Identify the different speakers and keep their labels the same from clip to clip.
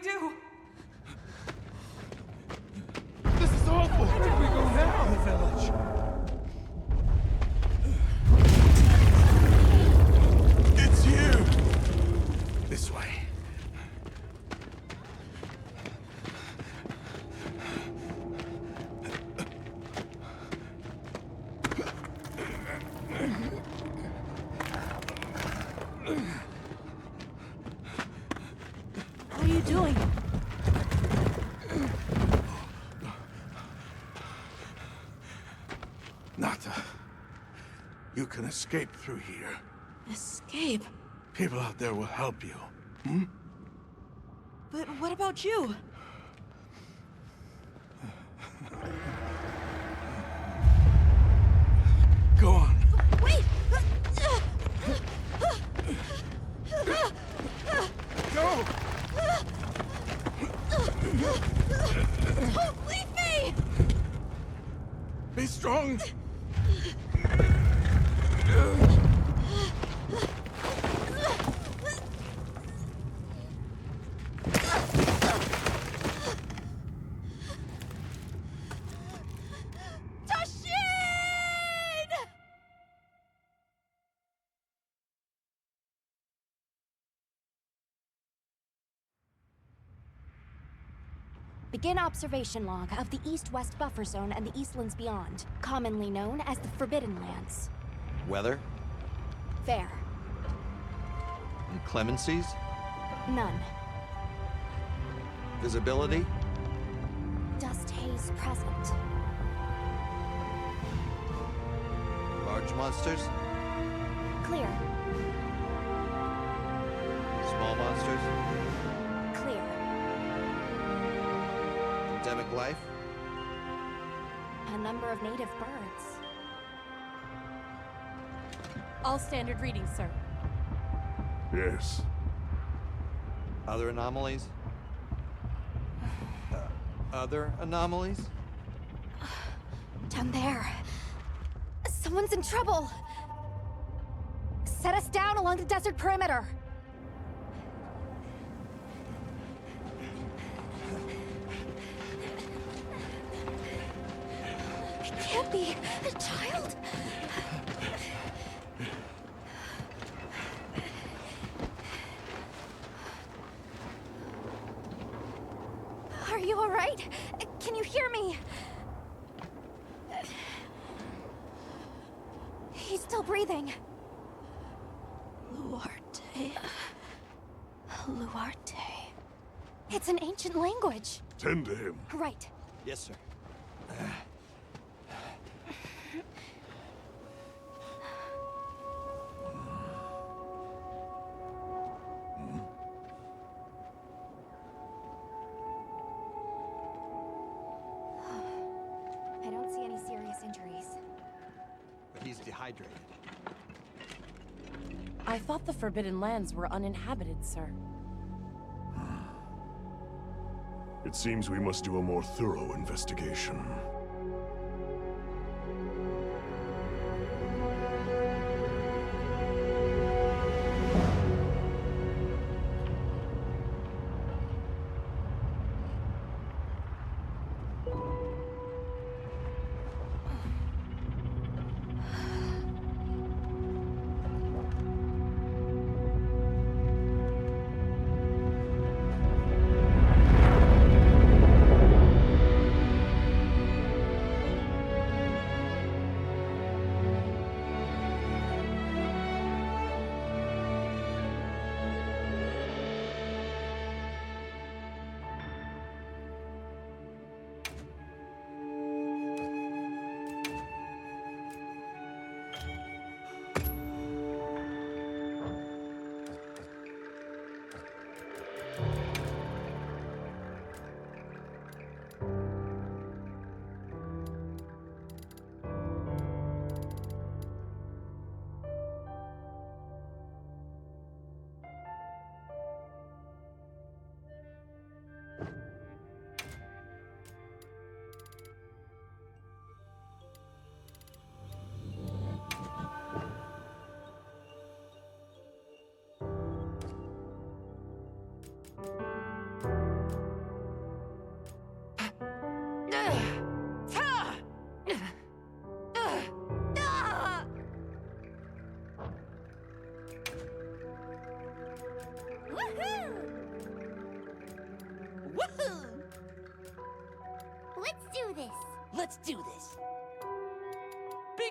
Speaker 1: do?
Speaker 2: This is awful!
Speaker 1: Where do we go now?
Speaker 2: The village. It's you! This way.
Speaker 3: What are you doing?
Speaker 2: Nata, you can escape through here.
Speaker 3: Escape?
Speaker 2: People out there will help you.
Speaker 3: But what about you?
Speaker 2: Go on.
Speaker 3: Wait!
Speaker 2: Go!
Speaker 3: Don't leave me!
Speaker 2: Be strong!
Speaker 4: Begin observation log of the East-West buffer zone and the Eastlands beyond, commonly known as the Forbidden Lands.
Speaker 5: Weather?
Speaker 4: Fair.
Speaker 5: Inclemencies?
Speaker 4: None.
Speaker 5: Visibility?
Speaker 4: Dust haze present.
Speaker 5: Large monsters?
Speaker 4: Clear.
Speaker 5: Small monsters?
Speaker 4: Clear.
Speaker 5: Endemic life?
Speaker 4: A number of native birds.
Speaker 3: All standard readings, sir.
Speaker 2: Yes.
Speaker 5: Other anomalies? Other anomalies?
Speaker 4: Down there. Someone's in trouble. Set us down along the desert perimeter. It can't be a child. Are you all right? Can you hear me? He's still breathing.
Speaker 3: Luarte.
Speaker 4: Luarte. It's an ancient language.
Speaker 2: Tend to him.
Speaker 4: Right.
Speaker 5: Yes, sir.
Speaker 4: I don't see any serious injuries.
Speaker 5: But he's dehydrated.
Speaker 3: I thought the Forbidden Lands were uninhabited, sir.
Speaker 2: It seems we must do a more thorough investigation.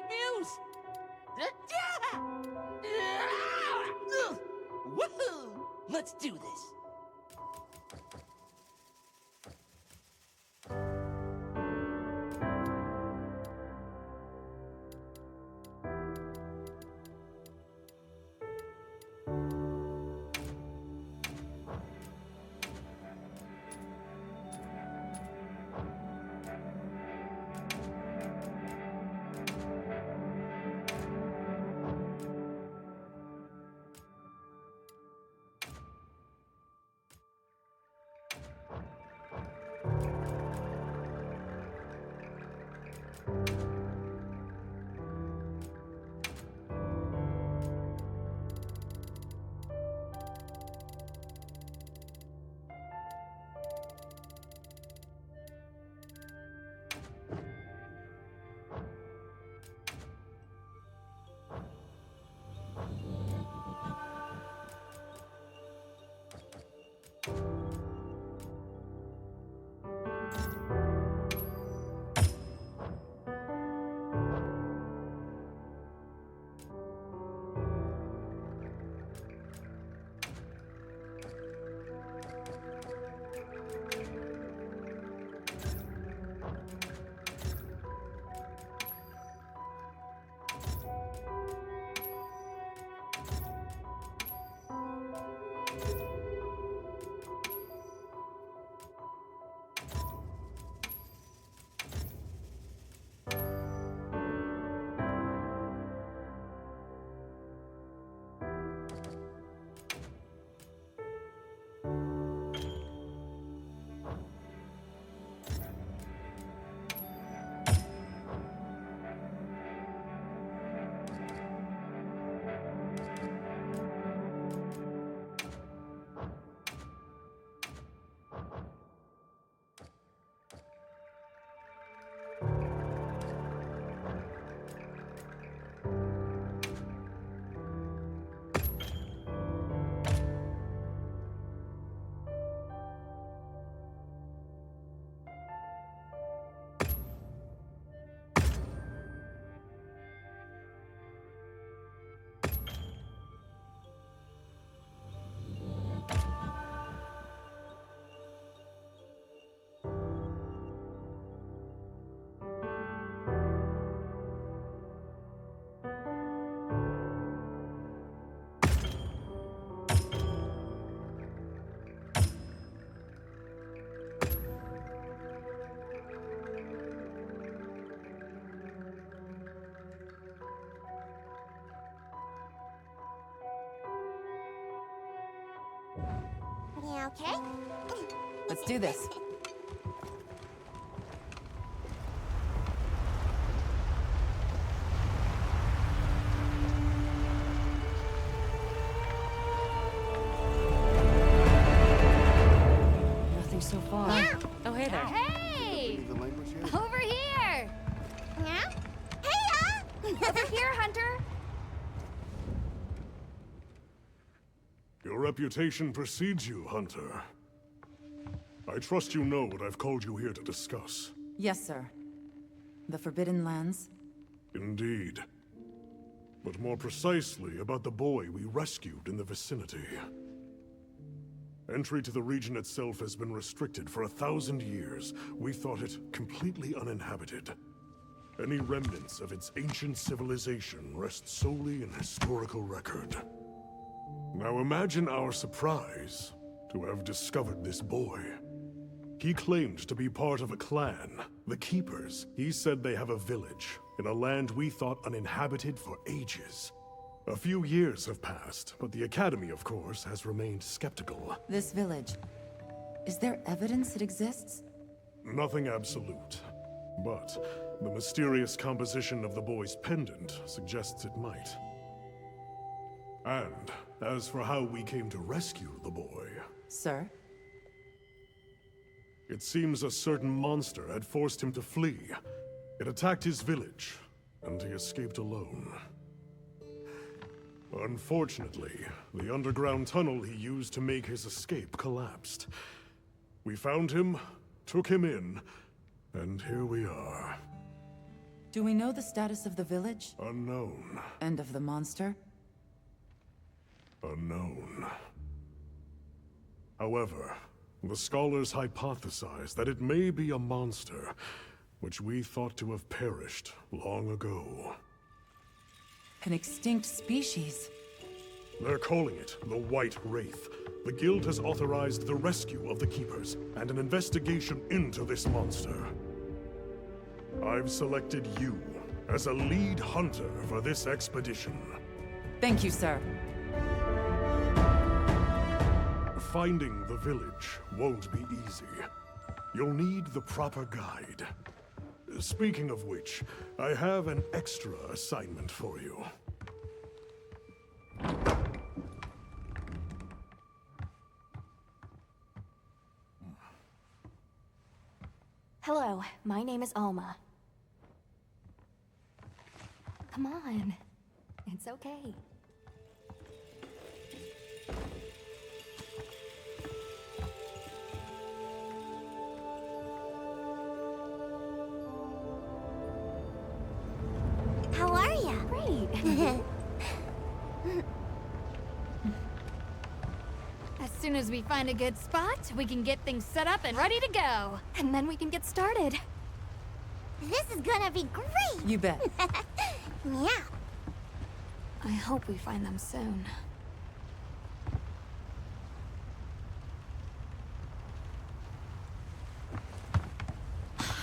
Speaker 1: Muse! Woohoo! Let's do this.
Speaker 6: Yeah, okay?
Speaker 3: Let's do this. Nothing so far.
Speaker 6: Yeah.
Speaker 3: Oh, hey there.
Speaker 4: Hey!
Speaker 2: The language here?
Speaker 4: Over here!
Speaker 6: Yeah? Hey,
Speaker 4: Over here, Hunter!
Speaker 2: Your reputation precedes you, Hunter. I trust you know what I've called you here to discuss.
Speaker 3: Yes, sir. The Forbidden Lands?
Speaker 2: Indeed. But more precisely about the boy we rescued in the vicinity. Entry to the region itself has been restricted for 1,000 years. We thought it completely uninhabited. Any remnants of its ancient civilization rest solely in historical record. Now imagine our surprise to have discovered this boy. He claimed to be part of a clan, the Keepers. He said they have a village in a land we thought uninhabited for ages. A few years have passed, but the Academy, of course, has remained skeptical.
Speaker 3: This village. Is there evidence it exists?
Speaker 2: Nothing absolute. But the mysterious composition of the boy's pendant suggests it might. And as for how we came to rescue the boy,
Speaker 3: Sir?
Speaker 2: it seems a certain monster had forced him to flee. It attacked his village, and he escaped alone. Unfortunately, the underground tunnel he used to make his escape collapsed. We found him, took him in, and here we are.
Speaker 3: Do we know the status of the village?
Speaker 2: Unknown.
Speaker 3: And of the monster?
Speaker 2: Unknown. However, the scholars hypothesize that it may be a monster, which we thought to have perished long ago.
Speaker 3: An extinct species.
Speaker 2: They're calling it the White Wraith. The Guild has authorized the rescue of the Keepers and an investigation into this monster. I've selected you as a lead hunter for this expedition.
Speaker 3: Thank you, sir.
Speaker 2: Finding the village won't be easy. You'll need the proper guide. Speaking of which, I have an extra assignment for you.
Speaker 4: Hello, my name is Alma. Come on. It's okay.
Speaker 6: How are ya?
Speaker 4: Great.
Speaker 7: As soon as we find a good spot, we can get things set up and ready to go.
Speaker 4: And then we can get started.
Speaker 6: This is gonna be great!
Speaker 3: You bet.
Speaker 6: Yeah.
Speaker 7: I hope we find them soon.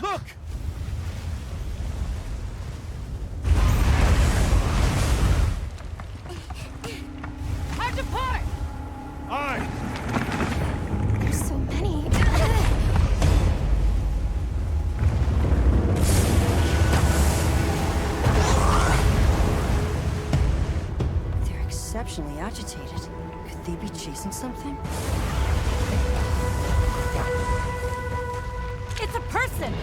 Speaker 5: Look!
Speaker 7: Hard to part!
Speaker 2: Aye!
Speaker 4: There's so many.
Speaker 8: They're exceptionally agitated. Could they be chasing something?
Speaker 7: It's a person!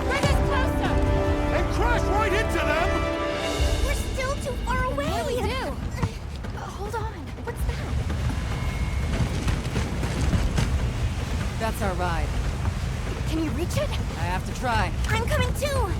Speaker 7: Bring us closer!
Speaker 5: And crash right into them!
Speaker 6: We're still too far away!
Speaker 7: What do we do?
Speaker 4: Hold on. What's that?
Speaker 3: That's our ride.
Speaker 4: Can you reach it?
Speaker 3: I have to try.
Speaker 6: I'm coming too!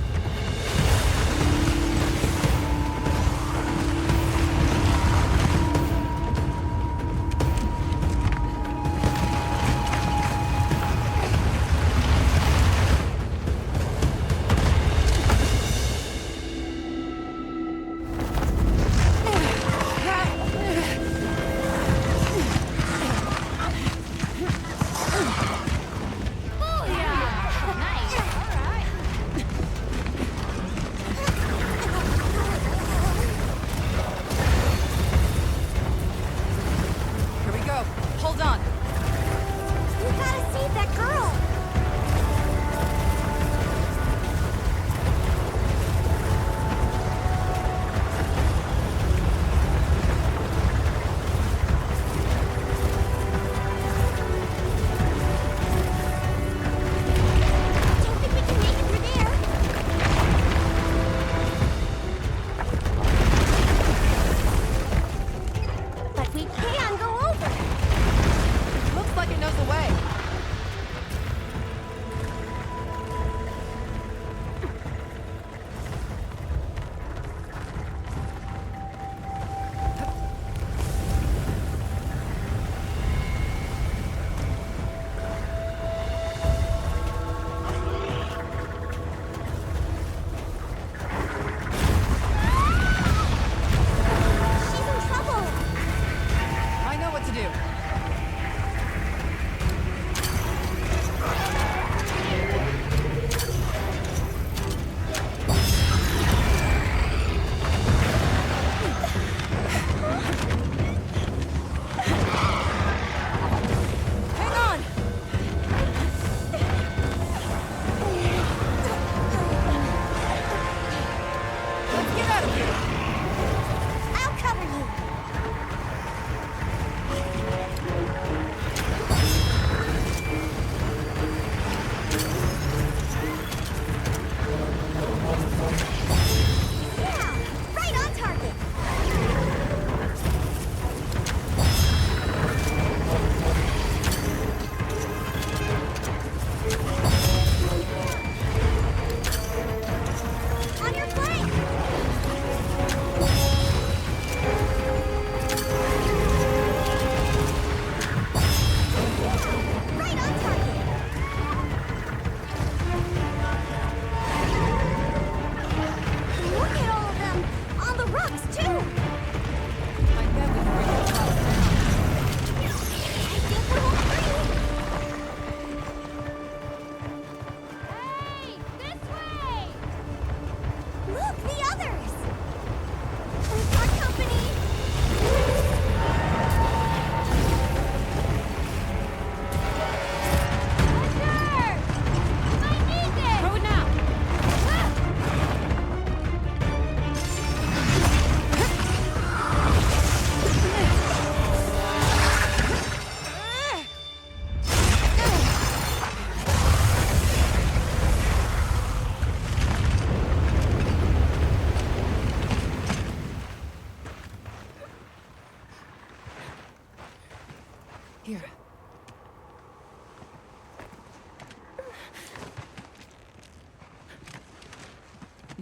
Speaker 3: Here.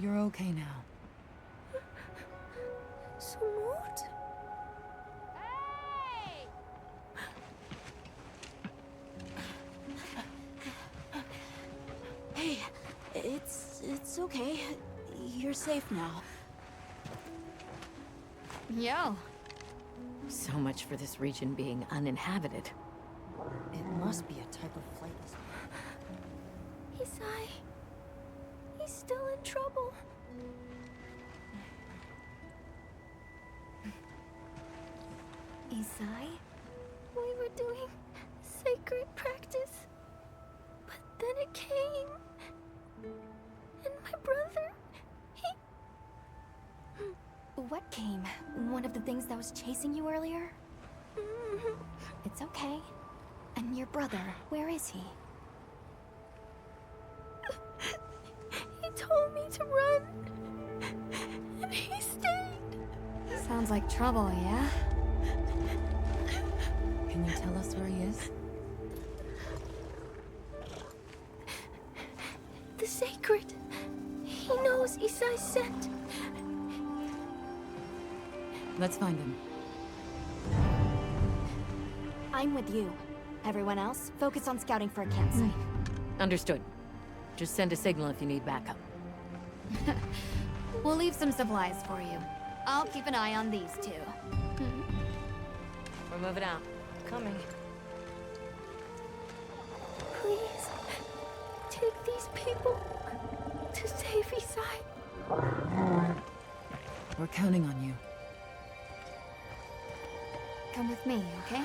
Speaker 3: You're okay now.
Speaker 6: Smooth?
Speaker 7: Hey!
Speaker 3: Hey, it's okay. You're safe now.
Speaker 7: Yo.
Speaker 9: So much for this region being uninhabited.
Speaker 8: It must be a type of flightless.
Speaker 6: Isai. He's still in trouble. Isai? We were doing sacred practice. But then it came. And my brother, he...
Speaker 4: What came? One of the things that was chasing you earlier? It's okay. And your brother, where is he?
Speaker 6: He told me to run. And he stayed.
Speaker 7: Sounds like trouble, yeah?
Speaker 3: Can you tell us where he is?
Speaker 6: The sacred. He knows Isai's scent.
Speaker 3: Let's find him.
Speaker 4: I'm with you. Everyone else, focus on scouting for a campsite.
Speaker 9: Understood. Just send a signal if you need backup.
Speaker 7: We'll leave some supplies for you. I'll keep an eye on these two.
Speaker 9: We're moving out. Coming.
Speaker 6: Please, take these people to save Isai.
Speaker 3: We're counting on you.
Speaker 7: Come with me, okay?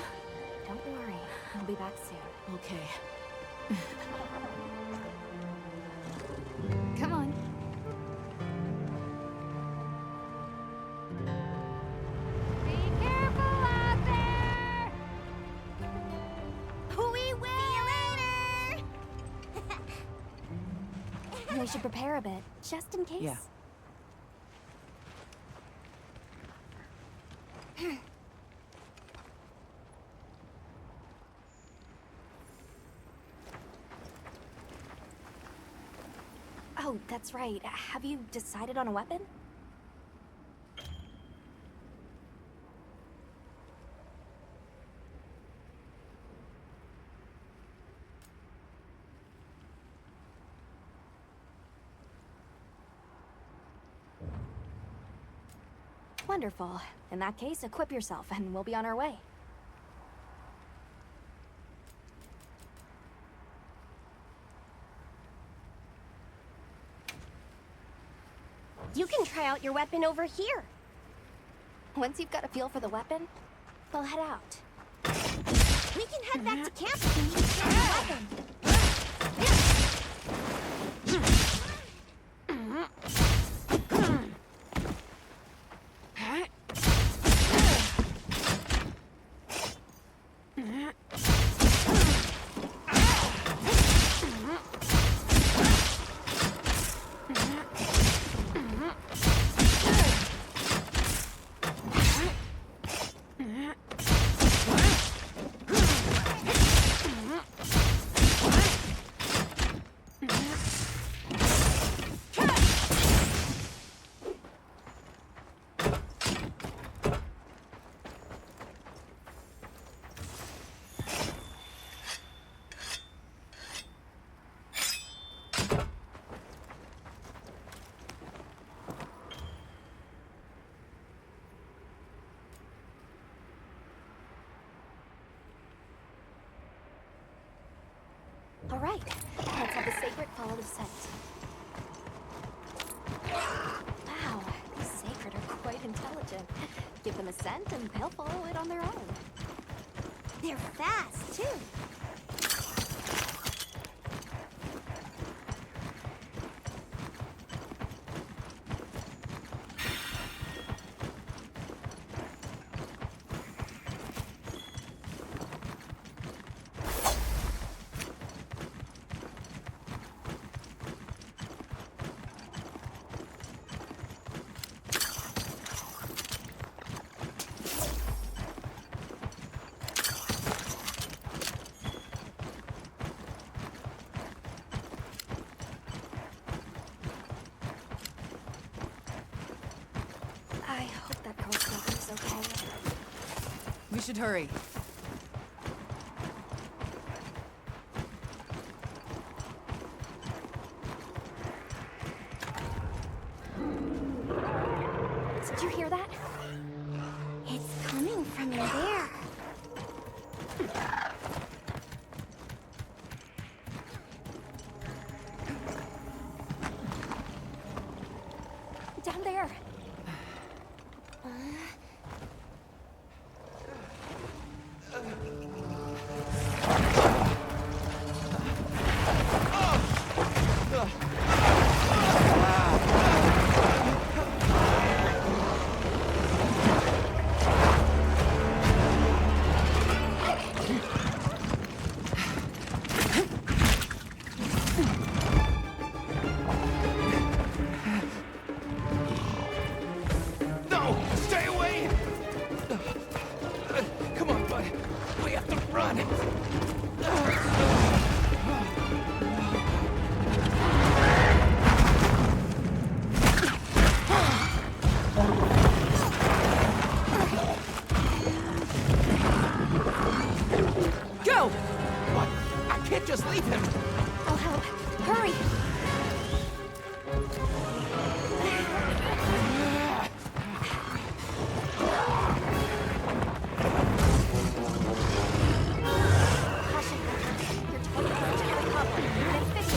Speaker 4: Don't worry, I'll be back soon.
Speaker 3: Okay.
Speaker 7: Come on. Be careful out there!
Speaker 6: We will! See you later!
Speaker 4: We should prepare a bit, just in case.
Speaker 3: Yeah.
Speaker 4: Oh, that's right. Have you decided on a weapon? Wonderful. In that case, equip yourself and we'll be on our way.
Speaker 6: You can try out your weapon over here.
Speaker 4: Once you've got a feel for the weapon, we'll head out.
Speaker 6: We can head back to camp and use your weapon.
Speaker 4: All right, let's have the sacred follow the scent. Wow, these sacred are quite intelligent. Give them a scent and they'll follow it on their own.
Speaker 6: They're fast, too.
Speaker 3: should hurry.
Speaker 4: Did you hear that?
Speaker 6: It's coming from in there.
Speaker 4: Down there.
Speaker 5: No! Stay away! Come on, bud. We have to run.
Speaker 3: Go!
Speaker 5: What? I can't just leave him.
Speaker 4: I'll help. Hurry! Caution, you're 20 points to the cover. Then 50.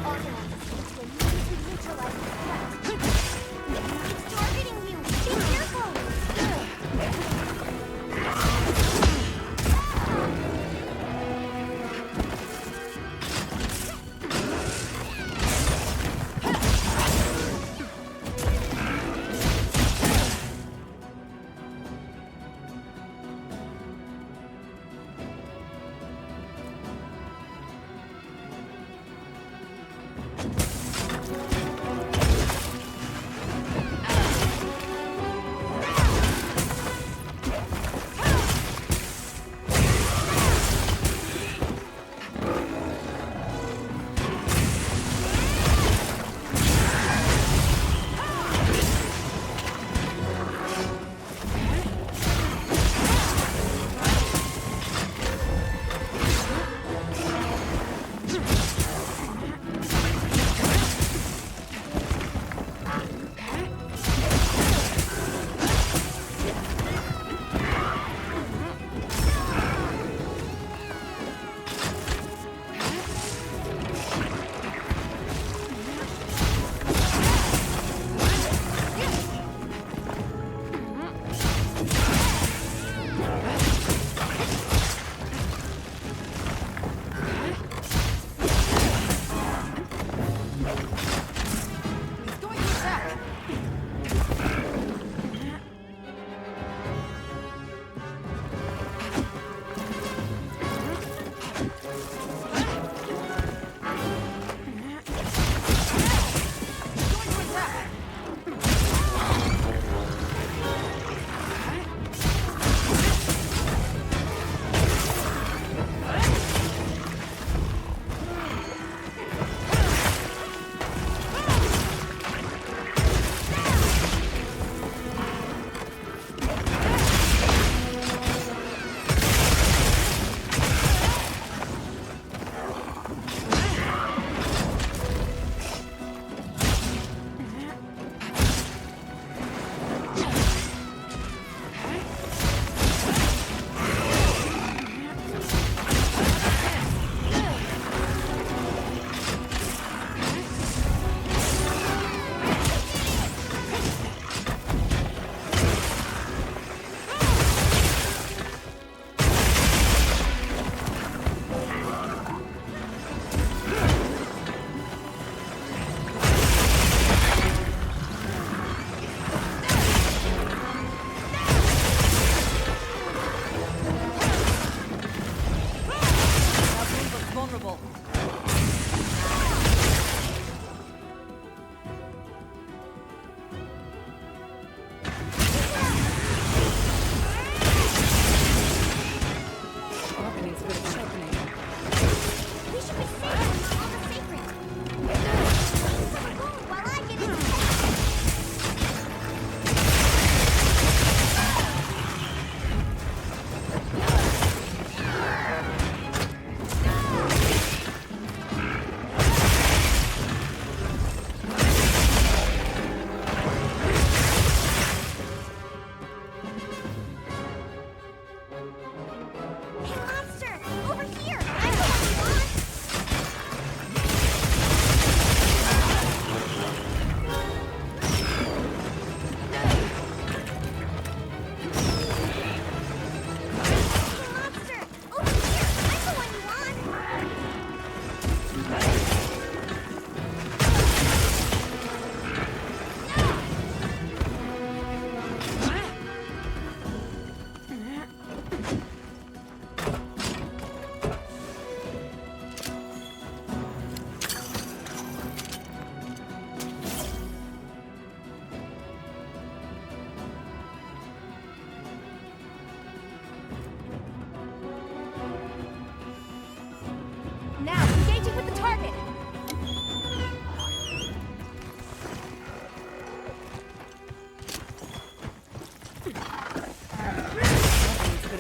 Speaker 4: Organize to immediately neutralize the threat.
Speaker 6: It's targeting you. Be careful.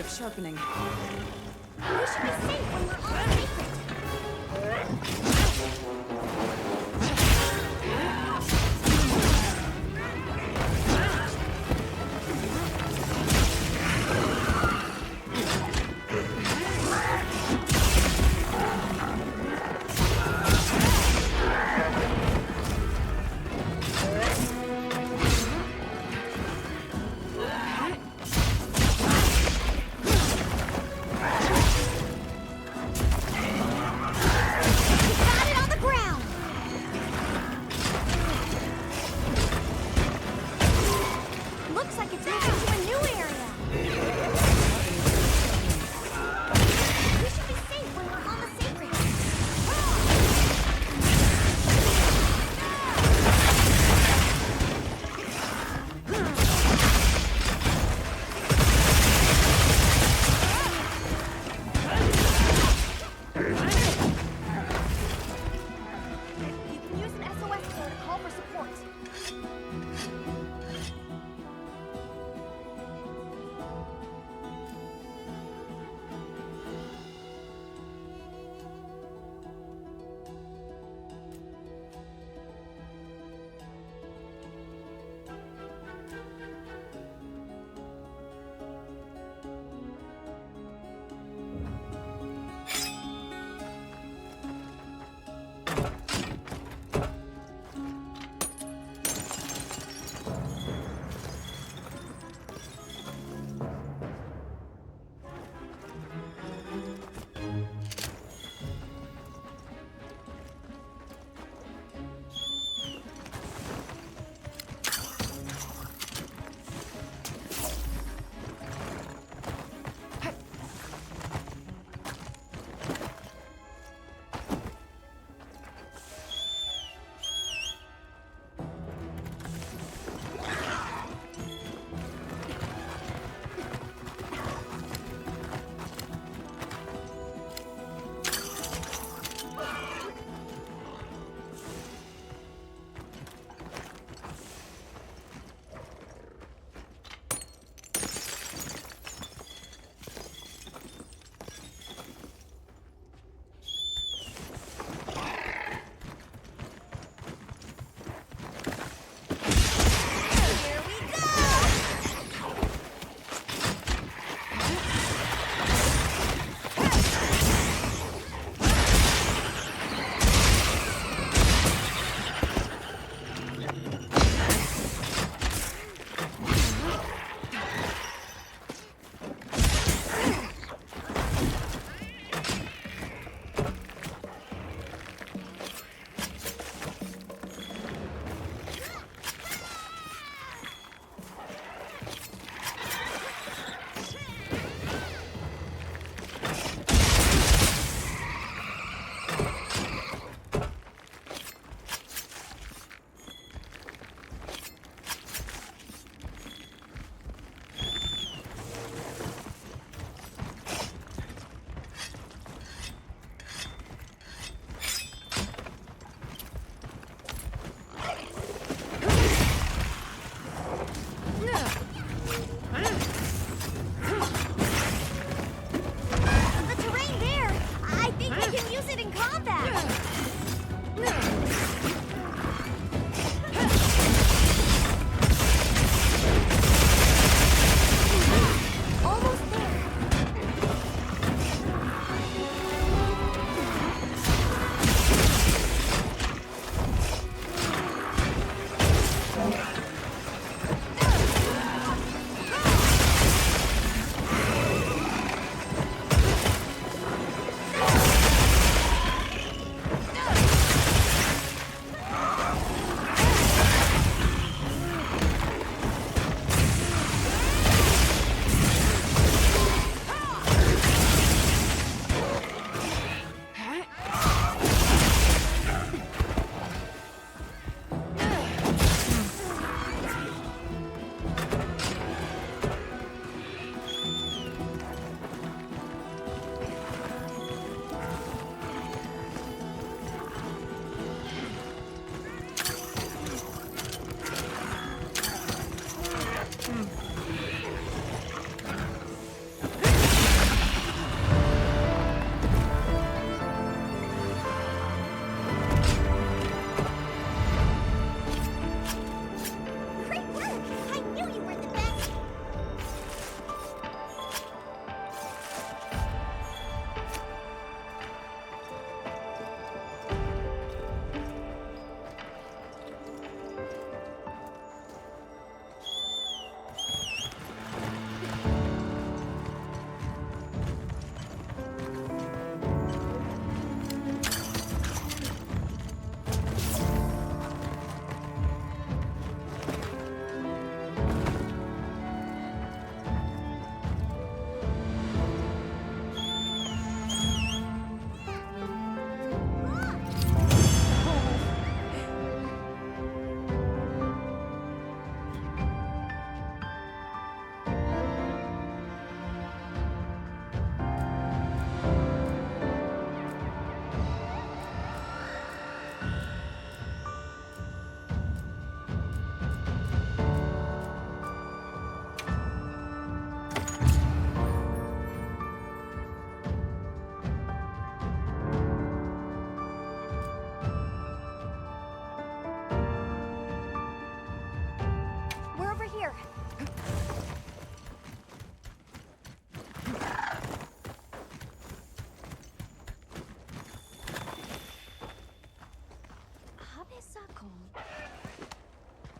Speaker 3: sharpening.
Speaker 6: We should be safe when we're all sacred. Got it on the ground.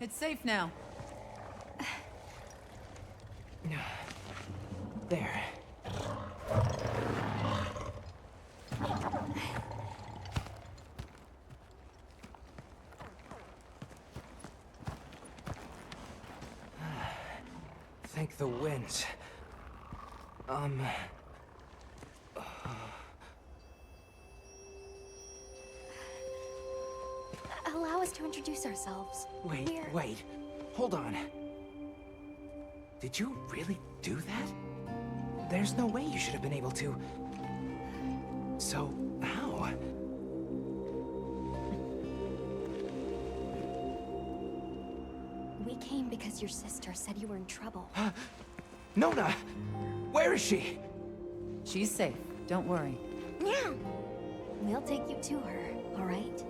Speaker 3: It's safe now.
Speaker 5: There. Thank the winds.
Speaker 4: Allow us to introduce ourselves.
Speaker 5: Wait. Hold on. Did you really do that? There's no way you should have been able to. So, how?
Speaker 4: We came because your sister said you were in trouble.
Speaker 5: Nona! Where is she?
Speaker 3: She's safe. Don't worry.
Speaker 4: Yeah. We'll take you to her, all right?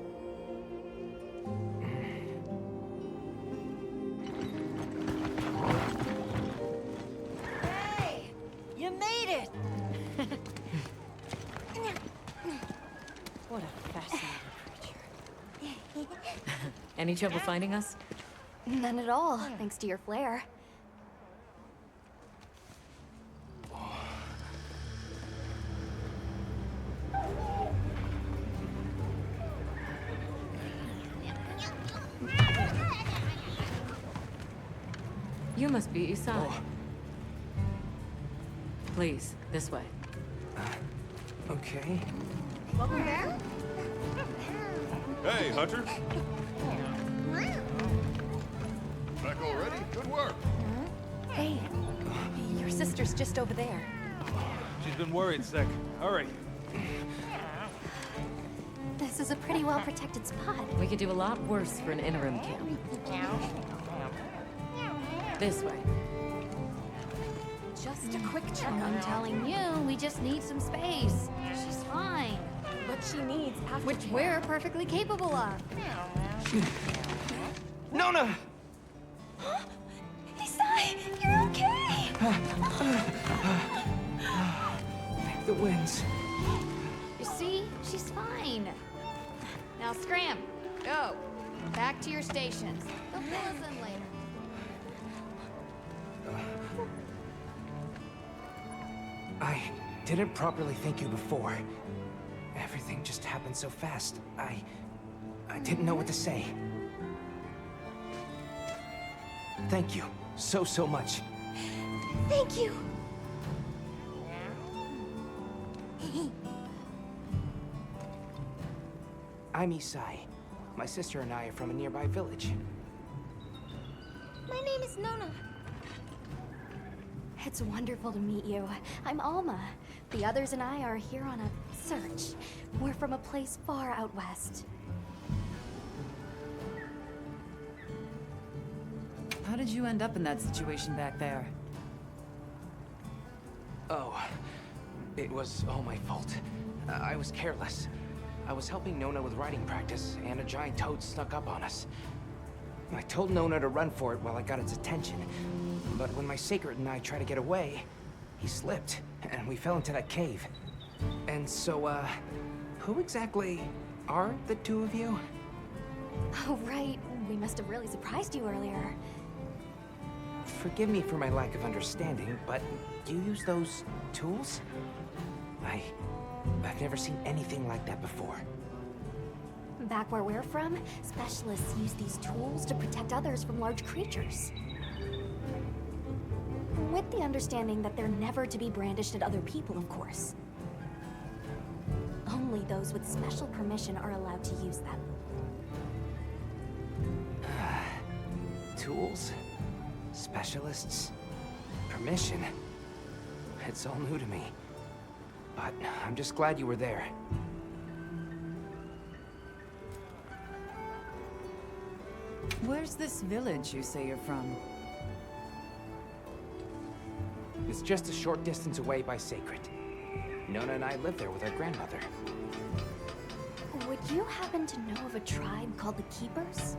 Speaker 8: Hey! You made it! What a fascinating creature.
Speaker 9: Any trouble finding us?
Speaker 4: None at all, thanks to your flair.
Speaker 9: You must be Isai.
Speaker 5: Oh.
Speaker 9: Please, this way.
Speaker 5: Okay.
Speaker 2: Hey, Hunter. Back already? Good work.
Speaker 4: Hey, your sister's just over there.
Speaker 10: She's been worried sick. Hurry.
Speaker 4: This is a pretty well-protected spot.
Speaker 9: We could do a lot worse for an interim camp. This way.
Speaker 7: Just a quick check. I'm telling you, we just need some space. She's fine.
Speaker 6: What she needs after
Speaker 7: Which we're perfectly capable of.
Speaker 5: Nona!
Speaker 4: Isai, you're okay!
Speaker 5: Thank the winds.
Speaker 7: You see? She's fine. Now scram. Go. Back to your stations. They'll fill us in later.
Speaker 5: I didn't properly thank you before. Everything just happened so fast. I didn't know what to say. Thank you so much.
Speaker 4: Thank you!
Speaker 5: I'm Isai. My sister and I are from a nearby village.
Speaker 6: My name is Nona.
Speaker 4: It's wonderful to meet you. I'm Alma. The others and I are here on a search. We're from a place far out west.
Speaker 3: How did you end up in that situation back there?
Speaker 5: Oh, it was all my fault. I was careless. I was helping Nona with riding practice, and a giant toad snuck up on us. I told Nona to run for it while I got its attention, but when my sacred and I tried to get away, he slipped, and we fell into that cave. And so, who exactly are the two of you?
Speaker 4: Oh, right. We must have really surprised you earlier.
Speaker 5: Forgive me for my lack of understanding, but do you use those tools? I've never seen anything like that before.
Speaker 4: Back where we're from, specialists use these tools to protect others from large creatures. With the understanding that they're never to be brandished at other people, of course. Only those with special permission are allowed to use them.
Speaker 5: Tools? Specialists? Permission? It's all new to me. But I'm just glad you were there.
Speaker 3: Where's this village you say you're from?
Speaker 5: It's just a short distance away by Sacred. Nona and I live there with our grandmother.
Speaker 4: Would you happen to know of a tribe called the Keepers?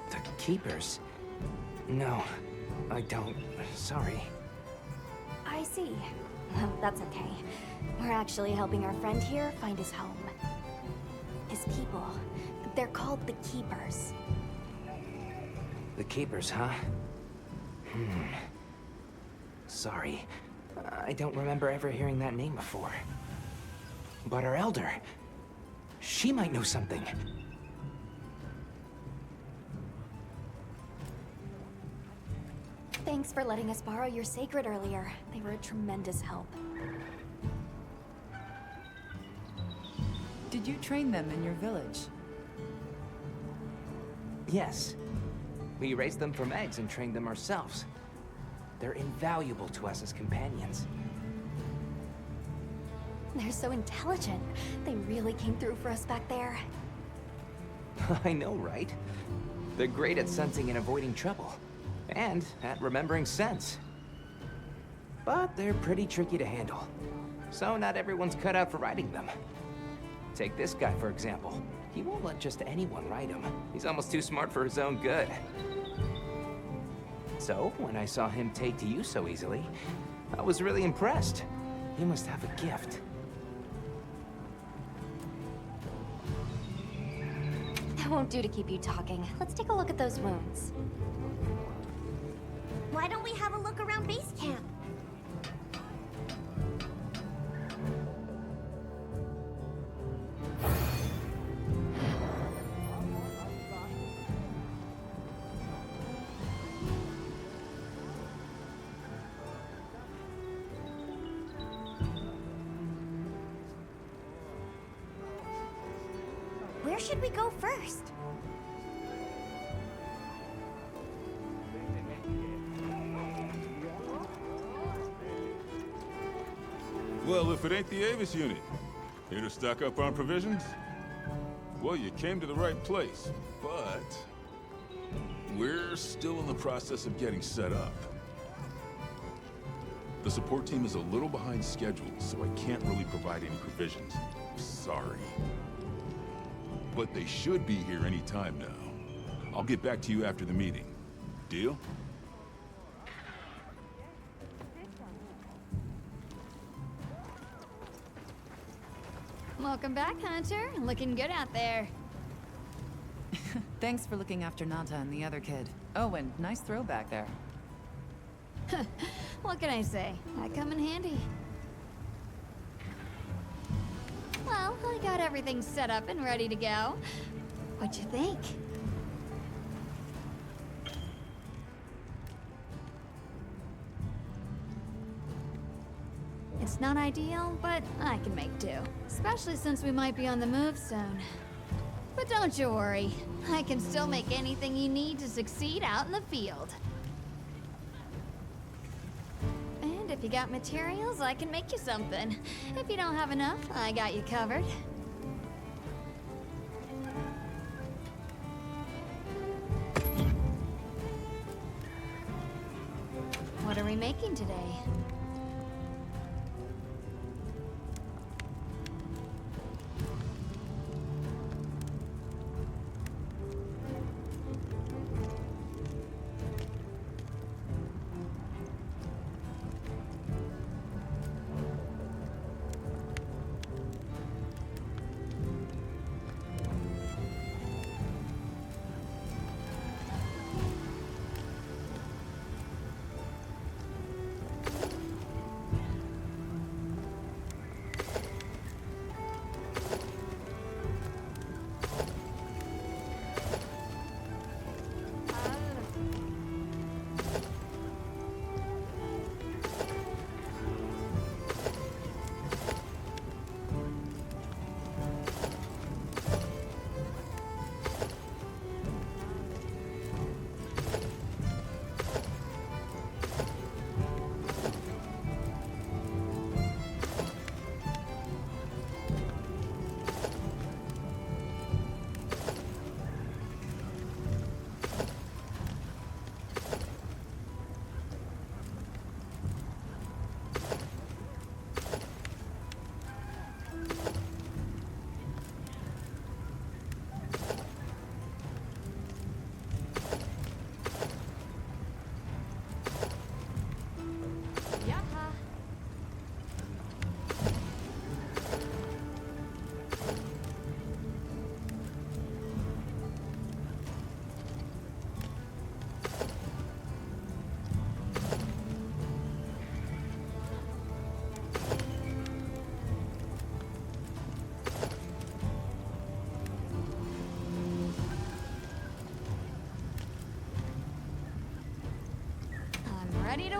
Speaker 5: The Keepers? No, I don't. Sorry.
Speaker 4: I see. Well, that's okay. We're actually helping our friend here find his home. His people. They're called the Keepers.
Speaker 5: The Keepers, huh? Sorry. I don't remember ever hearing that name before. But our Elder... she might know something.
Speaker 4: Thanks for letting us borrow your sacred earlier. They were a tremendous help.
Speaker 3: Did you train them in your village?
Speaker 5: Yes. We raised them from eggs and trained them ourselves. They're invaluable to us as companions.
Speaker 4: They're so intelligent. They really came through for us back there.
Speaker 5: I know, right? They're great at sensing and avoiding trouble. And at remembering sense. But they're pretty tricky to handle. So not everyone's cut out for riding them. Take this guy, for example. He won't let just anyone ride him. He's almost too smart for his own good. So, when I saw him take to you so easily, I was really impressed. He must have a gift.
Speaker 4: That won't do to keep you talking. Let's take a look at those wounds.
Speaker 6: Why don't we have a look around base camp? Where should we go first?
Speaker 11: Well, if it ain't the Avis unit, here to stock up on provisions? Well, you came to the right place, but we're still in the process of getting set up. The support team is a little behind schedule, so I can't really provide any provisions. Sorry. But they should be here any time now. I'll get back to you after the meeting. Deal?
Speaker 7: Welcome back, Hunter. Looking good out there.
Speaker 3: Thanks for looking after Nata and the other kid. Oh, and nice throw back there.
Speaker 7: What can I say? I come in handy. Well, I got everything set up and ready to go. What'd you think? It's not ideal, but I can make do. Especially since we might be on the move soon. But don't you worry. I can still make anything you need to succeed out in the field. And if you got materials, I can make you something. If you don't have enough, I got you covered. What are we making today?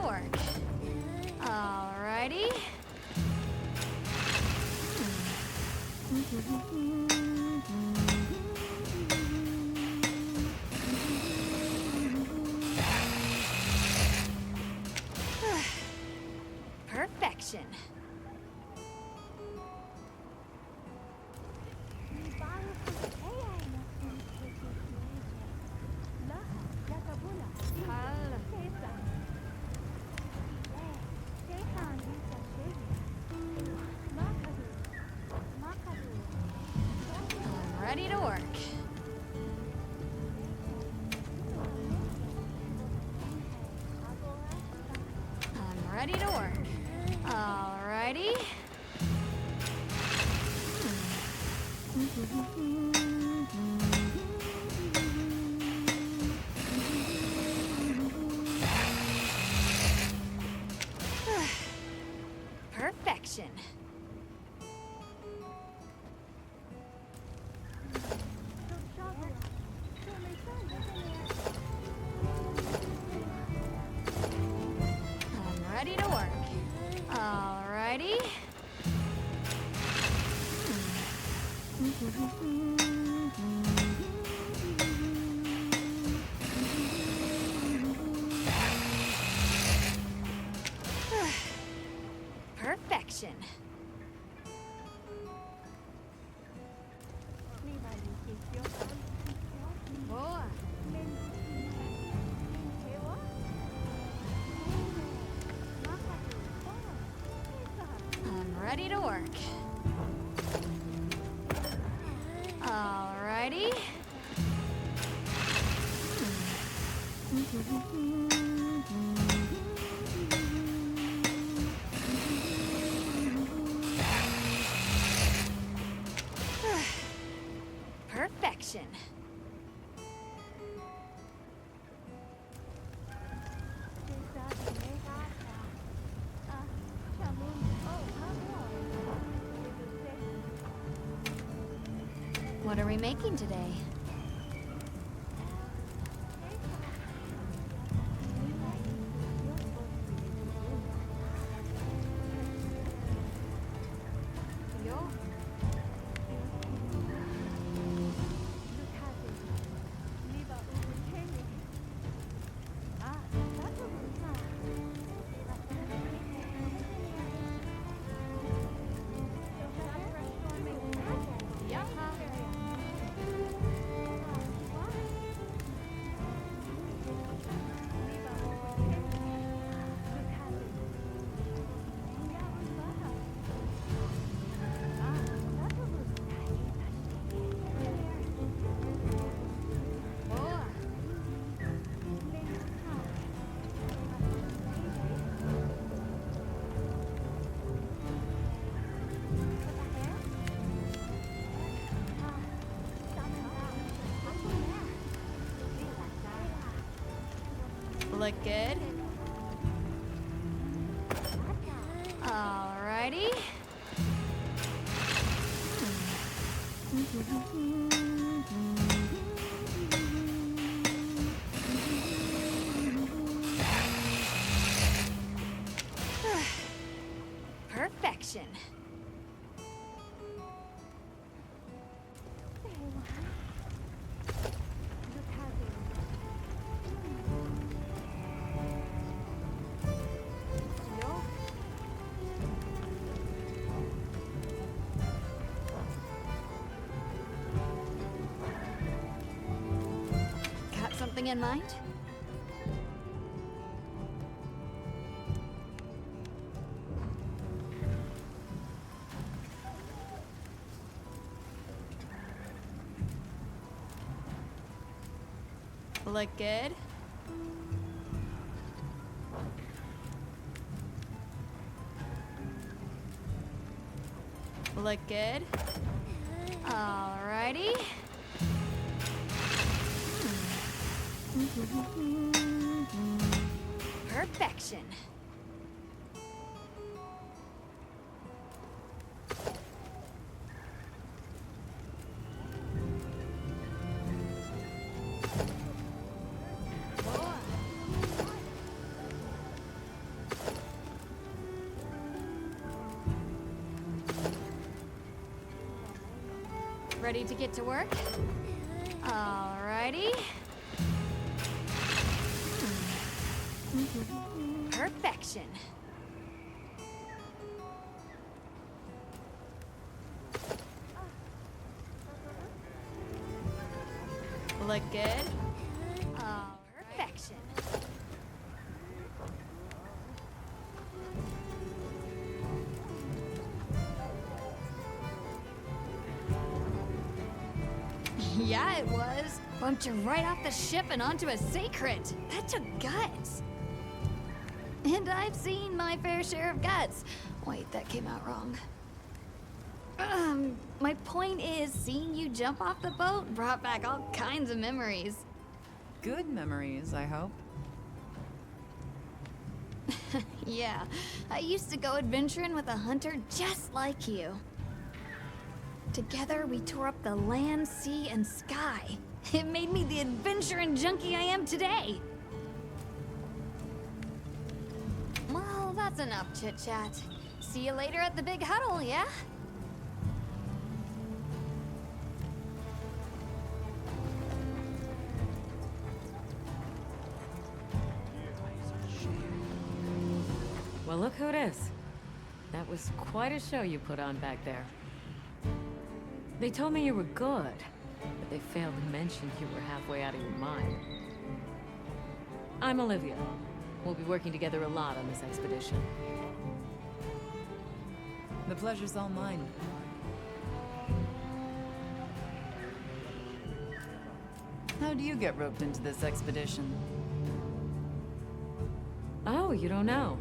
Speaker 7: work. Alrighty. Perfection. I'm ready to work. I'm ready to work. Alrighty. Perfection. I'm ready to work. Alrighty. Perfection. Boa. I'm ready to work. Alrighty. Perfection. What are we making today? Look good. Alrighty. Perfection. Got something in mind? Look good. Look good. Alrighty. Perfection. ready to get to work? Alrighty. Perfection. Look good? Perfection. Yeah, it was. Bumped you right off the ship and onto a sacred. That took guts. And I've seen my fair share of guts. Wait, that came out wrong. My point is, seeing you jump off the boat brought back all kinds of memories.
Speaker 3: Good memories, I hope.
Speaker 7: Yeah, I used to go adventuring with a hunter just like you. Together, we tore up the land, sea, and sky. It made me the adventuring junkie I am today. Well, that's enough chit-chat. See you later at the big huddle, yeah?
Speaker 9: Well, look who it is. That was quite a show you put on back there. They told me you were good, but they failed to mention you were halfway out of your mind. I'm Olivia. We'll be working together a lot on this expedition.
Speaker 3: The pleasure's all mine. How do you get roped into this expedition?
Speaker 9: Oh, you don't know?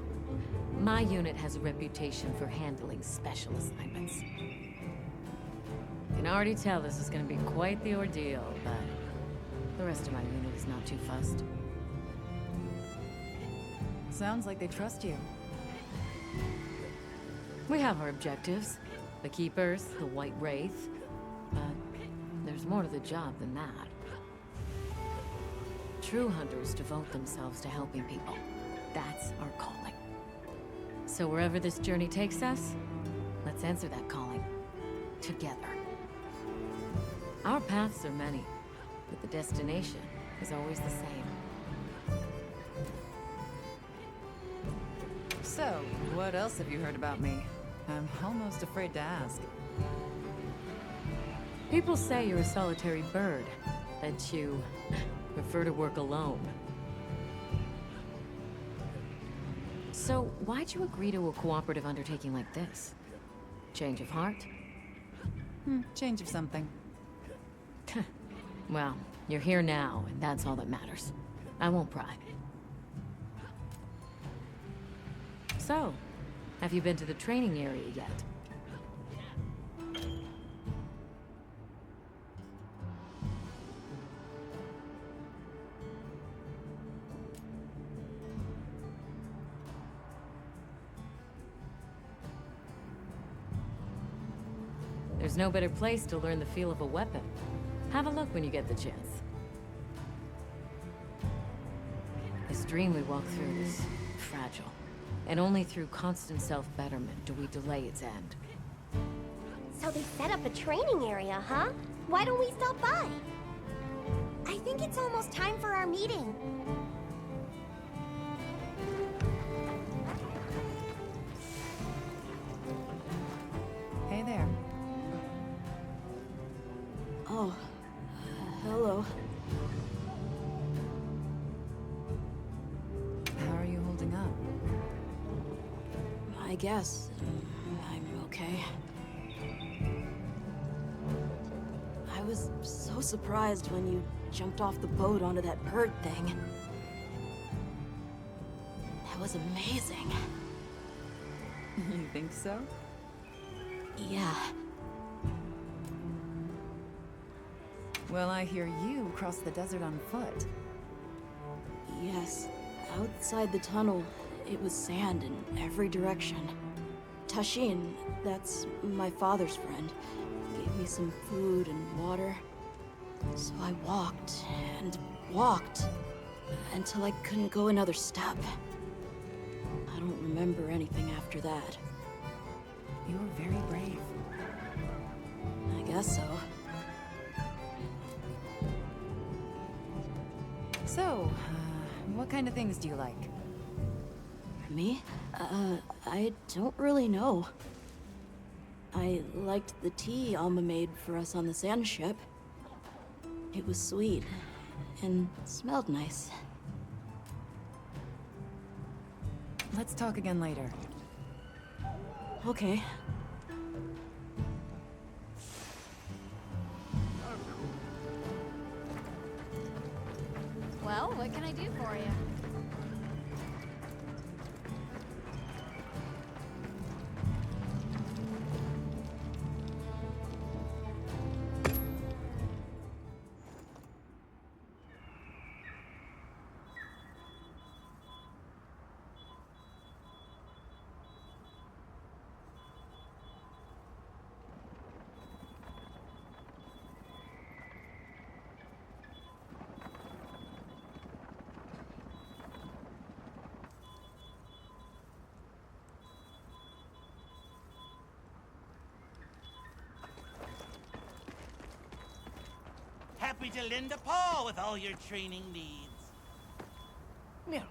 Speaker 9: My unit has a reputation for handling special assignments. I can already tell this is going to be quite the ordeal, but the rest of my unit is not too fussed.
Speaker 3: Sounds like they trust you.
Speaker 9: We have our objectives. The Keepers, the White Wraith. But there's more to the job than that. True hunters devote themselves to helping people. That's our calling. So wherever this journey takes us, let's answer that calling. Together. Our paths are many, but the destination is always the same.
Speaker 3: So, what else have you heard about me? I'm almost afraid to ask.
Speaker 9: People say you're a solitary bird, that you prefer to work alone. So, why'd you agree to a cooperative undertaking like this? Change of heart?
Speaker 3: Change of something.
Speaker 9: Well, you're here now, and that's all that matters. I won't pry. So, have you been to the training area yet? There's no better place to learn the feel of a weapon. Have a look when you get the chance. This dream we walk through is fragile. And only through constant self-betterment do we delay its end.
Speaker 6: So they set up a training area, huh? Why don't we stop by? I think it's almost time for our meeting.
Speaker 3: Hey there.
Speaker 8: Oh, hello.
Speaker 3: How are you holding up?
Speaker 8: I guess I'm okay. I was so surprised when you jumped off the boat onto that bird thing. That was amazing.
Speaker 3: You think so?
Speaker 8: Yeah.
Speaker 3: Well, I hear you crossed the desert on foot.
Speaker 8: Yes. Outside the tunnel, it was sand in every direction. Tashin, that's my father's friend, gave me some food and water. So I walked and walked until I couldn't go another step. I don't remember anything after that.
Speaker 3: You were very brave.
Speaker 8: I guess so.
Speaker 3: So, what kind of things do you like?
Speaker 8: Me? I don't really know. I liked the tea Alma made for us on the sand ship. It was sweet, and smelled nice.
Speaker 3: Let's talk again later.
Speaker 8: Okay.
Speaker 7: Well, what can I do for you?
Speaker 1: Happy to lend a paw with all your training needs. Yeah.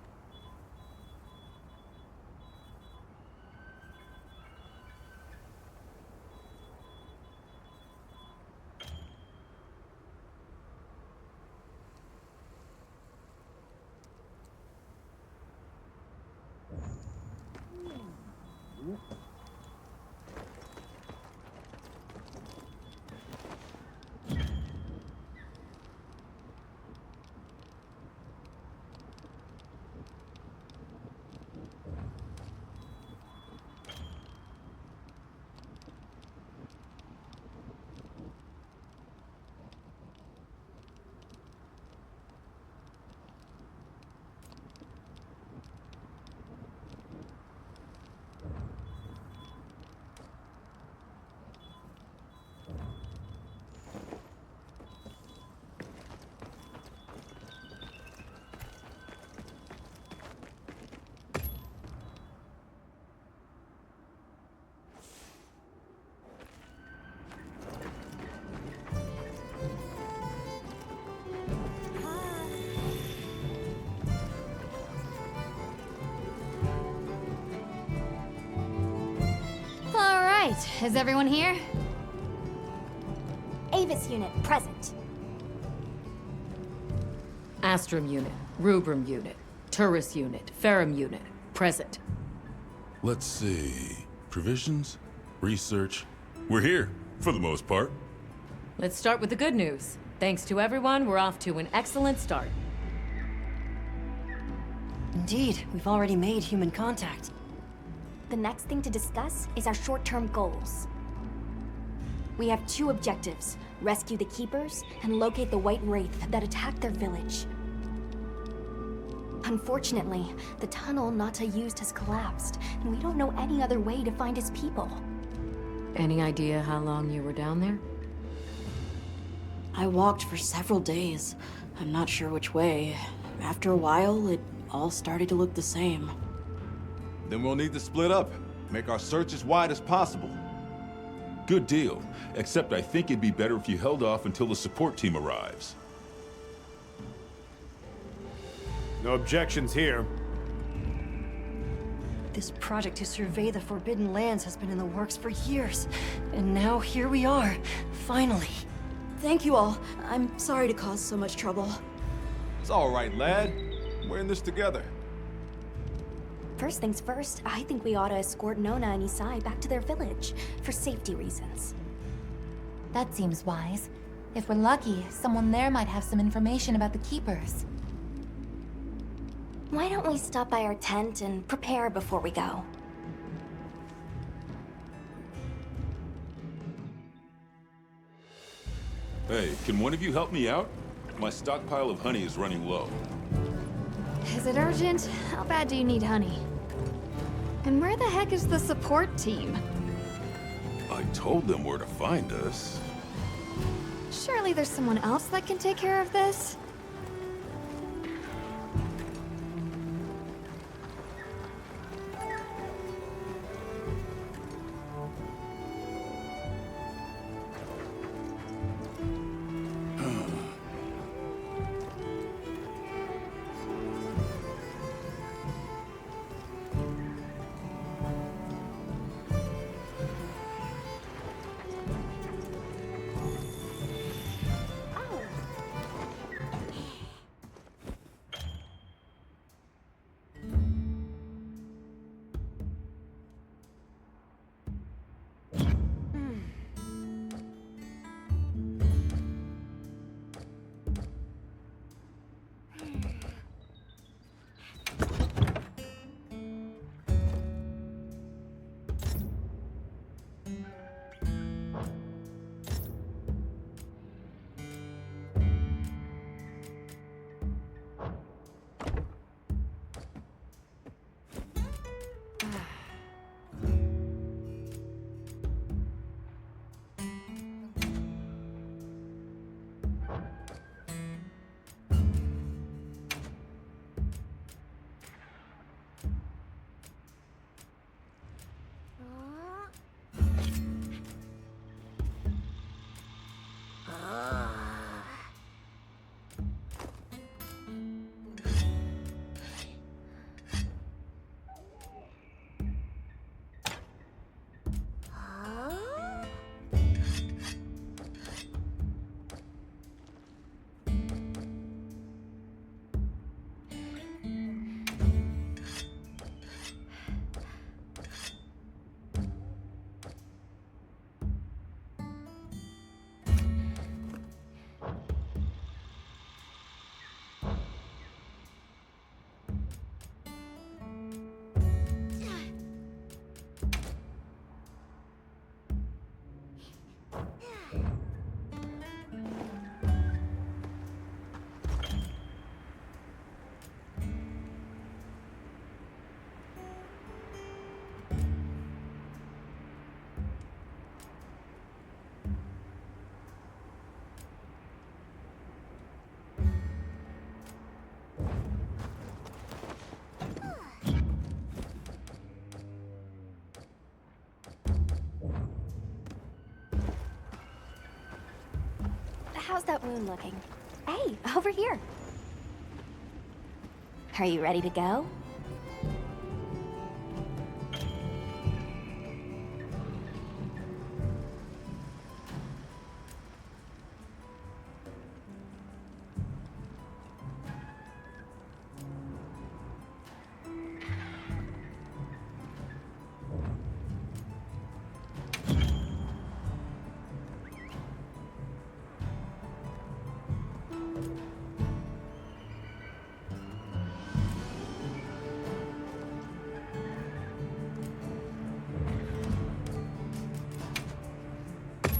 Speaker 7: Is everyone here?
Speaker 4: Avis unit, present.
Speaker 9: Astrum unit, Rubrum unit, Turris unit, Ferrum unit, present.
Speaker 11: Let's see. Provisions? Research? We're here, for the most part.
Speaker 9: Let's start with the good news. Thanks to everyone, we're off to an excellent start.
Speaker 12: Indeed, we've already made human contact.
Speaker 4: The next thing to discuss is our short-term goals. We have two objectives: rescue the Keepers and locate the White Wraith that attacked their village. Unfortunately, the tunnel Nata used has collapsed, and we don't know any other way to find his people.
Speaker 9: Any idea how long you were down there?
Speaker 8: I walked for several days. I'm not sure which way. After a while, it all started to look the same.
Speaker 13: Then we'll need to split up. Make our search as wide as possible.
Speaker 11: Good deal. Except I think it'd be better if you held off until the support team arrives.
Speaker 13: No objections here.
Speaker 12: This project to survey the Forbidden Lands has been in the works for years. And now here we are, finally.
Speaker 8: Thank you all. I'm sorry to cause so much trouble.
Speaker 13: It's all right, lad. We're in this together.
Speaker 4: First things first, I think we ought to escort Nona and Isai back to their village, for safety reasons.
Speaker 14: That seems wise. If we're lucky, someone there might have some information about the Keepers.
Speaker 4: Why don't we stop by our tent and prepare before we go?
Speaker 11: Hey, can one of you help me out? My stockpile of honey is running low.
Speaker 7: Is it urgent? How bad do you need honey? And where the heck is the support team?
Speaker 11: I told them where to find us.
Speaker 7: Surely there's someone else that can take care of this?
Speaker 4: How's that wound looking? Hey, over here. Are you ready to go?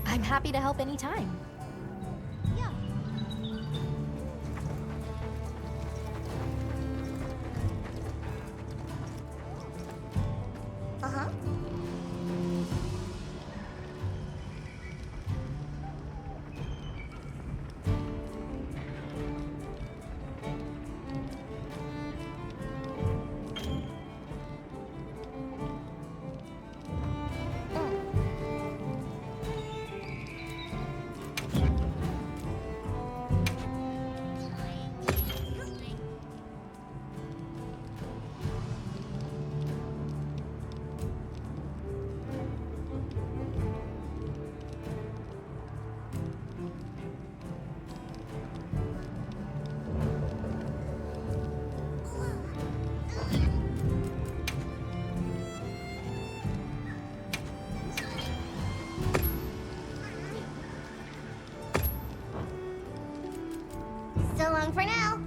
Speaker 4: I'm happy to help anytime.
Speaker 6: Yeah. Uh-huh. So long for now.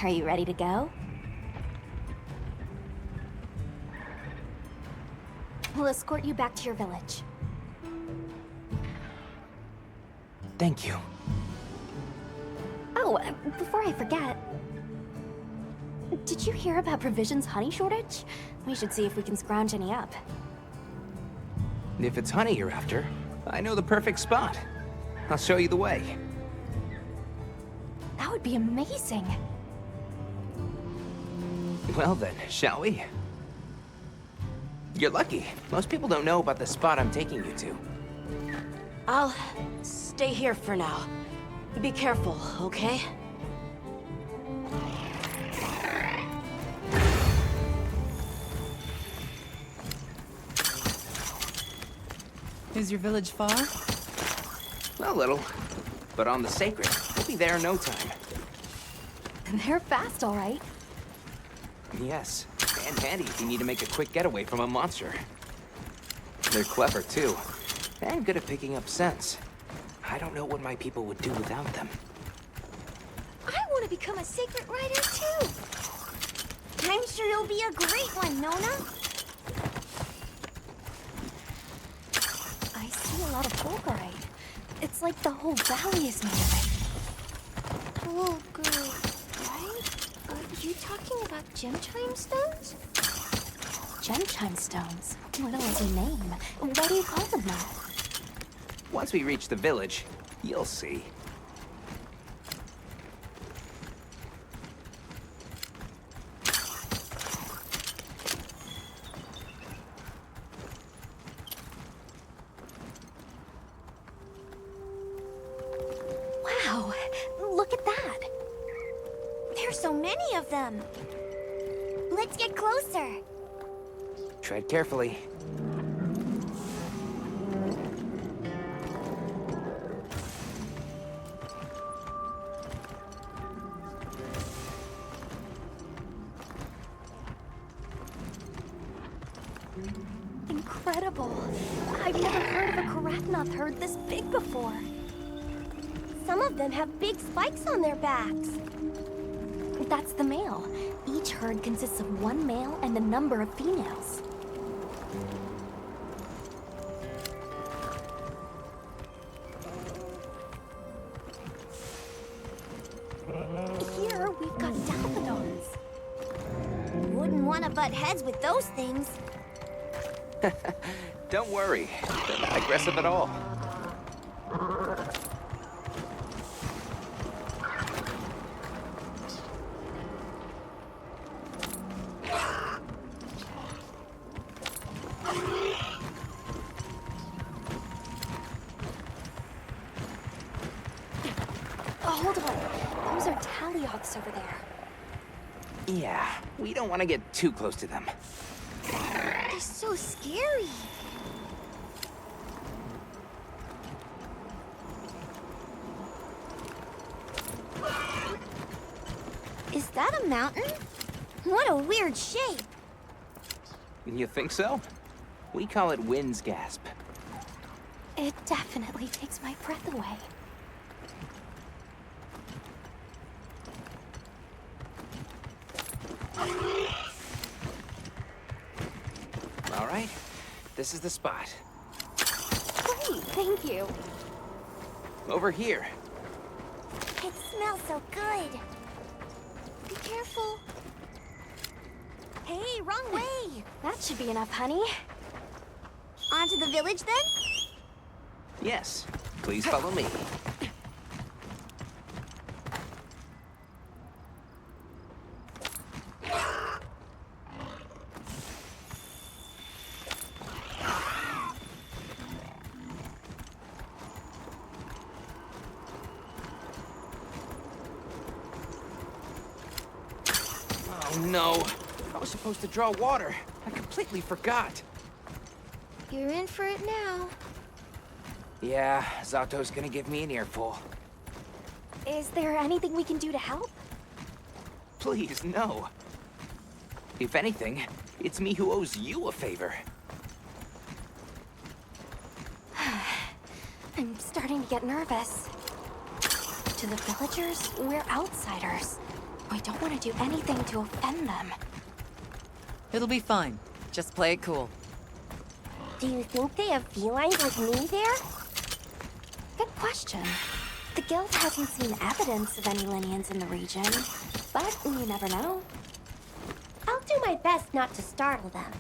Speaker 4: Are you ready to go? We'll escort you back to your village.
Speaker 5: Thank you.
Speaker 4: Oh, before I forget, did you hear about Provision's honey shortage? We should see if we can scrounge any up.
Speaker 5: If it's honey you're after, I know the perfect spot. I'll show you the way.
Speaker 4: That would be amazing.
Speaker 5: Well then, shall we? You're lucky. Most people don't know about the spot I'm taking you to.
Speaker 8: I'll stay here for now. Be careful, okay?
Speaker 3: Is your village far?
Speaker 5: A little, but on the sacred. We'll be there in no time.
Speaker 4: They're fast, all right.
Speaker 5: Yes, and handy if you need to make a quick getaway from a monster. They're clever, too, and good at picking up scents. I don't know what my people would do without them.
Speaker 6: I want to become a sacred rider too. I'm sure you'll be a great one, Nona.
Speaker 4: I see a lot of fulgurite. It's like the whole valley is made of it.
Speaker 6: Oh, good. Right? Are you talking about gem chime stones?
Speaker 4: Gem chime stones. What a lovely name. Why do you call them that?
Speaker 5: Once we reach the village, you'll see.
Speaker 4: Wow, look at that.
Speaker 6: There's so many of them. Let's get closer.
Speaker 5: Tread carefully.
Speaker 6: incredible. I've never heard of a Karatnoth herd this big before. Some of them have big spikes on their backs.
Speaker 4: That's the male. Each herd consists of one male and a number of females.
Speaker 6: Here, we've got Dalphodons. Wouldn't want to butt heads with those things.
Speaker 5: Don't worry. They're not aggressive at all.
Speaker 4: Oh, hold on. Those are Talioths over there.
Speaker 5: Yeah, we don't want to get too close to them.
Speaker 6: They're so scary. Is that a mountain? What a weird shape.
Speaker 5: You think so? We call it Wind's Gasp.
Speaker 4: It definitely takes my breath away.
Speaker 5: All right, this is the spot.
Speaker 4: Great, thank you.
Speaker 5: Over here.
Speaker 6: It smells so good. Be careful. Hey, wrong way.
Speaker 4: That should be enough, honey.
Speaker 6: On to the village, then?
Speaker 5: Yes, please follow me. Oh no, I was supposed to draw water. I completely forgot.
Speaker 6: You're in for it now.
Speaker 5: Yeah, Zato's gonna give me an earful.
Speaker 4: Is there anything we can do to help?
Speaker 5: Please, no. If anything, it's me who owes you a favor.
Speaker 4: I'm starting to get nervous. To the villagers, we're outsiders. We don't want to do anything to offend them.
Speaker 3: It'll be fine. Just play it cool.
Speaker 6: Do you think they have felines like me there?
Speaker 4: Good question. The guild hasn't seen evidence of any Linians in the region, but you never know.
Speaker 6: I'll do my best not to startle them.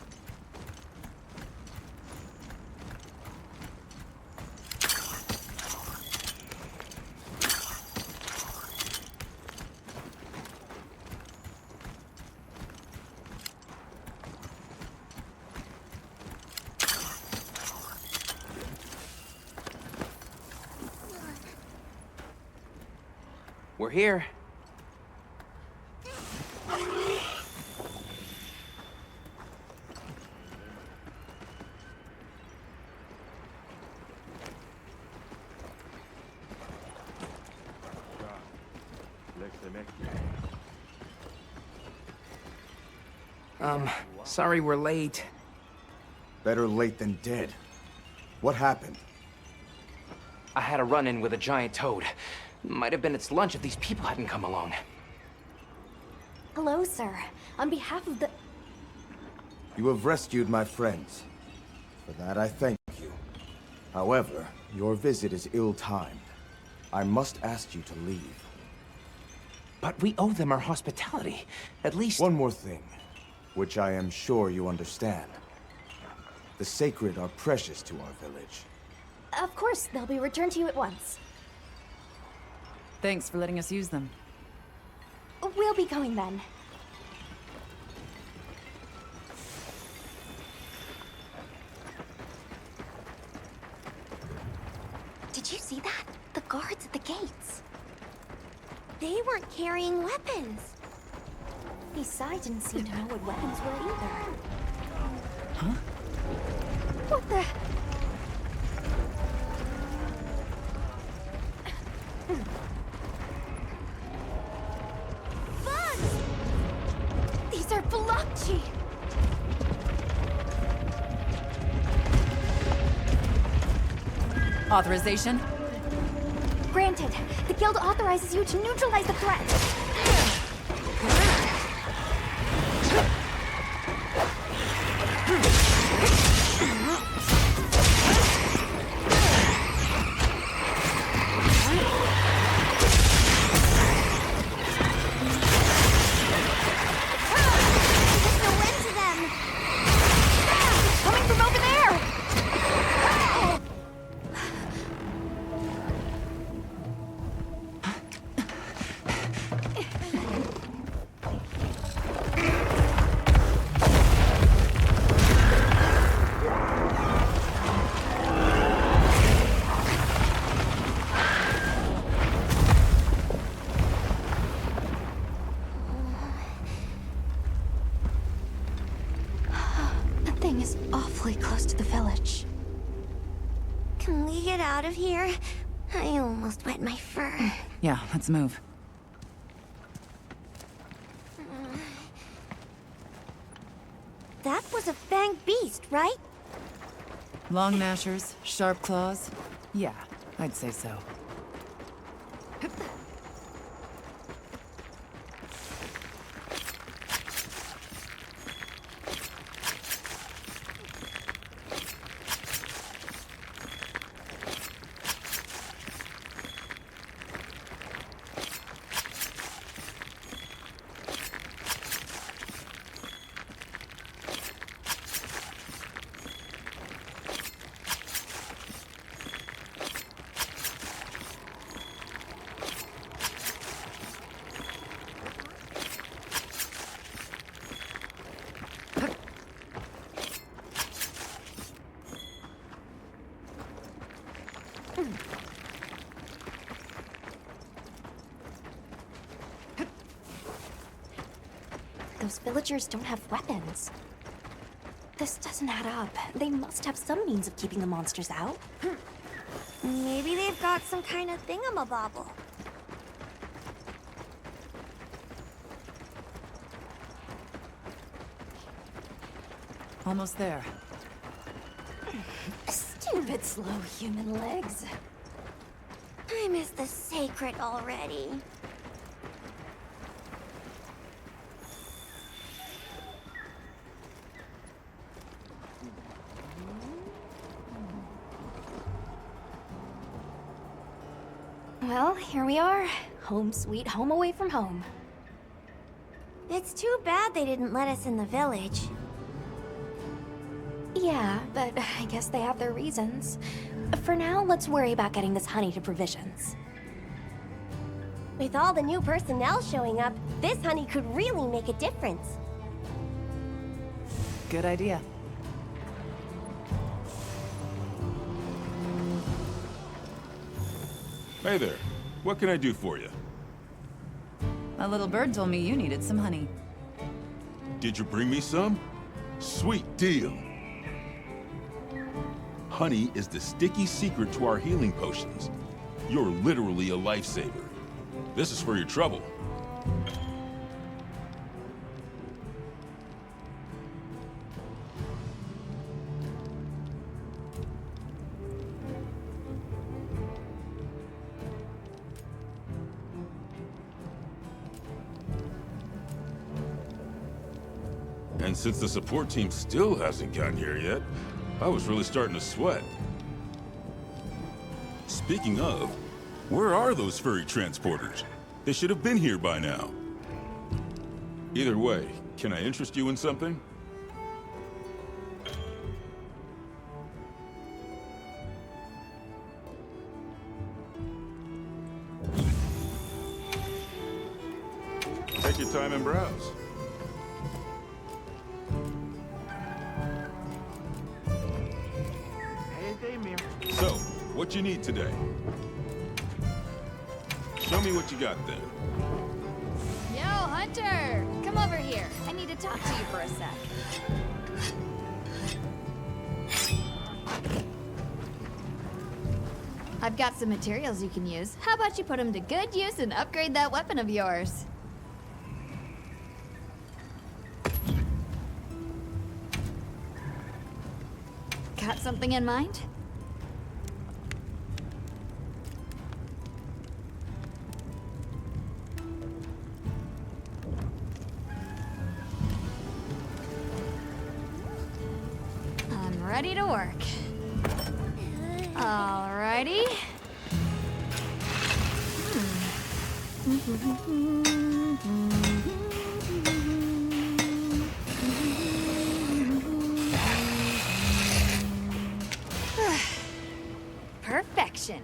Speaker 5: We're here. Sorry we're late.
Speaker 15: Better late than dead. What happened?
Speaker 5: I had a run-in with a giant toad. Might have been its lunch if these people hadn't come along.
Speaker 4: Hello, sir. On behalf of the...
Speaker 15: You have rescued my friends. For that I thank you. However, your visit is ill-timed. I must ask you to leave.
Speaker 5: But we owe them our hospitality. At least...
Speaker 15: One more thing, which I am sure you understand. The sacred are precious to our village.
Speaker 4: Of course, they'll be returned to you at once.
Speaker 3: Thanks for letting us use them.
Speaker 4: We'll be going then. Did you see that? The guards at the gates.
Speaker 6: They weren't carrying weapons.
Speaker 4: Besides, didn't seem to know what weapons were either.
Speaker 3: Huh?
Speaker 4: What the...
Speaker 6: Bugs!
Speaker 4: These are Blokchi!
Speaker 3: Authorization?
Speaker 4: Granted, the guild authorizes you to neutralize the threat. Close to the village.
Speaker 6: Can we get out of here? I almost wet my fur.
Speaker 3: Yeah, let's move.
Speaker 6: That was a fanged beast, right?
Speaker 3: Long gnashers, sharp claws. Yeah, I'd say so.
Speaker 4: Those villagers don't have weapons. This doesn't add up. They must have some means of keeping the monsters out.
Speaker 6: Maybe they've got some kind of thingamabobble.
Speaker 3: Almost there.
Speaker 4: Stupid slow human legs.
Speaker 6: I miss the sacred already.
Speaker 4: Well, here we are. Home sweet home away from home.
Speaker 6: It's too bad they didn't let us in the village.
Speaker 4: Yeah, but I guess they have their reasons. For now, let's worry about getting this honey to provisions.
Speaker 6: With all the new personnel showing up, this honey could really make a difference.
Speaker 3: Good idea.
Speaker 11: Hey there. What can I do for you?
Speaker 3: A little bird told me you needed some honey.
Speaker 11: Did you bring me some? Sweet deal. Honey is the sticky secret to our healing potions. You're literally a lifesaver. This is for your trouble. And since the support team still hasn't gotten here yet, I was really starting to sweat. Speaking of, where are those furry transporters? They should have been here by now. Either way, can I interest you in something? Take your time and browse. So, what you need today? Show me what you got then.
Speaker 7: Yo, Hunter! Come over here. I need to talk to you for a sec. I've got some materials you can use. How about you put them to good use and upgrade that weapon of yours? Got something in mind? ready to work. Alrighty. Perfection.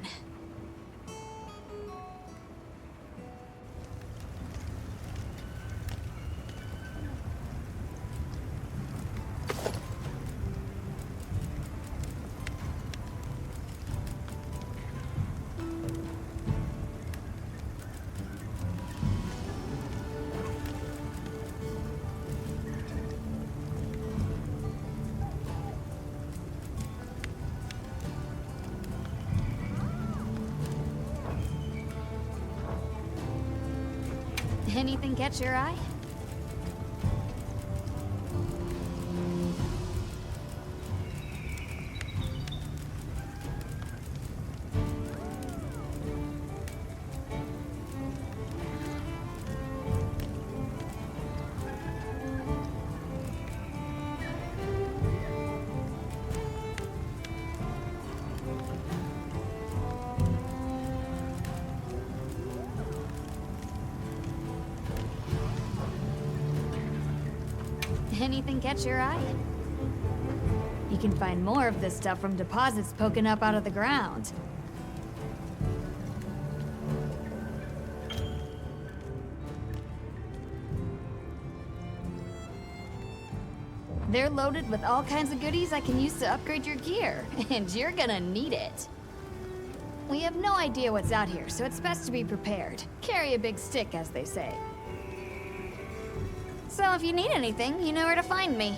Speaker 7: Anything catch your eye? Anything catch your eye? You can find more of this stuff from deposits poking up out of the ground. They're loaded with all kinds of goodies I can use to upgrade your gear, and you're gonna need it. We have no idea what's out here, so it's best to be prepared. Carry a big stick, as they say. So if you need anything, you know where to find me.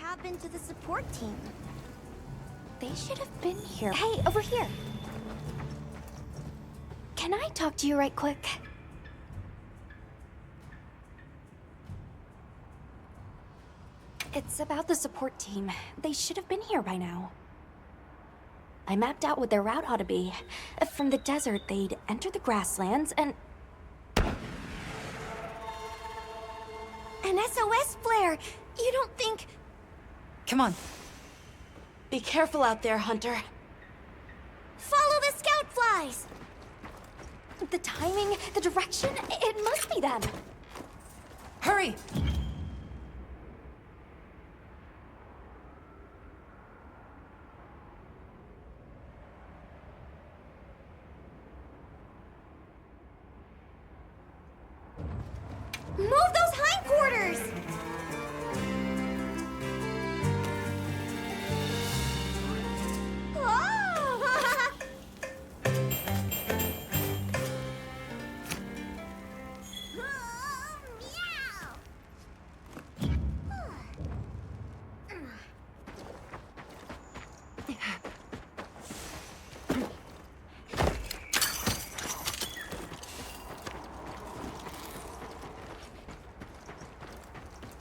Speaker 6: Happened to the support team? They should have been here. Hey, over here! Can I talk to you right quick? It's about the support team. They should have been here by now. I mapped out what their route ought to be. From the desert, they'd enter the grasslands and... An SOS flare! You don't think...
Speaker 12: Come on. Be careful out there, Hunter.
Speaker 6: Follow the scout flies! The timing, the direction, it must be them.
Speaker 12: Hurry!
Speaker 6: Move those hindquarters!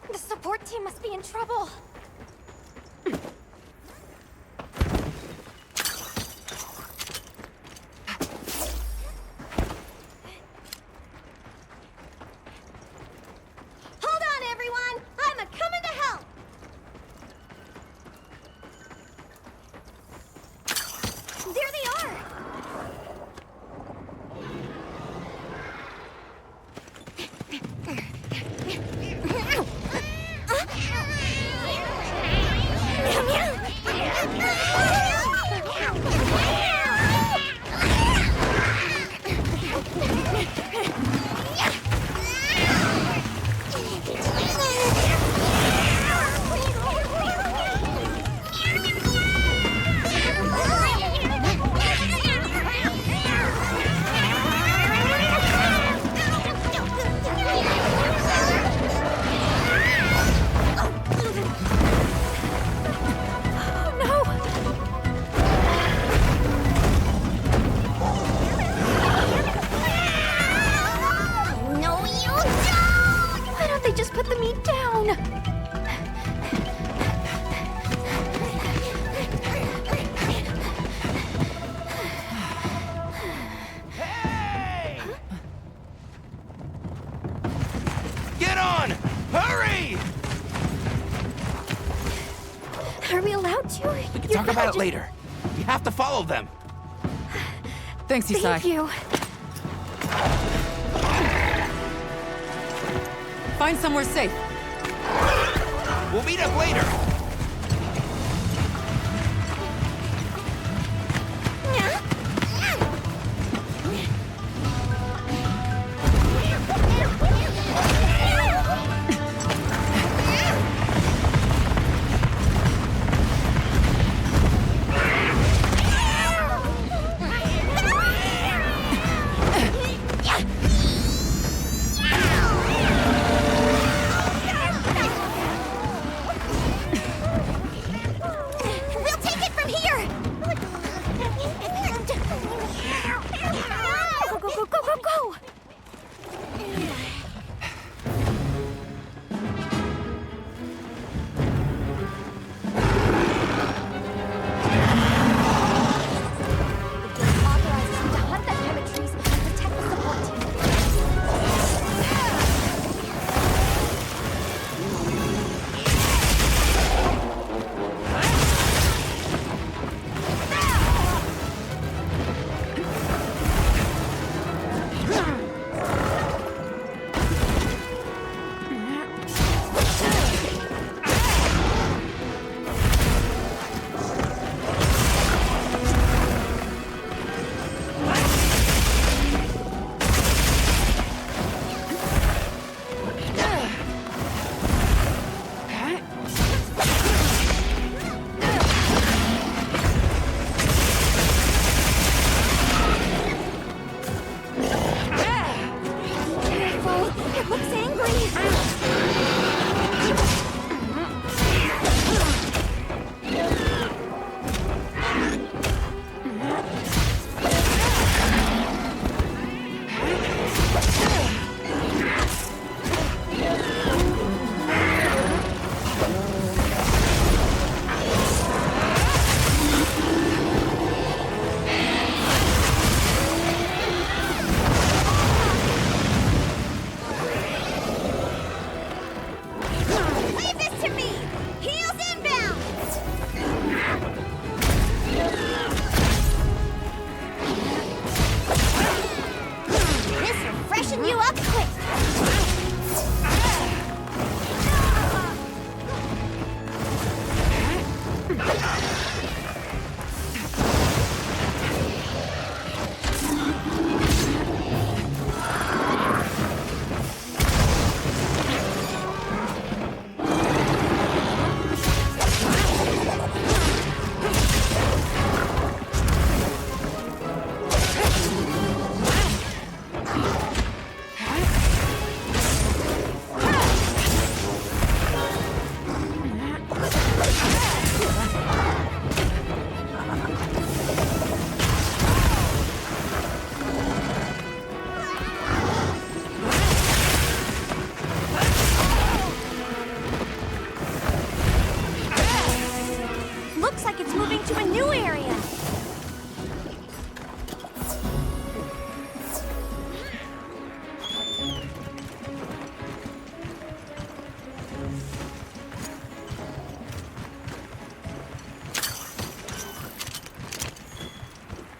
Speaker 6: The support team must be in trouble. Hold on, everyone! I'm a-coming to help! There they are! Are we allowed to?
Speaker 5: We can talk about it later. We have to follow them.
Speaker 3: Thanks, Yusai.
Speaker 6: Thank you.
Speaker 3: Find somewhere safe.
Speaker 5: We'll meet up later.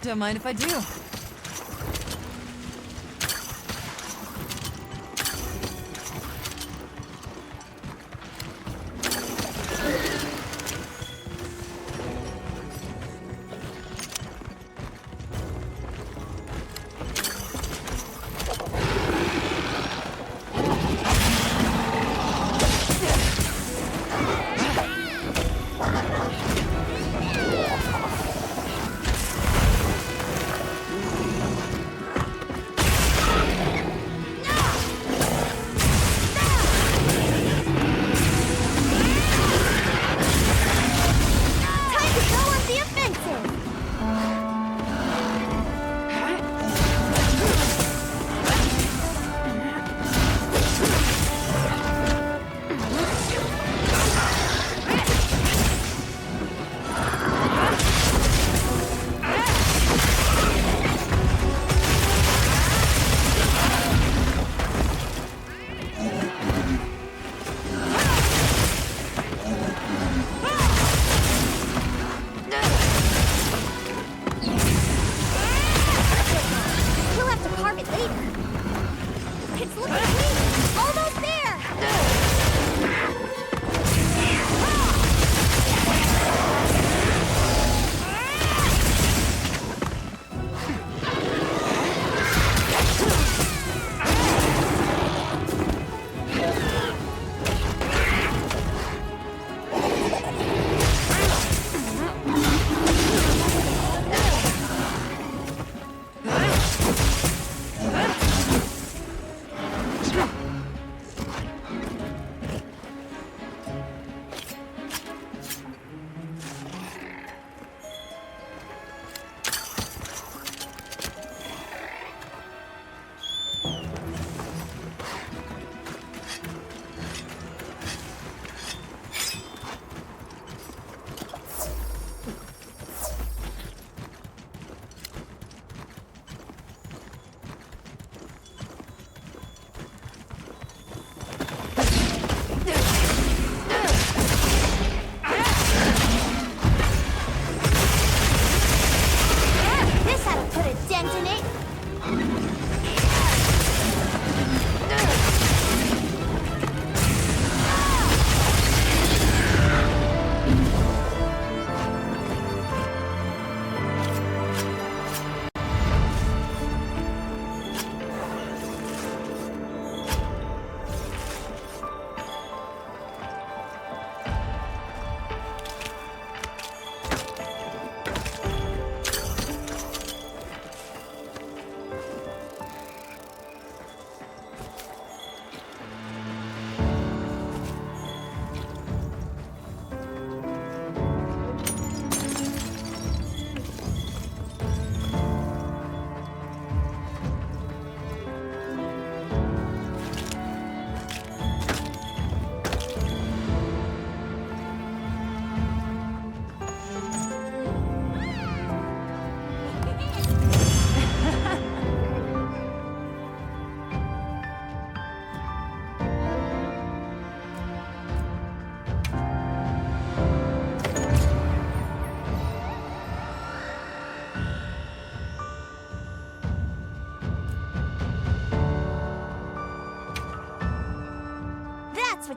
Speaker 3: Don't mind if I do.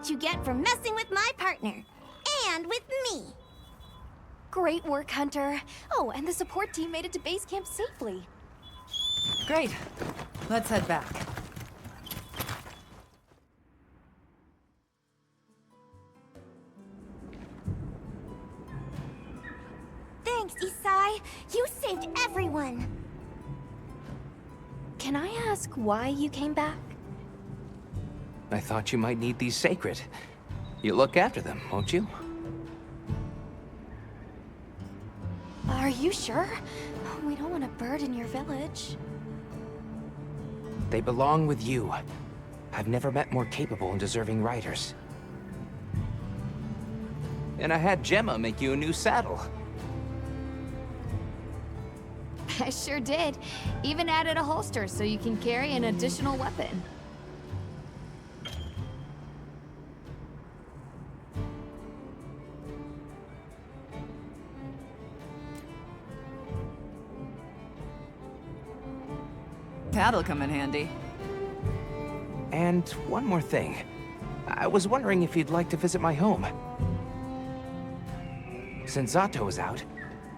Speaker 6: what you get for messing with my partner. And with me.
Speaker 4: Great work, Hunter. Oh, and the support team made it to base camp safely.
Speaker 3: Great. Let's head back.
Speaker 6: Thanks, Isai. You saved everyone.
Speaker 4: Can I ask why you came back?
Speaker 5: I thought you might need these sacred. You look after them, won't you?
Speaker 4: Are you sure? We don't want to burden your village.
Speaker 5: They belong with you. I've never met more capable and deserving riders. And I had Gemma make you a new saddle.
Speaker 7: I sure did. Even added a holster so you can carry an additional weapon.
Speaker 3: That'll come in handy.
Speaker 5: And one more thing. I was wondering if you'd like to visit my home. Since Zato is out,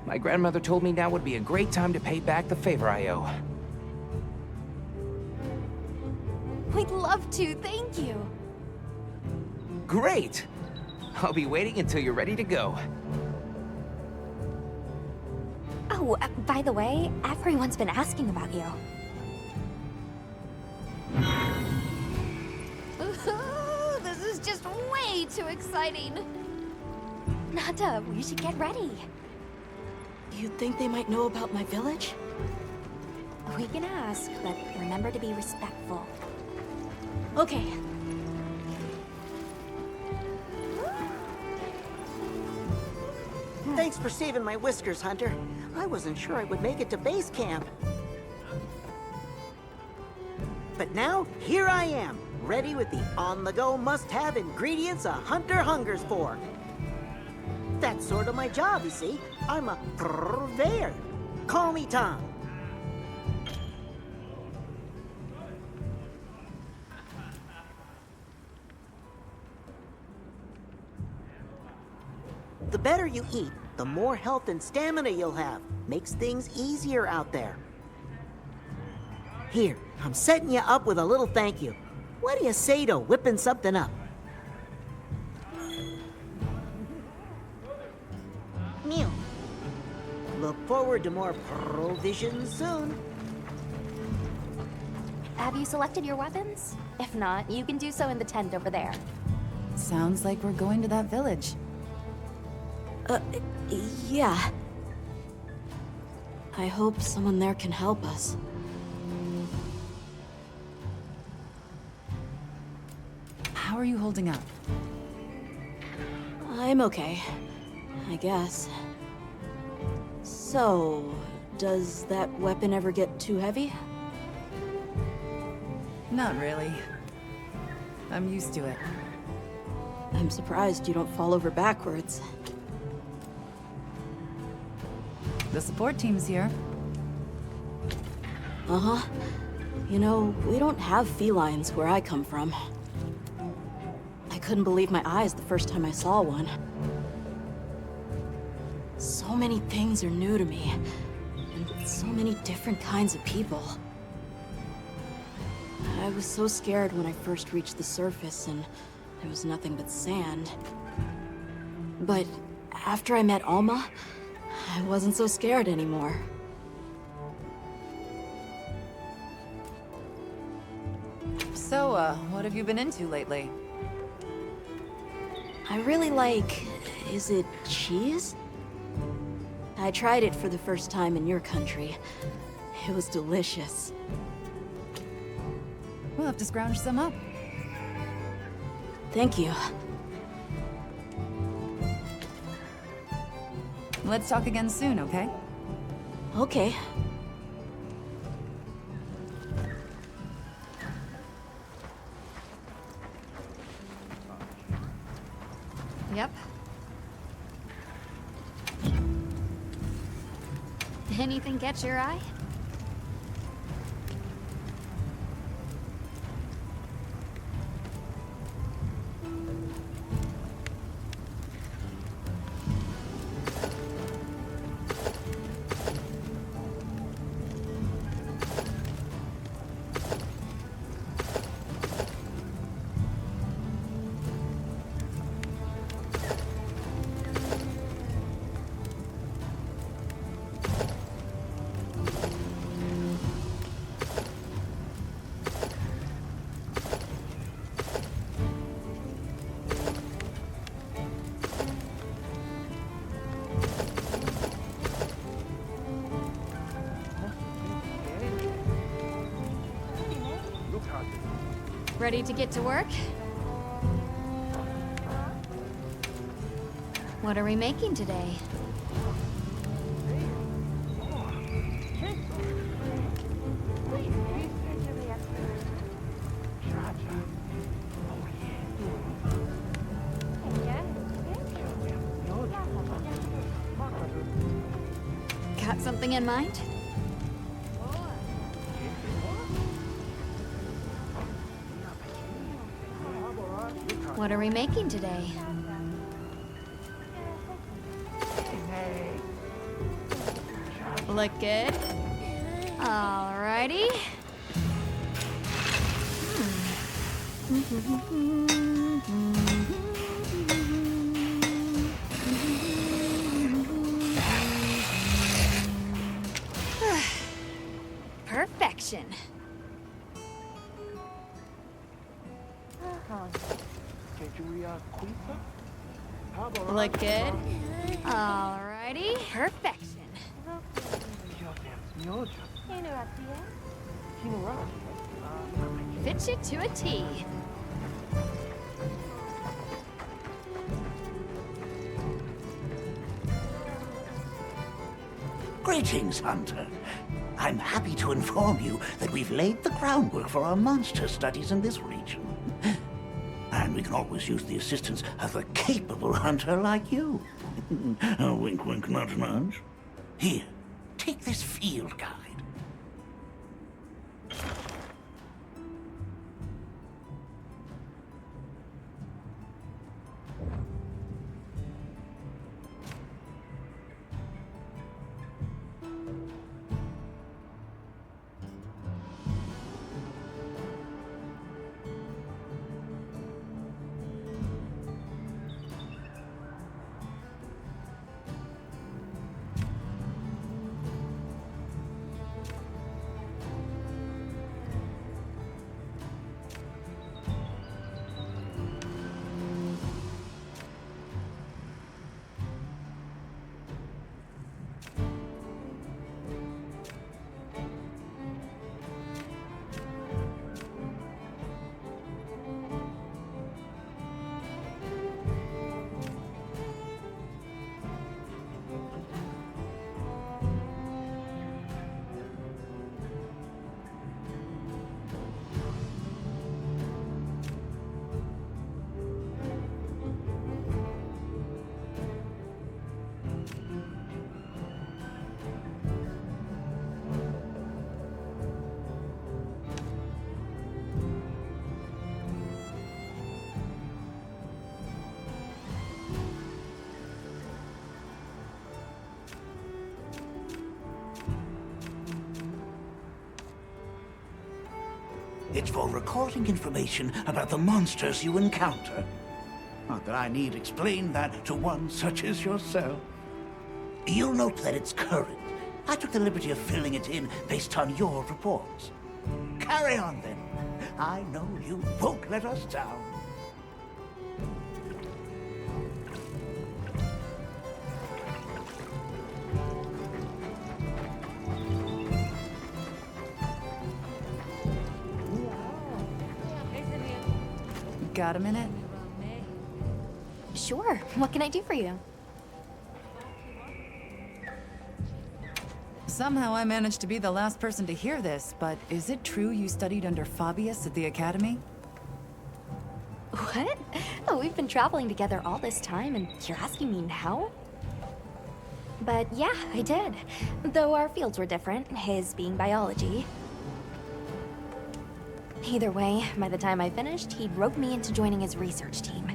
Speaker 5: my grandmother told me now would be a great time to pay back the favor I owe.
Speaker 4: We'd love to, thank you.
Speaker 5: Great! I'll be waiting until you're ready to go.
Speaker 4: Oh, by the way, everyone's been asking about you.
Speaker 7: Ooh, this is just way too exciting.
Speaker 4: Nata, we should get ready.
Speaker 8: You think they might know about my village?
Speaker 4: We can ask, but remember to be respectful.
Speaker 8: Okay.
Speaker 16: Thanks for saving my whiskers, Hunter. I wasn't sure I would make it to base camp. But now, here I am, ready with the on-the-go must-have ingredients a hunter hungers for. That's sort of my job, you see. I'm a purveyor. Call me Tom. The better you eat, the more health and stamina you'll have. Makes things easier out there. Here, I'm setting you up with a little thank you. What do you say to whipping something up? Meow. Look forward to more provisions soon.
Speaker 4: Have you selected your weapons? If not, you can do so in the tent over there.
Speaker 3: Sounds like we're going to that village.
Speaker 8: Yeah. I hope someone there can help us.
Speaker 3: How are you holding up?
Speaker 8: I'm okay, I guess. So, does that weapon ever get too heavy?
Speaker 3: Not really. I'm used to it.
Speaker 8: I'm surprised you don't fall over backwards.
Speaker 3: The support team's here.
Speaker 8: Uh-huh. You know, we don't have felines where I come from. I couldn't believe my eyes the first time I saw one. So many things are new to me, and so many different kinds of people. I was so scared when I first reached the surface, and there was nothing but sand. But after I met Alma, I wasn't so scared anymore.
Speaker 3: So, what have you been into lately?
Speaker 8: I really like... is it cheese? I tried it for the first time in your country. It was delicious.
Speaker 3: We'll have to scrounge some up.
Speaker 8: Thank you.
Speaker 3: Let's talk again soon, okay?
Speaker 8: Okay.
Speaker 7: Yep. Anything catch your eye? Ready to get to work? What are we making today? Got something in mind? What are we making today? Look good? Alrighty. Perfection. Look good? Alrighty. Perfection. Fits you to a T.
Speaker 1: Greetings, Hunter. I'm happy to inform you that we've laid the groundwork for our monster studies in this region. And we can always use the assistance of a capable hunter like you. Wink, wink, nudge, nudge. Here, take this field guide. It's for recording information about the monsters you encounter. Not that I need explain that to one such as yourself. You'll note that it's current. I took the liberty of filling it in based on your reports. Carry on, then. I know you won't let us down.
Speaker 3: Got a minute?
Speaker 4: Sure. What can I do for you?
Speaker 3: Somehow I managed to be the last person to hear this, but is it true you studied under Fabius at the Academy?
Speaker 4: What? Oh, we've been traveling together all this time, and you're asking me now? But yeah, I did. Though our fields were different, his being biology. Either way, by the time I finished, he'd roped me into joining his research team.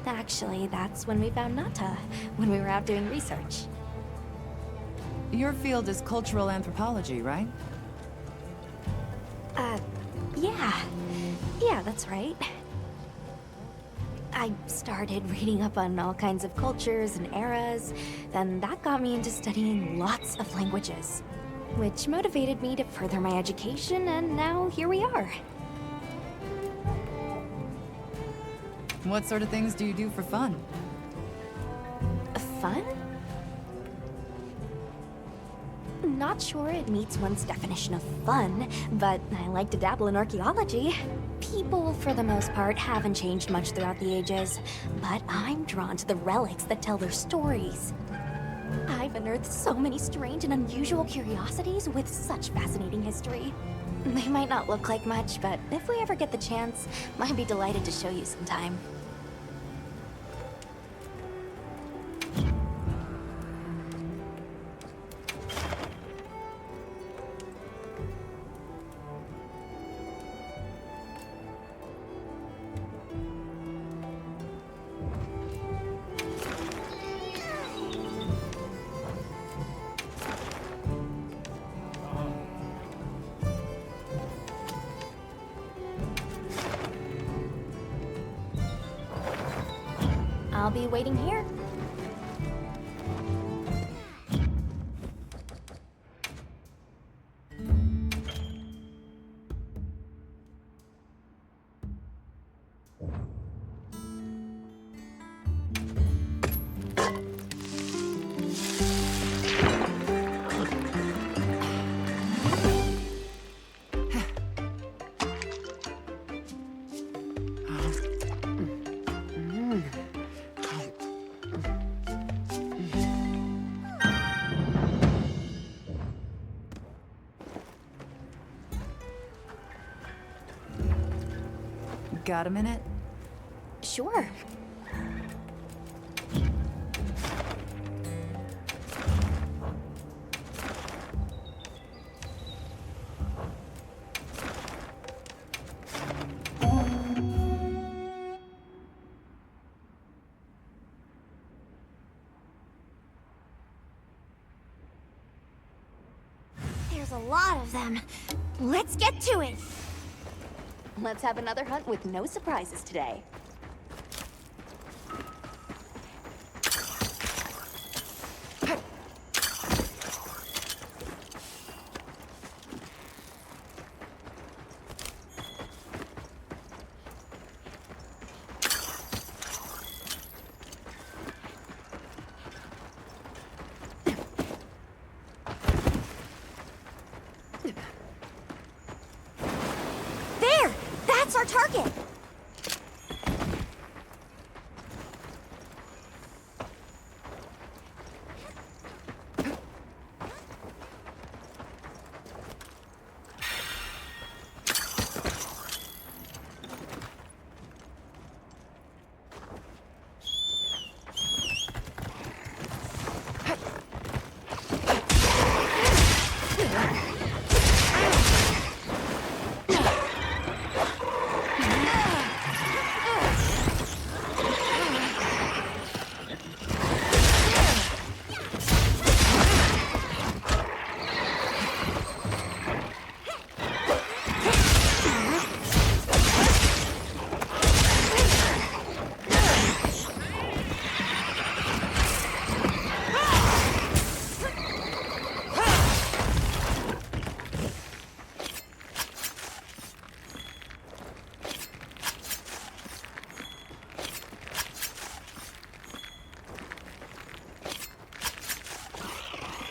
Speaker 4: Actually, that's when we found Nata, when we were out doing research.
Speaker 3: Your field is cultural anthropology, right?
Speaker 4: Yeah. Yeah, that's right. I started reading up on all kinds of cultures and eras, then that got me into studying lots of languages, which motivated me to further my education, and now here we are.
Speaker 3: What sort of things do you do for fun?
Speaker 4: Fun? not sure it meets one's definition of fun, but I like to dabble in archaeology. People, for the most part, haven't changed much throughout the ages, but I'm drawn to the relics that tell their stories. I've unearthed so many strange and unusual curiosities with such fascinating history. They might not look like much, but if we ever get the chance, I'd be delighted to show you sometime. I'll be waiting here.
Speaker 3: Got a minute?
Speaker 4: Sure.
Speaker 6: There's a lot of them. Let's get to it.
Speaker 4: Let's have another hunt with no surprises today.
Speaker 6: There! That's our target!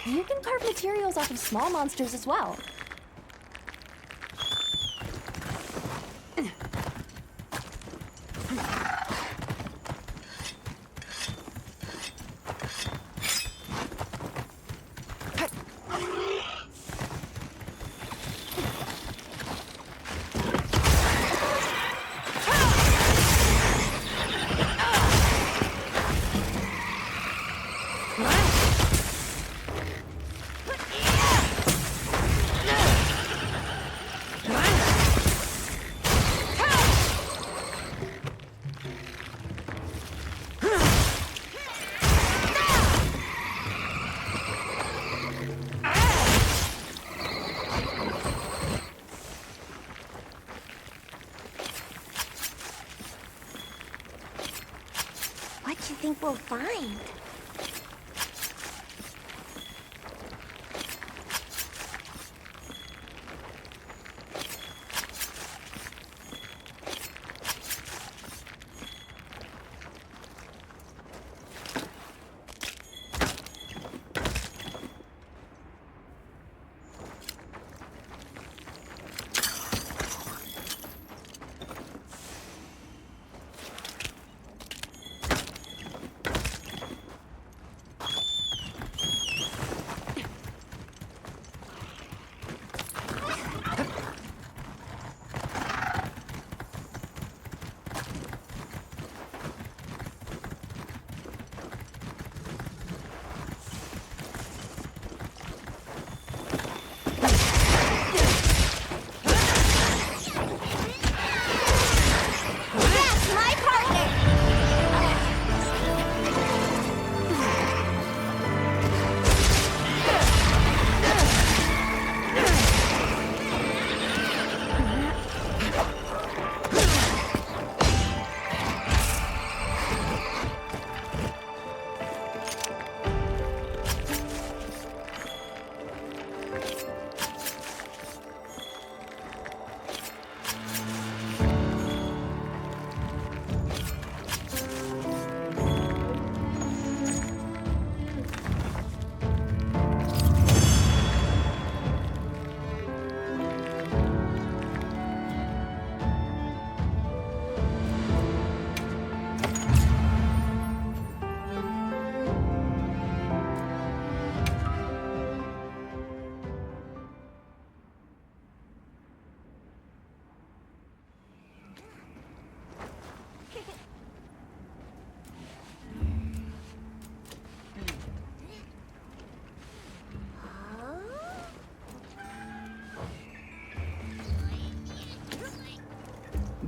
Speaker 4: You can carve materials off of small monsters as well.
Speaker 6: What do you think we'll find?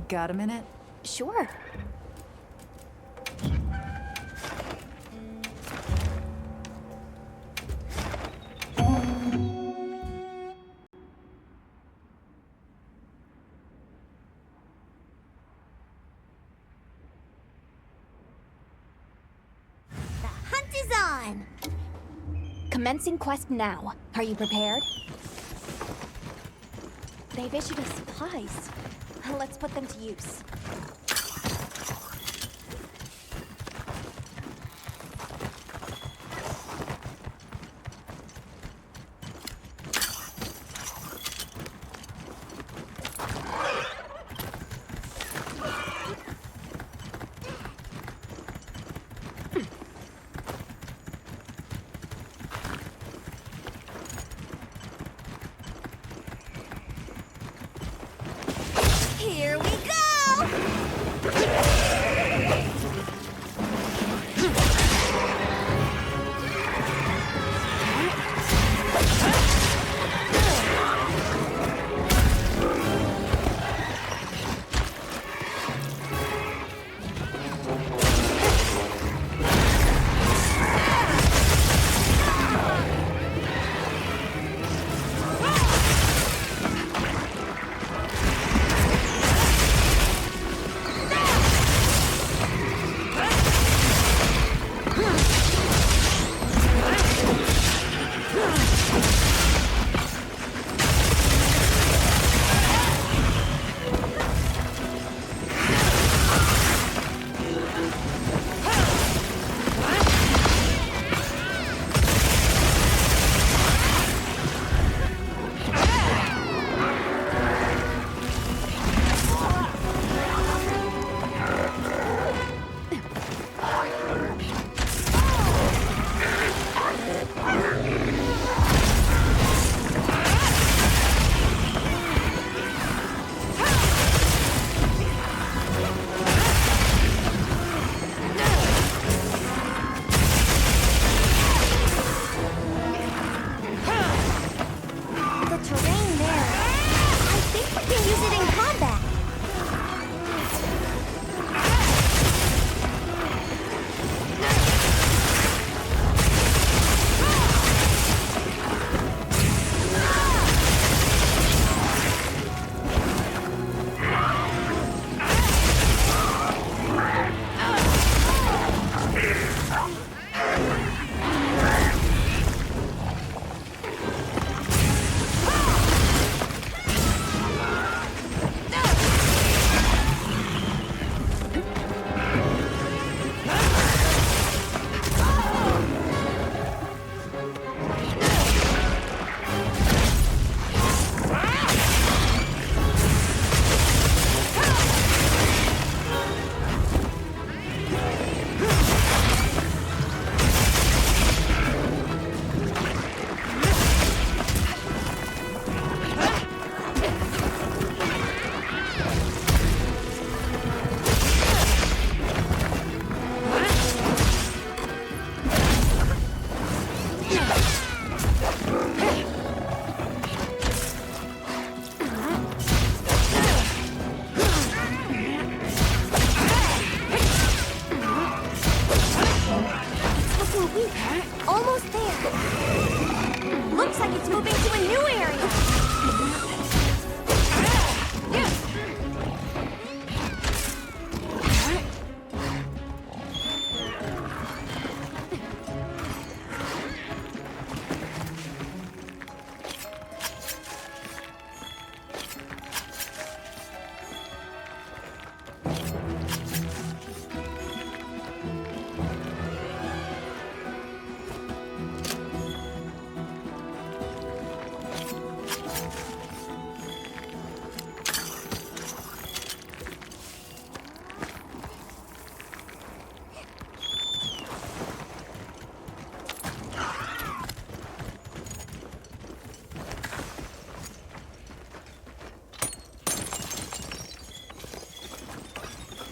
Speaker 3: Got a minute?
Speaker 4: Sure.
Speaker 6: The hunt is on!
Speaker 4: Commencing quest now. Are you prepared? They've issued us supplies. Let's put them to use.
Speaker 6: Here we go!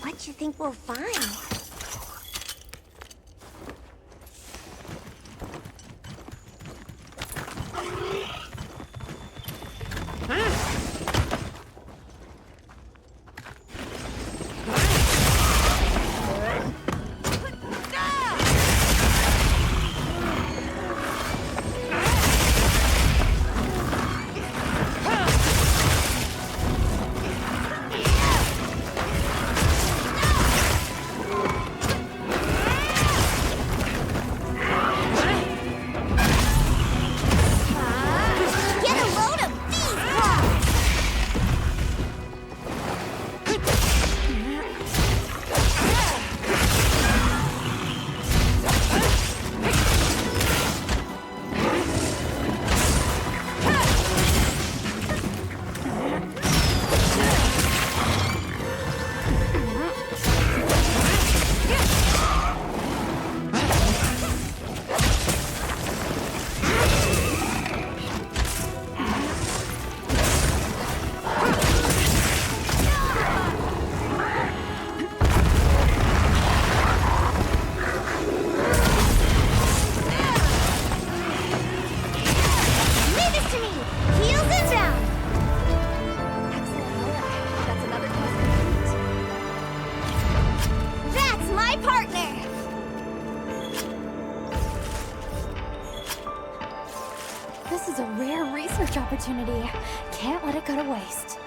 Speaker 6: What you think we'll find?
Speaker 4: research opportunity. Can't let it go to waste.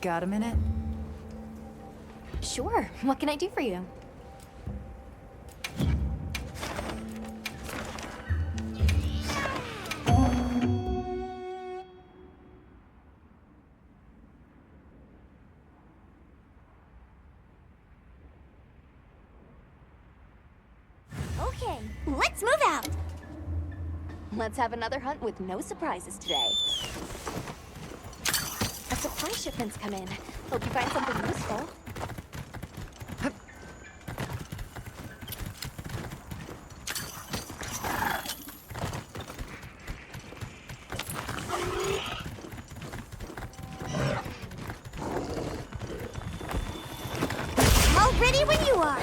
Speaker 3: Got a minute?
Speaker 4: Sure. What can I do for you?
Speaker 6: Okay, let's move out.
Speaker 4: Let's have another hunt with no surprises today. A supply shipment's come in. Hope you find something useful.
Speaker 6: All ready when you are.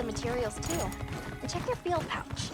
Speaker 4: materials too. Check your field pouch.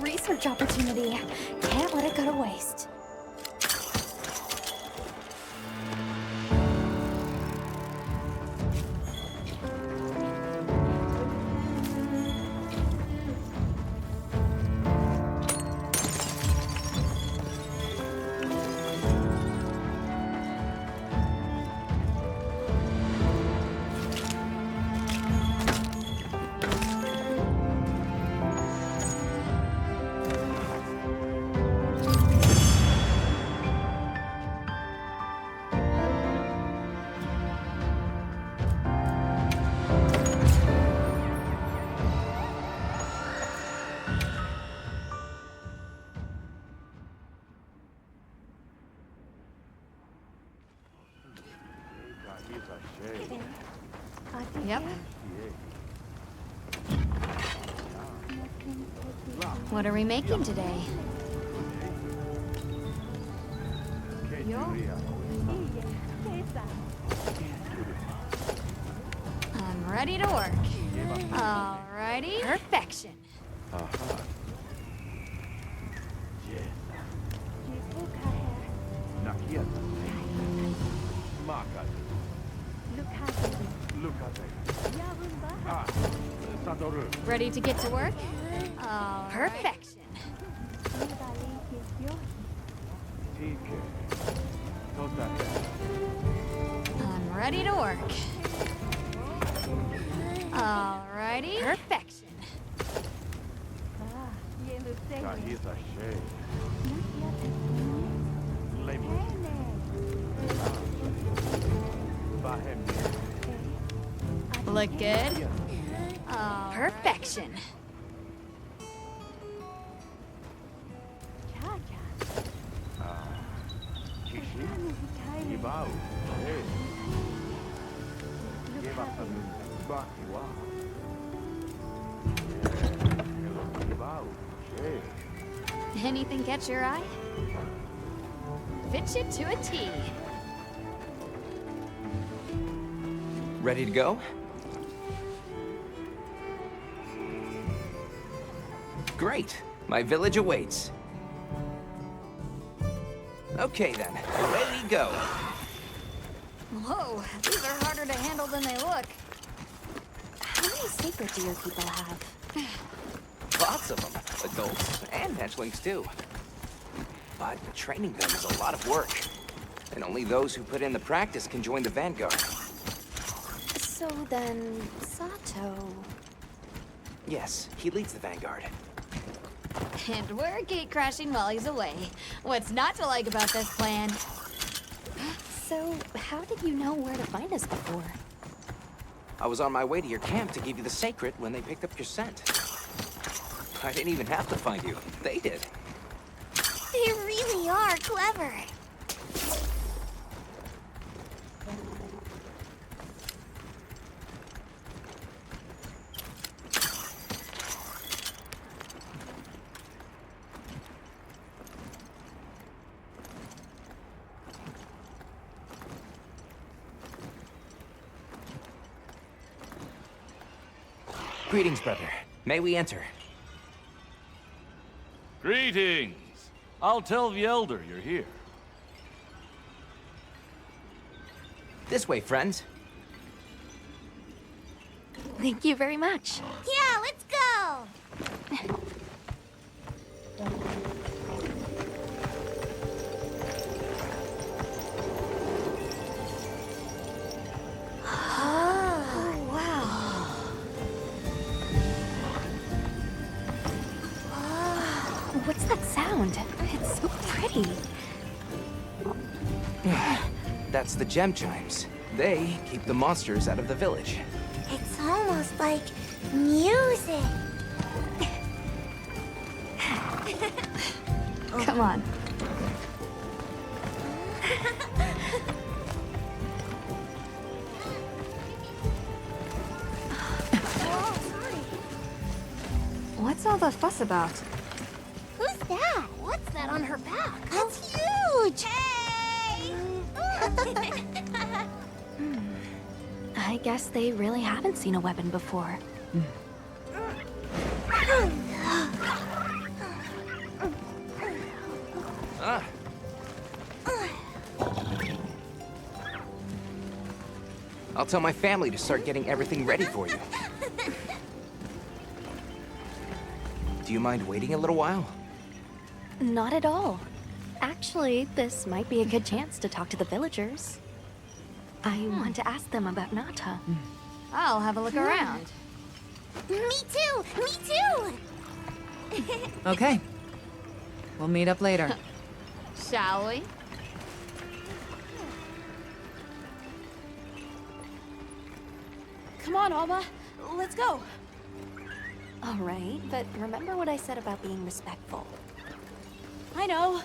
Speaker 4: Research opportunity. Can't let it go to waste.
Speaker 7: Yep. What are we making today? I'm ready to work. Alrighty. Perfection. Ready to get to work? Perfection. I'm ready to work. Alrighty. Perfection. Look good? Perfection. Anything catch your eye? Fit you to a T.
Speaker 5: Ready to go? Great. My village awaits. Okay then, away we go.
Speaker 7: Whoa, these are harder to handle than they look.
Speaker 4: How many secrets do your people have?
Speaker 5: Lots of them, adults and hatchlings too. But training them is a lot of work. And only those who put in the practice can join the Vanguard.
Speaker 4: So then, Sato...
Speaker 5: Yes, he leads the Vanguard.
Speaker 7: And we're gate crashing while he's away. What's not to like about this plan?
Speaker 4: So, how did you know where to find us before?
Speaker 5: I was on my way to your camp to give you the sacred when they picked up your scent. I didn't even have to find you. They did.
Speaker 6: They really are clever.
Speaker 5: Greetings, brother. May we enter?
Speaker 10: Greetings! I'll tell the Elder you're here.
Speaker 5: This way, friends.
Speaker 4: Thank you very much.
Speaker 6: Yeah, let's go!
Speaker 4: Oh, wow. What's that sound? It's so pretty.
Speaker 5: That's the gem chimes. They keep the monsters out of the village.
Speaker 6: It's almost like music.
Speaker 7: Come on. What's all the fuss about?
Speaker 6: Who's that? What's that on her back? That's huge! Hey!
Speaker 4: I guess they really haven't seen a weapon before.
Speaker 5: I'll tell my family to start getting everything ready for you. Do you mind waiting a little while?
Speaker 4: Not at all. Actually, this might be a good chance to talk to the villagers. I want to ask them about Nata.
Speaker 7: I'll have a look around.
Speaker 6: Me too! Me too!
Speaker 3: Okay. We'll meet up later.
Speaker 7: Shall we?
Speaker 12: Come on, Alma. Let's go.
Speaker 4: All right, but remember what I said about being respectful.
Speaker 12: I know.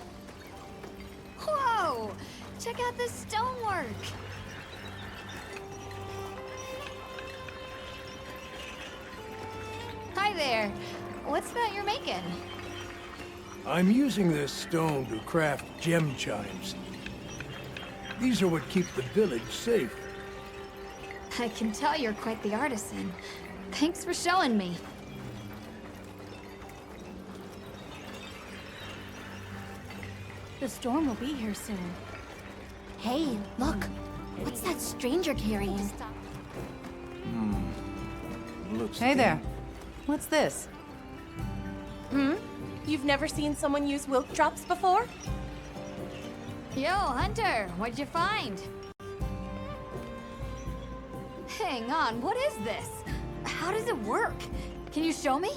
Speaker 7: Whoa! Check out this stonework. Hi there. What's that you're making?
Speaker 17: I'm using this stone to craft gem chimes. These are what keep the village safe.
Speaker 7: I can tell you're quite the artisan. Thanks for showing me.
Speaker 12: The storm will be here soon.
Speaker 6: Hey, look. What's that stranger carrying?
Speaker 3: Hey there. What's this?
Speaker 12: You've never seen someone use wilk drops before?
Speaker 7: Yo, Hunter, what'd you find? Hang on, what is this? How does it work? Can you show me?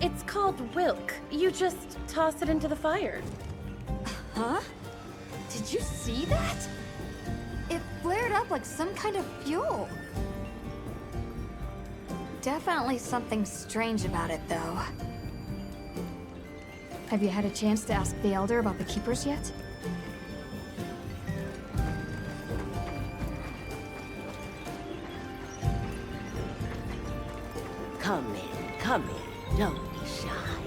Speaker 12: It's called wilk. You just toss it into the fire.
Speaker 7: Huh? Did you see that? It flared up like some kind of fuel. Definitely something strange about it, though. Have you had a chance to ask the Elder about the Keepers yet?
Speaker 18: Come in, don't be shy.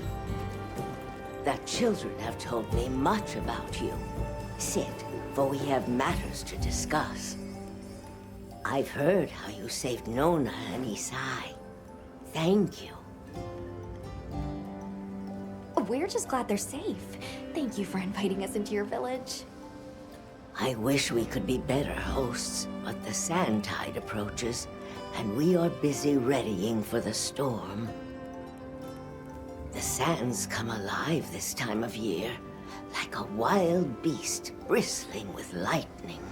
Speaker 18: The children have told me much about you. Sit, for we have matters to discuss. I've heard how you saved Nona and Isai. Thank you.
Speaker 4: We're just glad they're safe. Thank you for inviting us into your village.
Speaker 18: I wish we could be better hosts, but the sand tide approaches, and we are busy readying for the storm. The sands come alive this time of year, like a wild beast bristling with lightning.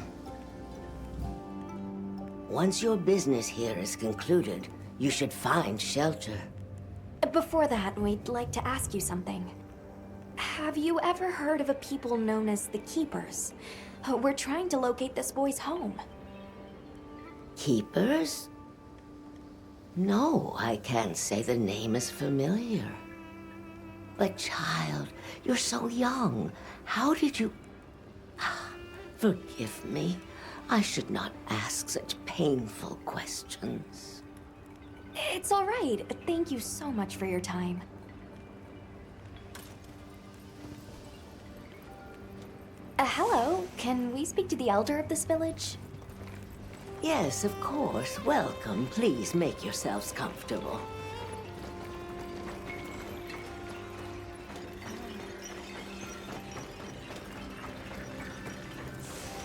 Speaker 18: Once your business here is concluded, you should find shelter.
Speaker 4: Before that, we'd like to ask you something. Have you ever heard of a people known as the Keepers? We're trying to locate this boy's home.
Speaker 18: Keepers? No, I can't say the name is familiar. But child, you're so young. How did you... Forgive me. I should not ask such painful questions.
Speaker 4: It's all right. Thank you so much for your time. Hello. Can we speak to the elder of this village?
Speaker 18: Yes, of course. Welcome. Please make yourselves comfortable.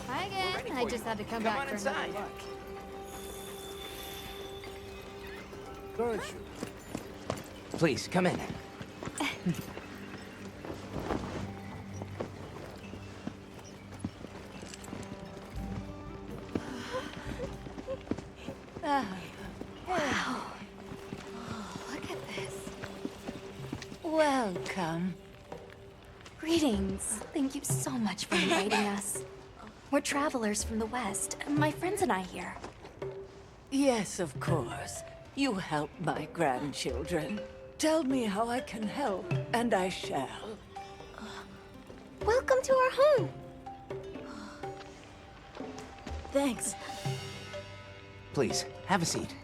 Speaker 7: Hi again. I just had to come back for another look.
Speaker 5: Please, come in.
Speaker 7: Wow. Look at this.
Speaker 3: Welcome.
Speaker 4: Greetings. Thank you so much for inviting us. We're travelers from the West, my friends and I here.
Speaker 19: Yes, of course. You help my grandchildren. Tell me how I can help, and I shall.
Speaker 4: Welcome to our home.
Speaker 8: Thanks.
Speaker 5: Please, have a seat.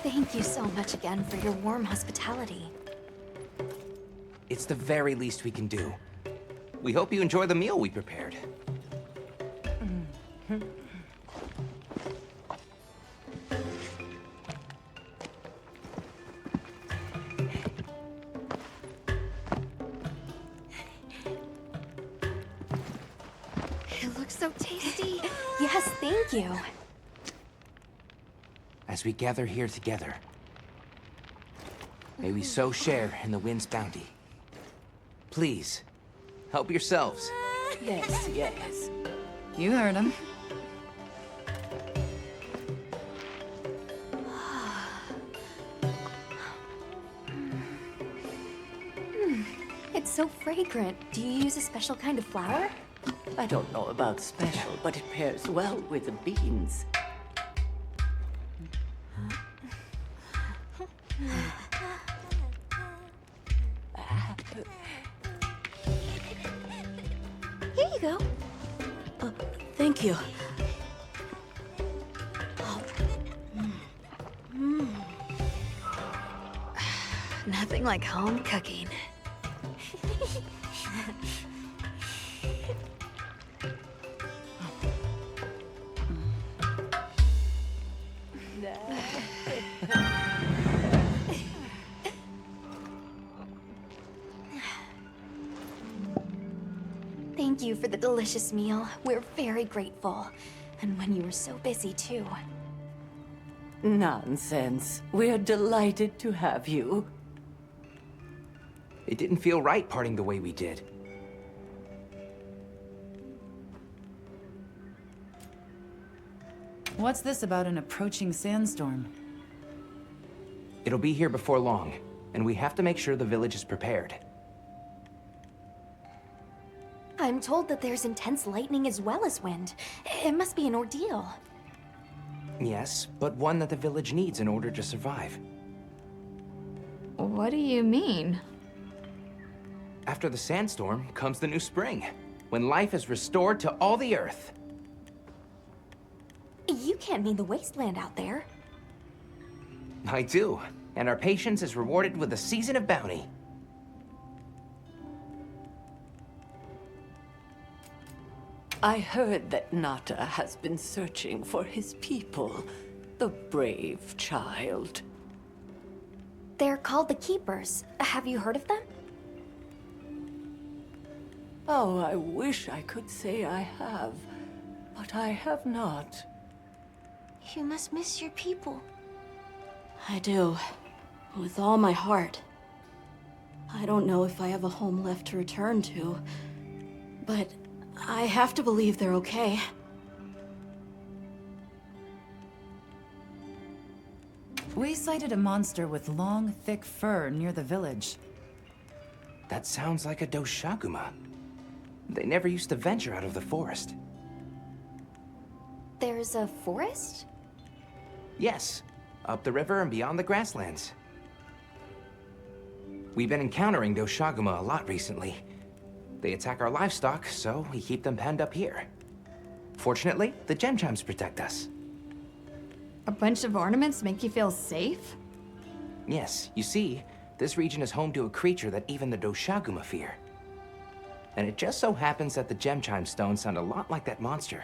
Speaker 4: Thank you so much again for your warm hospitality.
Speaker 5: It's the very least we can do. We hope you enjoy the meal we prepared.
Speaker 4: It looks so tasty. Yes, thank you.
Speaker 5: As we gather here together, may we so share in the wind's bounty. Please, help yourselves.
Speaker 19: Yes, yes.
Speaker 3: You heard him.
Speaker 4: It's so fragrant. Do you use a special kind of flour?
Speaker 19: I don't know about special, but it pairs well with the beans.
Speaker 4: Here you go.
Speaker 8: Thank you.
Speaker 7: Nothing like home cooking.
Speaker 4: Thank you for the delicious meal. We're very grateful. And when you were so busy, too.
Speaker 19: Nonsense. We're delighted to have you.
Speaker 5: It didn't feel right parting the way we did.
Speaker 3: What's this about an approaching sandstorm?
Speaker 5: It'll be here before long, and we have to make sure the village is prepared.
Speaker 4: I'm told that there's intense lightning as well as wind. It must be an ordeal.
Speaker 5: Yes, but one that the village needs in order to survive.
Speaker 7: What do you mean?
Speaker 5: After the sandstorm comes the new spring, when life is restored to all the earth.
Speaker 4: You can't mean the wasteland out there.
Speaker 5: I do, and our patience is rewarded with a season of bounty.
Speaker 19: I heard that Nata has been searching for his people. The brave child.
Speaker 4: They're called the Keepers. Have you heard of them?
Speaker 19: Oh, I wish I could say I have, but I have not.
Speaker 4: You must miss your people.
Speaker 8: I do. With all my heart. I don't know if I have a home left to return to, but I have to believe they're okay.
Speaker 3: We sighted a monster with long, thick fur near the village.
Speaker 5: That sounds like a Doshaguma. They never used to venture out of the forest.
Speaker 4: There's a forest?
Speaker 5: Yes, up the river and beyond the grasslands. We've been encountering Doshaguma a lot recently. They attack our livestock, so we keep them penned up here. Fortunately, the gem chimes protect us.
Speaker 7: A bunch of ornaments make you feel safe?
Speaker 5: Yes, you see, this region is home to a creature that even the Doshaguma fear. And it just so happens that the gem chime stones sound a lot like that monster.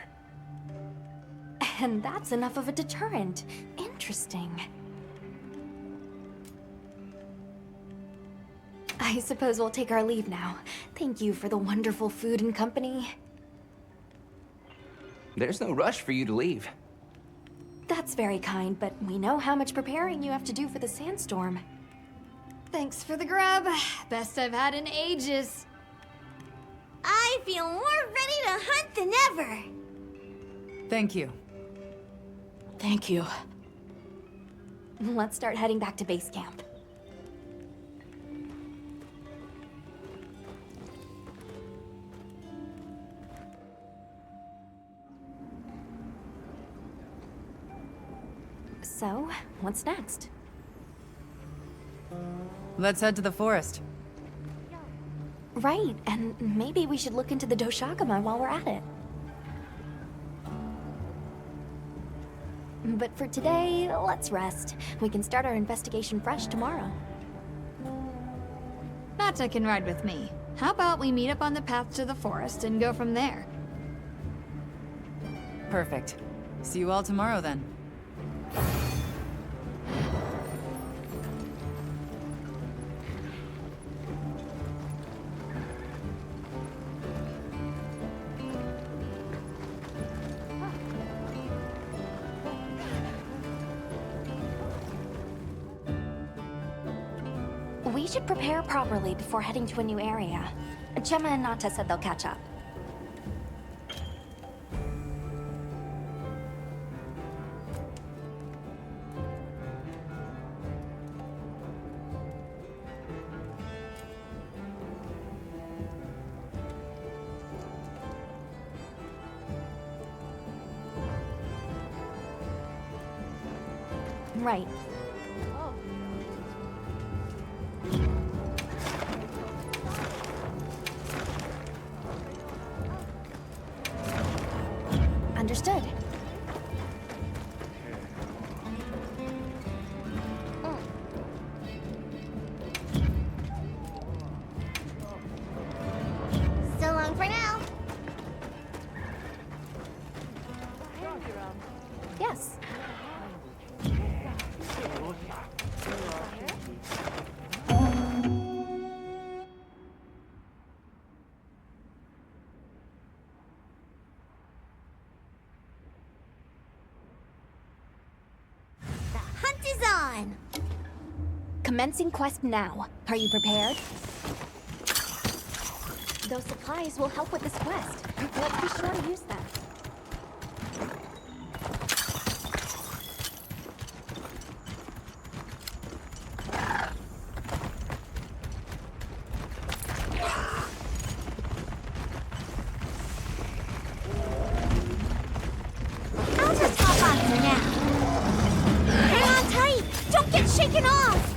Speaker 4: And that's enough of a deterrent. Interesting. I suppose we'll take our leave now. Thank you for the wonderful food and company.
Speaker 5: There's no rush for you to leave.
Speaker 4: That's very kind, but we know how much preparing you have to do for the sandstorm.
Speaker 7: Thanks for the grub. Best I've had in ages.
Speaker 6: I feel more ready to hunt than ever.
Speaker 3: Thank you.
Speaker 8: Thank you.
Speaker 4: Let's start heading back to base camp. So, what's next?
Speaker 3: Let's head to the forest.
Speaker 4: Right, and maybe we should look into the Doshakama while we're at it. But for today, let's rest. We can start our investigation fresh tomorrow.
Speaker 7: Nata can ride with me. How about we meet up on the path to the forest and go from there?
Speaker 3: Perfect. See you all tomorrow then.
Speaker 4: We should prepare properly before heading to a new area. Gemma and Nata said they'll catch up. Right. Understood.
Speaker 6: So long for now.
Speaker 4: Yes.
Speaker 6: Hunt is on!
Speaker 4: Commencing quest now. Are you prepared? Those supplies will help with this quest. Let's be sure to use them.
Speaker 6: I'll just hop on for now. Hang on tight! Don't get shaken off!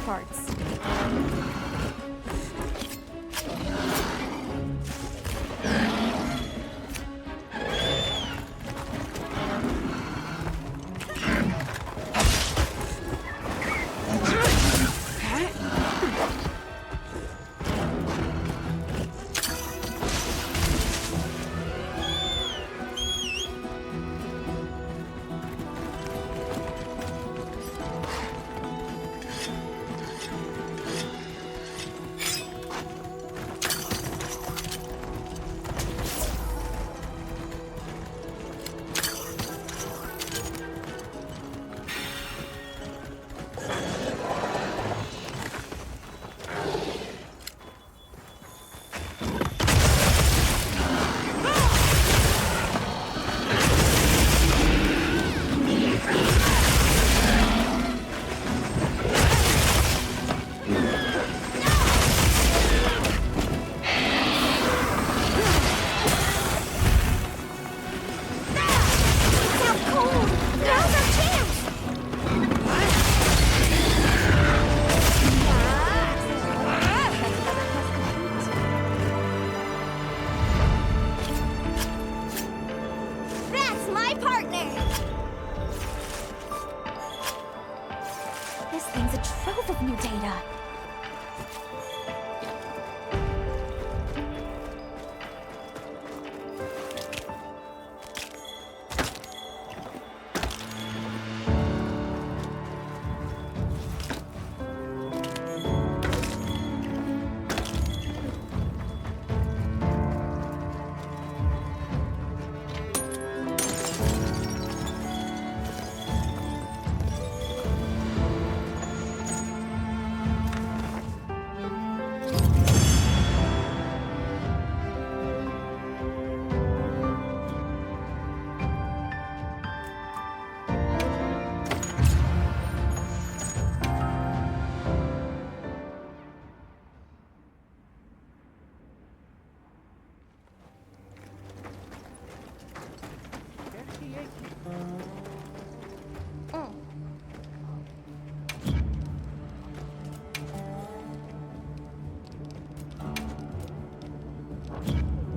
Speaker 14: parts.
Speaker 6: That's my partner!
Speaker 14: This thing's a trove of new data.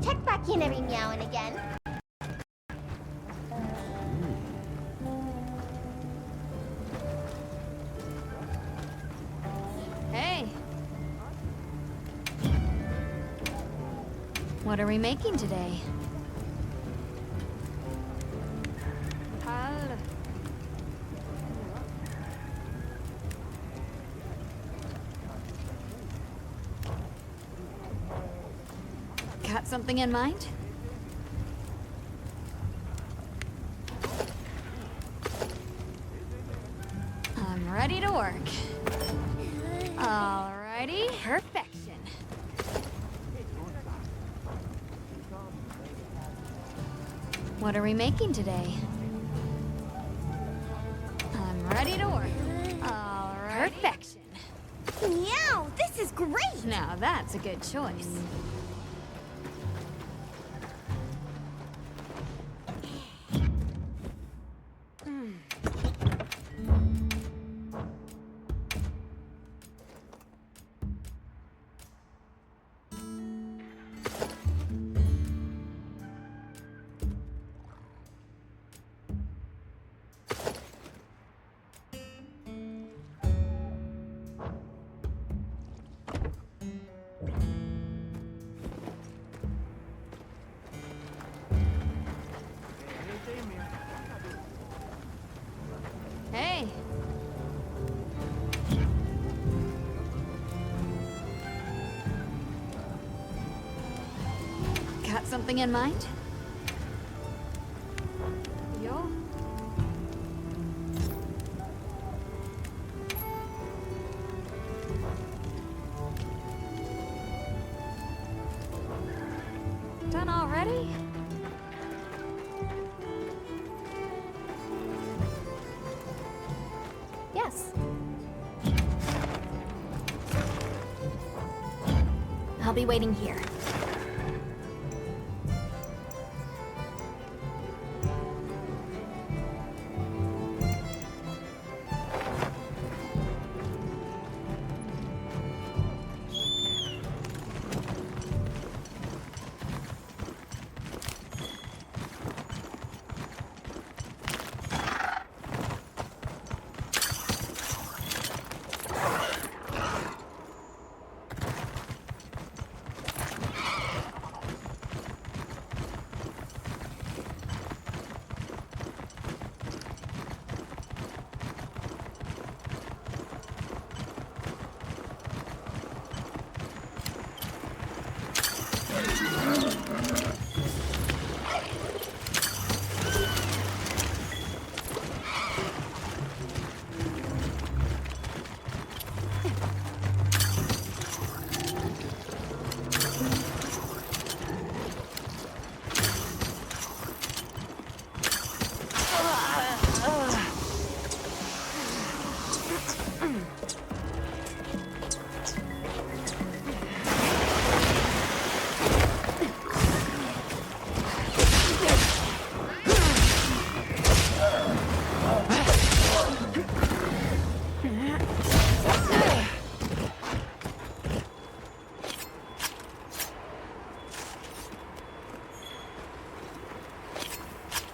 Speaker 6: Check back in every meow and again.
Speaker 7: Hey. What are we making today? Got something in mind? I'm ready to work. Alrighty, perfection. What are we making today? I'm ready to work. Alrighty. Perfection.
Speaker 6: Meow! This is great!
Speaker 7: Now that's a good choice. Hey. Got something in mind? Yo. Done already?
Speaker 4: Yes. I'll be waiting here.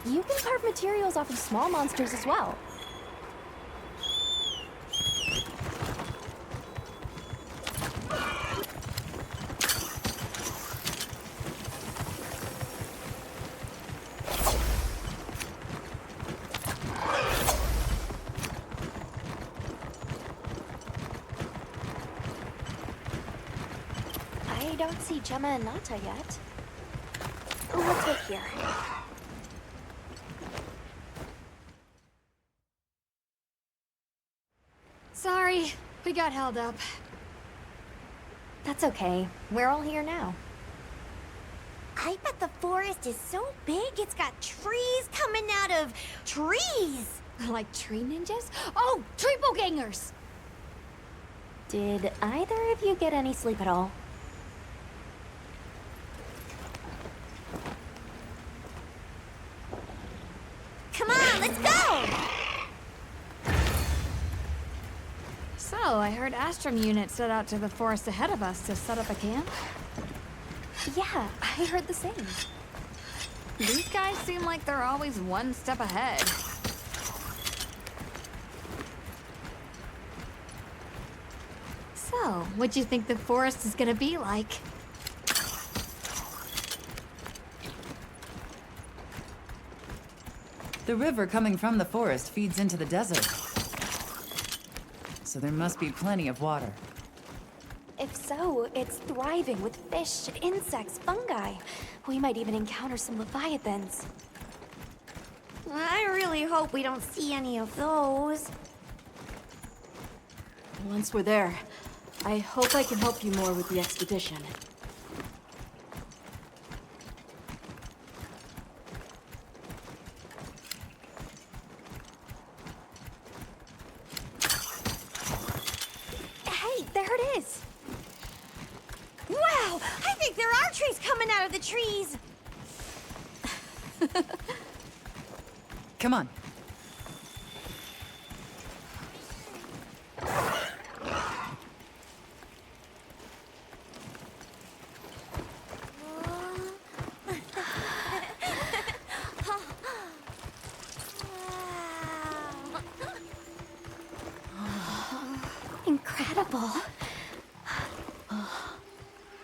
Speaker 4: You can carve materials off of small monsters as well. I don't see Gemma and Nata yet. Let's wait here.
Speaker 7: Sorry, we got held up.
Speaker 4: That's okay. We're all here now.
Speaker 6: I bet the forest is so big it's got trees coming out of trees.
Speaker 7: Like tree ninjas? Oh, triple-gangers!
Speaker 4: Did either of you get any sleep at all?
Speaker 6: Come on, let's go!
Speaker 7: So, I heard Astrum unit set out to the forest ahead of us to set up a camp?
Speaker 4: Yeah, I heard the same.
Speaker 7: These guys seem like they're always one step ahead. So, what do you think the forest is gonna be like?
Speaker 3: The river coming from the forest feeds into the desert. So there must be plenty of water.
Speaker 4: If so, it's thriving with fish, insects, fungi. We might even encounter some leviathans.
Speaker 6: I really hope we don't see any of those.
Speaker 8: Once we're there, I hope I can help you more with the expedition.
Speaker 6: Hey, there it is! Wow! I think there are trees coming out of the trees!
Speaker 3: Come on.
Speaker 4: Incredible.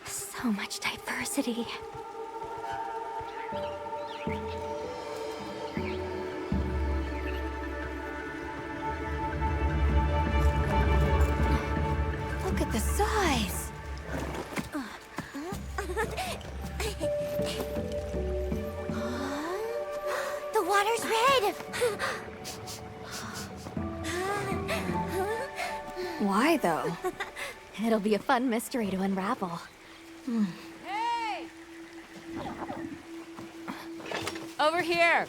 Speaker 4: So much diversity.
Speaker 6: Look at the size! The water's red!
Speaker 4: Why, though? It'll be a fun mystery to unravel.
Speaker 3: Hey! Over here!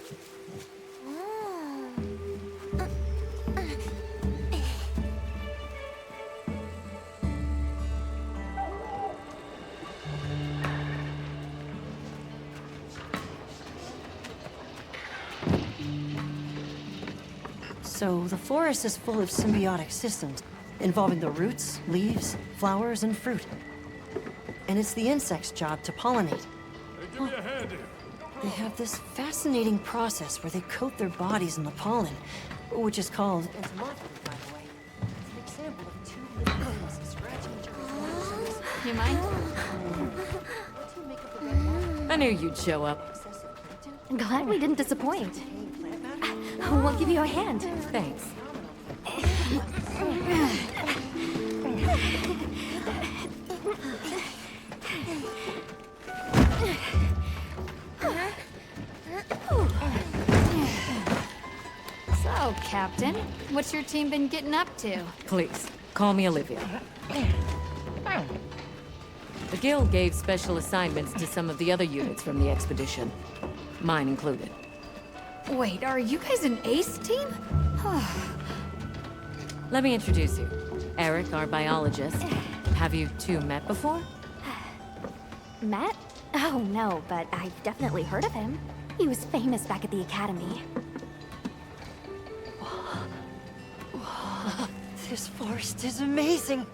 Speaker 12: So, the forest is full of symbiotic systems, involving the roots, leaves, flowers, and fruit. And it's the insect's job to pollinate.
Speaker 2: Hey, give me a hand here.
Speaker 12: They have this fascinating process where they coat their bodies in the pollen, which is called entomophagy, by the way. It's an example of two living things scratching each other's bodies.
Speaker 7: You mind?
Speaker 3: I knew you'd show up.
Speaker 4: Glad we didn't disappoint. We'll give you a hand.
Speaker 3: Thanks.
Speaker 7: So, Captain, what's your team been getting up to?
Speaker 9: Please, call me Olivia. The Guild gave special assignments to some of the other units from the expedition. Mine included.
Speaker 7: Wait, are you guys an ace team?
Speaker 9: Let me introduce you. Eric, our biologist. Have you two met before?
Speaker 4: Matt? Oh, no, but I've definitely heard of him. He was famous back at the academy.
Speaker 12: This forest is amazing.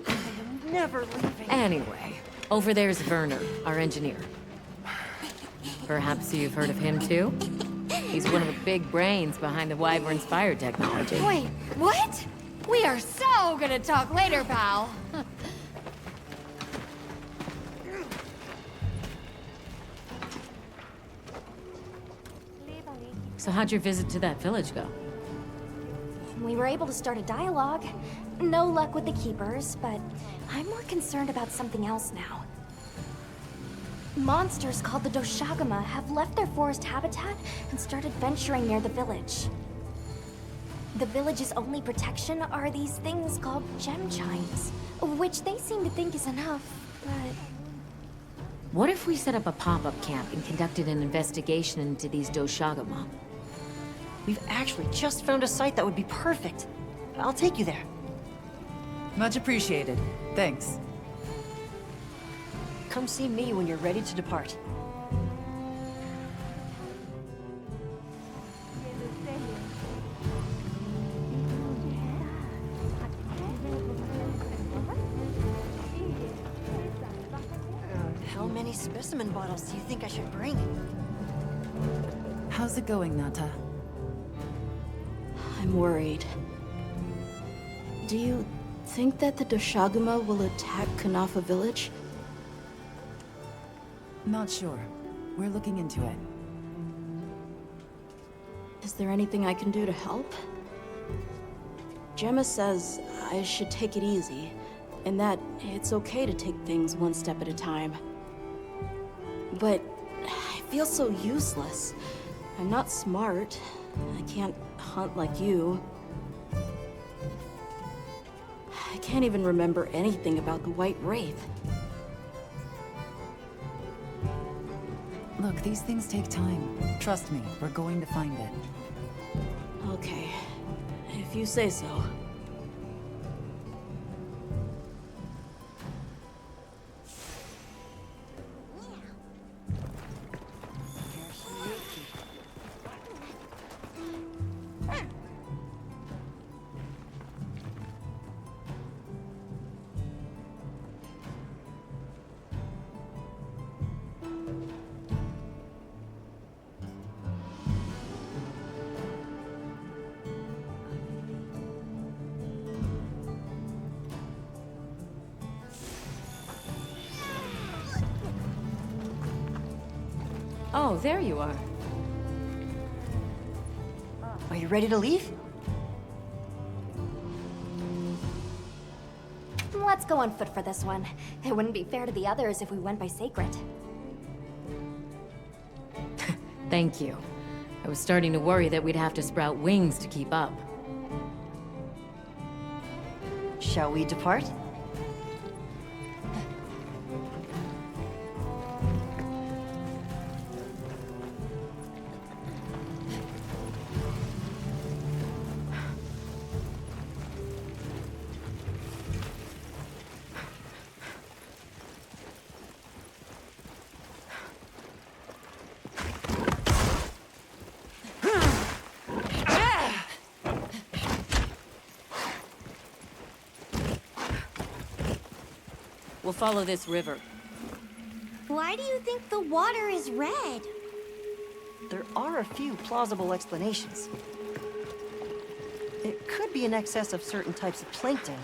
Speaker 12: I am never leaving.
Speaker 9: Anyway, over there's Werner, our engineer. Perhaps you've heard of him too? He's one of the big brains behind the Wyvern's fire technology.
Speaker 7: Wait, what? We are so gonna talk later, pal.
Speaker 9: So how'd your visit to that village go?
Speaker 4: We were able to start a dialogue. No luck with the Keepers, but I'm more concerned about something else now. Monsters called the Doshagama have left their forest habitat and started venturing near the village. The village's only protection are these things called gem chimes, which they seem to think is enough, but...
Speaker 9: What if we set up a pop-up camp and conducted an investigation into these Doshagama?
Speaker 12: We've actually just found a site that would be perfect. I'll take you there.
Speaker 3: Much appreciated. Thanks.
Speaker 12: Come see me when you're ready to depart. How many specimen bottles do you think I should bring?
Speaker 3: How's it going, Nata?
Speaker 8: I'm worried. Do you think that the Doshagama will attack Kanafa village?
Speaker 3: Not sure. We're looking into it.
Speaker 8: Is there anything I can do to help? Gemma says I should take it easy, and that it's okay to take things one step at a time. But I feel so useless. I'm not smart. I can't hunt like you. I can't even remember anything about the White Wraith.
Speaker 3: Look, these things take time. Trust me, we're going to find it.
Speaker 8: Okay, if you say so.
Speaker 9: Oh, there you are.
Speaker 12: Are you ready to leave?
Speaker 4: Let's go on foot for this one. It wouldn't be fair to the others if we went by sacred.
Speaker 9: Thank you. I was starting to worry that we'd have to sprout wings to keep up.
Speaker 12: Shall we depart?
Speaker 9: We'll follow this river.
Speaker 6: Why do you think the water is red?
Speaker 12: There are a few plausible explanations. It could be in excess of certain types of plankton.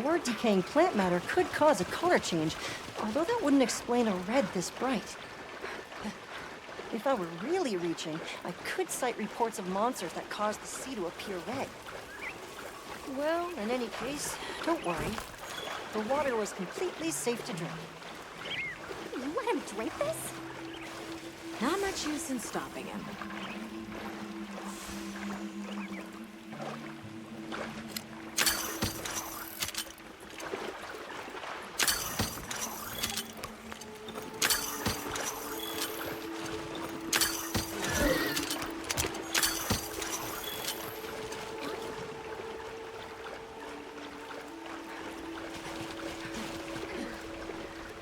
Speaker 12: Or decaying plant matter could cause a color change, although that wouldn't explain a red this bright. If I were really reaching, I could cite reports of monsters that cause the sea to appear red. Well, in any case, don't worry. The water was completely safe to drink.
Speaker 4: let him drink this?
Speaker 9: Not much use in stopping him.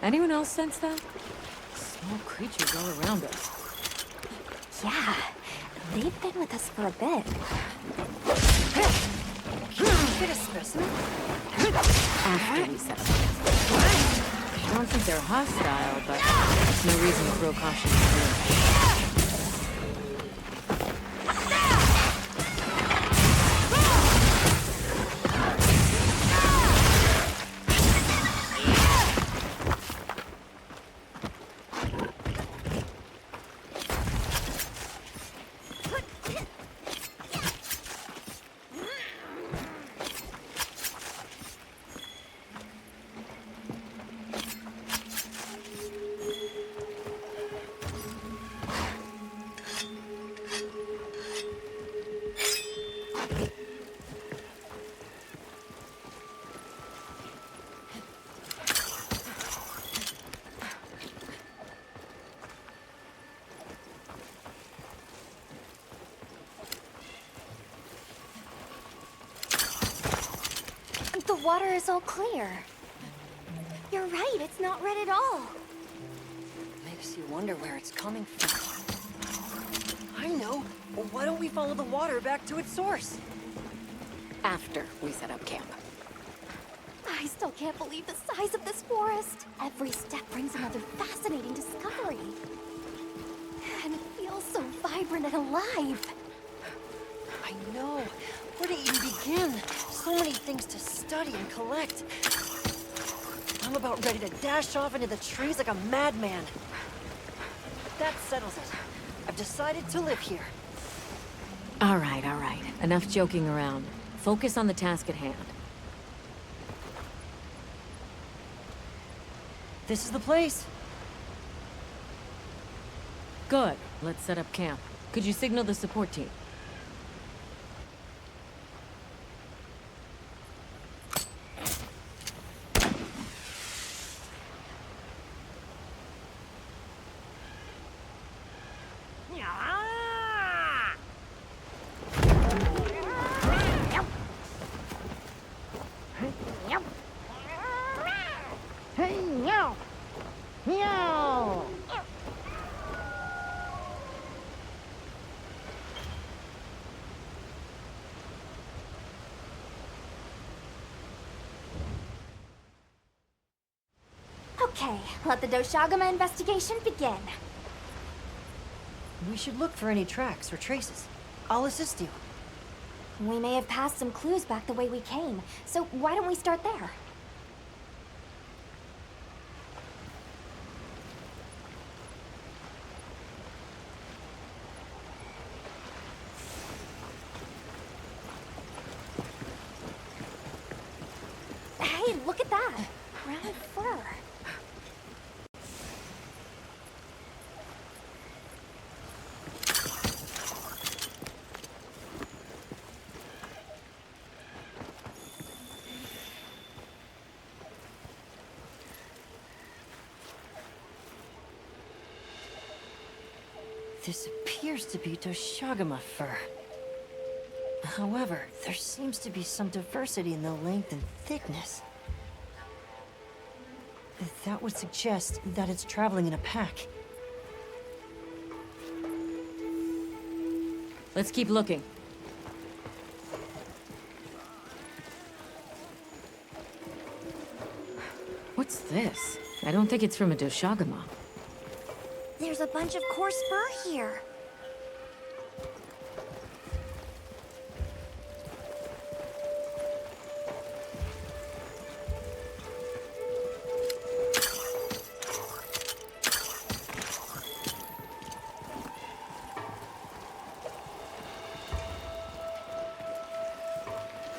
Speaker 9: Anyone else sense that? Small creatures all around us.
Speaker 4: Yeah, they've been with us for a bit.
Speaker 12: Get a specimen?
Speaker 9: After we set up. I don't think they're hostile, but there's no reason to throw caution to the wind.
Speaker 4: The water is all clear. You're right, it's not red at all.
Speaker 12: Makes you wonder where it's coming from. I know. Well, why don't we follow the water back to its source?
Speaker 9: After we set up camp.
Speaker 4: I still can't believe the size of this forest. Every step brings another fascinating discovery. And it feels so vibrant and alive.
Speaker 12: I know. Where to even begin? So many things to study and collect. I'm about ready to dash off into the trees like a madman. That settles it. I've decided to live here.
Speaker 9: All right, all right. Enough joking around. Focus on the task at hand.
Speaker 12: This is the place.
Speaker 9: Good. Let's set up camp. Could you signal the support team?
Speaker 4: Okay, let the Doshagama investigation begin.
Speaker 12: We should look for any tracks or traces. I'll assist you.
Speaker 4: We may have passed some clues back the way we came, so why don't we start there? Hey, look at that! Brown fur.
Speaker 12: This appears to be Doshagama fur. However, there seems to be some diversity in the length and thickness. That would suggest that it's traveling in a pack.
Speaker 9: Let's keep looking. What's this? I don't think it's from a Doshagama.
Speaker 6: There's a bunch of coarse fur here.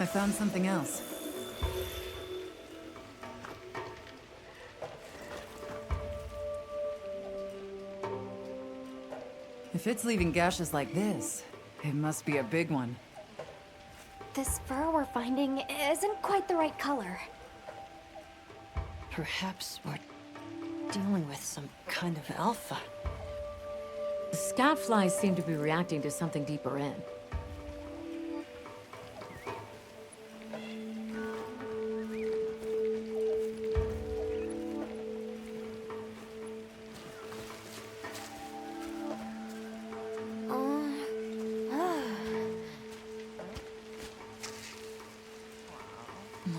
Speaker 3: I found something else. If it's leaving gashes like this, it must be a big one.
Speaker 4: This fur we're finding isn't quite the right color.
Speaker 12: Perhaps we're dealing with some kind of alpha.
Speaker 9: The scout flies seem to be reacting to something deeper in.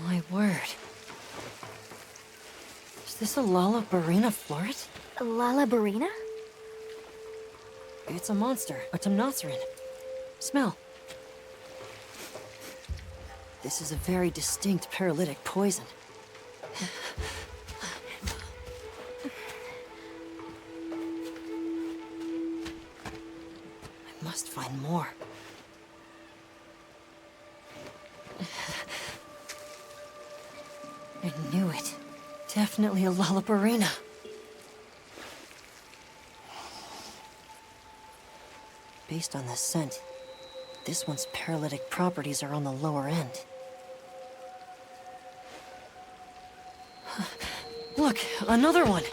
Speaker 12: My word. Is this a Lamoura floret?
Speaker 4: Lamoura?
Speaker 12: It's a monster, a Temnoceran. Smell. This is a very distinct paralytic poison. I must find more. I knew it. Definitely a Lamoura. Based on the scent, this one's paralytic properties are on the lower end. Look, another one!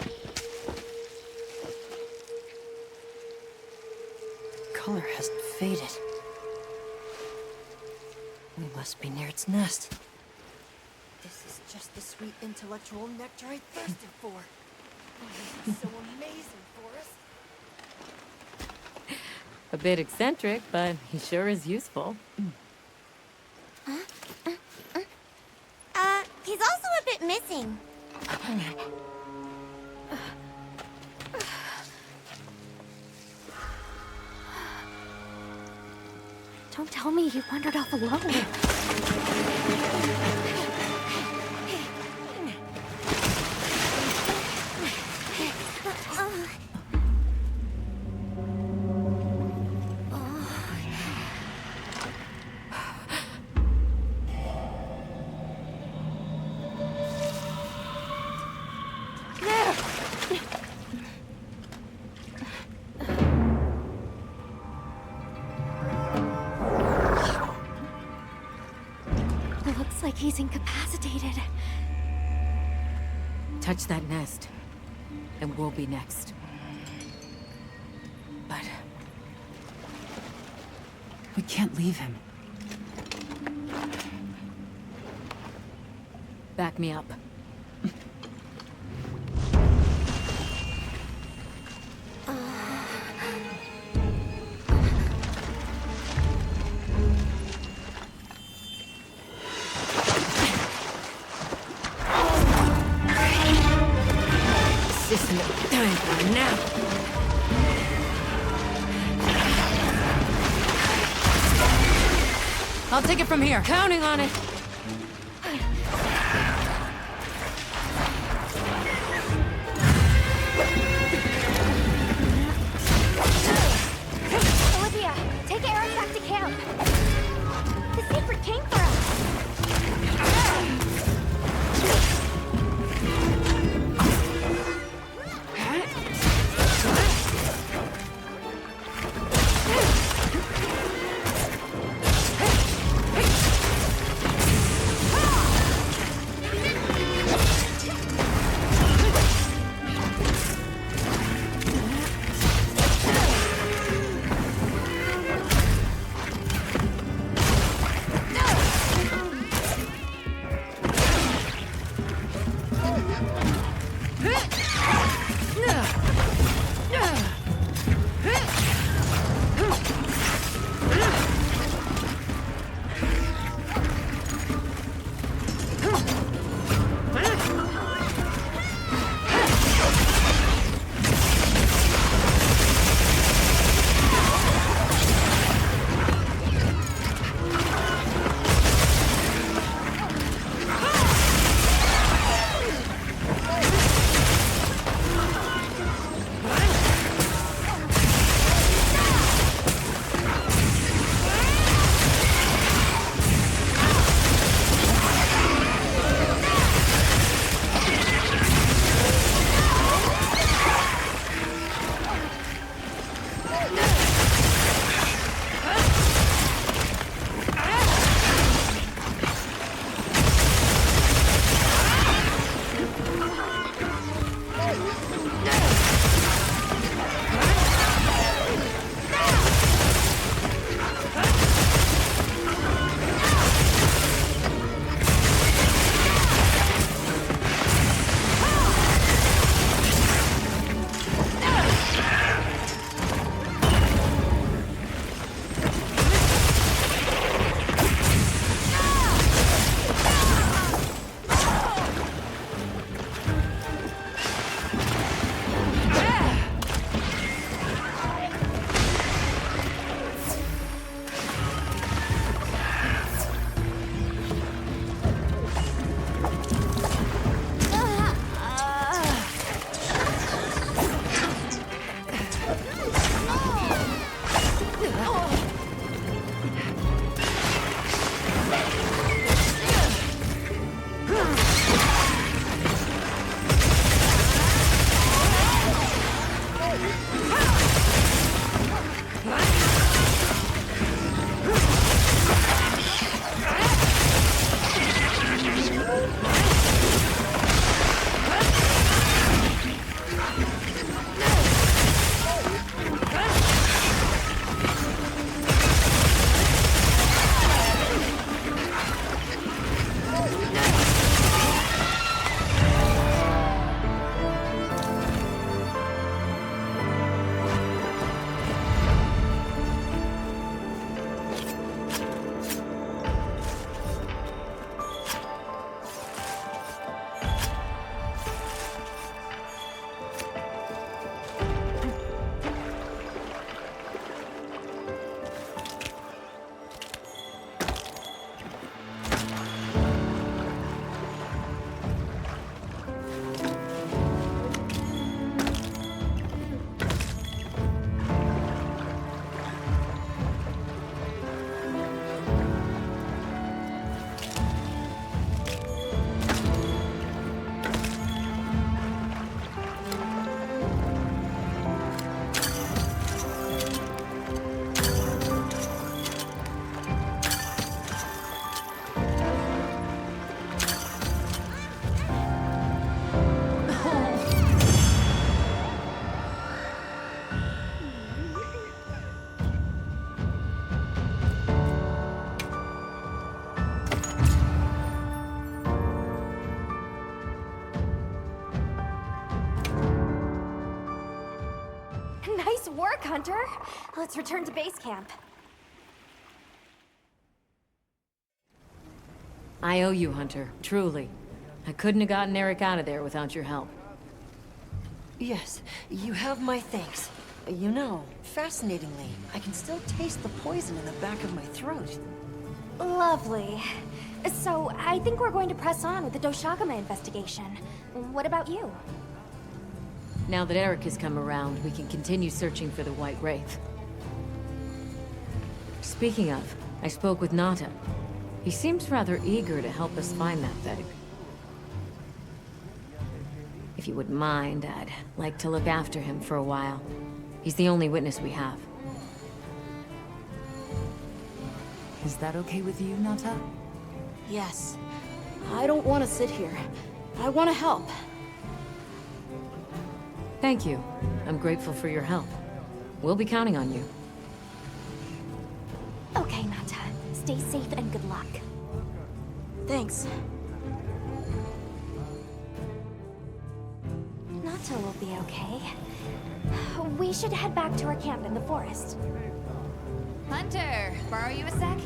Speaker 12: Color hasn't faded. We must be near its nest. This is just the sweet intellectual nectar I thirsted for. Oh, this is so amazing, Forrest.
Speaker 9: A bit eccentric, but he sure is useful.
Speaker 6: He's also a bit missing.
Speaker 4: Don't tell me you wandered off alone. Looks like he's incapacitated.
Speaker 9: Touch that nest, and we'll be next. But
Speaker 3: we can't leave him.
Speaker 9: Back me up.
Speaker 12: This isn't the time for a nap.
Speaker 3: I'll take it from here.
Speaker 9: Counting on it.
Speaker 6: Olivia, take Aaron back to camp. The secret came for us.
Speaker 4: Nice work, Hunter. Let's return to base camp.
Speaker 9: I owe you, Hunter. Truly. I couldn't have gotten Eric out of there without your help.
Speaker 12: Yes, you have my thanks. You know, fascinatingly, I can still taste the poison in the back of my throat.
Speaker 4: Lovely. So, I think we're going to press on with the Doshagama investigation. What about you?
Speaker 9: Now that Eric has come around, we can continue searching for the White Wraith. Speaking of, I spoke with Nata. He seems rather eager to help us find that thing. If you wouldn't mind, I'd like to look after him for a while. He's the only witness we have.
Speaker 3: Is that okay with you, Nata?
Speaker 8: Yes. I don't want to sit here. I want to help.
Speaker 9: Thank you. I'm grateful for your help. We'll be counting on you.
Speaker 4: Okay, Nata. Stay safe and good luck.
Speaker 8: Thanks.
Speaker 4: Nata will be okay. We should head back to our camp in the forest.
Speaker 7: Hunter, borrow you a sec?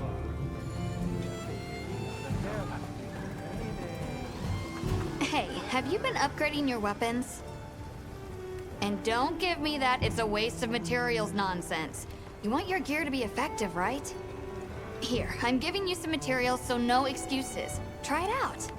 Speaker 7: Hey, have you been upgrading your weapons? And don't give me that it's a waste of materials nonsense. You want your gear to be effective, right? Here, I'm giving you some materials, so no excuses. Try it out.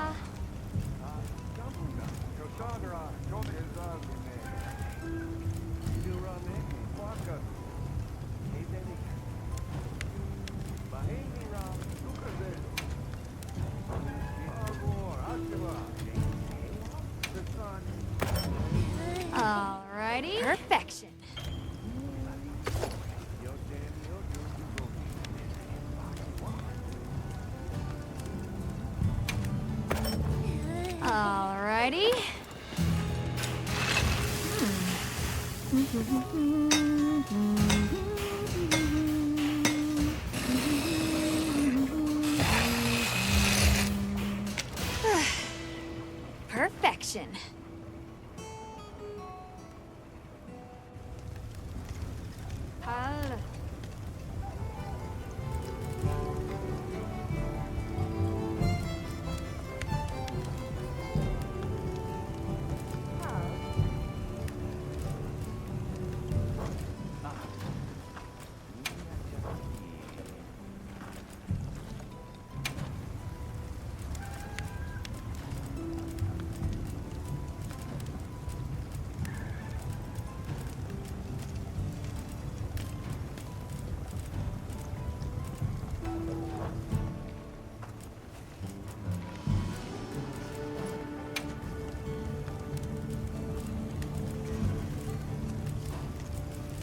Speaker 7: Yaha. Alrighty. Perfection. Alrighty. Perfection. Hal.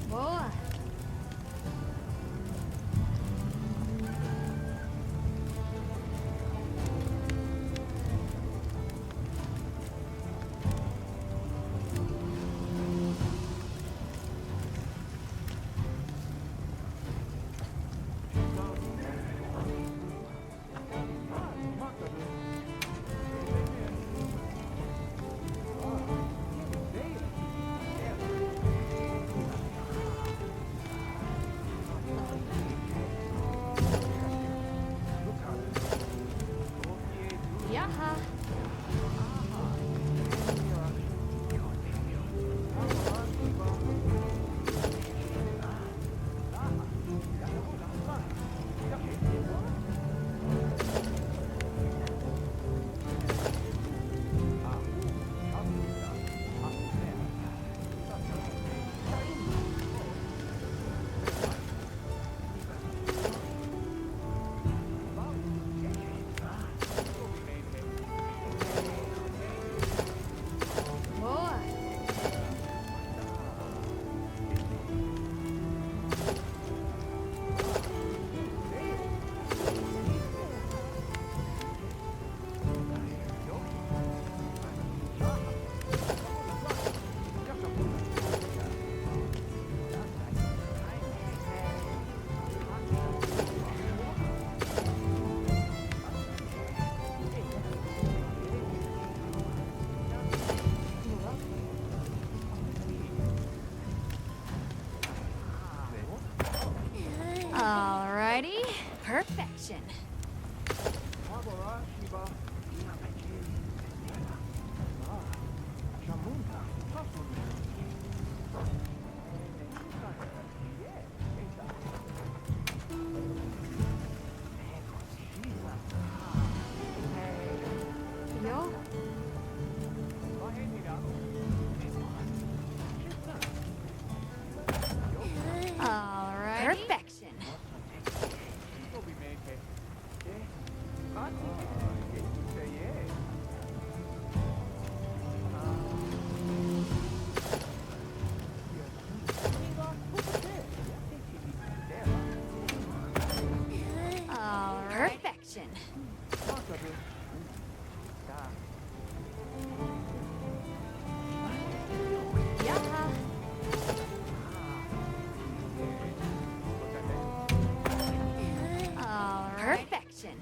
Speaker 7: Boa. Yaha. Boa. Alrighty. Perfection. Yo. Alrighty. Perfection. Alright. Perfection. Yaha. Alright. Perfection.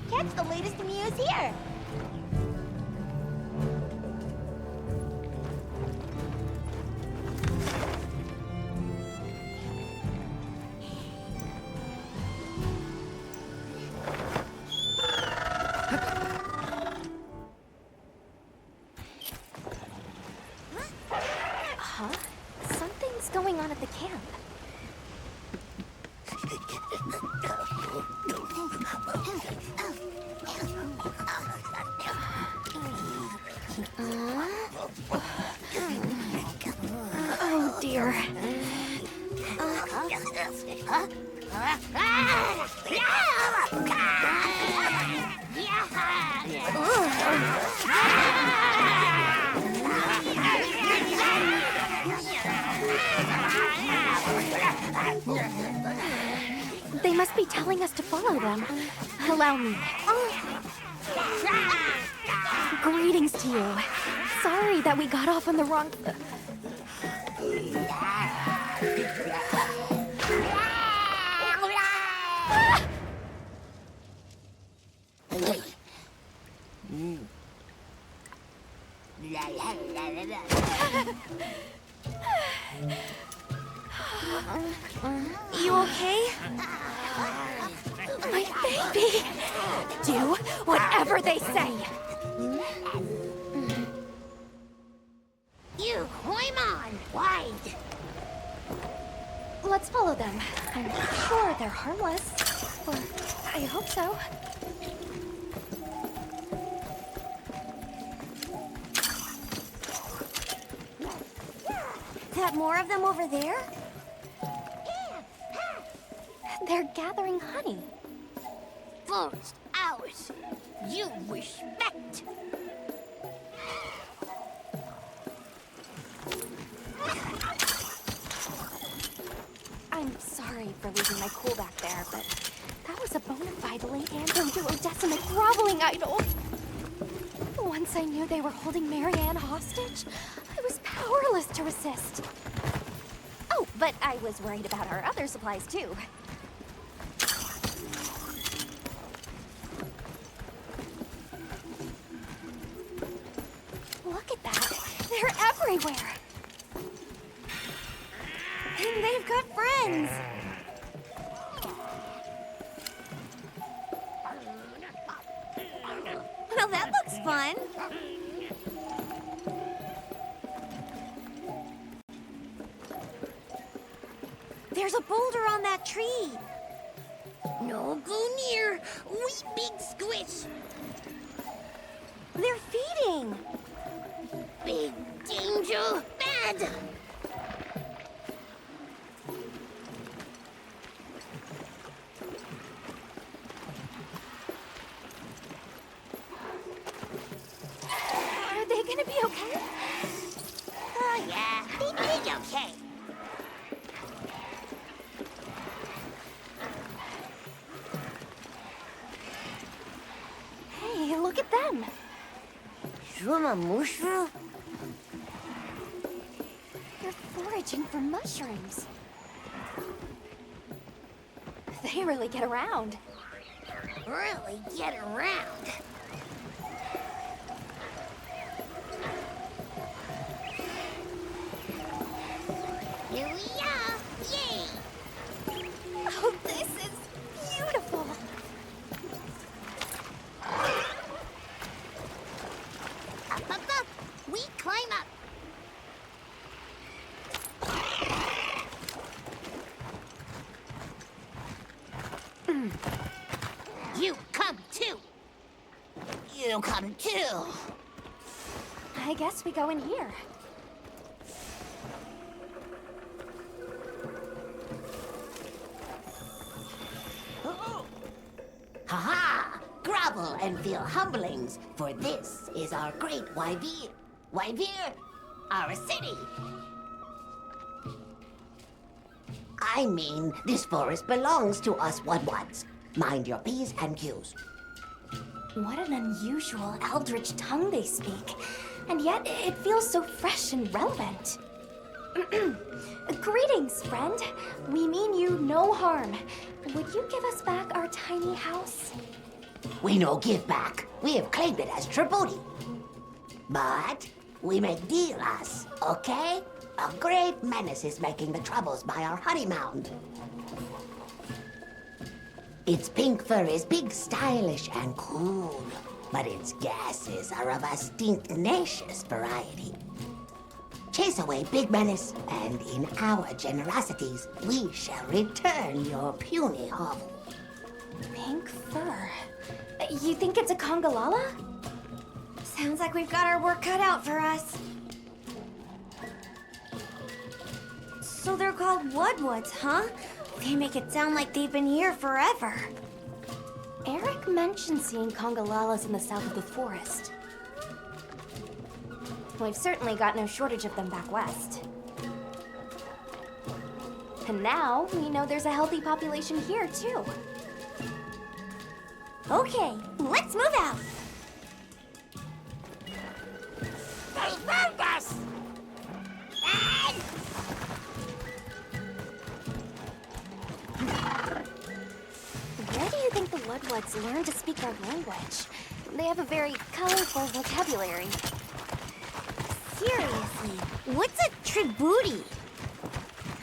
Speaker 6: Catch the latest news here.
Speaker 4: Huh? What's going on at the camp? Oh dear. They must be telling us to follow them. Allow me. Greetings to you. Sorry that we got off on the wrong... You okay? My baby! Do whatever they say!
Speaker 6: You climb on, wide.
Speaker 4: Let's follow them. I'm sure they're harmless. Or I hope so.
Speaker 6: That more of them over there?
Speaker 4: They're gathering honey.
Speaker 6: Forest, ours. You respect.
Speaker 4: I'm sorry for losing my cool back there, but that was a bona fide late andro-duodecimic groveling idol. Once I knew they were holding Marianne hostage, I was powerless to resist. Oh, but I was worried about our other supplies too. Look at that. They're everywhere. And they've got friends.
Speaker 6: Well, that looks fun. There's a boulder on that tree. No go near. We big squish. They're feeding. Big danger. Bad.
Speaker 4: Are they gonna be okay?
Speaker 6: Oh, yeah. Big okay.
Speaker 4: Hey, look at them.
Speaker 6: Mushroom?
Speaker 4: They're foraging for mushrooms. They really get around.
Speaker 6: Really get around. Here we are! Yay!
Speaker 4: Oh, this is beautiful!
Speaker 6: Up! We climb up! You come too! You come too!
Speaker 4: I guess we go in here.
Speaker 18: Ha-ha! Grovel and feel humblings, for this is our great Wyvir. Wyvir, our city. I mean, this forest belongs to us One-Ones. Mind your P's and Q's.
Speaker 4: What an unusual eldritch tongue they speak. And yet, it feels so fresh and relevant. Greetings, friend. We mean you no harm. Would you give us back our tiny house?
Speaker 18: We no give back. We have claimed it as tribute. But we make deal us, okay? A great menace is making the troubles by our honey mound. Its pink fur is big, stylish, and cool, but its gases are of a stinknacious variety. Chase away Big Menace, and in our generosities, we shall return your puny hovel.
Speaker 4: Pink fur. You think it's a Congalala?
Speaker 6: Sounds like we've got our work cut out for us. So they're called Woodwoods, huh? They make it sound like they've been here forever.
Speaker 4: Eric mentioned seeing Congalalas in the south of the forest. We've certainly got no shortage of them back west. And now, we know there's a healthy population here, too.
Speaker 6: Okay, let's move out.
Speaker 1: They found us!
Speaker 4: Where do you think the Woodwoods learned to speak our language? They have a very colorful vocabulary.
Speaker 6: Seriously, what's a tributi?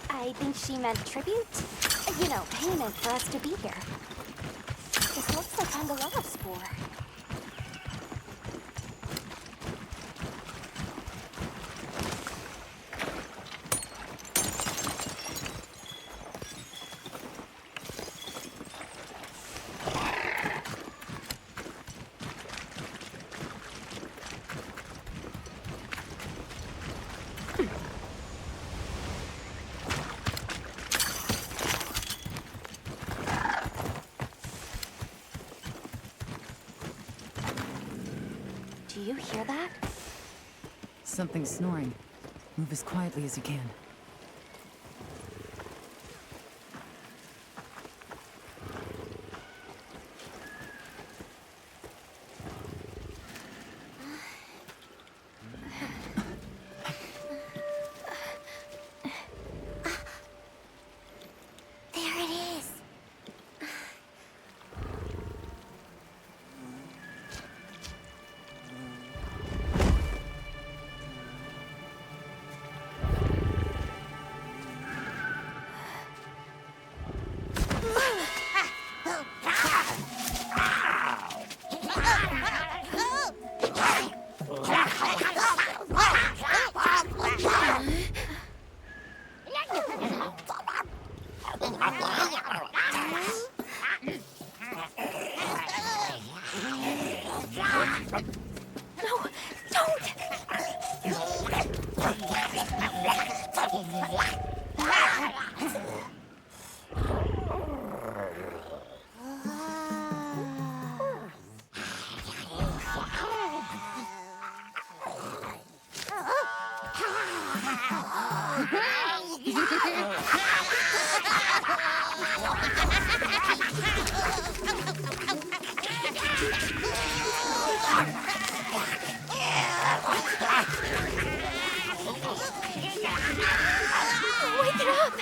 Speaker 4: I think she meant tribute. You know, payment for us to be here. This looks like Congalala spoor. Do you hear that?
Speaker 3: Something's snoring. Move as quietly as you can.
Speaker 6: There it is.
Speaker 4: No, don't! Wake it up!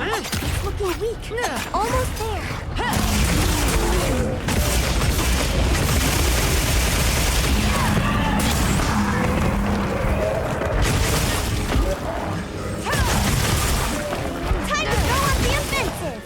Speaker 6: It's looking weak. Almost there. Time to go on the offensive!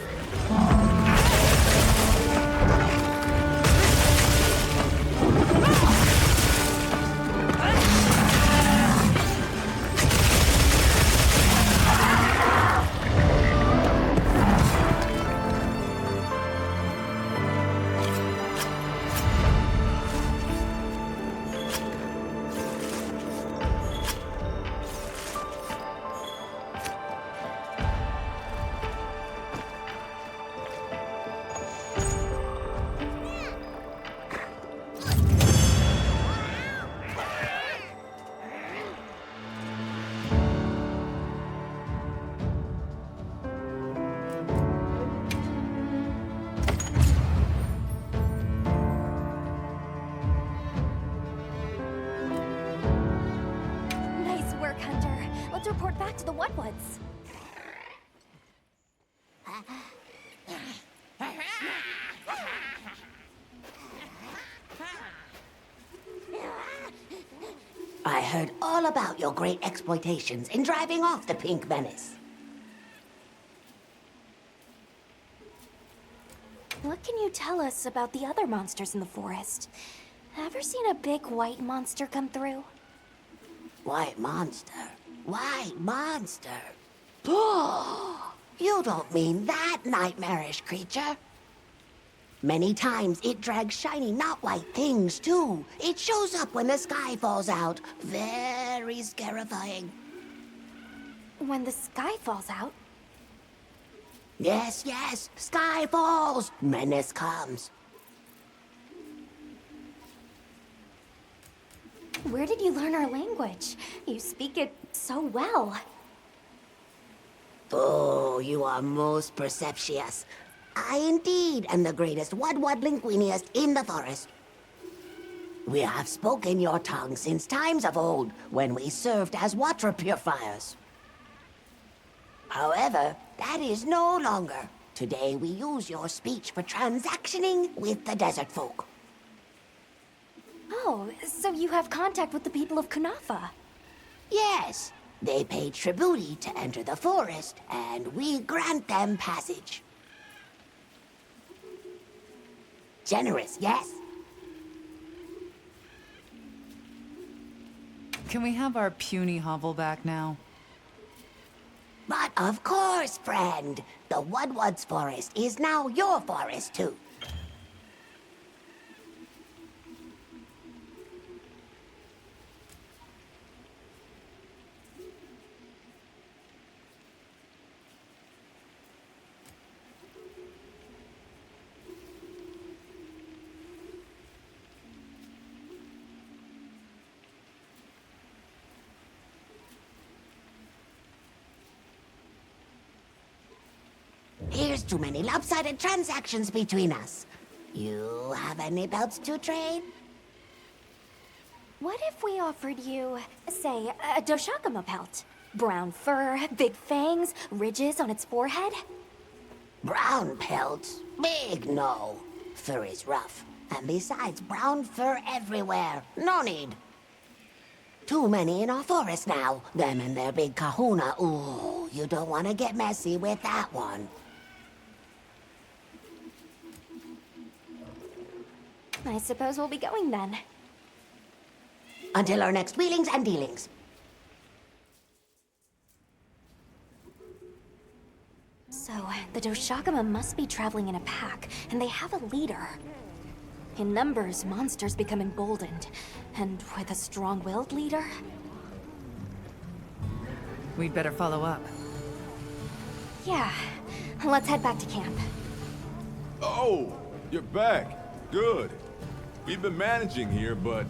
Speaker 6: Nice work, Hunter. Let's report back to the Whatwoods.
Speaker 18: I heard all about your great exploitations in driving off the Pink Menace.
Speaker 4: What can you tell us about the other monsters in the forest? Ever seen a big white monster come through?
Speaker 18: White monster? White monster? Oh, you don't mean that nightmarish creature? Many times it drags shiny, not white things, too. It shows up when the sky falls out. Very scarifying.
Speaker 4: When the sky falls out?
Speaker 18: Yes, yes. Sky falls. Menace comes.
Speaker 4: Where did you learn our language? You speak it so well.
Speaker 18: Oh, you are most perceptious. I indeed am the greatest Wud linguiniast in the forest. We have spoken your tongue since times of old, when we served as water purifiers. However, that is no longer. Today we use your speech for transactioning with the desert folk.
Speaker 4: Oh, so you have contact with the people of Kunafa?
Speaker 18: Yes, they pay tribute to enter the forest, and we grant them passage. Generous, yes?
Speaker 3: Can we have our puny hovel back now?
Speaker 18: But of course, friend. The Wudwud's forest is now your forest, too. Here's too many lopsided transactions between us. You have any belts to trade?
Speaker 4: What if we offered you, say, a Doshakama pelt? Brown fur, big fangs, ridges on its forehead?
Speaker 18: Brown pelt? Big no. Fur is rough. And besides, brown fur everywhere. No need. Too many in our forest now. Them and their big kahuna. Ooh, you don't want to get messy with that one.
Speaker 4: I suppose we'll be going then.
Speaker 18: Until our next wheelings and dealings.
Speaker 4: So, the Doshakama must be traveling in a pack, and they have a leader. In numbers, monsters become emboldened. And with a strong-willed leader?
Speaker 3: We'd better follow up.
Speaker 4: Yeah. Let's head back to camp.
Speaker 13: Oh, you're back. Good. We've been managing here, but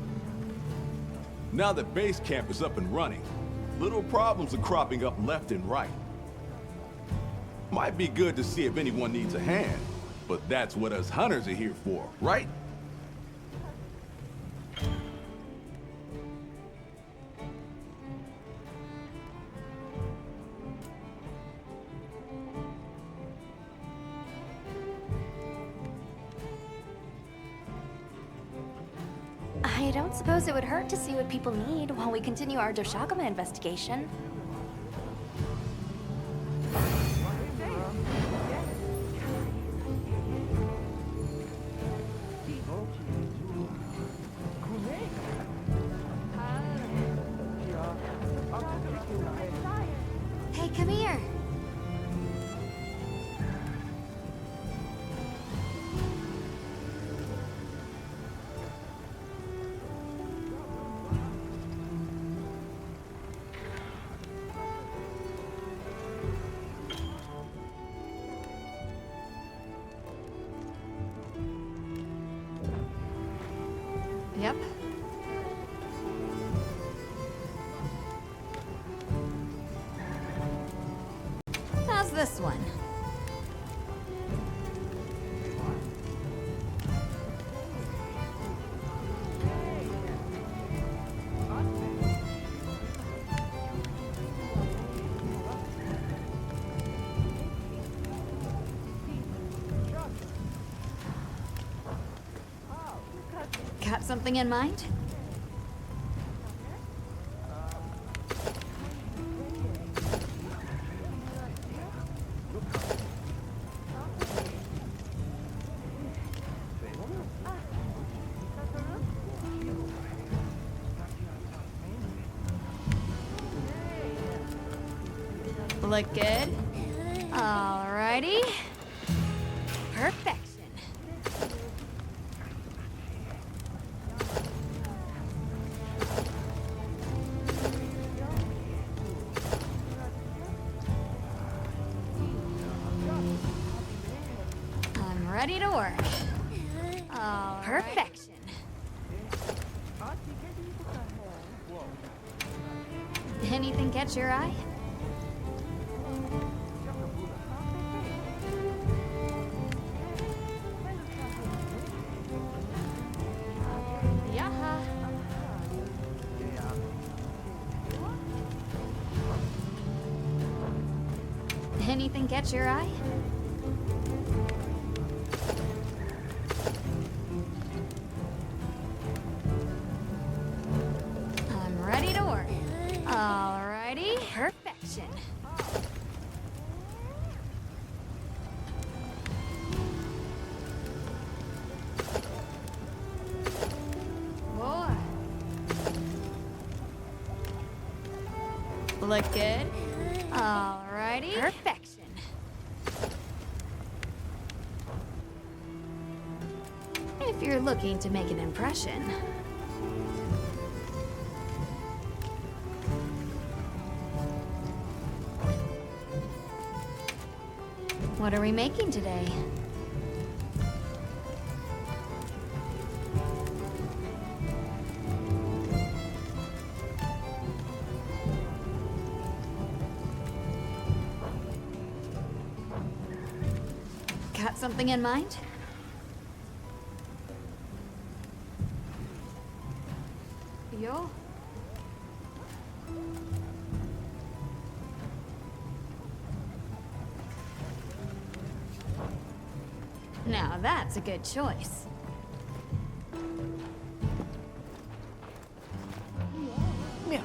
Speaker 13: now that base camp is up and running, little problems are cropping up left and right. Might be good to see if anyone needs a hand. But that's what us hunters are here for, right?
Speaker 4: I don't suppose it would hurt to see what people need while we continue our Doshagama investigation.
Speaker 7: Hey, come here. Yep. How's this one? Got something in mind? Look good. Alrighty. Perfection. I'm ready to work. Perfection. Anything catch your eye? Yaha. Anything catch your eye? I'm ready to work. Alrighty. Perfection. Boy. Look good. Alrighty. Perfection. If you're looking to make an impression. What are we making today? Got something in mind? Yo. Now that's a good choice.
Speaker 1: Yeah.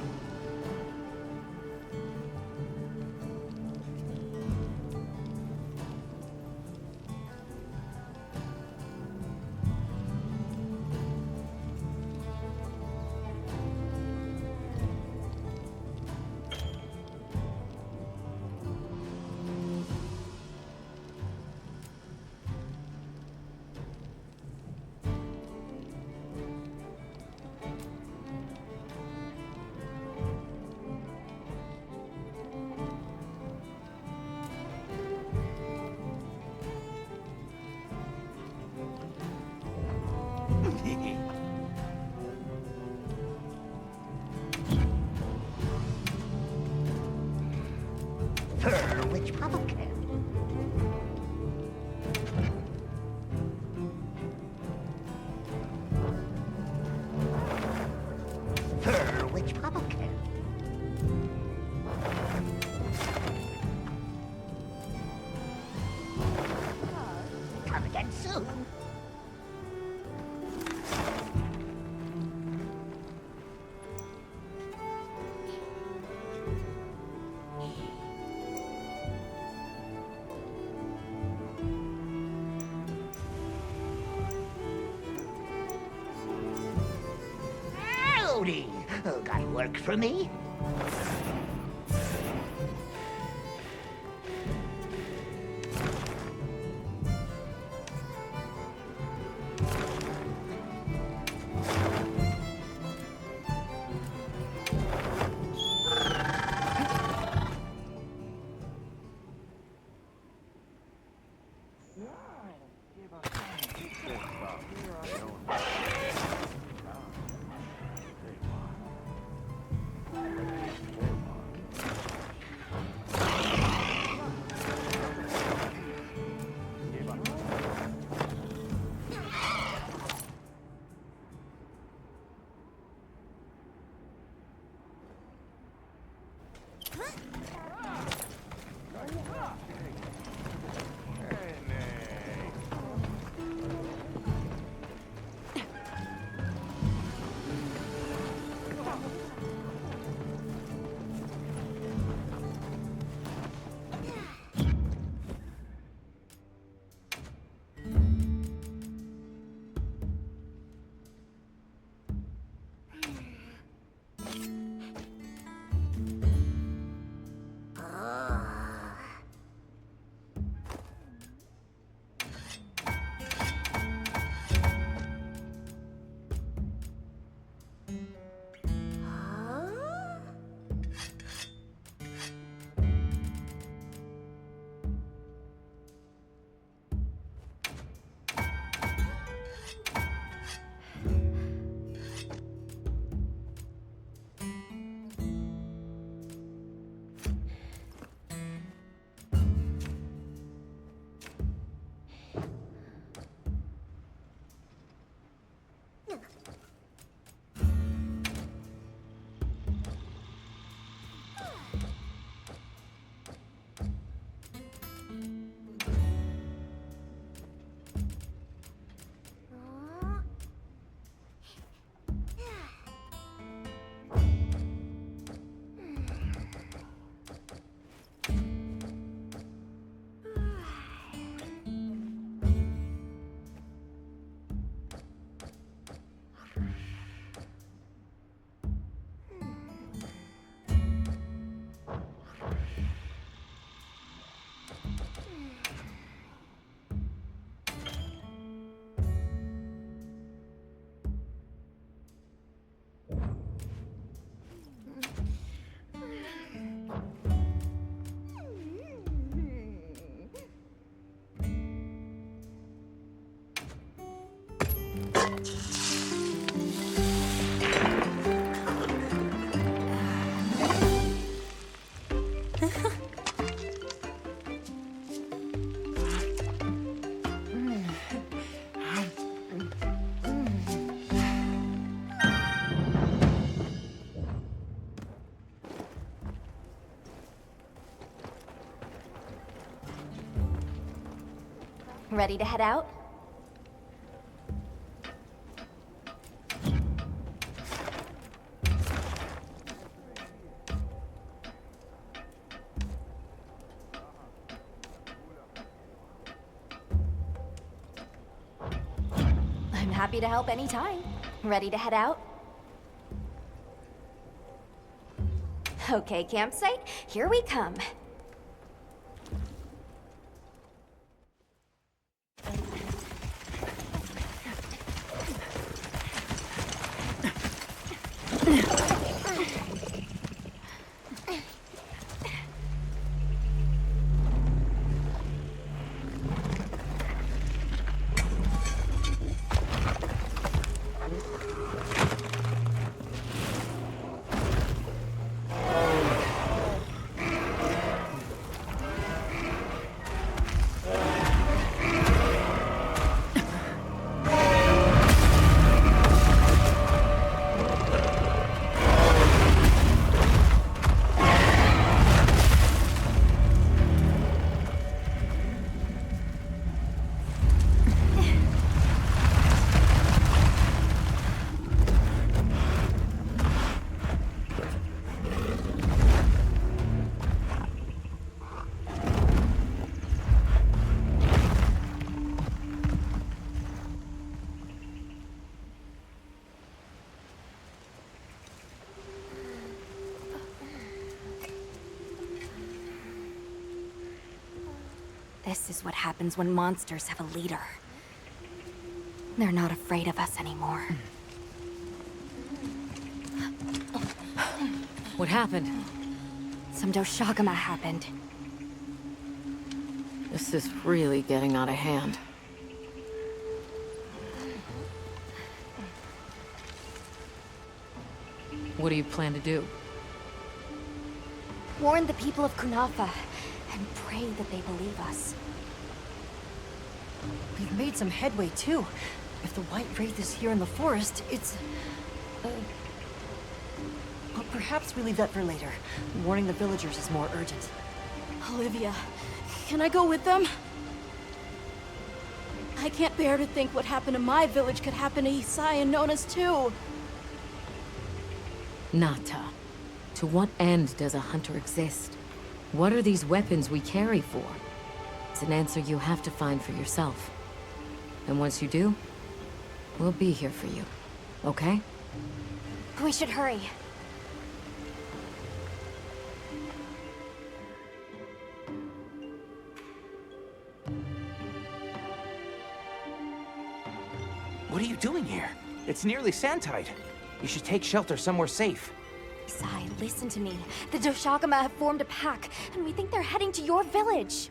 Speaker 1: Howdy! Got work for me?
Speaker 4: Ready to head out? I'm happy to help anytime. Ready to head out? Okay, campsite, here we come. This is what happens when monsters have a leader. They're not afraid of us anymore.
Speaker 9: What happened?
Speaker 4: Some Doshagama happened.
Speaker 9: This is really getting out of hand. What do you plan to do?
Speaker 4: Warn the people of Kunafa, and pray that they believe us.
Speaker 12: We've made some headway, too. If the White Wraith is here in the forest, it's... But perhaps we leave that for later. Warning the villagers is more urgent.
Speaker 8: Olivia, can I go with them? I can't bear to think what happened to my village could happen to Isai and Nona's too.
Speaker 9: Nata, to what end does a hunter exist? What are these weapons we carry for? It's an answer you have to find for yourself. And once you do, we'll be here for you, okay?
Speaker 4: We should hurry.
Speaker 5: What are you doing here? It's nearly sandtide. You should take shelter somewhere safe.
Speaker 4: Isai, listen to me. The Doshagama have formed a pack, and we think they're heading to your village.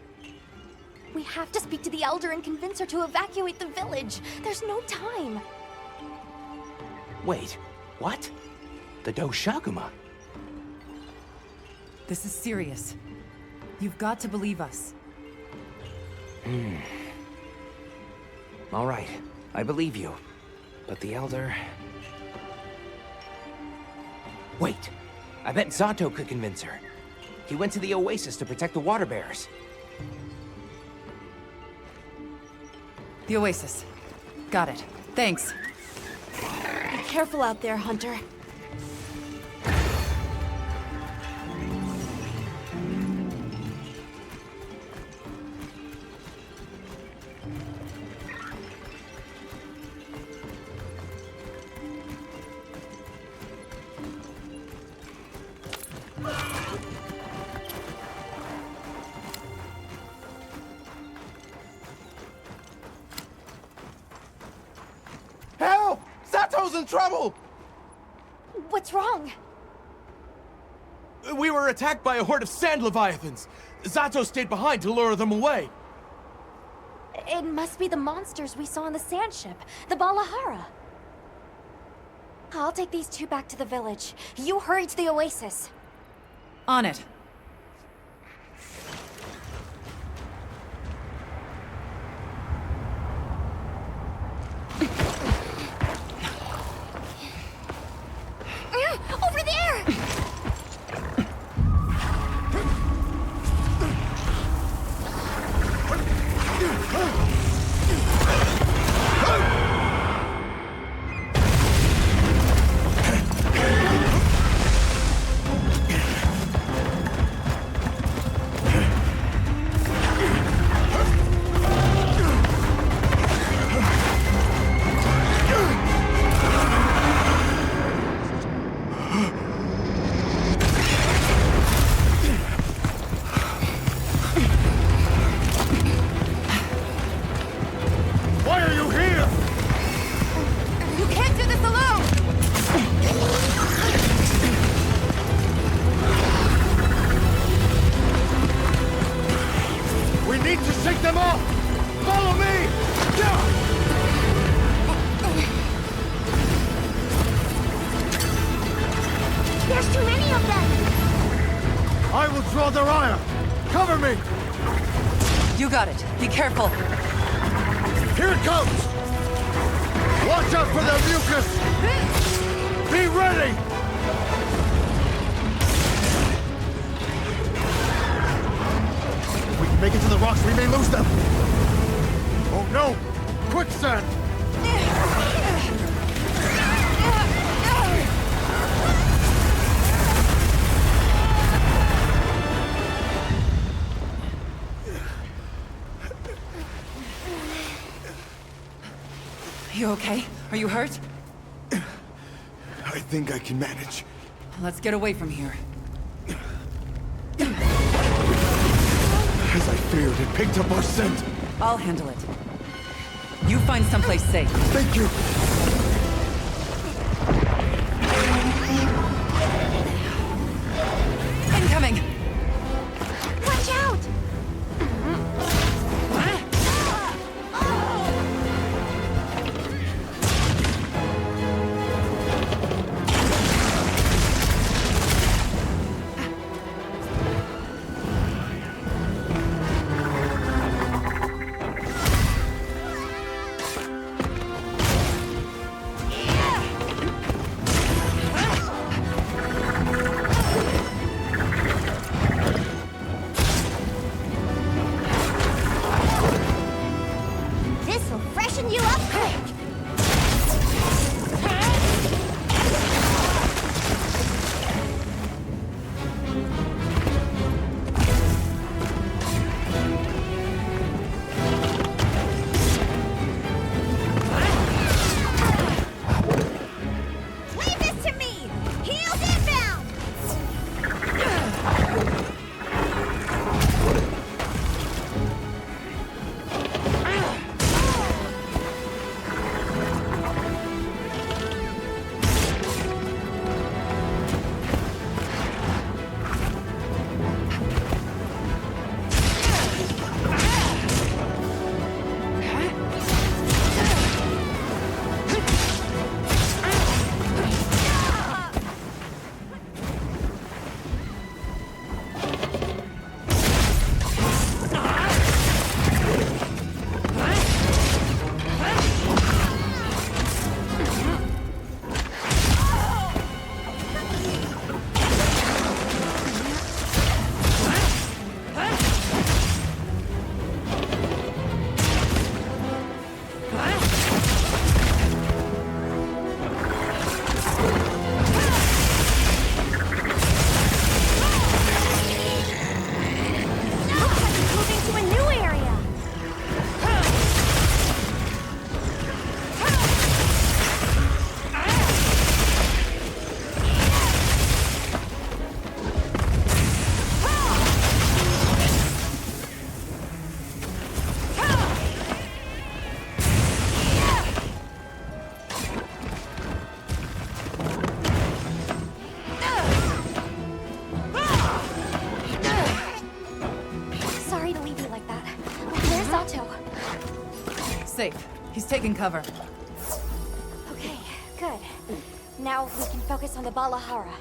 Speaker 4: We have to speak to the Elder and convince her to evacuate the village. There's no time.
Speaker 5: Wait, what? The Doshagama?
Speaker 3: This is serious. You've got to believe us.
Speaker 5: All right, I believe you. But the Elder... Wait, I bet Zato could convince her. He went to the Oasis to protect the water bearers.
Speaker 3: The Oasis. Got it. Thanks.
Speaker 8: Be careful out there, Hunter.
Speaker 15: Help! Sato's in trouble!
Speaker 4: What's wrong?
Speaker 20: We were attacked by a horde of sand leviathans. Zato stayed behind to lure them away.
Speaker 4: It must be the monsters we saw on the sand ship, the Balahara. I'll take these two back to the village. You hurry to the Oasis.
Speaker 3: On it.
Speaker 4: Over there!
Speaker 15: Why are you here?
Speaker 3: You can't do this alone!
Speaker 15: We need to shake them off! Follow me!
Speaker 6: There's too many of them!
Speaker 15: I will draw their ire! Cover me!
Speaker 3: You got it. Be careful.
Speaker 15: Here it comes! Watch out for their mucus! Be ready! If we can make it to the rocks, we may lose them! Oh no! Quicksand!
Speaker 3: You okay? Are you hurt?
Speaker 15: I think I can manage.
Speaker 3: Let's get away from here.
Speaker 20: As I feared, it picked up our scent.
Speaker 3: I'll handle it. You find someplace safe.
Speaker 20: Thank you.
Speaker 3: Incoming!
Speaker 6: Watch out! This'll freshen you up quick! Leave this to me! Heels inbound! Moving to a new area! Sorry to leave you like that. Where's Zato?
Speaker 3: Safe. He's taking cover.
Speaker 4: Okay, good. Now we can focus on the Balahara.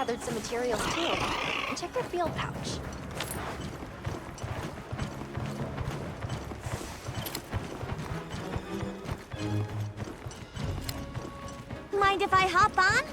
Speaker 4: gathered some materials too. Check your field pouch.
Speaker 6: Mind if I hop on?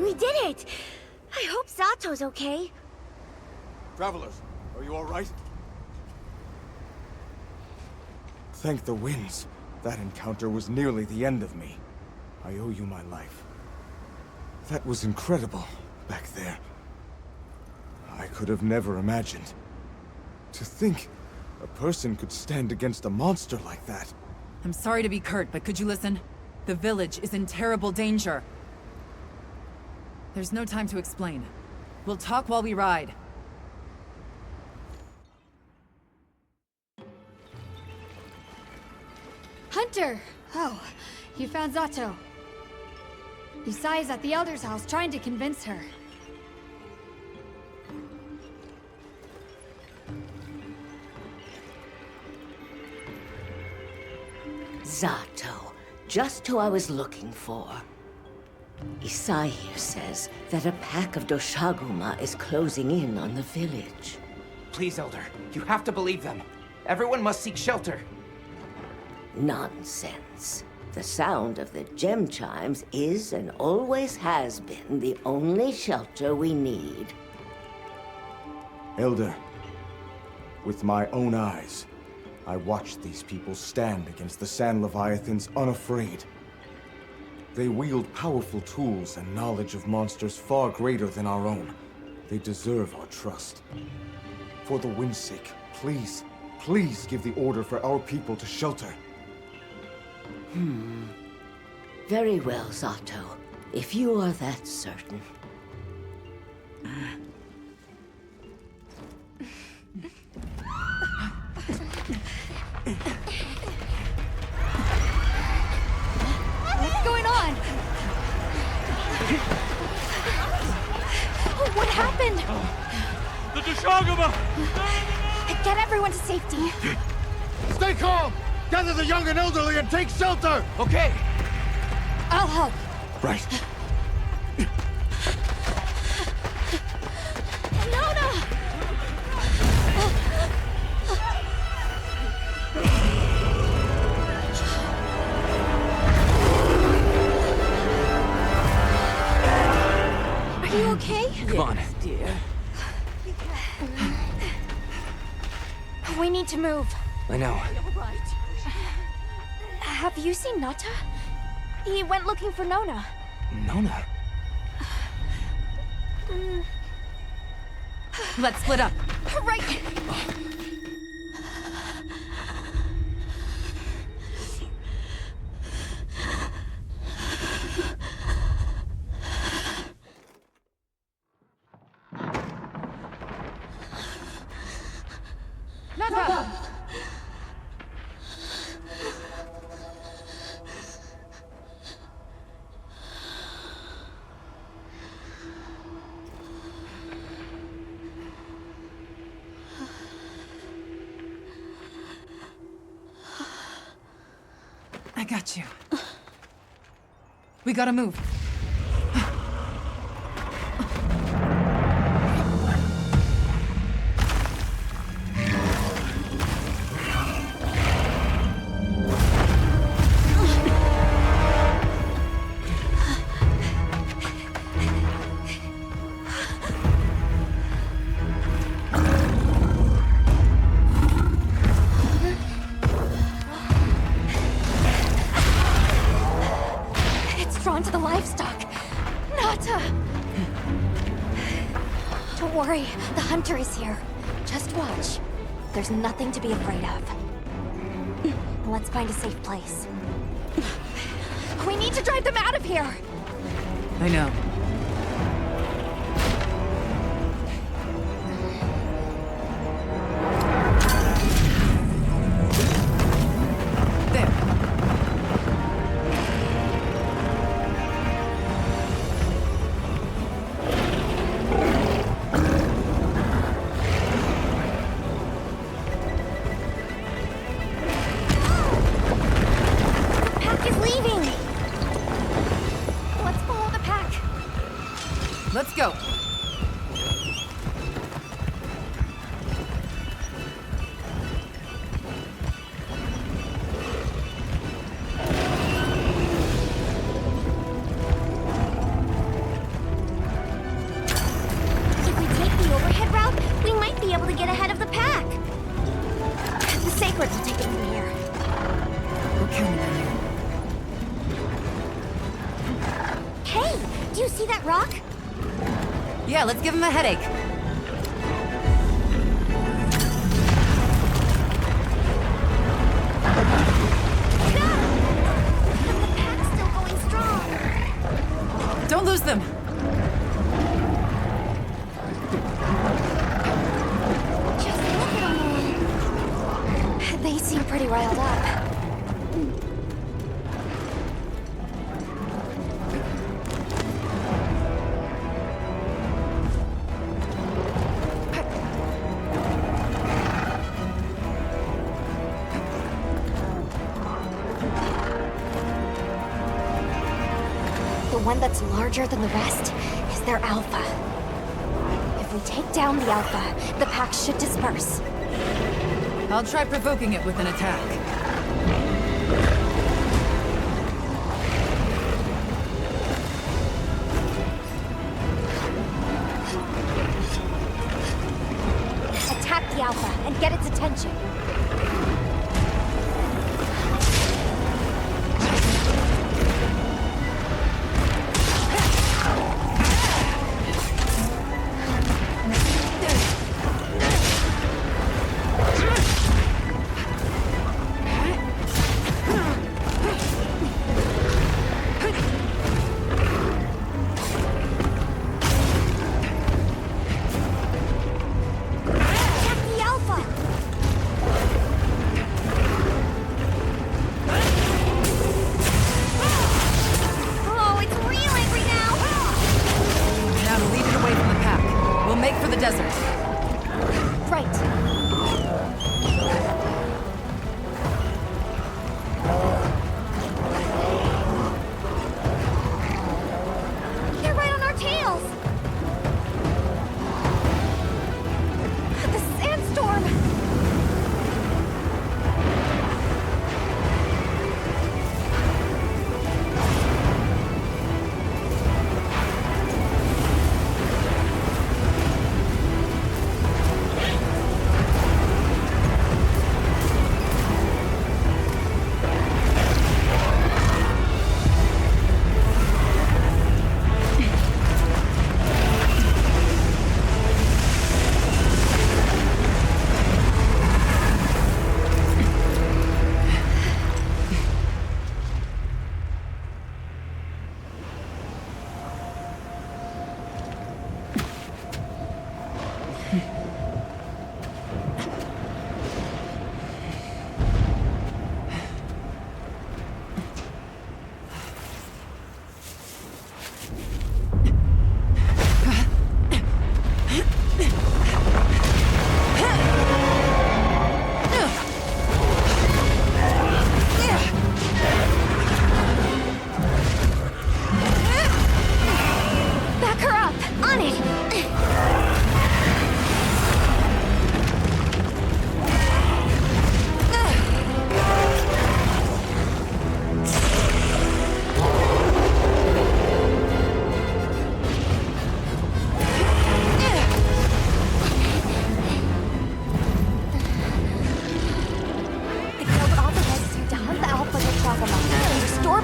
Speaker 6: We did it! I hope Zato's okay.
Speaker 15: Travelers, are you all right? Thank the winds. That encounter was nearly the end of me. I owe you my life. That was incredible, back there. I could have never imagined. To think a person could stand against a monster like that.
Speaker 3: I'm sorry to be curt, but could you listen? The village is in terrible danger. There's no time to explain. We'll talk while we ride.
Speaker 7: Hunter! Oh, you found Zato. Yusai is at the Elder's house trying to convince her.
Speaker 18: Zato, just who I was looking for. Isai here says that a pack of Doshaguma is closing in on the village.
Speaker 5: Please, Elder, you have to believe them. Everyone must seek shelter.
Speaker 18: Nonsense. The sound of the gem chimes is and always has been the only shelter we need.
Speaker 15: Elder, with my own eyes, I watched these people stand against the Sand Leviathans unafraid. They wield powerful tools and knowledge of monsters far greater than our own. They deserve our trust. For the wind's sake, please, please give the order for our people to shelter.
Speaker 18: Very well, Zato. If you are that certain.
Speaker 7: What's going on? What happened?
Speaker 10: The Deshagama!
Speaker 7: Get everyone to safety.
Speaker 15: Stay calm! Gather the young and elderly and take shelter!
Speaker 5: Okay.
Speaker 7: I'll help.
Speaker 15: Right.
Speaker 7: Nona! Are you okay?
Speaker 5: Come on.
Speaker 19: Dear.
Speaker 7: We need to move.
Speaker 5: I know.
Speaker 7: Have you seen Nata? He went looking for Nona.
Speaker 5: Nona?
Speaker 3: Let's split up.
Speaker 7: Right!
Speaker 3: Nata! I got you. We gotta move.
Speaker 7: Drawn to the livestock. Nata! Don't worry, the hunter is here. Just watch. There's nothing to be afraid of. Let's find a safe place. We need to drive them out of here!
Speaker 3: I know. Let's go.
Speaker 6: If we take the overhead route, we might be able to get ahead of the pack. The Sacred will take it from here.
Speaker 3: We're counting on you.
Speaker 6: Hey, do you see that rock?
Speaker 3: Yeah, let's give him a headache.
Speaker 6: The pack's still going strong.
Speaker 3: Don't lose them.
Speaker 6: Just look at them.
Speaker 7: They seem pretty riled up.
Speaker 4: The one that's larger than the rest is their alpha. If we take down the alpha, the pack should disperse.
Speaker 3: I'll try provoking it with an attack.
Speaker 4: Attack the alpha and get its attention.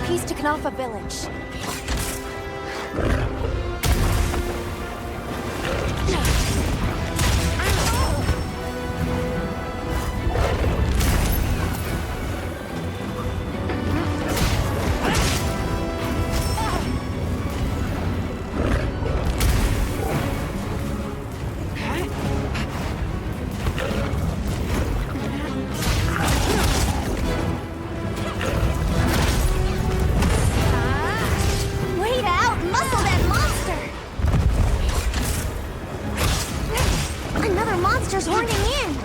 Speaker 4: piece to Knafa village. Wait out! Muscle that monster! Another monster's horning in!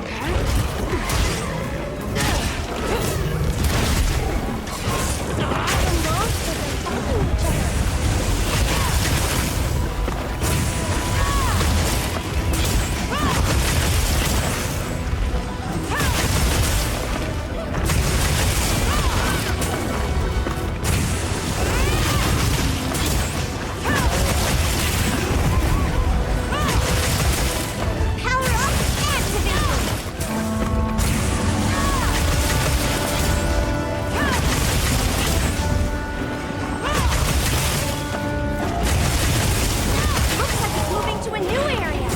Speaker 4: Power up! Activate! Looks like it's moving to a new area!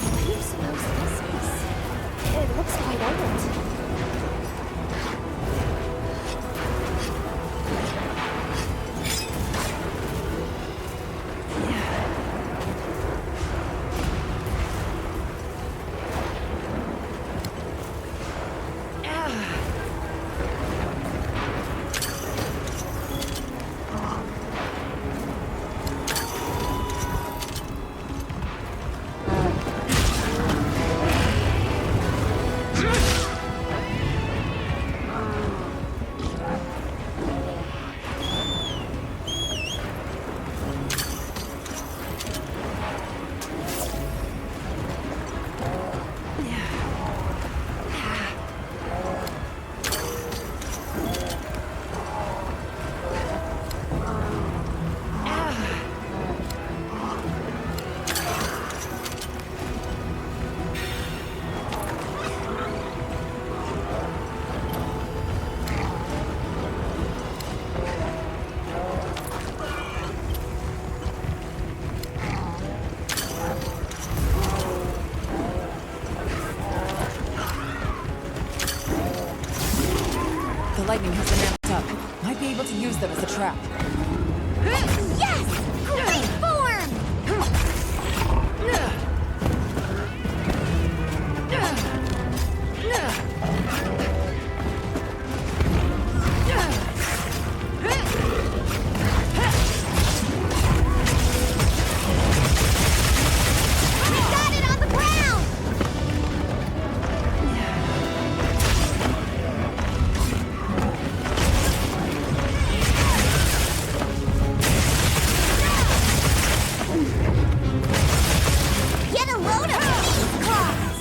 Speaker 4: What do you suppose this is? It looks quite old.
Speaker 3: The lightning has been amped up. Might be able to use them as a trap.
Speaker 4: Yes! Great form! We got it on the ground! Get a load of these claws!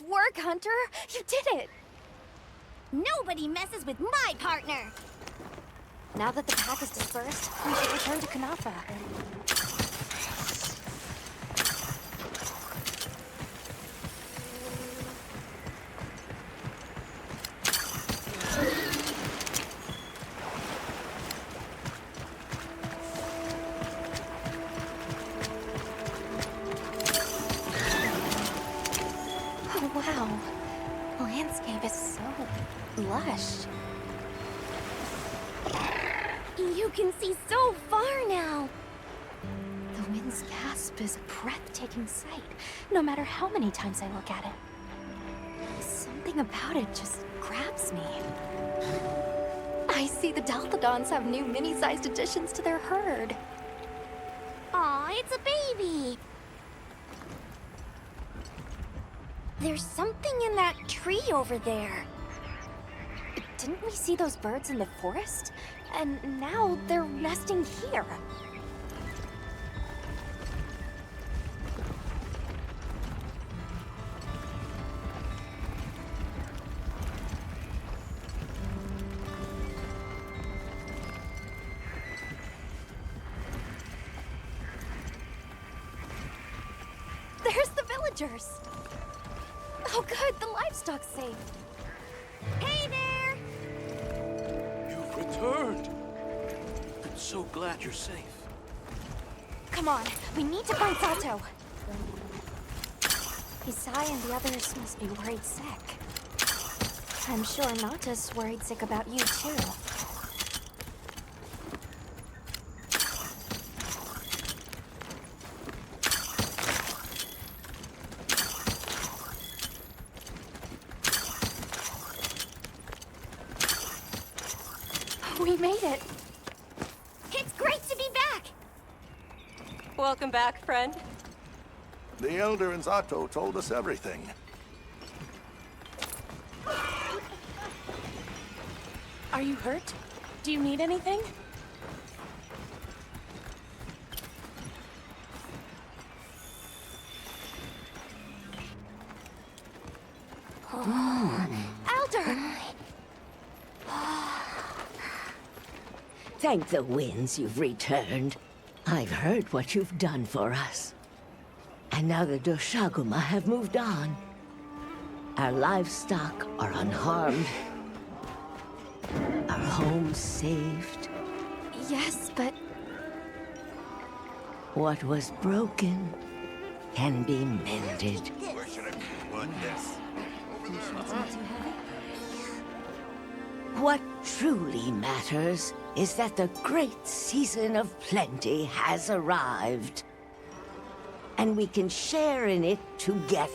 Speaker 4: work, Hunter! You did it!
Speaker 6: Nobody messes with my partner!
Speaker 4: Now that the pack is dispersed, we should return to Kanafa. Oh, wow. The landscape is so lush.
Speaker 6: You can see so far now!
Speaker 4: The wind's gasp is a breathtaking sight, no matter how many times I look at it. Something about it just grabs me. I see the Dalthodons have new mini-sized additions to their herd.
Speaker 6: Aw, it's a baby! There's something in that tree over there.
Speaker 4: Didn't we see those birds in the forest? And now they're nesting here. There's the villagers! Oh good, the livestock's safe.
Speaker 6: Hey there!
Speaker 1: You've returned. I'm so glad you're safe.
Speaker 4: Come on, we need to find Sato. Isai and the others must be worried sick. I'm sure Nata's worried sick about you too. We made it!
Speaker 6: It's great to be back!
Speaker 12: Welcome back, friend.
Speaker 21: The Elder and Zato told us everything.
Speaker 12: Are you hurt? Do you need anything?
Speaker 4: Elder!
Speaker 18: Thank the winds you've returned. I've heard what you've done for us. And now the Doshaguma have moved on. Our livestock are unharmed. Our homes saved.
Speaker 4: Yes, but...
Speaker 18: What was broken can be mended.
Speaker 21: Where should I put this?
Speaker 18: What truly matters is that the great season of plenty has arrived. And we can share in it together.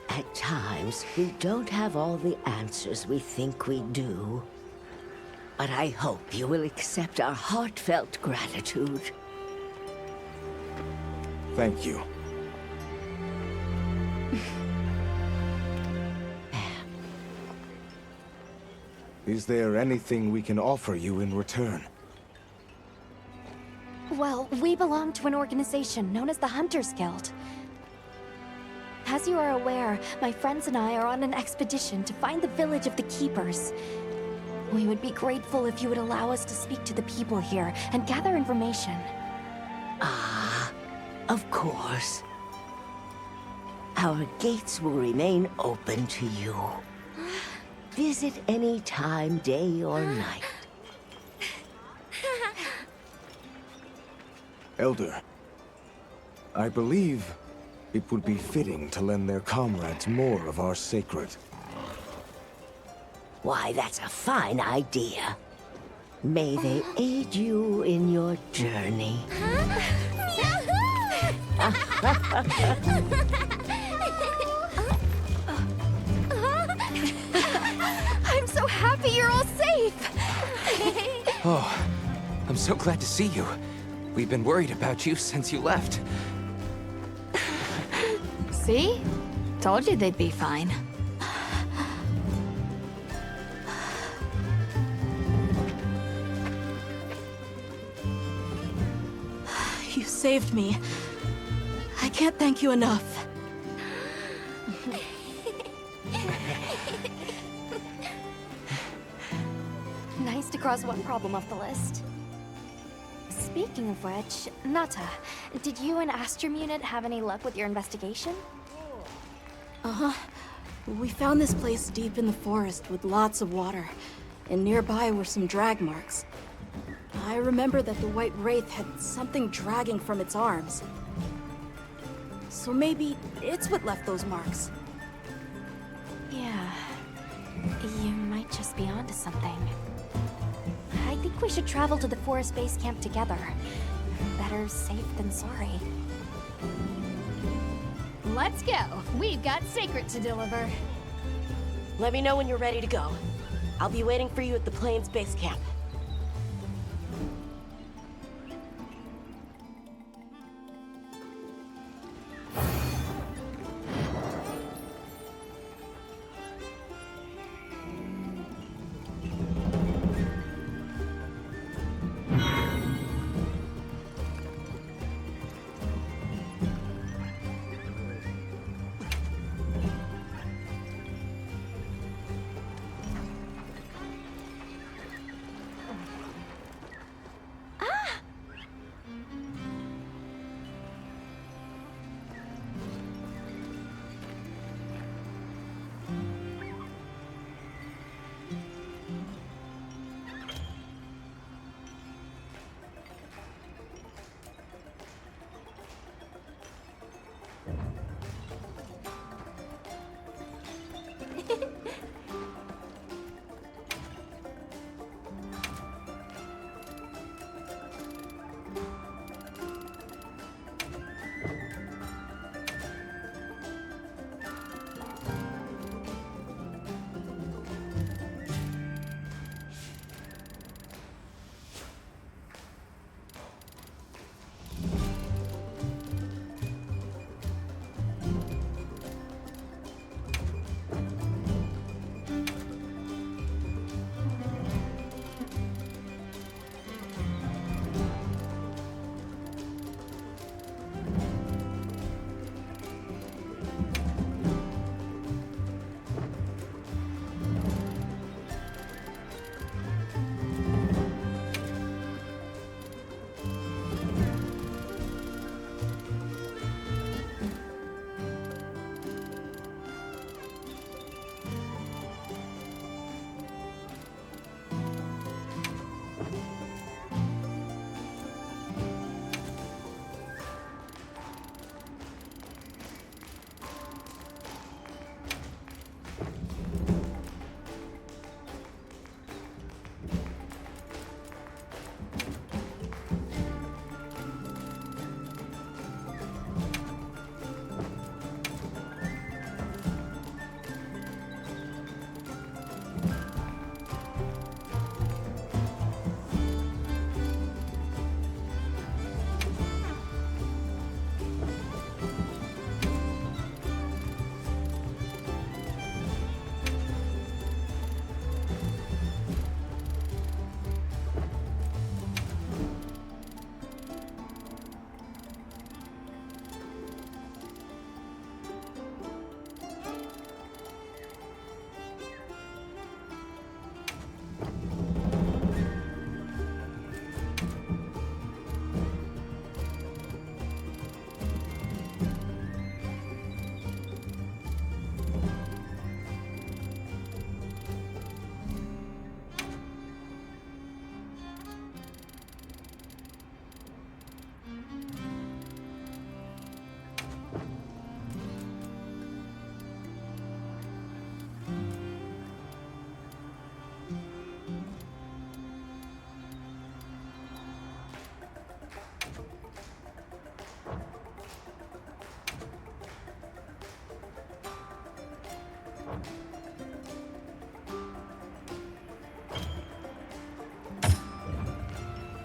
Speaker 18: At times, we don't have all the answers we think we do. But I hope you will accept our heartfelt gratitude.
Speaker 15: Thank you. Is there anything we can offer you in return?
Speaker 4: Well, we belong to an organization known as the Hunters Guild. As you are aware, my friends and I are on an expedition to find the village of the Keepers. We would be grateful if you would allow us to speak to the people here and gather information.
Speaker 18: Ah, of course. Our gates will remain open to you. Visit any time, day or night.
Speaker 15: Elder, I believe it would be fitting to lend their comrades more of our sacred.
Speaker 18: Why, that's a fine idea. May they aid you in your journey.
Speaker 4: I'm so happy you're all safe!
Speaker 5: Oh, I'm so glad to see you. We've been worried about you since you left.
Speaker 7: See? Told you they'd be fine.
Speaker 8: You saved me. I can't thank you enough.
Speaker 4: Nice to cross one problem off the list. Speaking of which, Nata, did you and Astrum Unit have any luck with your investigation?
Speaker 8: Uh-huh. We found this place deep in the forest with lots of water, and nearby were some drag marks. I remember that the White Wraith had something dragging from its arms. So maybe it's what left those marks.
Speaker 4: Yeah. You might just be onto something. I think we should travel to the forest base camp together. Better safe than sorry.
Speaker 7: Let's go. We've got Sacred to deliver.
Speaker 12: Let me know when you're ready to go. I'll be waiting for you at the Plains base camp.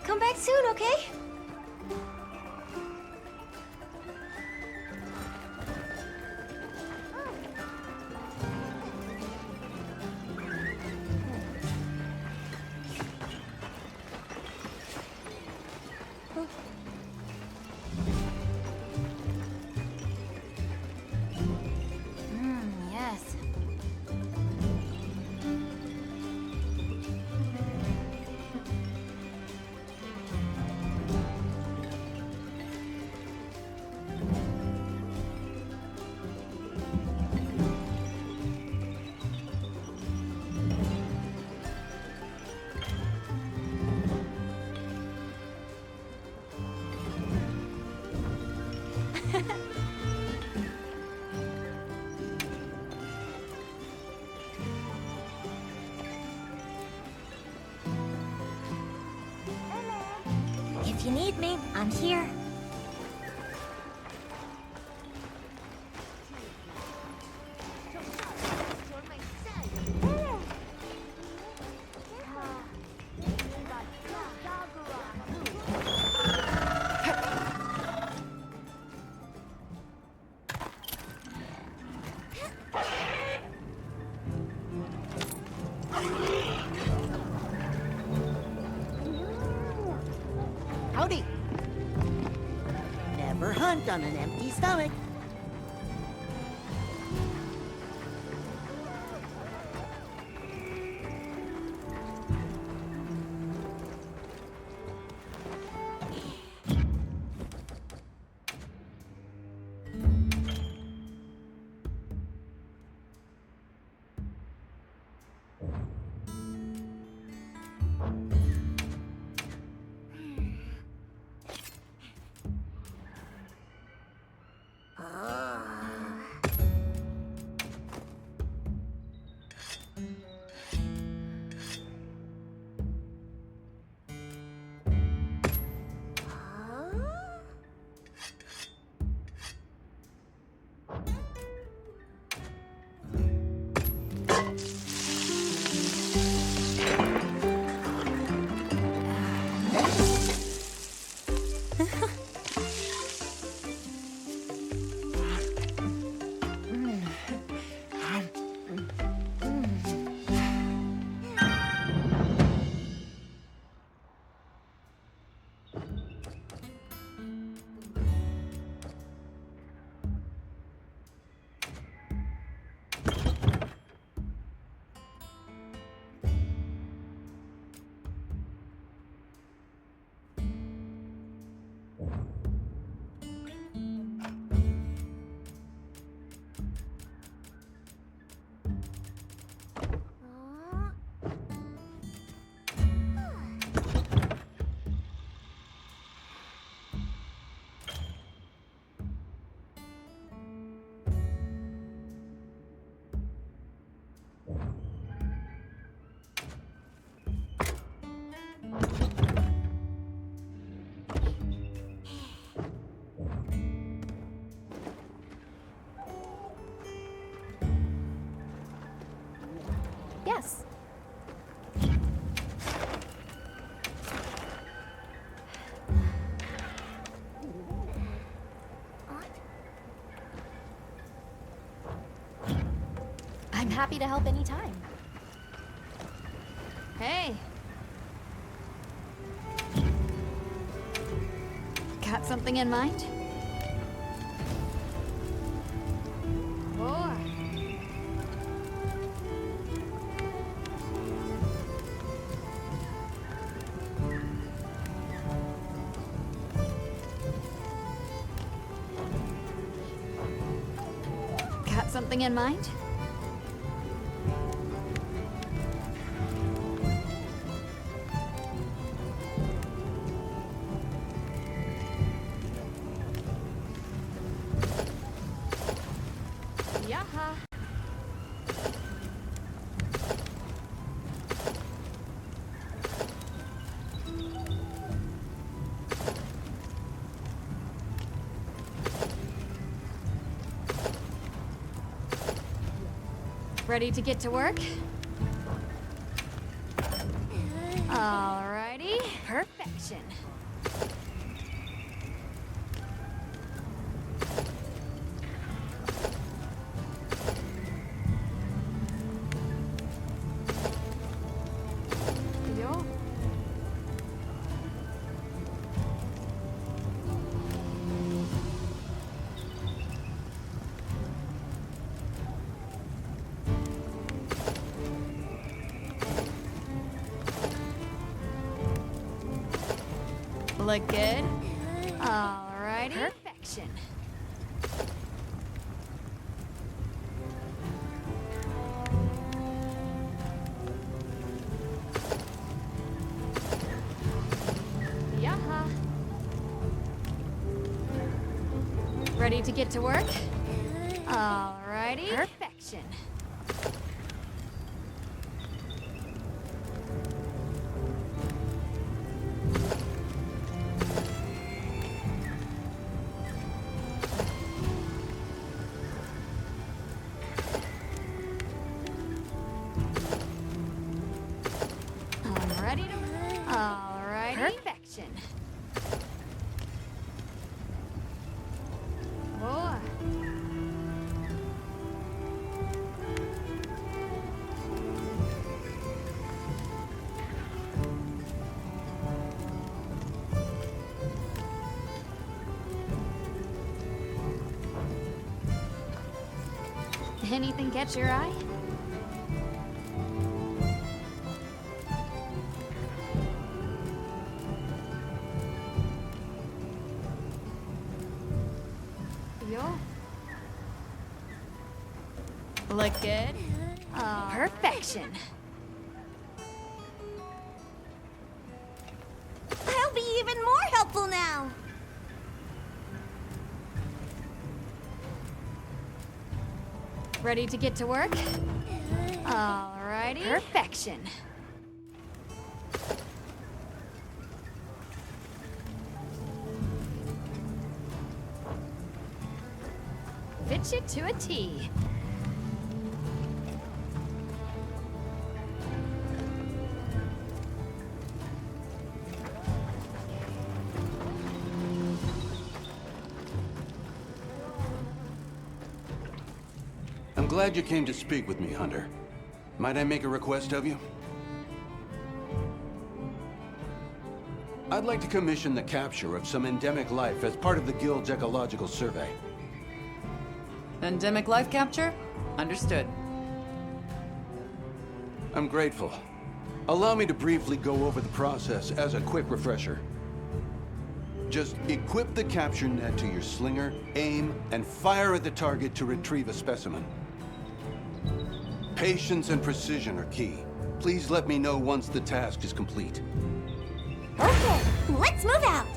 Speaker 6: Come back soon, okay? around here.
Speaker 16: Howdy. Never hunt on an empty stomach.
Speaker 4: Yes. I'm happy to help anytime.
Speaker 7: Hey. Got something in mind? Boy. Got something in mind? Yaha. Ready to get to work? Alrighty, perfection. Yo. Look good? Alrighty. Perfection. Yaha. Ready to get to work? Alrighty. Perfection. Anything catch your eye? Yo. Look good? Oh, perfection.
Speaker 6: I'll be even more helpful now.
Speaker 7: Ready to get to work? Alrighty. Perfection. Fit you to a T.
Speaker 11: I'm glad you came to speak with me, Hunter. Might I make a request of you? I'd like to commission the capture of some endemic life as part of the Guild's ecological survey.
Speaker 3: Endemic life capture? Understood.
Speaker 11: I'm grateful. Allow me to briefly go over the process as a quick refresher. Just equip the capture net to your slinger, aim, and fire at the target to retrieve a specimen. Patience and precision are key. Please let me know once the task is complete.
Speaker 6: Okay, let's move out.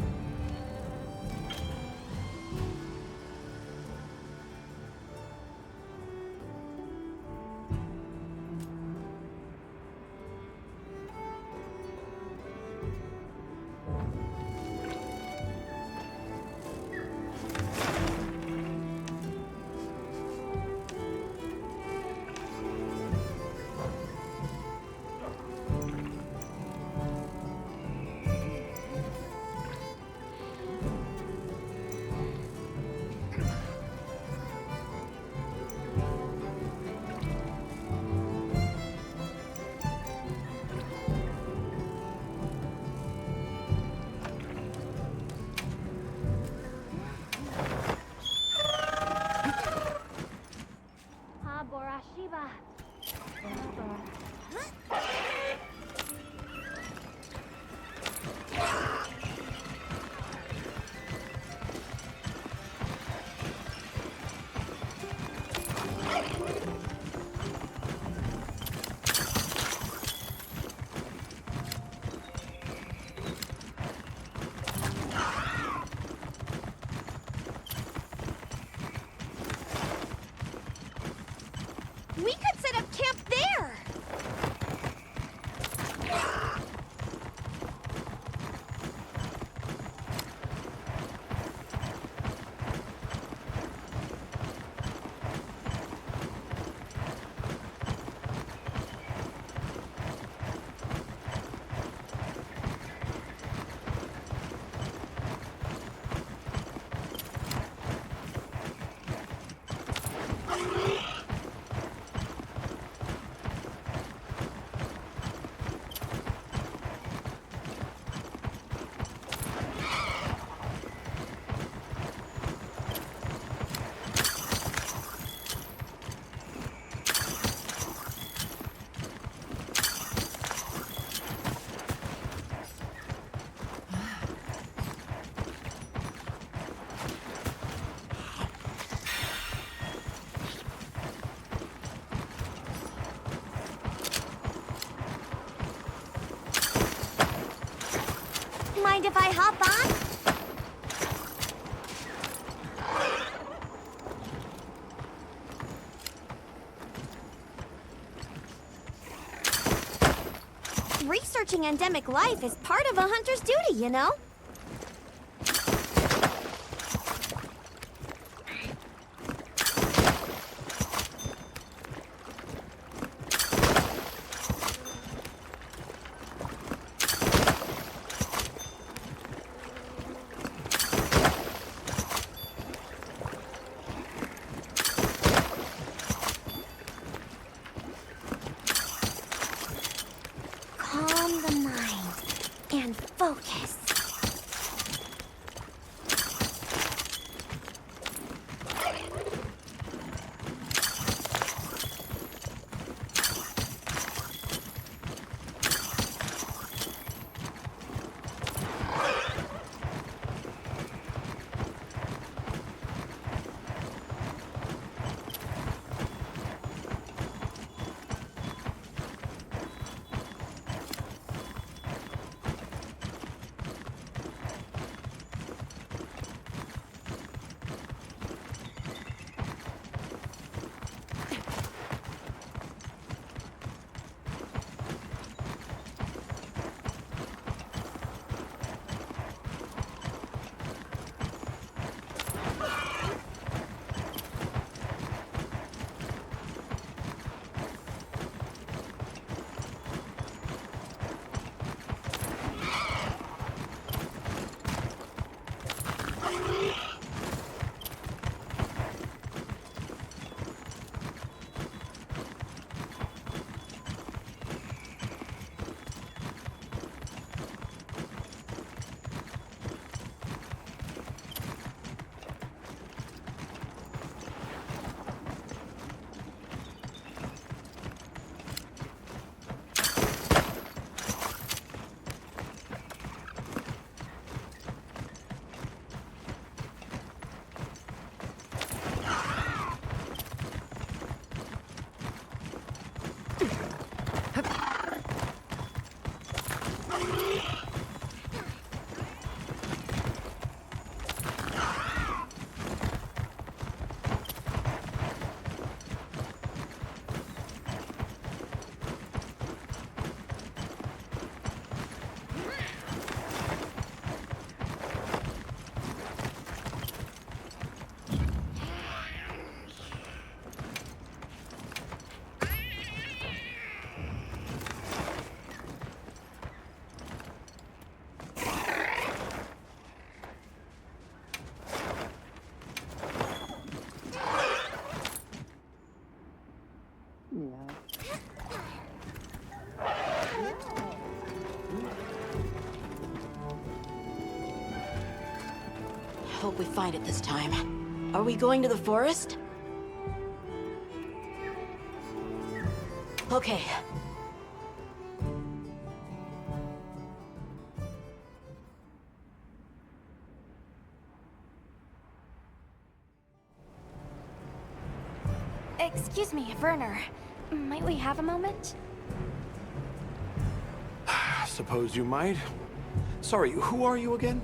Speaker 6: We could set up camp there! Mind if I hop on? Researching endemic life is part of a hunter's duty, you know? Calm the mind and focus.
Speaker 8: hope we find it this time. Are we going to the forest? Okay.
Speaker 4: Excuse me, Werner. Might we have a moment?
Speaker 17: Suppose you might. Sorry, who are you again?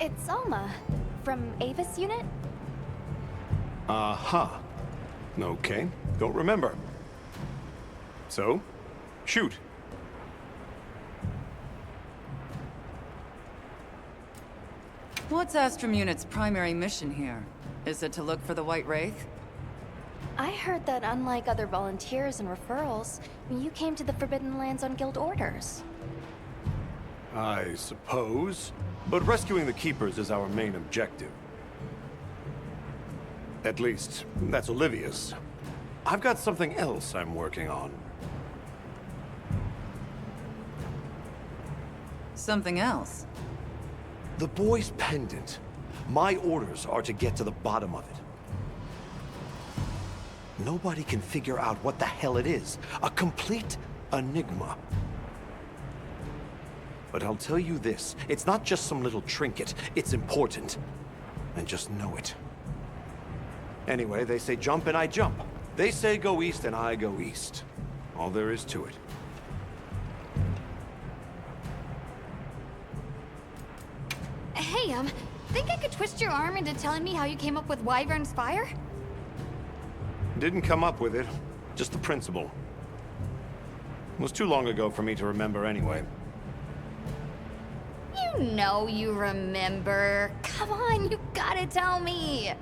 Speaker 4: It's Alma, from Avis Unit.
Speaker 17: Uh-huh. Okay, don't remember. So, shoot.
Speaker 3: What's Astrum Unit's primary mission here? Is it to look for the White Wraith?
Speaker 4: I heard that unlike other volunteers and referrals, you came to the Forbidden Lands on guild orders.
Speaker 17: I suppose. But rescuing the Keepers is our main objective. At least, that's Olivia's. I've got something else I'm working on.
Speaker 3: Something else?
Speaker 17: The boy's pendant. My orders are to get to the bottom of it. Nobody can figure out what the hell it is. A complete enigma. But I'll tell you this, it's not just some little trinket. It's important. And just know it. Anyway, they say jump and I jump. They say go east and I go east. All there is to it.
Speaker 7: Hey, think I could twist your arm into telling me how you came up with Wyvern's fire?
Speaker 17: Didn't come up with it. Just the principle. It was too long ago for me to remember anyway.
Speaker 7: You know you remember. Come on, you gotta tell me.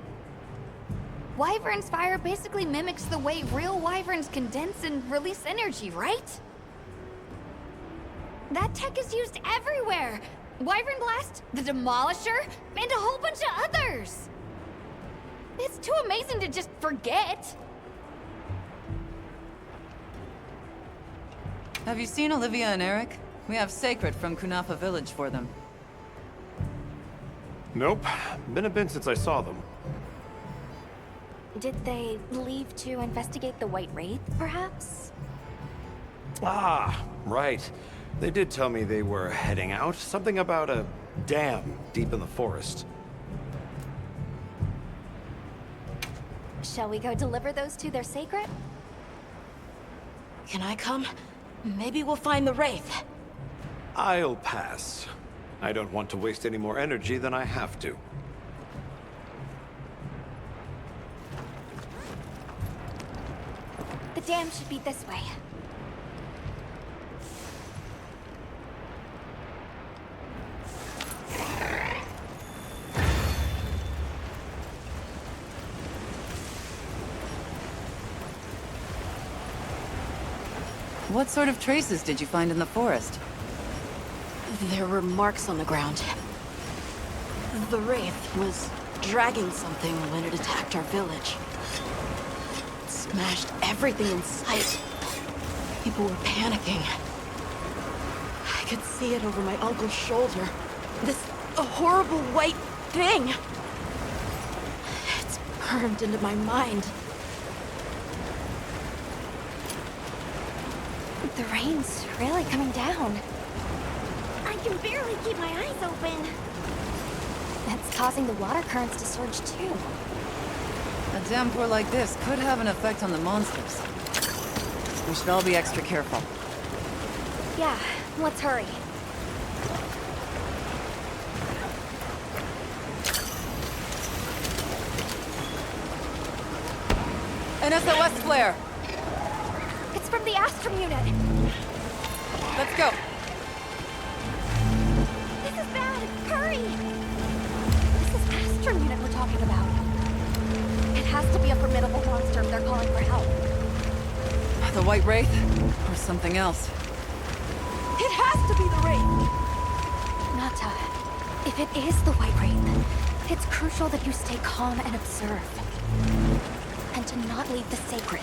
Speaker 7: Wyvern's fire basically mimics the way real wyverns condense and release energy, right? That tech is used everywhere. Wyvern Blast, the Demolisher, and a whole bunch of others. It's too amazing to just forget.
Speaker 3: Have you seen Olivia and Eric? We have Sacred from Kunafa Village for them.
Speaker 17: Nope. Been a bit since I saw them.
Speaker 4: Did they leave to investigate the White Wraith, perhaps?
Speaker 17: Ah, right. They did tell me they were heading out. Something about a dam deep in the forest.
Speaker 4: Shall we go deliver those to their sacred?
Speaker 8: Can I come? Maybe we'll find the Wraith.
Speaker 17: I'll pass. I don't want to waste any more energy than I have to.
Speaker 4: The dam should be this way.
Speaker 3: What sort of traces did you find in the forest?
Speaker 8: There were marks on the ground. The Wraith was dragging something when it attacked our village. It smashed everything in sight. People were panicking. I could see it over my uncle's shoulder. This horrible white thing. It's burned into my mind.
Speaker 4: The rain's really coming down.
Speaker 6: I can barely keep my eyes open.
Speaker 4: That's causing the water currents to surge too.
Speaker 3: A downpour like this could have an effect on the monsters. We should all be extra careful.
Speaker 4: Yeah, let's hurry.
Speaker 3: An SOS flare!
Speaker 4: It's from the Astrum unit.
Speaker 3: Let's go.
Speaker 6: This is bad. Hurry!
Speaker 4: This is Astrum unit we're talking about. It has to be a formidable monster if they're calling for help.
Speaker 3: The White Wraith? Or something else?
Speaker 8: It has to be the Wraith!
Speaker 4: Nata, if it is the White Wraith, it's crucial that you stay calm and observe. And to not leave the sacred.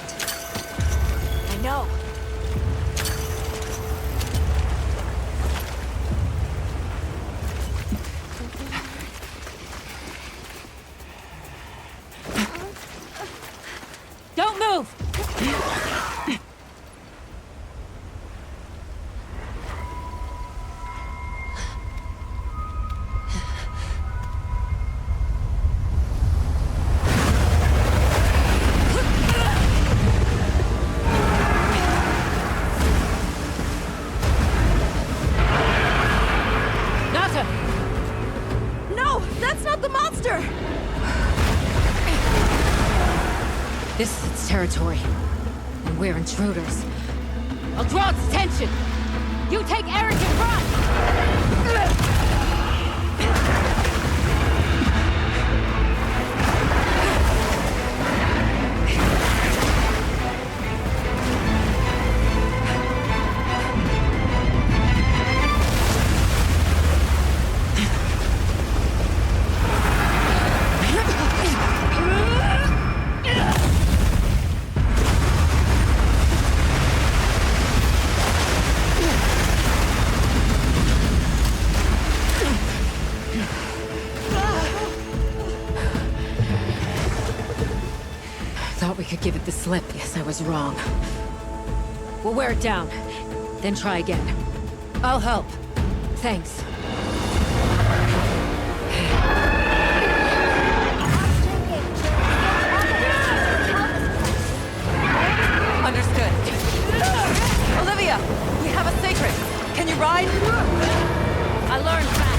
Speaker 8: I know.
Speaker 3: Nata! No! That's not the monster! This is its territory. And we're intruders. I'll draw its attention! You take Eric in front! Thought we could give it the slip. Yes, I was wrong. We'll wear it down, then try again. I'll help. Thanks. Understood. Olivia, we have a sacred. Can you ride? I learned fast.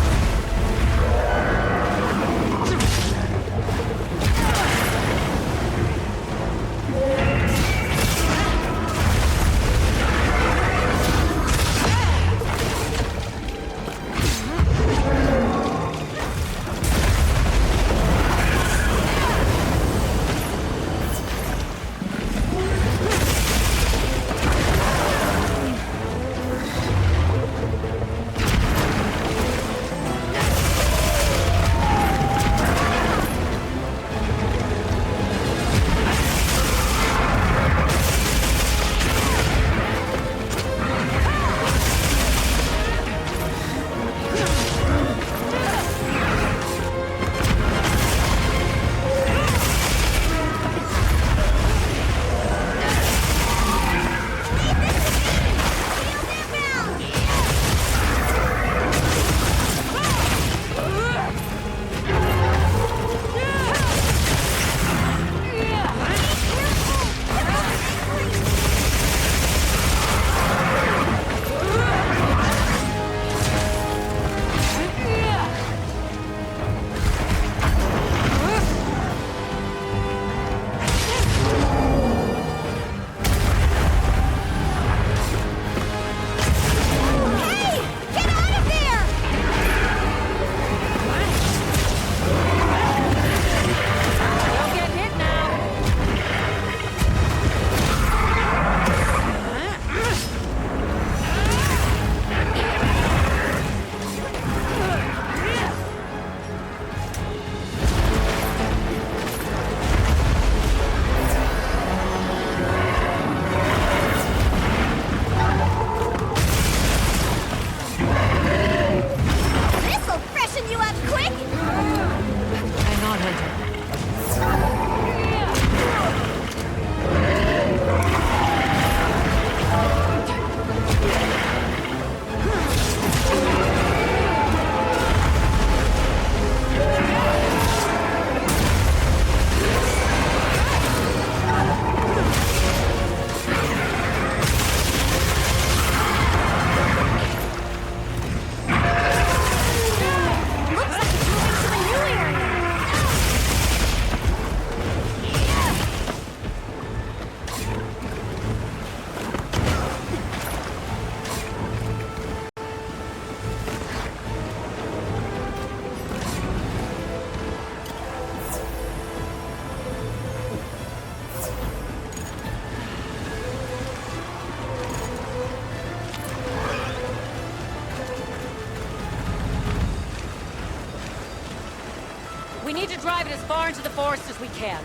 Speaker 9: We need to drive it as far into the forest as we can.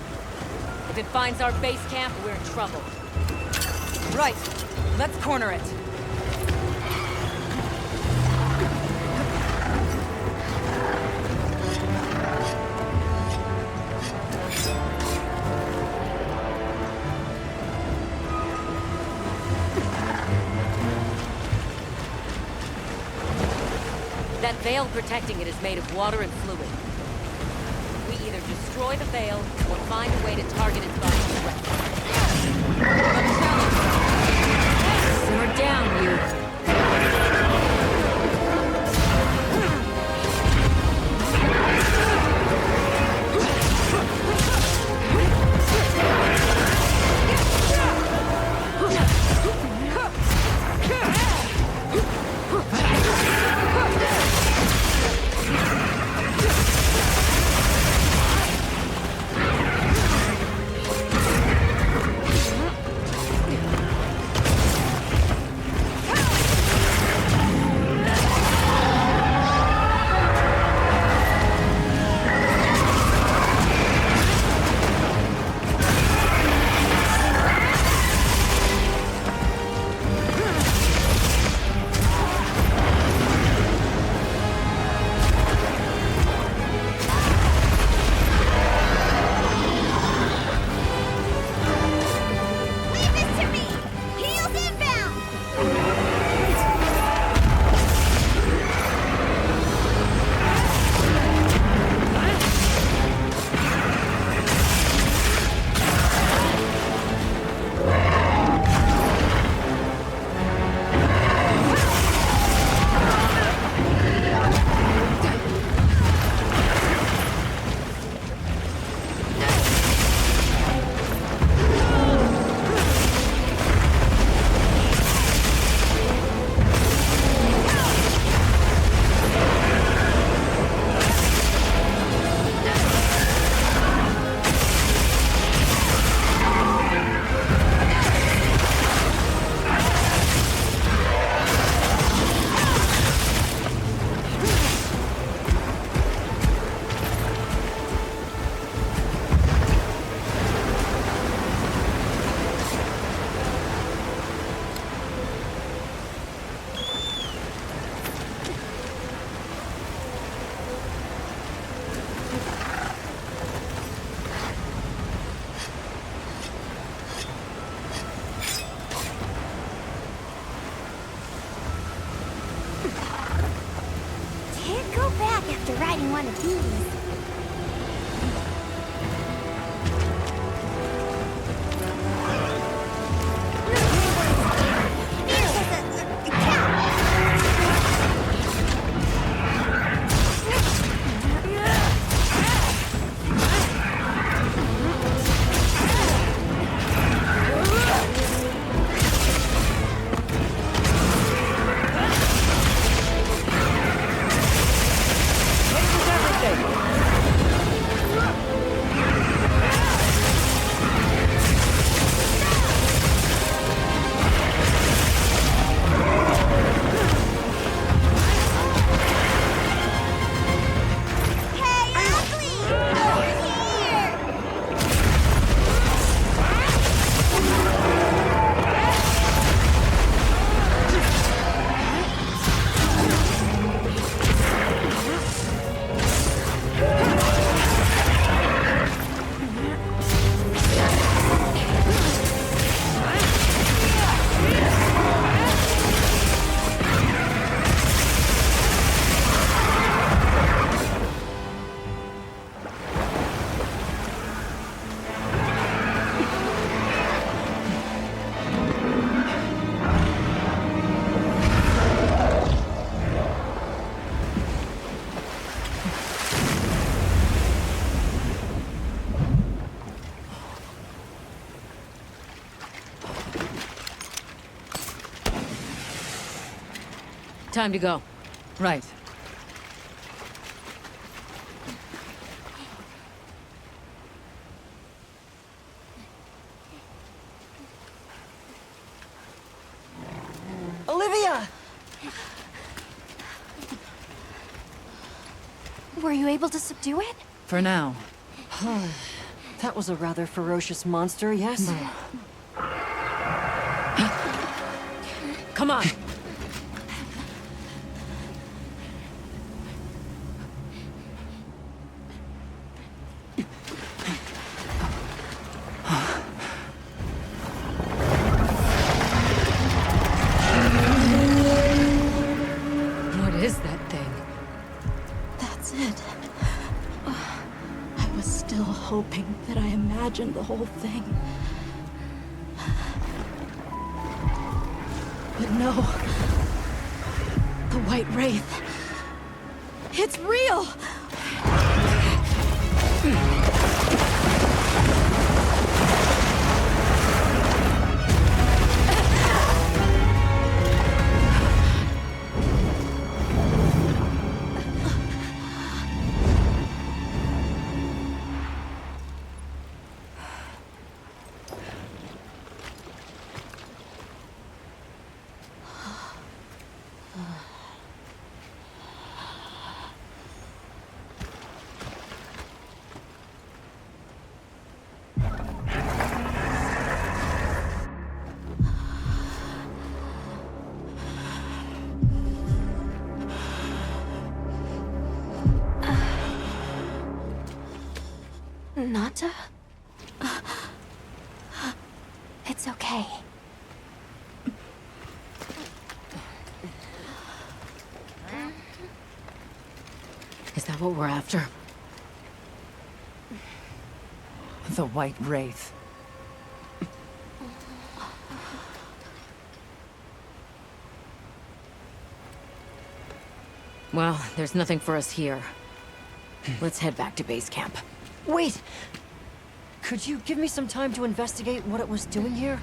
Speaker 9: If it finds our base camp, we're in trouble.
Speaker 3: Right. Let's corner it.
Speaker 9: That veil protecting it is made of water and fluid. We either destroy the veil, or find a way to target its body directly. Simmer down, you.
Speaker 6: After riding one of these.
Speaker 9: Time to go.
Speaker 3: Right.
Speaker 12: Olivia!
Speaker 4: Were you able to subdue it?
Speaker 3: For now.
Speaker 12: That was a rather ferocious monster, yes?
Speaker 9: Come on! What is that thing?
Speaker 8: still hoping that I imagined the whole thing. But no. The White Wraith. It's real!
Speaker 4: Nata? It's okay.
Speaker 9: Is that what we're after?
Speaker 3: The White Wraith.
Speaker 9: Well, there's nothing for us here. Let's head back to base camp.
Speaker 12: Wait! Could you give me some time to investigate what it was doing here?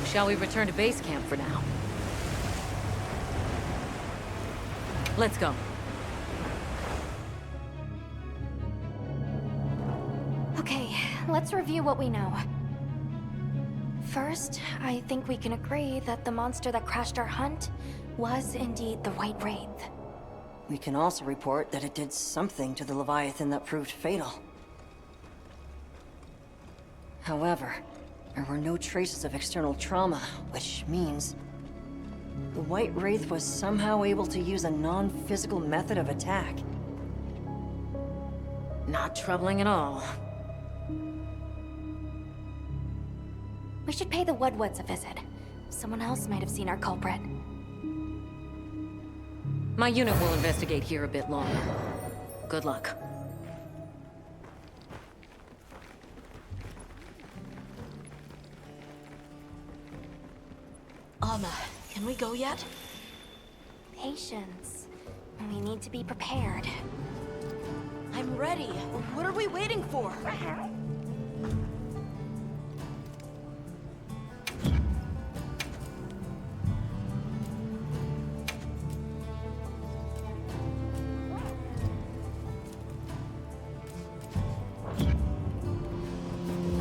Speaker 9: Shall we return to base camp for now? Let's go.
Speaker 4: Okay, let's review what we know. First, I think we can agree that the monster that crashed our hunt was indeed the White Wraith.
Speaker 12: We can also report that it did something to the Leviathan that proved fatal. However, there were no traces of external trauma, which means the White Wraith was somehow able to use a non-physical method of attack.
Speaker 9: Not troubling at all.
Speaker 4: We should pay the Woodwoods a visit. Someone else might have seen our culprit.
Speaker 9: My unit will investigate here a bit longer. Good luck.
Speaker 8: Can we go yet?
Speaker 4: Patience. We need to be prepared.
Speaker 8: I'm ready. What are we waiting for?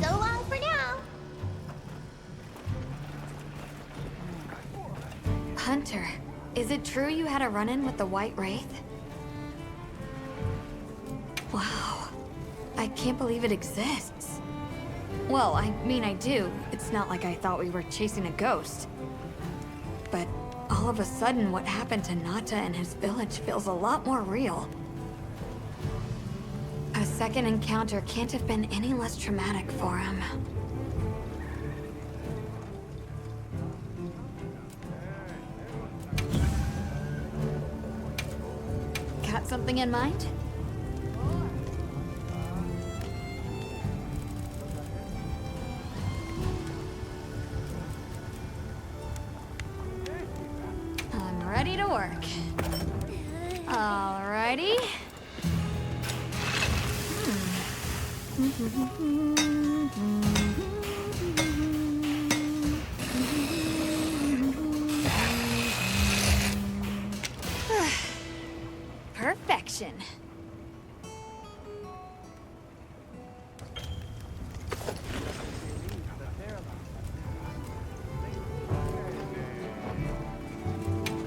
Speaker 6: So long for now.
Speaker 7: Hunter, is it true you had a run-in with the White Wraith? Wow. I can't believe it exists. Well, I mean, I do. It's not like I thought we were chasing a ghost. But all of a sudden, what happened to Nata and his village feels a lot more real. A second encounter can't have been any less traumatic for him. Got something in mind? I'm ready to work. Alrighty. action.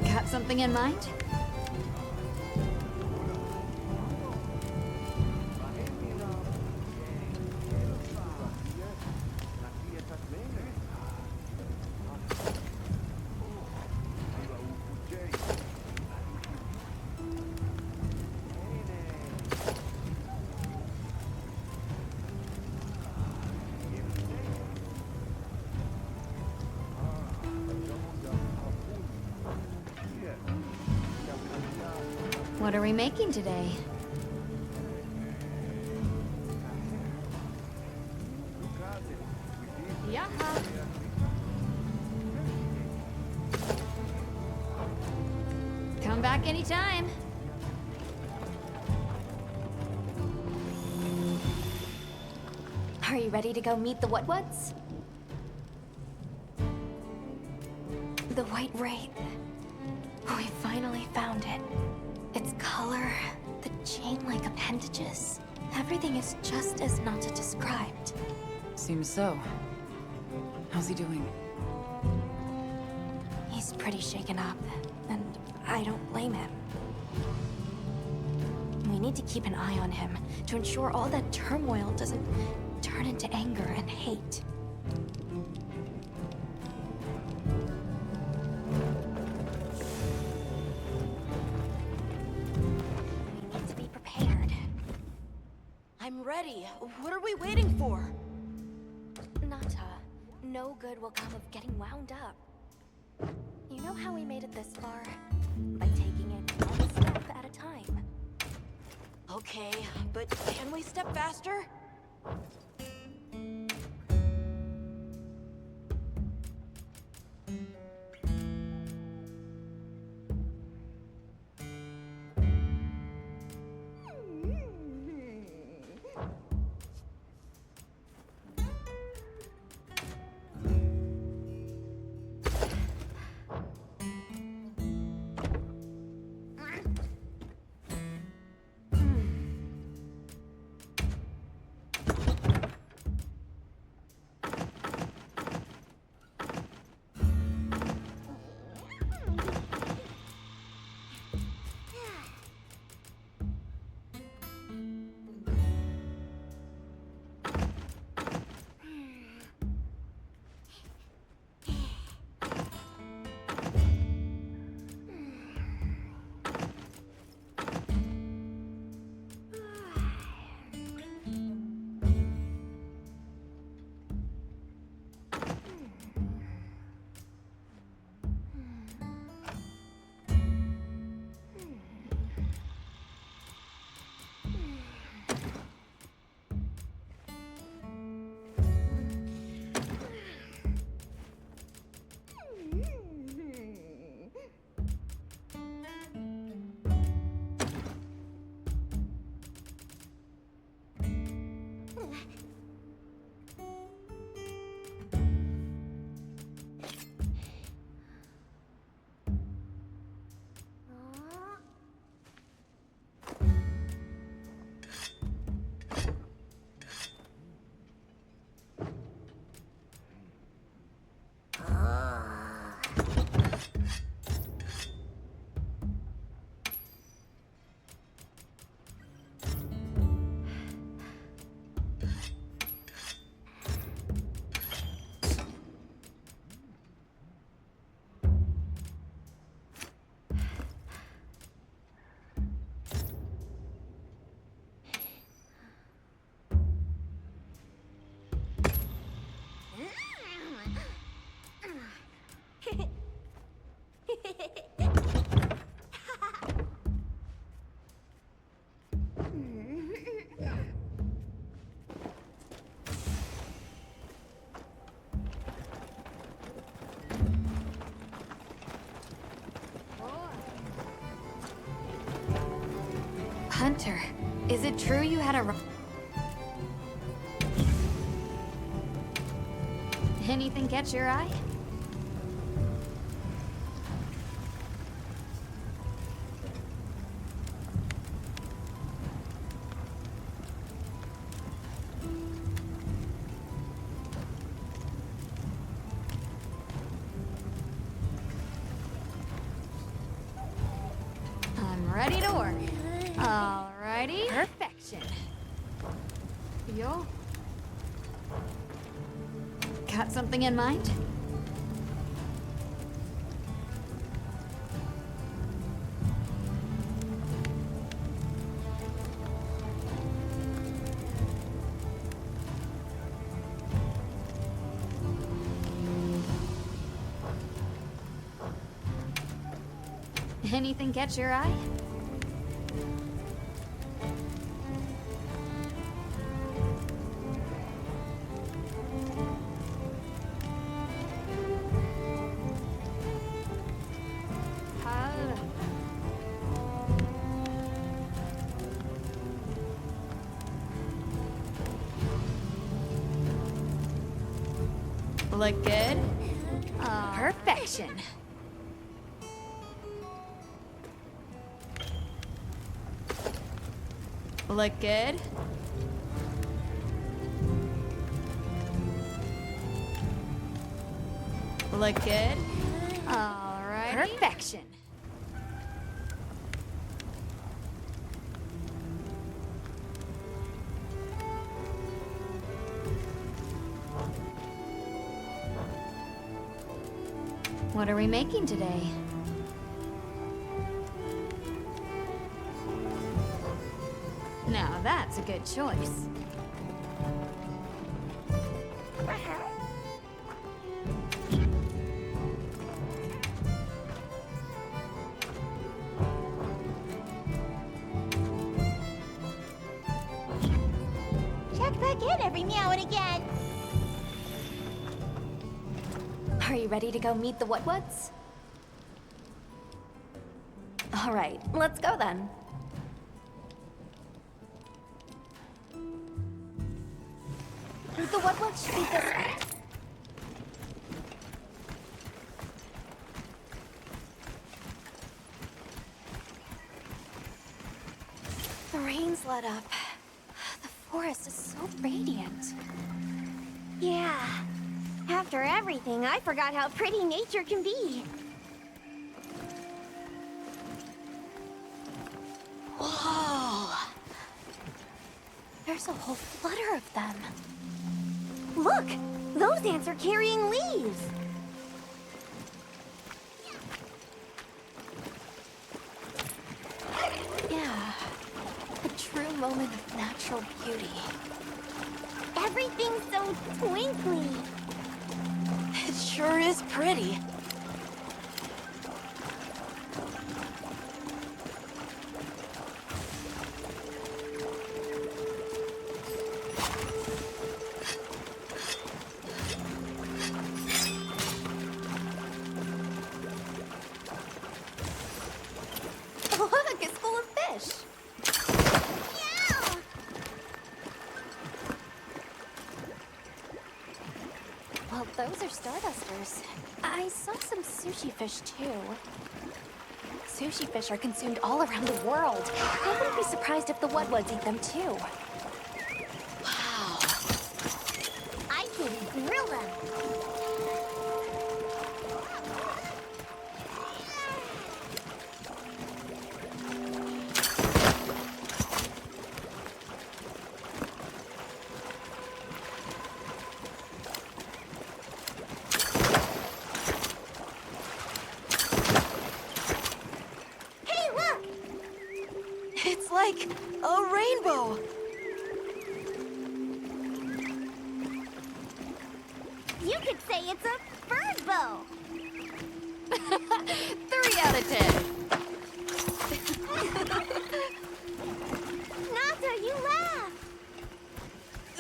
Speaker 7: Got something in mind? What are we making today? Yaha. Come back anytime.
Speaker 4: Are you ready to go meet the What-Whats? The White Wraith. We finally found it. Its color, the chain-like appendages. Everything is just as Nata described.
Speaker 3: Seems so. How's he doing?
Speaker 4: He's pretty shaken up, and I don't blame him. We need to keep an eye on him to ensure all that turmoil doesn't turn into anger and hate. We need to be prepared.
Speaker 8: I'm ready. What are we waiting for?
Speaker 4: Nata, no good will come of getting wound up. You know how we made it this far? By taking it one step at a time.
Speaker 8: Okay, but can we step faster?
Speaker 7: Hunter, is it true you had a... Anything catch your eye? ready to work. Alrighty. Perfection. Yo. Got something in mind? Anything catch your eye? Look good? Perfection. Look good? Look good? Alright. Perfection. What are we making today? Now that's a good choice.
Speaker 6: Check back in every meow and again.
Speaker 4: Are you ready to go meet the What-Whats? All right, let's go then. The What-Whats should be this way. The rain's let up. The forest is so radiant.
Speaker 6: Yeah. After everything, I forgot how pretty nature can be.
Speaker 4: Whoa! There's a whole flutter of them.
Speaker 6: Look! Those ants are carrying leaves!
Speaker 4: Yeah. A true moment of natural beauty.
Speaker 6: Everything's so twinkly.
Speaker 12: It sure is pretty.
Speaker 4: Look, it's full of fish. Well, those are stardusters. I saw some sushi fish, too. Sushi fish are consumed all around the world. I wouldn't be surprised if the What-Whats eat them, too.
Speaker 6: Wow. I can grill them.
Speaker 12: It's like a rainbow.
Speaker 6: You could say it's a bird bow.
Speaker 7: 3 out of 10.
Speaker 6: Nata, you laugh.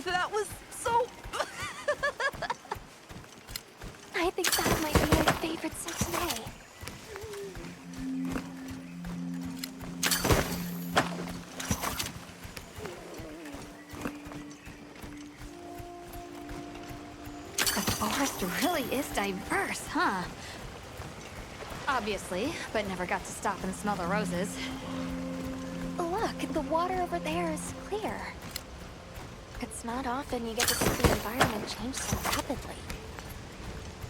Speaker 12: That was so...
Speaker 4: I think that might be my favorite set today.
Speaker 7: The forest really is diverse, huh? Obviously, but never got to stop and smell the roses.
Speaker 4: Look, the water over there is clear. It's not often you get to see the environment change so rapidly.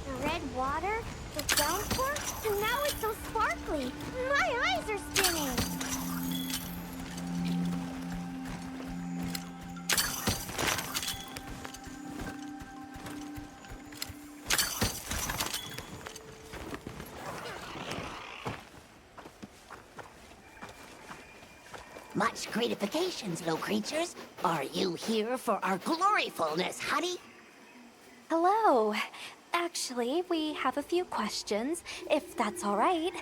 Speaker 6: The red water, the downpour, and now it's so sparkly. My eyes are spinning.
Speaker 14: Much gratifications, little creatures. Are you here for our gloryfulness, honey?
Speaker 4: Hello. Actually, we have a few questions, if that's all right.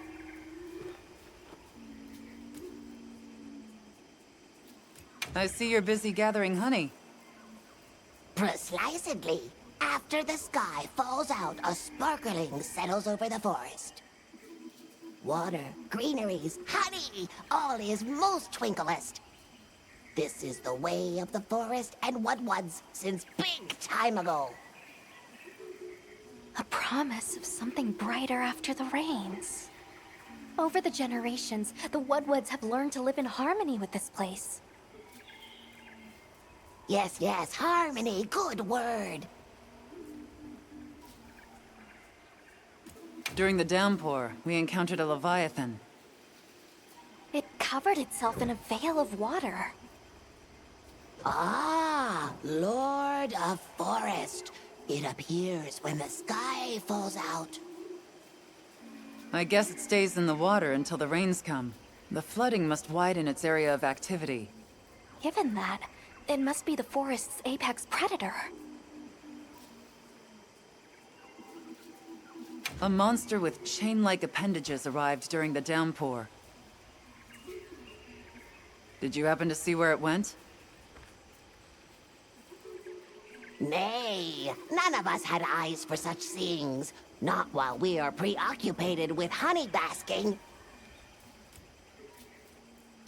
Speaker 3: I see you're busy gathering honey.
Speaker 14: Precisely. After the sky falls out, a sparkling settles over the forest. Water, greeneries, honey, all is most twinklest. This is the way of the forest and what was since big time ago.
Speaker 4: A promise of something brighter after the rains. Over the generations, the Woodwoods have learned to live in harmony with this place.
Speaker 14: Yes, yes, harmony, good word.
Speaker 3: During the downpour, we encountered a leviathan.
Speaker 4: It covered itself in a veil of water.
Speaker 14: Ah, Lord of Forest. It appears when the sky falls out.
Speaker 3: I guess it stays in the water until the rains come. The flooding must widen its area of activity.
Speaker 4: Given that, it must be the forest's apex predator.
Speaker 3: A monster with chain-like appendages arrived during the downpour. Did you happen to see where it went?
Speaker 14: Nay, none of us had eyes for such things. Not while we are preoccupied with honey basking.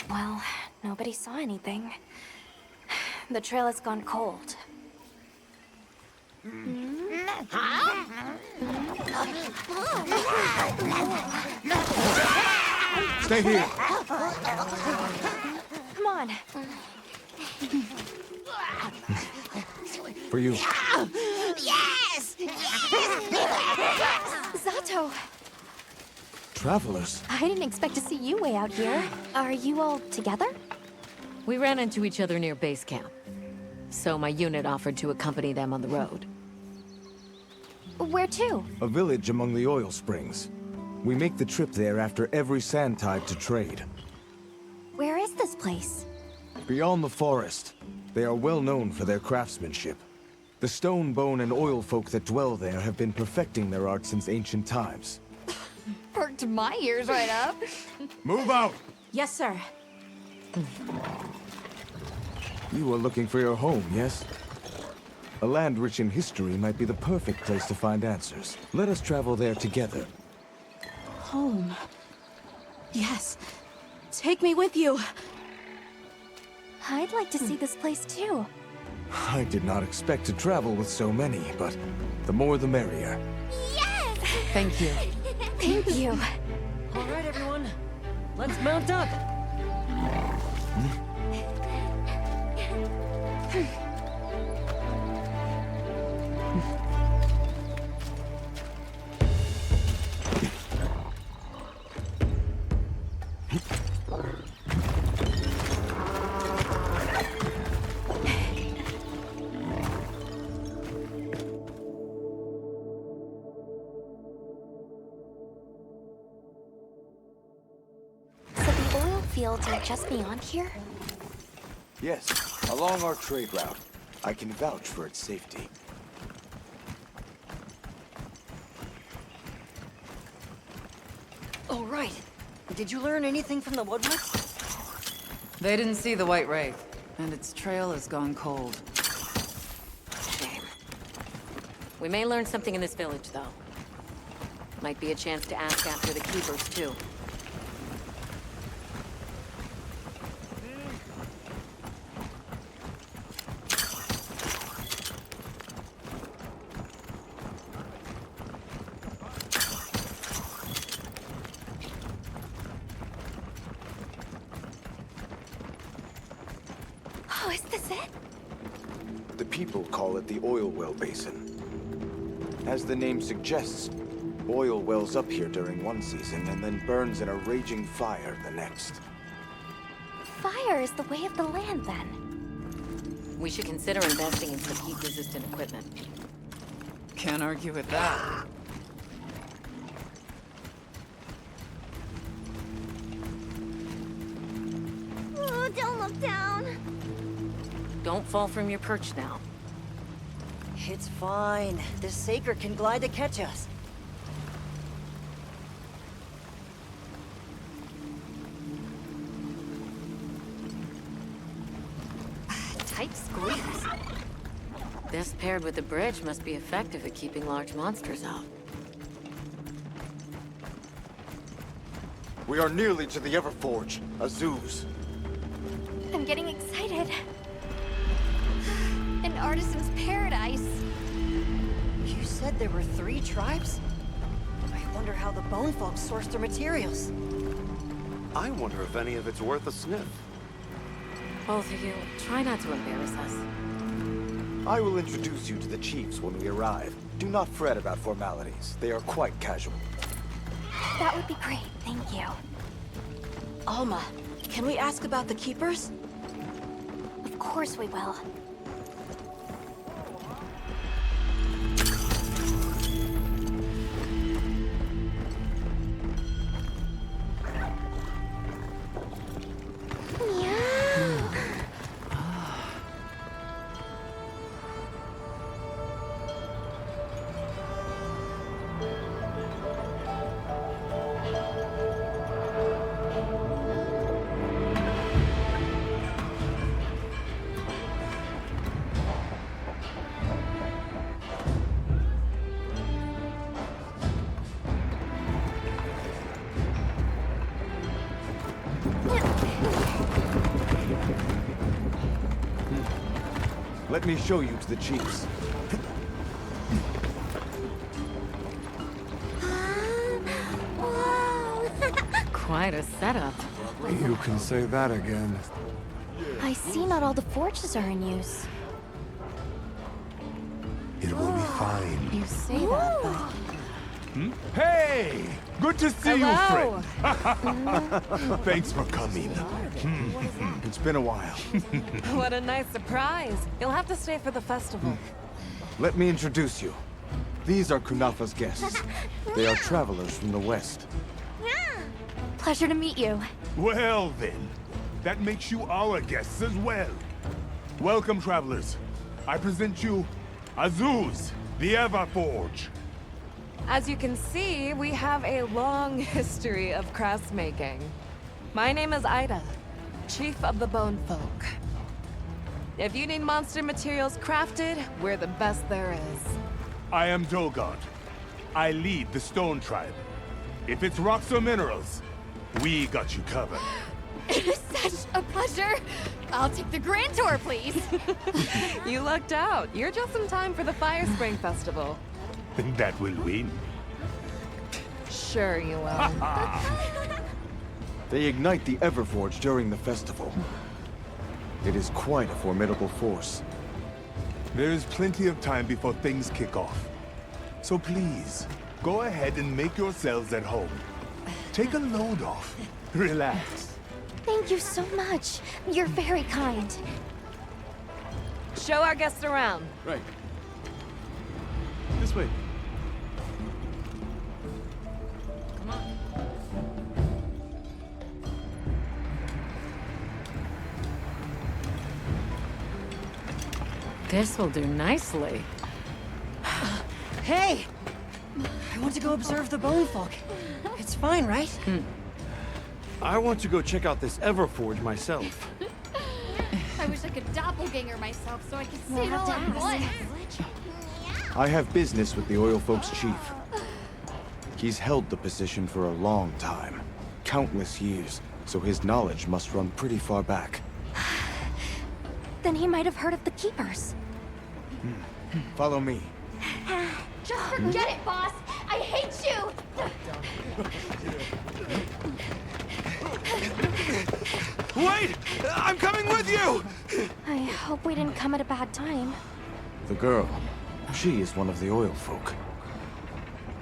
Speaker 4: Well, nobody saw anything. The trail has gone cold.
Speaker 15: Stay here.
Speaker 4: Come on.
Speaker 15: For you.
Speaker 14: Yes!
Speaker 4: Zato!
Speaker 15: Travelers.
Speaker 4: I didn't expect to see you way out here. Are you all together?
Speaker 9: We ran into each other near base camp. So my unit offered to accompany them on the road.
Speaker 4: Where to?
Speaker 15: A village among the oil springs. We make the trip there after every sand tide to trade.
Speaker 4: Where is this place?
Speaker 15: Beyond the forest, they are well known for their craftsmanship. The stone, bone, and oil folk that dwell there have been perfecting their art since ancient times.
Speaker 7: Perked my ears right up.
Speaker 15: Move out!
Speaker 12: Yes, sir.
Speaker 15: You are looking for your home, yes? A land rich in history might be the perfect place to find answers. Let us travel there together.
Speaker 12: Home. Yes. Take me with you.
Speaker 4: I'd like to see this place too.
Speaker 15: I did not expect to travel with so many, but the more the merrier.
Speaker 4: Yes!
Speaker 3: Thank you.
Speaker 4: Thank you.
Speaker 12: All right, everyone. Let's mount up.
Speaker 4: So the oil fields are just beyond here?
Speaker 15: Yes, along our trade route. I can vouch for its safety.
Speaker 12: All right. Did you learn anything from the Woodwoods?
Speaker 3: They didn't see the White Wraith, and its trail has gone cold.
Speaker 9: Shame. We may learn something in this village, though. Might be a chance to ask after the keepers, too.
Speaker 4: Oh, is this it?
Speaker 15: The people call it the oil well basin. As the name suggests, oil wells up here during one season and then burns in a raging fire the next.
Speaker 4: Fire is the way of the land, then.
Speaker 9: We should consider investing in some heat-resistant equipment.
Speaker 3: Can't argue with that.
Speaker 6: Oh, down.
Speaker 9: Don't fall from your perch now.
Speaker 12: It's fine. This Saker can glide to catch us.
Speaker 9: Tight squeeze. This paired with the bridge must be effective at keeping large monsters out.
Speaker 15: We are nearly to the Everforge, Azuz.
Speaker 4: I'm getting excited.
Speaker 7: An artisan's paradise.
Speaker 12: You said there were 3 tribes? I wonder how the bone folk source their materials.
Speaker 17: I wonder if any of it's worth a sniff.
Speaker 9: Both of you, try not to embarrass us.
Speaker 15: I will introduce you to the chiefs when we arrive. Do not fret about formalities. They are quite casual.
Speaker 4: That would be great, thank you.
Speaker 8: Alma, can we ask about the Keepers?
Speaker 4: Of course we will.
Speaker 15: Let me show you to the chiefs.
Speaker 9: Quite a setup.
Speaker 15: You can say that again.
Speaker 4: I see not all the forges are in use.
Speaker 13: It will be fine.
Speaker 3: You say that, but...
Speaker 13: Hey! Good to see
Speaker 3: Hello.
Speaker 13: you, friend. Thanks for coming.
Speaker 15: It's been a while.
Speaker 3: What a nice surprise. You'll have to stay for the festival.
Speaker 15: Let me introduce you. These are Kunafa's guests. They are travelers from the west.
Speaker 4: Pleasure to meet you.
Speaker 13: Well then, that makes you our guests as well. Welcome, travelers. I present you Azuz, the Everforge.
Speaker 3: As you can see, we have a long history of craftsmaking. My name is Ida, Chief of the Bone Folk. If you need monster materials crafted, we're the best there is.
Speaker 13: I am Dolgod. I lead the Stone Tribe. If it's rocks or minerals, we got you covered.
Speaker 7: It is such a pleasure. I'll take the grand tour, please.
Speaker 3: You lucked out. You're just in time for the Fire Spring Festival.
Speaker 13: That will win.
Speaker 3: Sure you will.
Speaker 15: They ignite the Everforge during the festival. It is quite a formidable force.
Speaker 13: There is plenty of time before things kick off. So please, go ahead and make yourselves at home. Take a load off. Relax.
Speaker 4: Thank you so much. You're very kind.
Speaker 3: Show our guests around.
Speaker 20: Right. This way.
Speaker 9: Come on. This will do nicely.
Speaker 12: Hey! I want to go observe the bone folk. It's fine, right?
Speaker 17: I want to go check out this Everforge myself.
Speaker 7: I wish I could doppelganger myself so I could see
Speaker 4: We'll
Speaker 7: it
Speaker 4: have
Speaker 7: all
Speaker 4: to
Speaker 7: at
Speaker 4: ask.
Speaker 7: once.
Speaker 15: I have business with the Oil Folk's chief. He's held the position for a long time. Countless years, so his knowledge must run pretty far back.
Speaker 4: Then he might have heard of the Keepers.
Speaker 15: Follow me.
Speaker 6: Just forget it, boss. I hate you.
Speaker 13: Wait! I'm coming with you!
Speaker 4: I hope we didn't come at a bad time.
Speaker 15: The girl, she is one of the Oil Folk.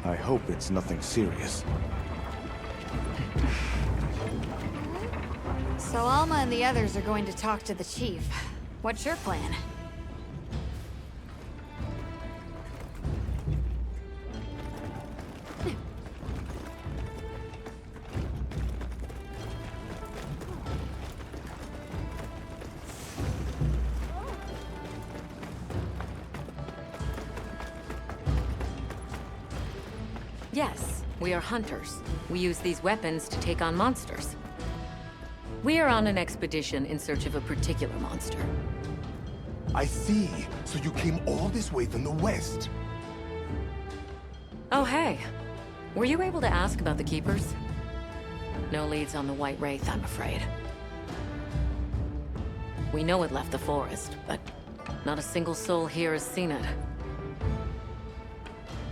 Speaker 15: I hope it's nothing serious.
Speaker 7: So Alma and the others are going to talk to the chief. What's your plan?
Speaker 9: Yes, we are hunters. We use these weapons to take on monsters. We are on an expedition in search of a particular monster.
Speaker 2: I see. So you came all this way from the west.
Speaker 9: Oh, hey. Were you able to ask about the Keepers? No leads on the White Wraith, I'm afraid. We know it left the forest, but not a single soul here has seen it.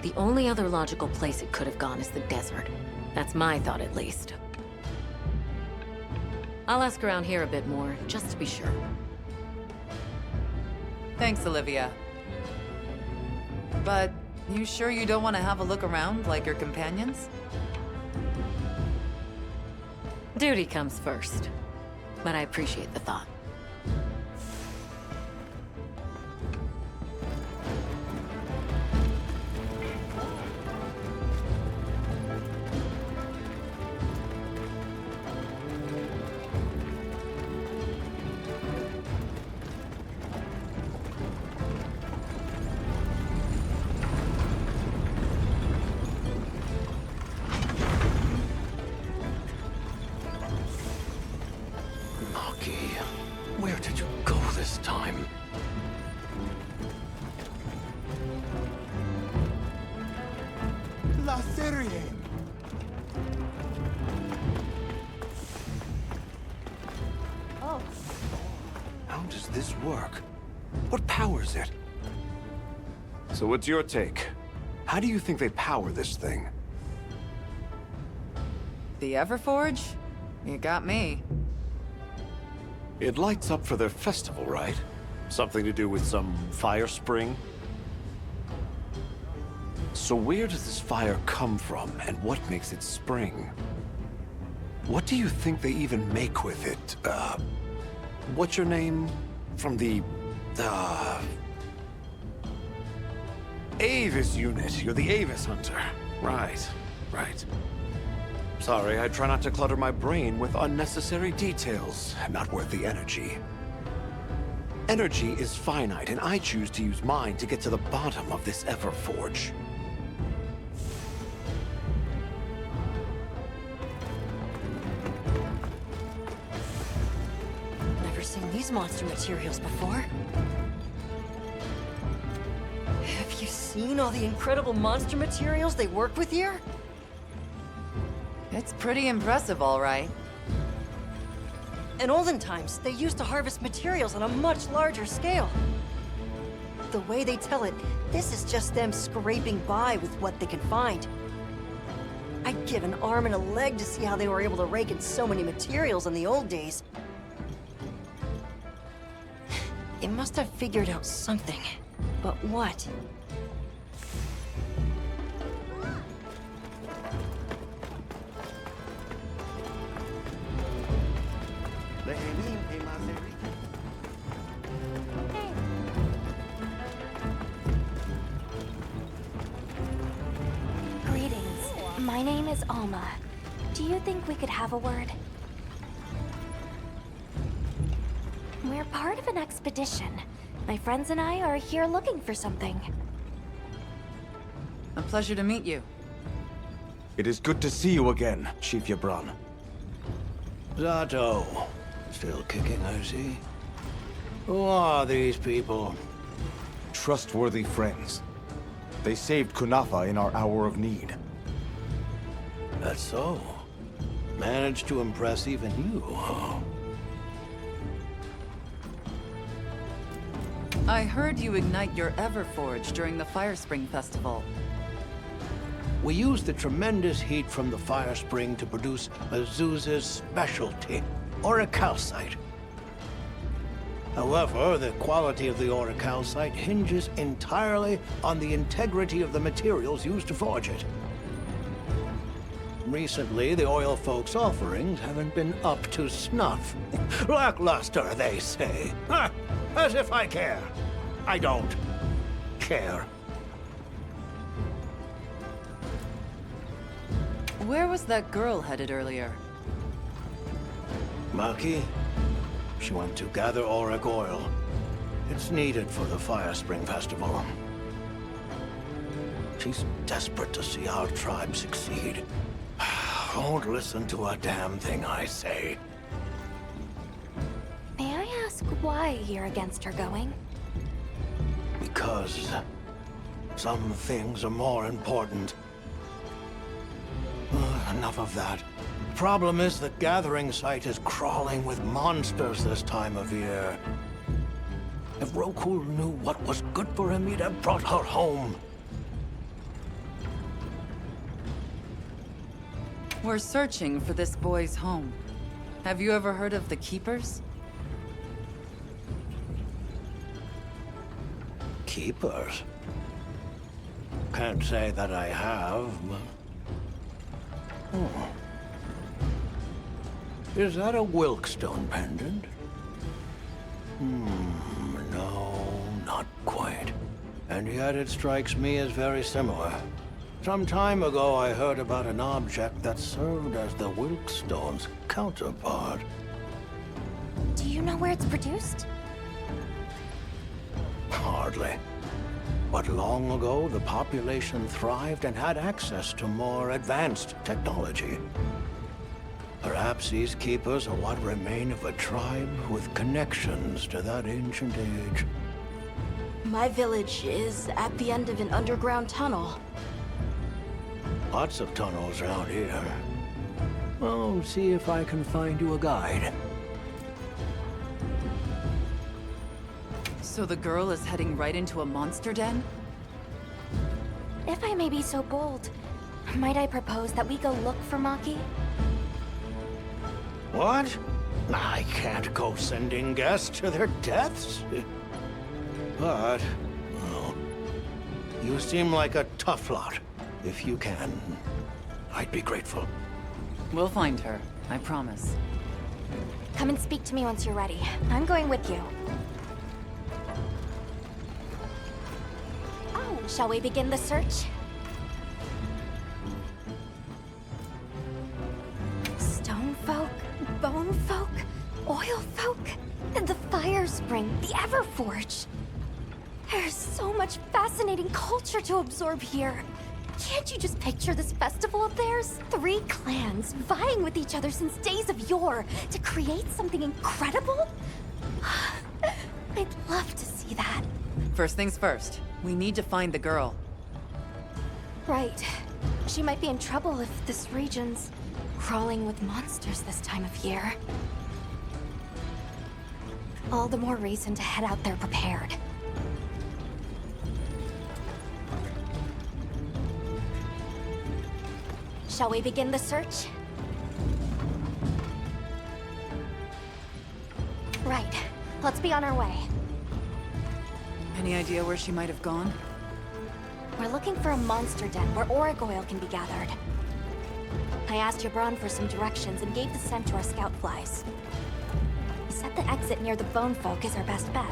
Speaker 9: The only other logical place it could have gone is the desert. That's my thought, at least. I'll ask around here a bit more, just to be sure.
Speaker 22: Thanks, Olivia. But you sure you don't want to have a look around like your companions?
Speaker 9: Duty comes first, but I appreciate the thought.
Speaker 17: Where did you go this time?
Speaker 2: La Serie.
Speaker 17: Oh. How does this work? What powers it? So what's your take? How do you think they power this thing?
Speaker 22: The Everforge? You got me.
Speaker 17: It lights up for their festival, right? Something to do with some fire spring? So where does this fire come from, and what makes it spring? What do you think they even make with it? What's your name? From the, Avis unit. You're the Avis hunter. Right, right. Sorry, I try not to clutter my brain with unnecessary details. Not worth the energy. Energy is finite, and I choose to use mine to get to the bottom of this Everforge.
Speaker 12: Never seen these monster materials before. Have you seen all the incredible monster materials they work with here?
Speaker 22: It's pretty impressive, all right.
Speaker 12: In olden times, they used to harvest materials on a much larger scale. The way they tell it, this is just them scraping by with what they can find. I'd give an arm and a leg to see how they were able to rake in so many materials in the old days. They must have figured out something. But what?
Speaker 4: Greetings. My name is Alma. Do you think we could have a word? We're part of an expedition. My friends and I are here looking for something.
Speaker 22: A pleasure to meet you.
Speaker 15: It is good to see you again, Chief Yabran.
Speaker 1: Zato. Still kicking, I see. Who are these people?
Speaker 15: Trustworthy friends. They saved Kunafa in our hour of need.
Speaker 1: That's so. Managed to impress even you, huh?
Speaker 22: I heard you ignite your Everforge during the Fire Spring Festival.
Speaker 1: We use the tremendous heat from the fire spring to produce Azusa's specialty, orichalcite. However, the quality of the orichalcite hinges entirely on the integrity of the materials used to forge it. Recently, the oil folks' offerings haven't been up to snuff. Lackluster, they say. Ha! As if I care. I don't care.
Speaker 22: Where was that girl headed earlier?
Speaker 1: Maki? She went to gather auric oil. It's needed for the Fire Spring Festival. She's desperate to see our tribe succeed. Won't listen to a damn thing I say.
Speaker 4: May I ask why you're against her going?
Speaker 1: Because some things are more important. Enough of that. Problem is the gathering site is crawling with monsters this time of year. If Roku knew what was good for him, he'd have brought her home.
Speaker 22: We're searching for this boy's home. Have you ever heard of the Keepers?
Speaker 1: Keepers? Can't say that I have, but... Is that a Wilkstone pendant? No, not quite. And yet it strikes me as very similar. Some time ago I heard about an object that served as the Wilkstone's counterpart.
Speaker 4: Do you know where it's produced?
Speaker 1: Hardly. But long ago, the population thrived and had access to more advanced technology. Perhaps these keepers are what remain of a tribe with connections to that ancient age.
Speaker 8: My village is at the end of an underground tunnel.
Speaker 1: Lots of tunnels around here. I'll see if I can find you a guide.
Speaker 22: So the girl is heading right into a monster den?
Speaker 4: If I may be so bold, might I propose that we go look for Maki?
Speaker 1: What? I can't go sending guests to their deaths. But, well, you seem like a tough lot. If you can, I'd be grateful.
Speaker 22: We'll find her, I promise.
Speaker 4: Come and speak to me once you're ready. I'm going with you. Oh, shall we begin the search? Stone folk, bone folk, oil folk, and the fire spring, the Everforge. There's so much fascinating culture to absorb here. Can't you just picture this festival of theirs? 3 clans vying with each other since days of yore to create something incredible? I'd love to see that.
Speaker 22: First things first, we need to find the girl.
Speaker 4: Right. She might be in trouble if this region's crawling with monsters this time of year. All the more reason to head out there prepared. Shall we begin the search? Right. Let's be on our way.
Speaker 22: Any idea where she might have gone?
Speaker 4: We're looking for a monster den where auric oil can be gathered. I asked Jabron for some directions and gave the scent to our scout flies. He said the exit near the bone folk is our best bet.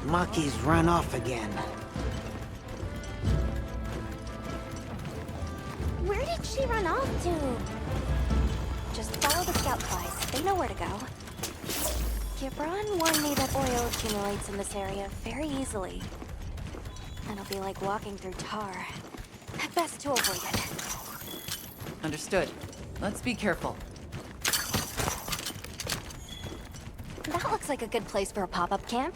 Speaker 16: Maki's run off again.
Speaker 6: Where did she run off to?
Speaker 4: Just follow the scout flies. They know where to go. Gibran warned me that oil accumulates in this area very easily. It'll be like walking through tar. Best to avoid it.
Speaker 22: Understood. Let's be careful.
Speaker 4: That looks like a good place for a pop-up camp.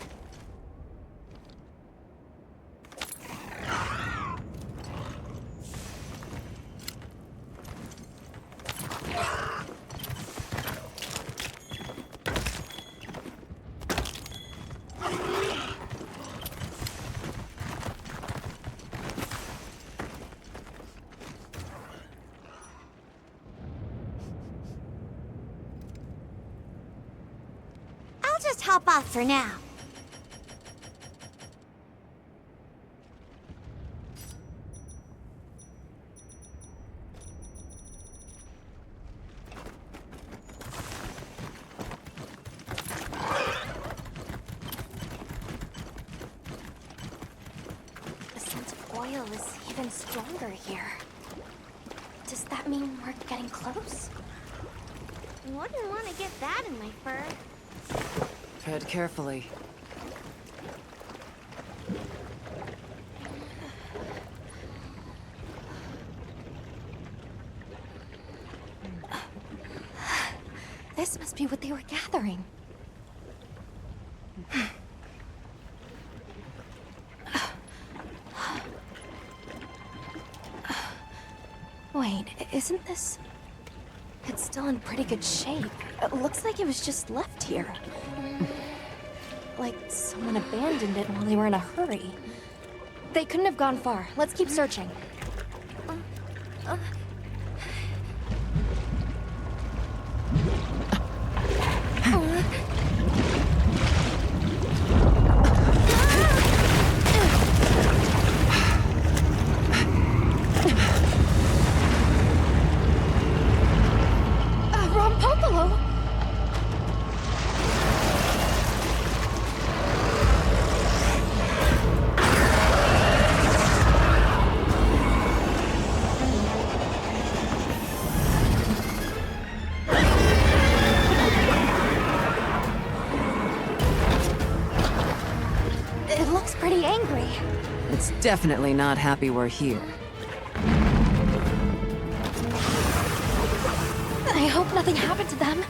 Speaker 6: I'll just hop off for now.
Speaker 4: The scent of oil is even stronger here. Does that mean we're getting close?
Speaker 6: Wouldn't want to get that in my fur.
Speaker 22: Tread carefully.
Speaker 4: This must be what they were gathering. Wait, isn't this... It's still in pretty good shape. It looks like it was just left here. Like someone abandoned it while they were in a hurry. They couldn't have gone far. Let's keep searching.
Speaker 22: It's definitely not happy we're here.
Speaker 4: I hope nothing happened to them.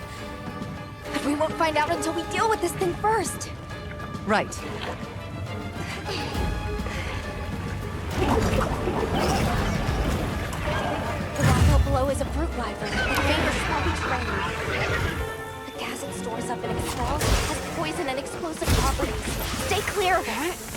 Speaker 4: But we won't find out until we deal with this thing first.
Speaker 22: Right.
Speaker 4: The rock below is a fruit wyvern with famous swampy terrain. The gas it stores up and expels has poison and explosive properties. Stay clear of it.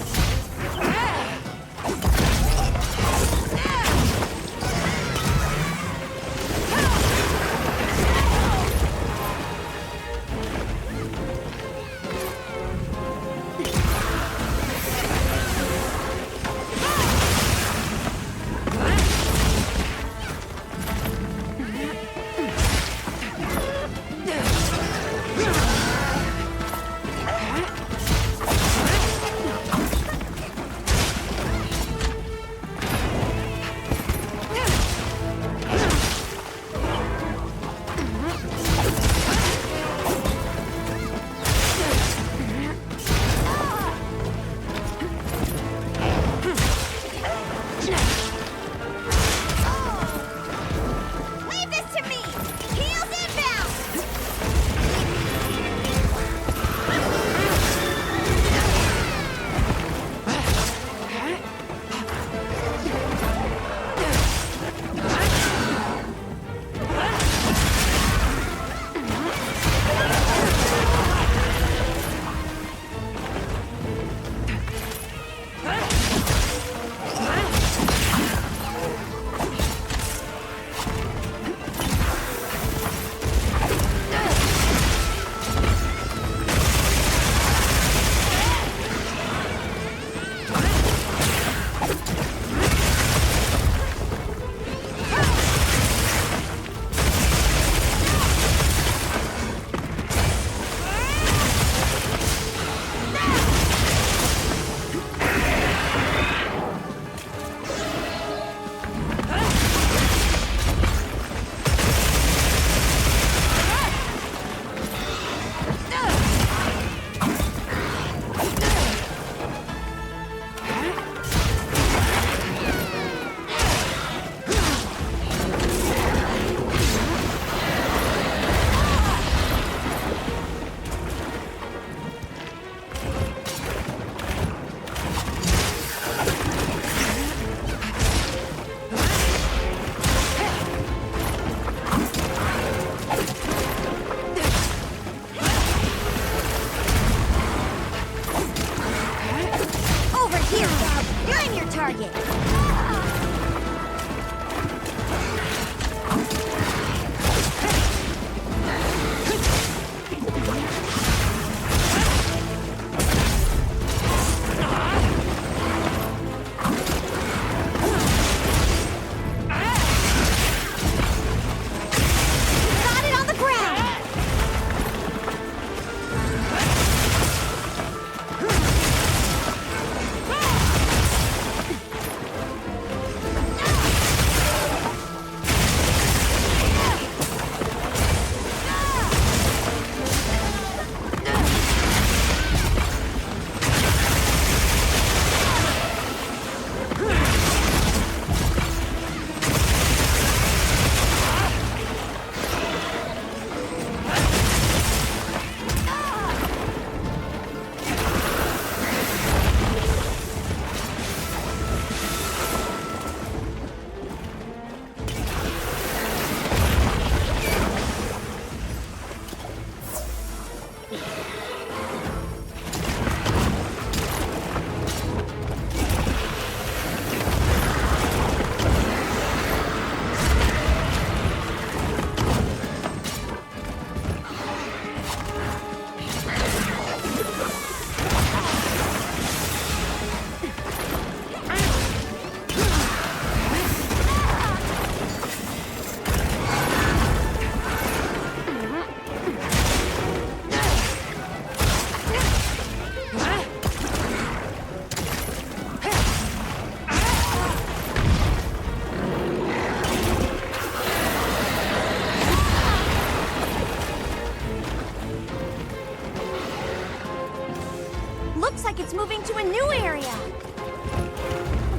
Speaker 6: looks like it's moving to a new area.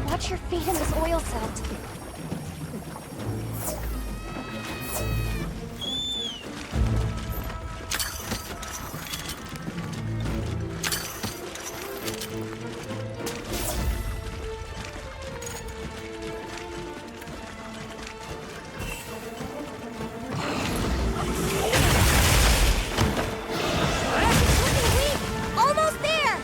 Speaker 6: Watch your feet in this oil silt. Almost there!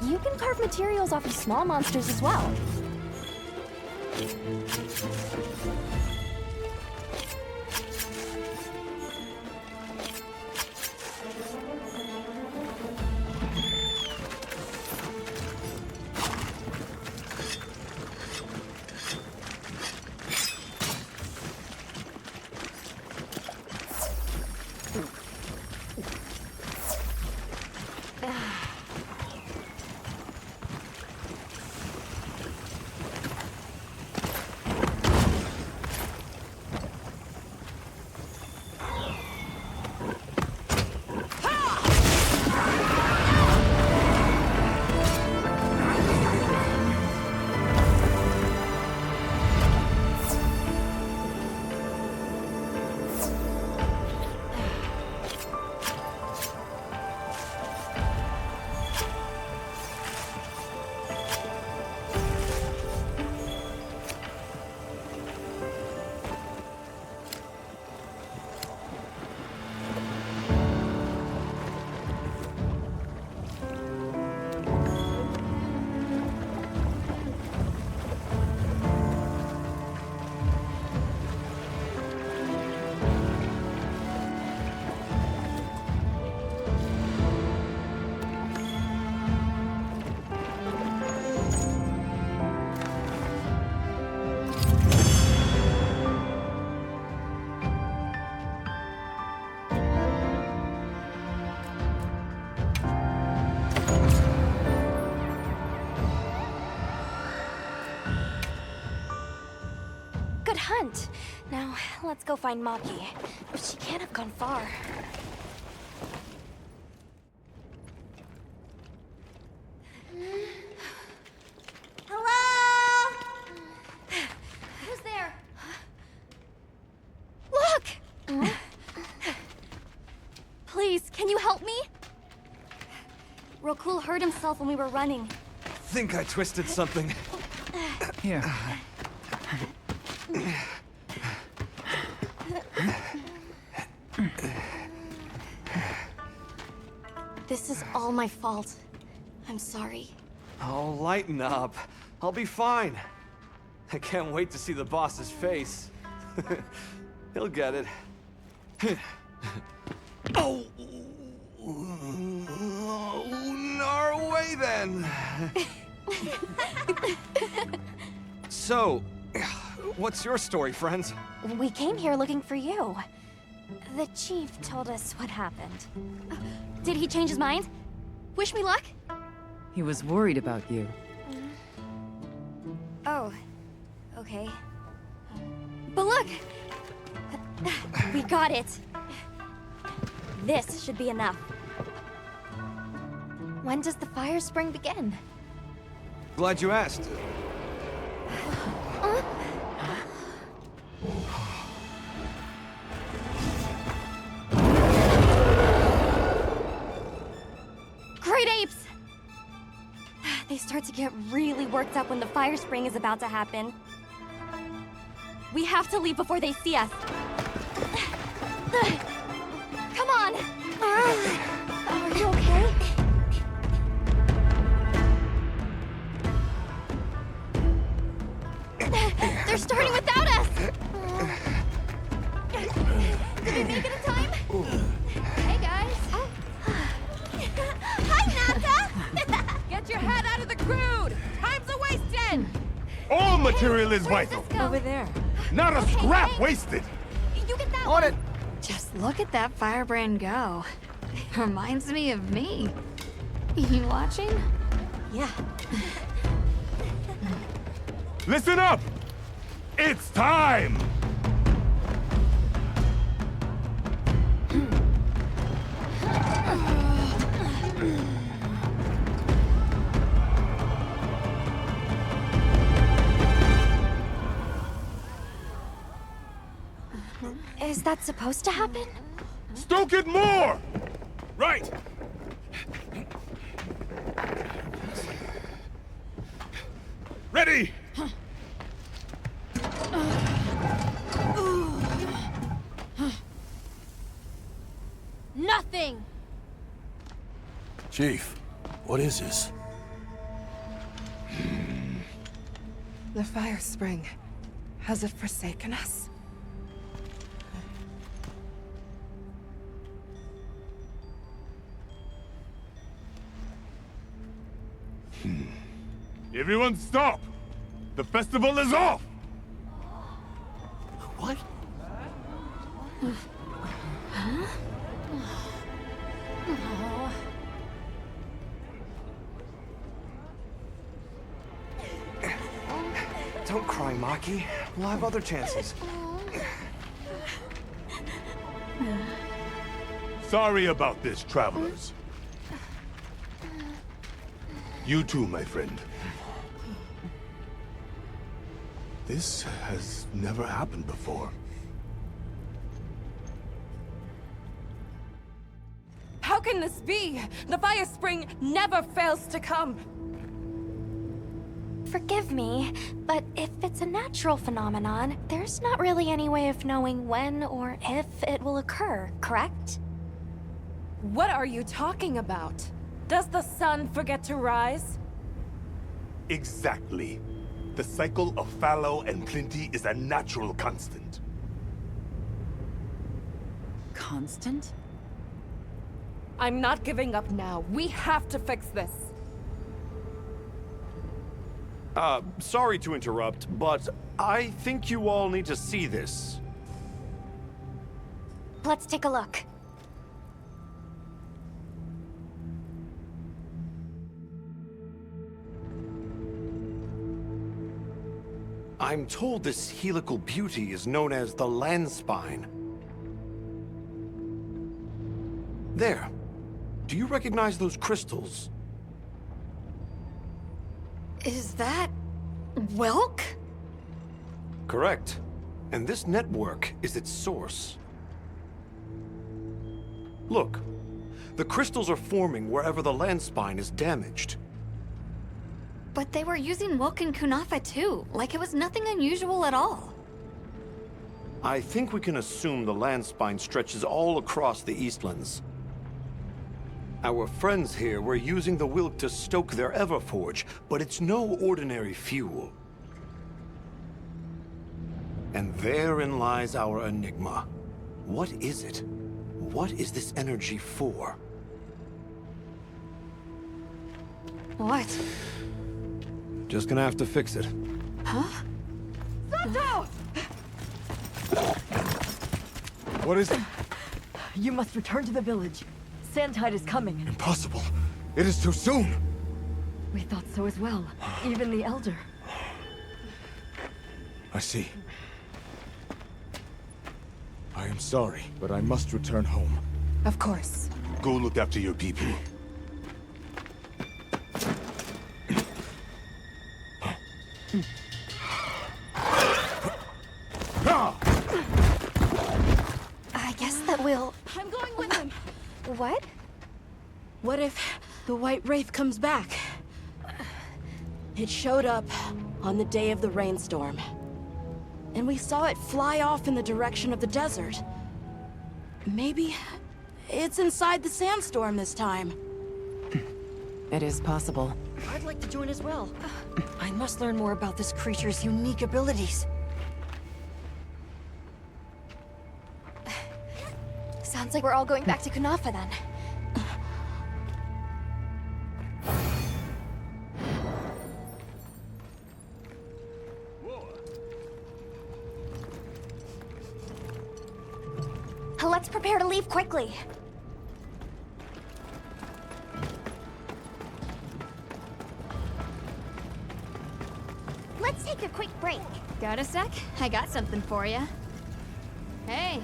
Speaker 6: You can carve materials off of small monsters as well. Good hunt. Now, let's go find Maki. She can't have gone far. Hello? Who's there? Look! Please, can you help me? Rokul hurt himself when we were running.
Speaker 20: Think I twisted something. Here.
Speaker 6: This is all my fault. I'm sorry.
Speaker 20: Oh, lighten up. I'll be fine. I can't wait to see the boss's face. He'll get it. Oh! Our way then! So, what's your story, friends?
Speaker 6: We came here looking for you. The chief told us what happened. Did he change his mind? Wish me luck?
Speaker 22: He was worried about you.
Speaker 6: Oh, okay.
Speaker 4: But look! We got it. This should be enough. When does the fire spring begin?
Speaker 20: Glad you asked.
Speaker 4: Great apes! They start to get really worked up when the fire spring is about to happen. We have to leave before they see us. Come on! Are you okay? They're starting without us! Did we make it in time? Hey, guys. Hi, Nata!
Speaker 3: Get your head out of the crude! Time's a-wasting!
Speaker 2: All material is vital.
Speaker 3: Over there.
Speaker 2: Not a scrap wasted.
Speaker 4: You get that
Speaker 7: On it! Just look at that firebrand go. Reminds me of me. You watching?
Speaker 4: Yeah.
Speaker 2: Listen up! It's time!
Speaker 4: Is that supposed to happen?
Speaker 2: Stoke it more! Right! Ready!
Speaker 4: Nothing!
Speaker 21: Chief, what is this?
Speaker 3: The fire spring. Has it forsaken us?
Speaker 2: Everyone stop! The festival is off!
Speaker 17: What?
Speaker 7: Huh?
Speaker 20: Don't cry, Maki. We'll have other chances.
Speaker 2: Sorry about this, travelers. You too, my friend. This has never happened before.
Speaker 3: How can this be? The fire spring never fails to come.
Speaker 4: Forgive me, but if it's a natural phenomenon, there's not really any way of knowing when or if it will occur, correct?
Speaker 3: What are you talking about? Does the sun forget to rise?
Speaker 2: Exactly. The cycle of fallow and plenty is a natural constant.
Speaker 22: Constant?
Speaker 3: I'm not giving up now. We have to fix this.
Speaker 17: Sorry to interrupt, but I think you all need to see this.
Speaker 4: Let's take a look.
Speaker 17: I'm told this helical beauty is known as the land spine. There. Do you recognize those crystals?
Speaker 7: Is that... Welk?
Speaker 17: Correct. And this network is its source. Look. The crystals are forming wherever the land spine is damaged.
Speaker 7: But they were using Welk and Kunafa too, like it was nothing unusual at all.
Speaker 17: I think we can assume the land spine stretches all across the Eastlands. Our friends here were using the Wilk to stoke their Everforge, but it's no ordinary fuel. And therein lies our enigma. What is it? What is this energy for?
Speaker 7: What?
Speaker 20: Just gonna have to fix it.
Speaker 7: Huh?
Speaker 3: Sato!
Speaker 2: What is it?
Speaker 12: You must return to the village. Sandtide is coming.
Speaker 15: Impossible. It is too soon.
Speaker 12: We thought so as well. Even the Elder.
Speaker 15: I see. I'm sorry, but I must return home.
Speaker 3: Of course.
Speaker 2: Go look after your people.
Speaker 4: I guess that we'll...
Speaker 8: I'm going with him.
Speaker 4: What?
Speaker 8: What if the White Wraith comes back? It showed up on the day of the rainstorm. And we saw it fly off in the direction of the desert. Maybe it's inside the sandstorm this time.
Speaker 3: It is possible.
Speaker 12: I'd like to join as well. I must learn more about this creature's unique abilities.
Speaker 4: Sounds like we're all going back to Kunafa then. Let's prepare to leave quickly.
Speaker 6: Let's take a quick break.
Speaker 7: Got a sec? I got something for you. Hey.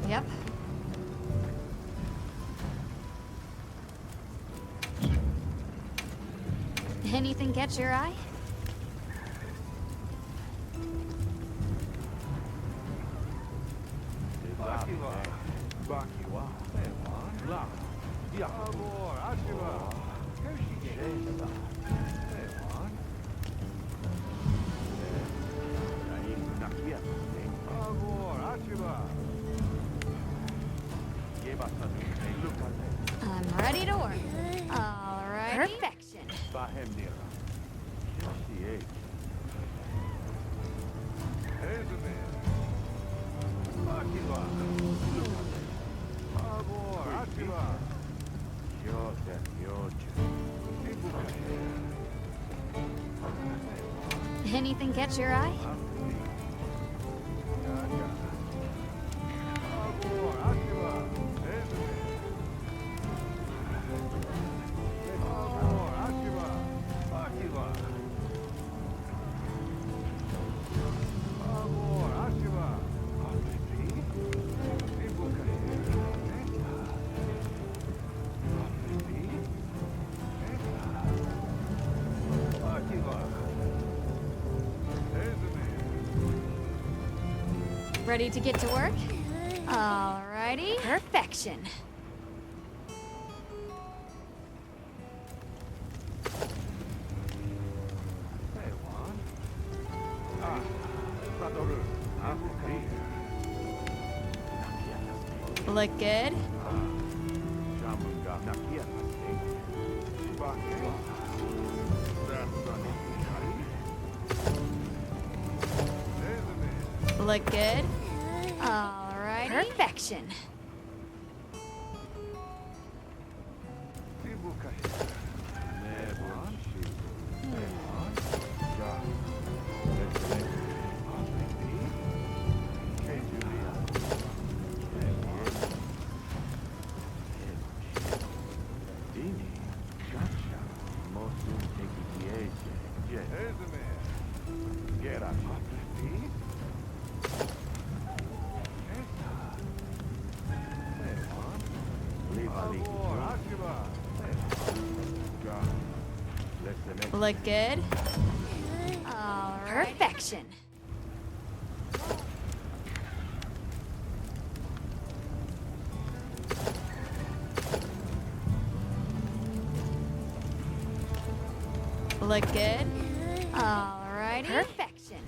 Speaker 7: Yep. Anything catch your eye? I'm ready to work. All right. Perfection. Anything catch your eye? Ready to get to work? Alrighty. Perfection. Look good? Look good? Alrighty. Perfection. Look good? Alright. Perfection. Look good? Alrighty. Perfection.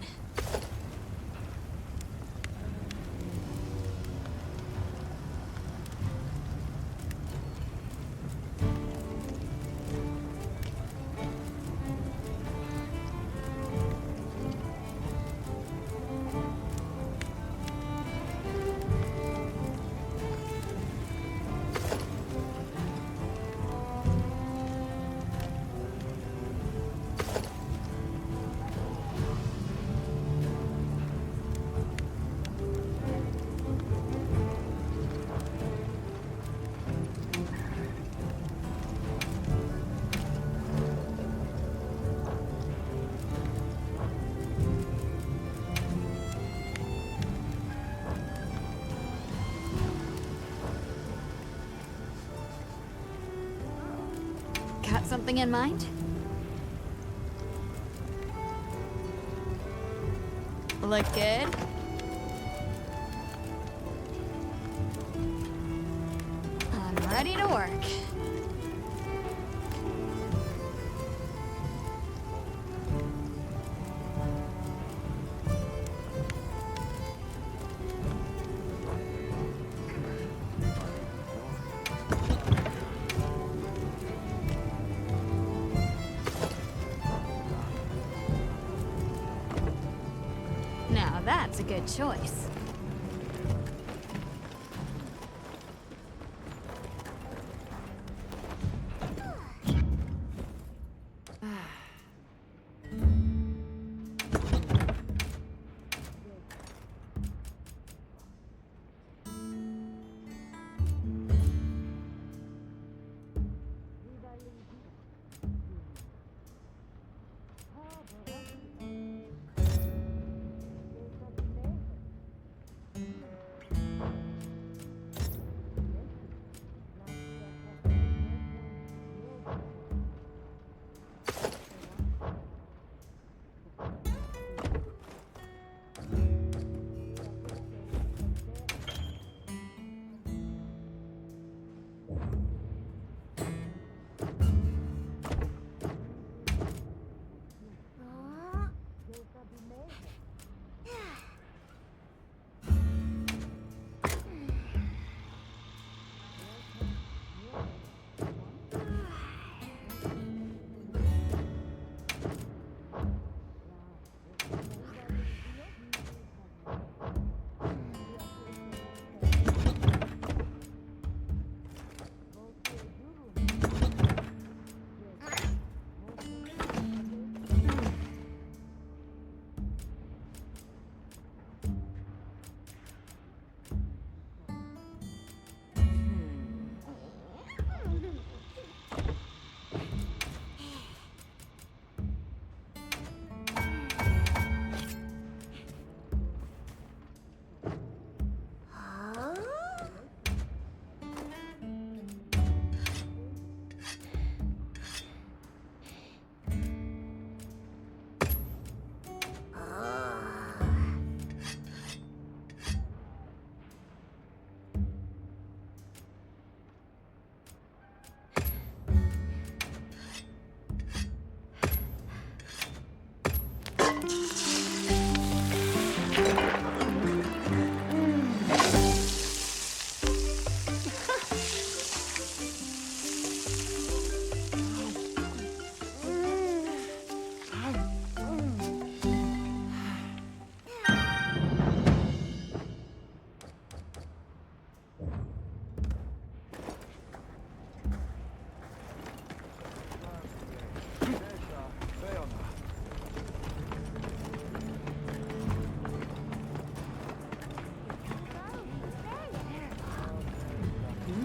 Speaker 7: Something in mind? Look good? I'm ready to work. Now that's a good choice.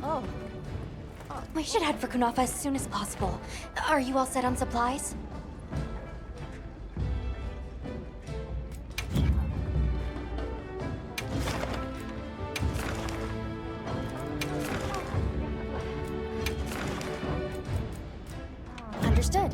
Speaker 4: Oh. We should head for Kunafa as soon as possible. Are you all set on supplies? Understood.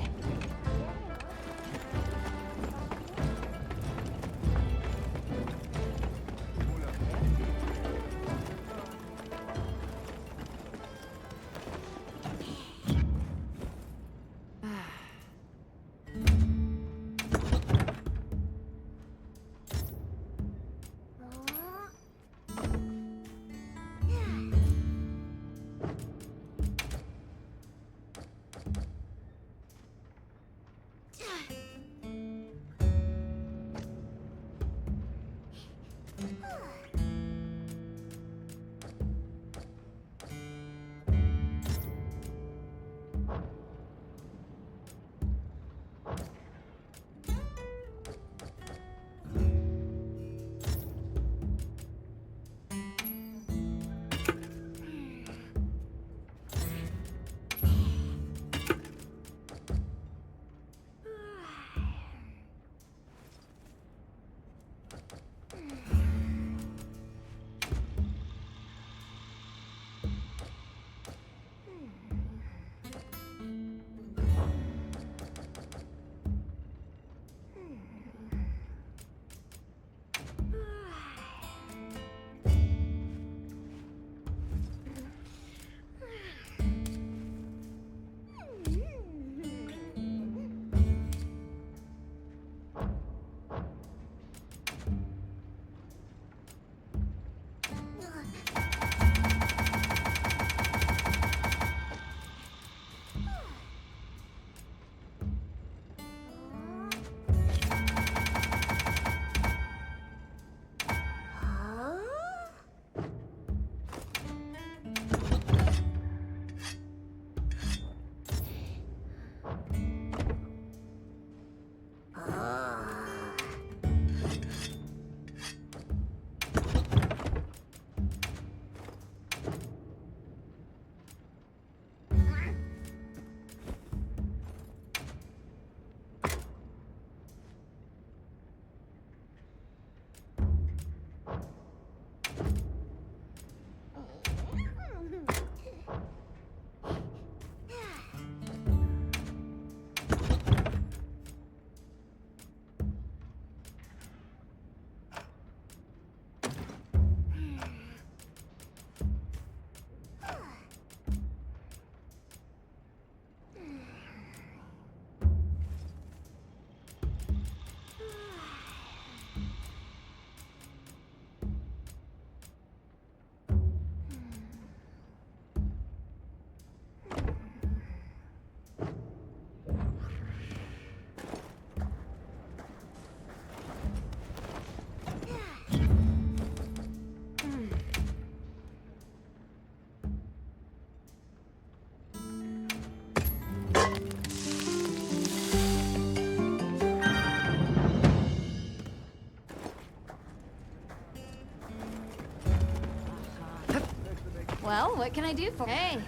Speaker 7: what can I do for? Hey.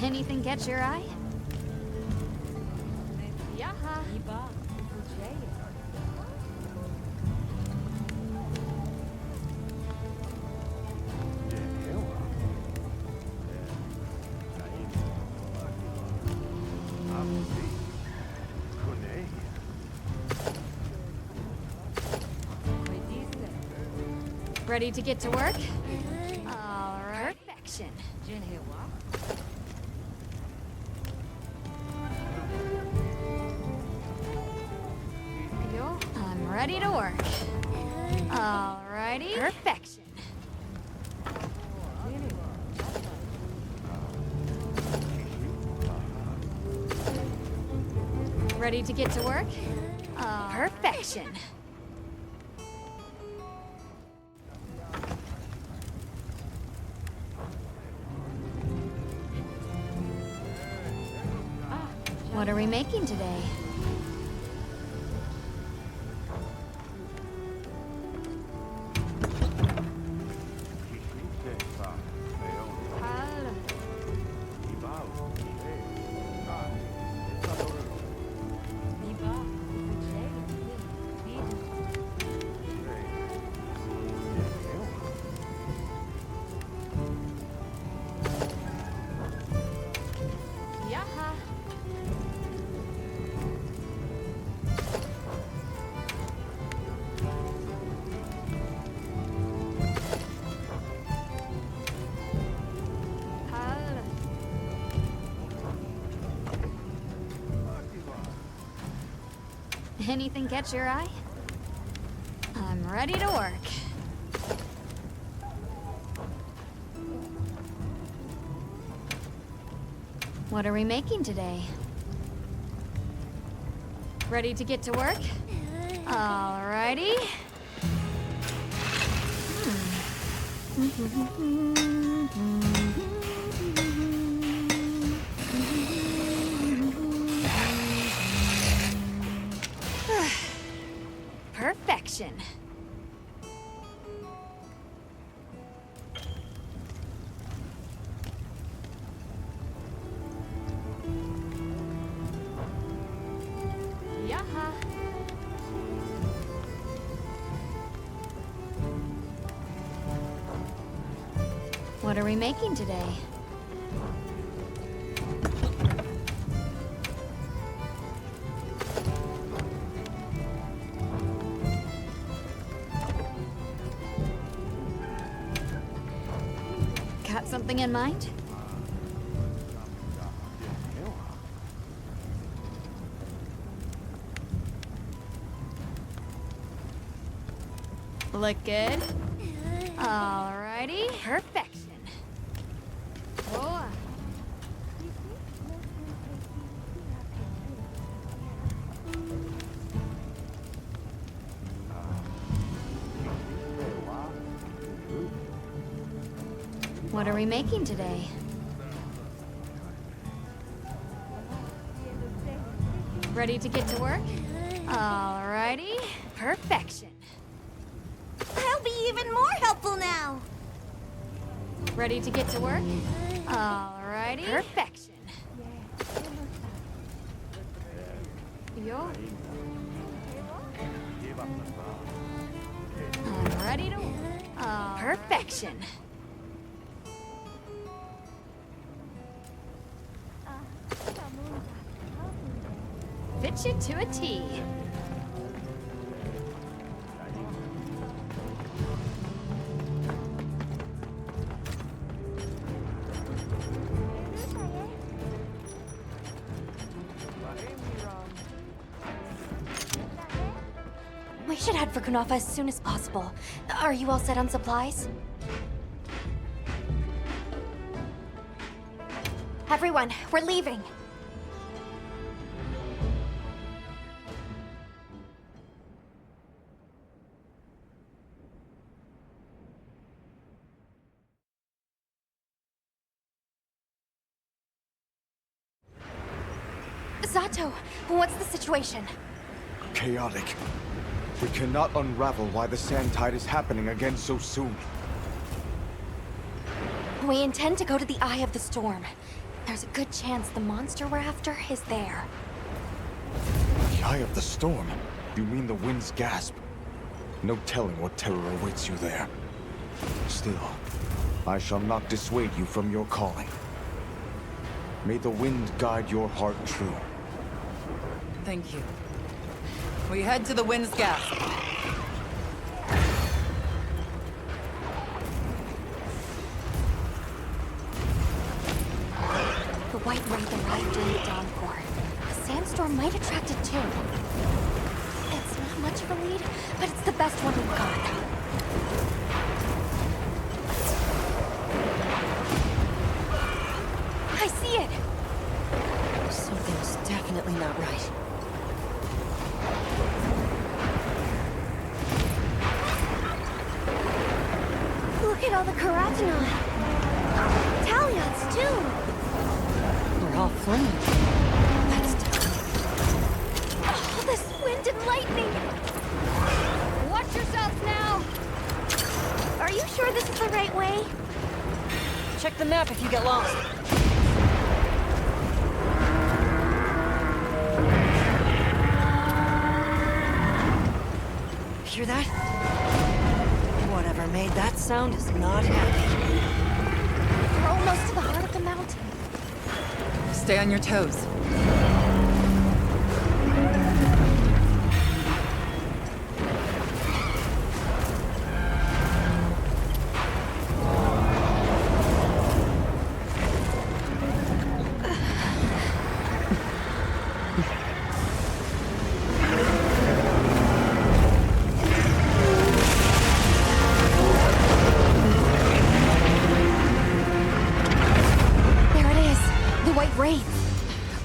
Speaker 7: Anything catch your eye? Yaha. Ready to get to work? All right. Perfection. I'm ready to work. Alrighty. Perfection. Ready to get to work? Perfection. What are we making today? Anything catch your eye? I'm ready to work. What are we making today? Ready to get to work? Alrighty. Perfection. Yaha. What are we making today? Got something in mind? Look good? Alrighty. Perfection. Whoa. What are we making today? Ready to get to work? Alrighty. Perfection.
Speaker 6: I'll be even more helpful now.
Speaker 7: Ready to get to work? Alrighty. Perfection. Yo. I'm ready to work. Perfection. Fit you to a T.
Speaker 4: We should head for Kunafa as soon as possible. Are you all set on supplies? Everyone, we're leaving. Zato, what's the situation?
Speaker 15: Chaotic. We cannot unravel why the sand tide is happening again so soon.
Speaker 4: We intend to go to the Eye of the Storm. There's a good chance the monster we're after is there.
Speaker 15: The Eye of the Storm? You mean the wind's gasp? No telling what terror awaits you there. Still, I shall not dissuade you from your calling. May the wind guide your heart true.
Speaker 22: Thank you. We head to the wind's gasp.
Speaker 4: The White Wraith arrived during the downpour. The sandstorm might attract it too. It's not much of a lead, but it's the best one we've got. I see it!
Speaker 12: Something's definitely not right.
Speaker 6: Look at all the Karatanai. Taliots, too.
Speaker 12: We're all flaming. That's
Speaker 6: Oh, this wind and lightning! Watch yourselves now! Are you sure this is the right way?
Speaker 12: Check the map if you get lost. Hear that? Whatever made that sound is not happy.
Speaker 4: We're almost to the heart of the mountain.
Speaker 22: Stay on your toes.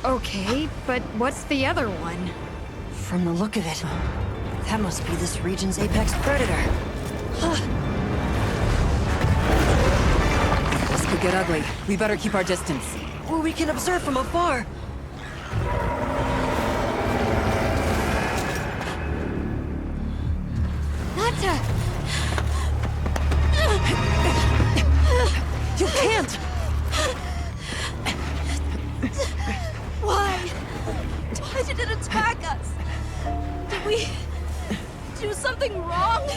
Speaker 7: Okay, but what's the other one?
Speaker 12: From the look of it, that must be this region's apex predator.
Speaker 22: This could get ugly. We better keep our distance.
Speaker 12: Well, we can observe from afar.
Speaker 7: Nata!
Speaker 12: You can't!
Speaker 7: Why? Why did it attack us? Did we do something wrong?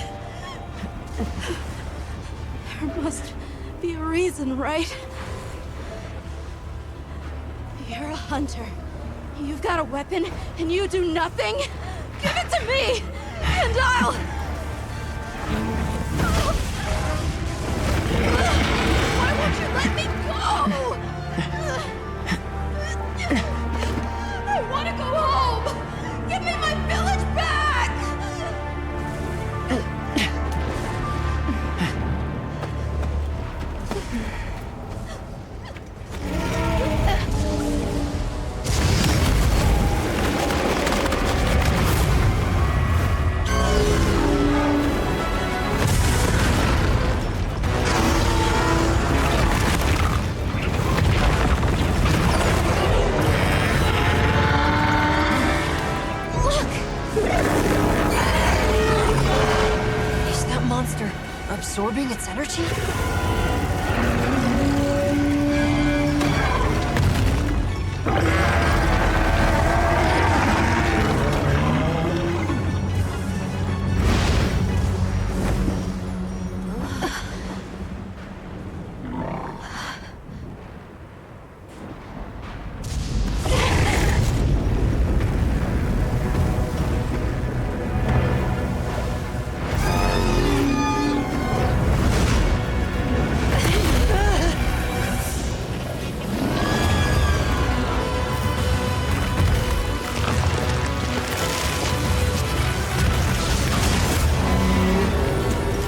Speaker 7: There must be a reason, right? You're a hunter. You've got a weapon, and you do nothing? Give it to me, and I'll... Why won't you let me go? I want to go home! Give me my village back!
Speaker 12: Is that monster absorbing its energy?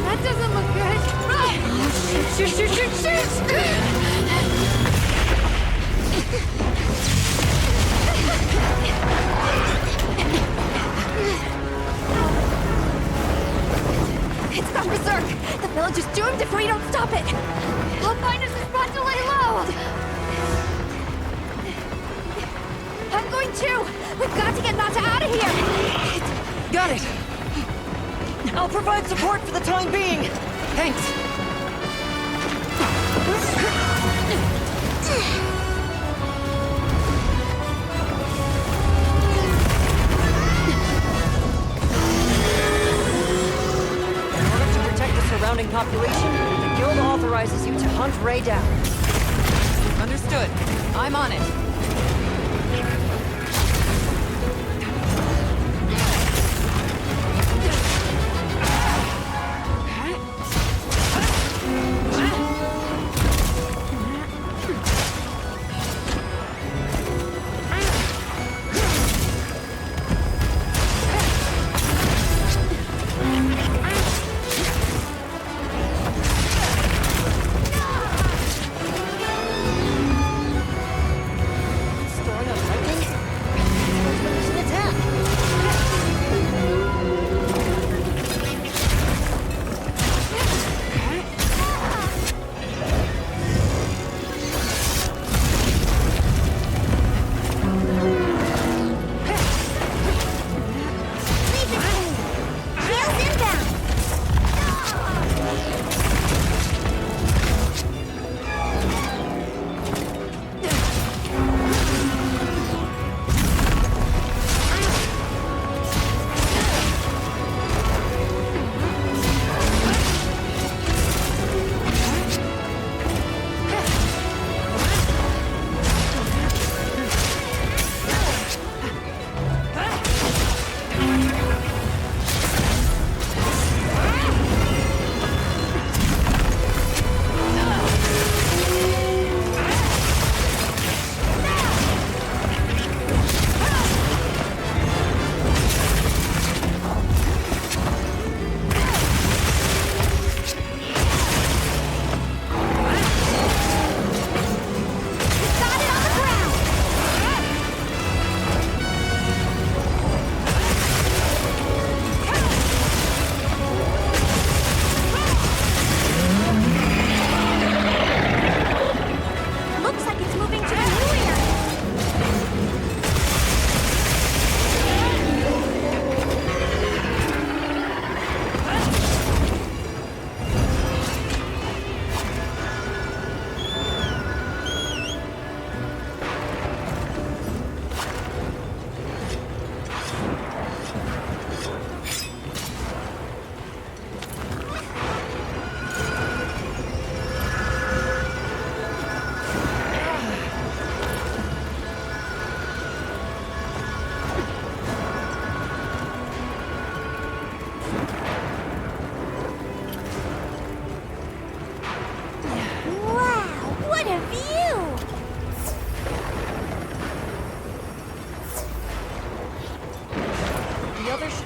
Speaker 12: That doesn't look good. Run! Shoot, shoot, shoot, shoot!
Speaker 4: It's gone berserk! The village is doomed if we don't stop it! I'll find us a spot to lay low! I'm going too! We've got to get Nata out of here!
Speaker 22: Got it!
Speaker 12: I'll provide support for the time being!
Speaker 9: Thanks!
Speaker 12: In order to protect the surrounding population, the guild authorizes you to hunt Ray down.
Speaker 9: Understood. I'm on it.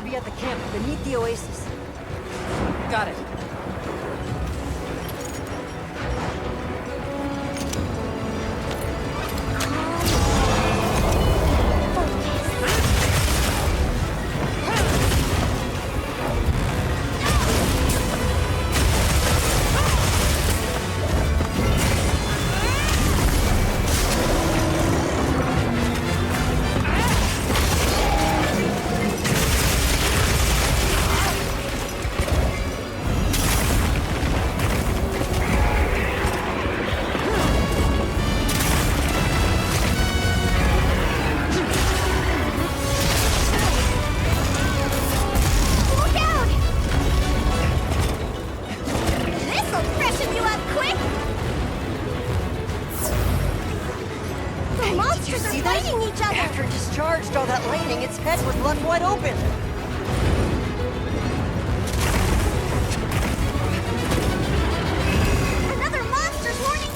Speaker 12: At the camp beneath the oasis.
Speaker 9: Got it.
Speaker 12: After it discharged all that lightning, its head was left wide open.
Speaker 6: Another monster's horning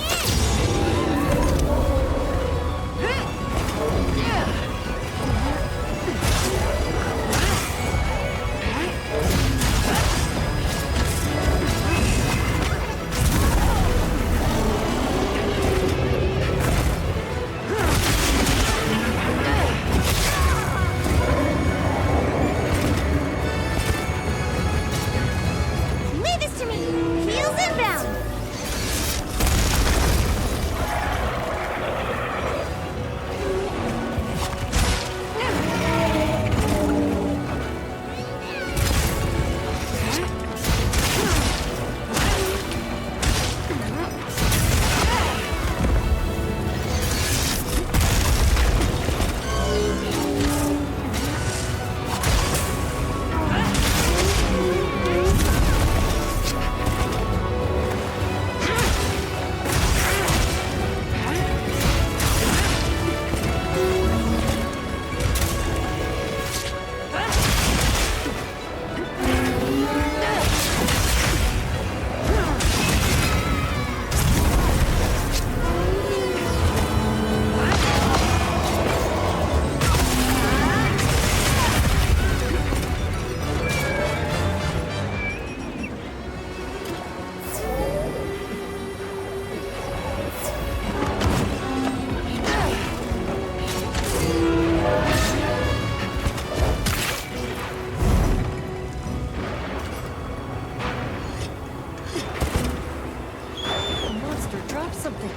Speaker 12: something.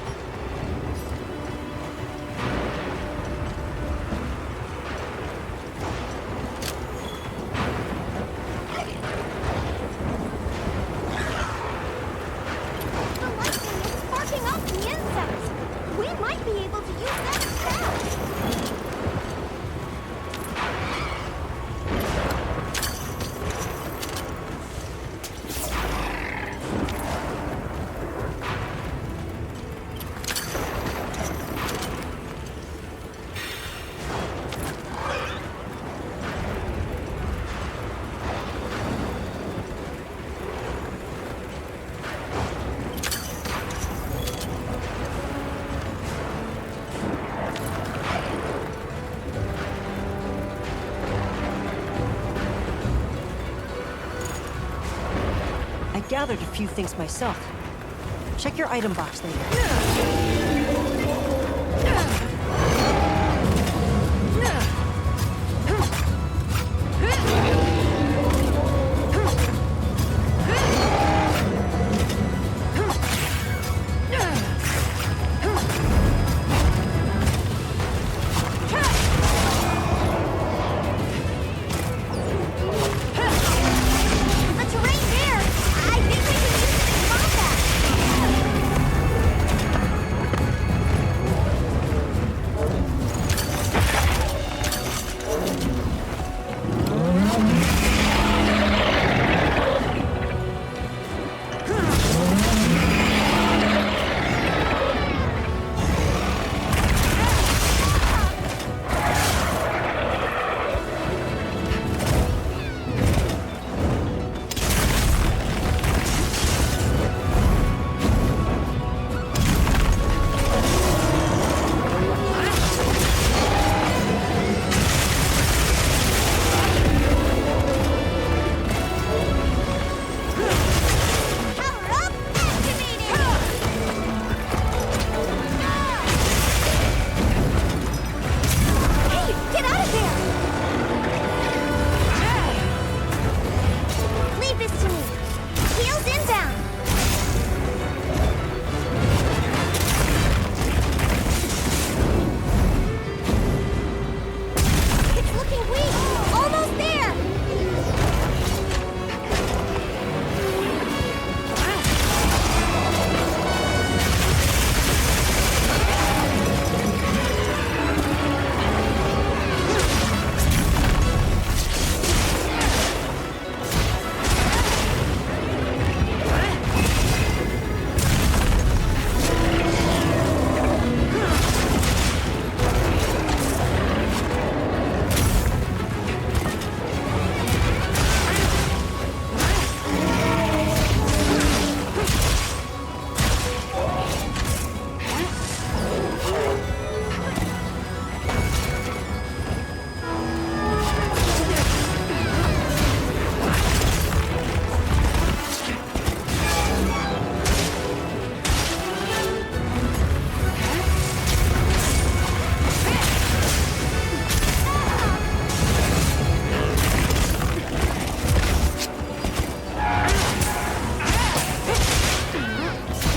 Speaker 6: The lightning is sparking up the insects. We might be able to use that fast.
Speaker 12: I gathered a few things myself. Check your item box later.
Speaker 6: The terrain there! I think we can use it in combat! Hey, get out of there! Leave this to me. Heels inbound. It's looking weak. Almost there.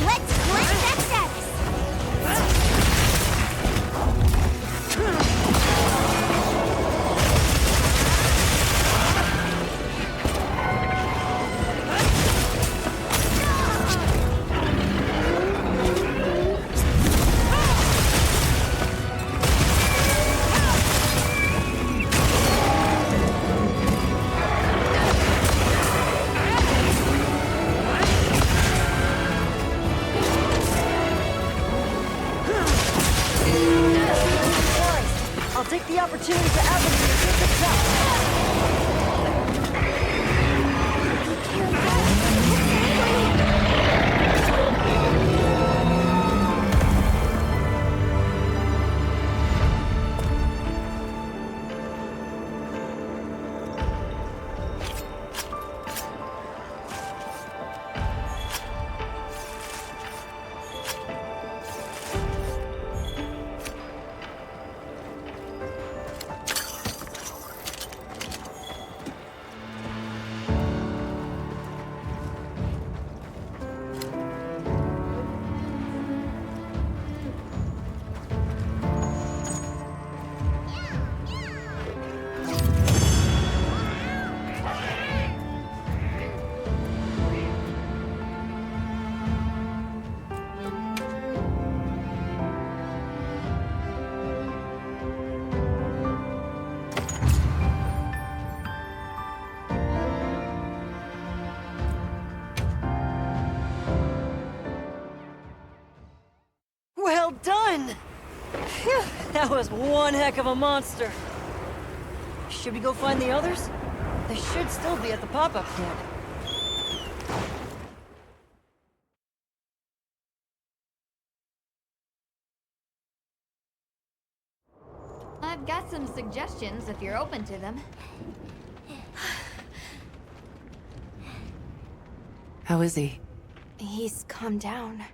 Speaker 6: Let's blend that status.
Speaker 12: I'll take the opportunity to advocate for success. done! Phew, that was one heck of a monster. Should we go find the others? They should still be at the pop-up camp.
Speaker 7: I've got some suggestions if you're open to them.
Speaker 3: How is he?
Speaker 4: He's calmed down.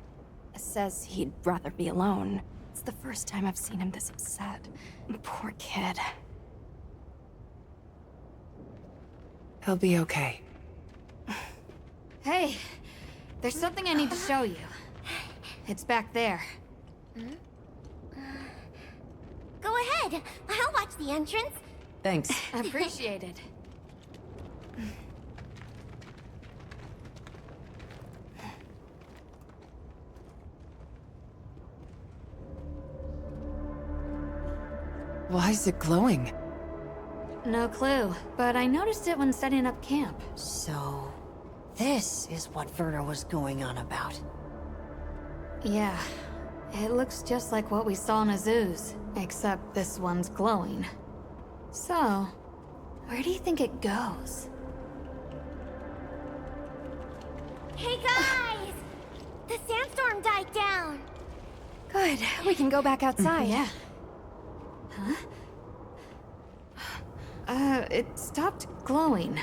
Speaker 4: Says he'd rather be alone. It's the first time I've seen him this upset. Poor kid.
Speaker 3: He'll be okay.
Speaker 7: Hey, there's something I need to show you. It's back there.
Speaker 6: Go ahead. I'll watch the entrance.
Speaker 3: Thanks.
Speaker 7: Appreciated.
Speaker 3: Why is it glowing?
Speaker 7: No clue, but I noticed it when setting up camp.
Speaker 12: So, this is what Werner was going on about.
Speaker 7: Yeah, it looks just like what we saw in Azu's, except this one's glowing. So, where do you think it goes?
Speaker 6: Hey guys! The sandstorm died down.
Speaker 4: Good. We can go back outside.
Speaker 7: Yeah. Huh? It stopped glowing.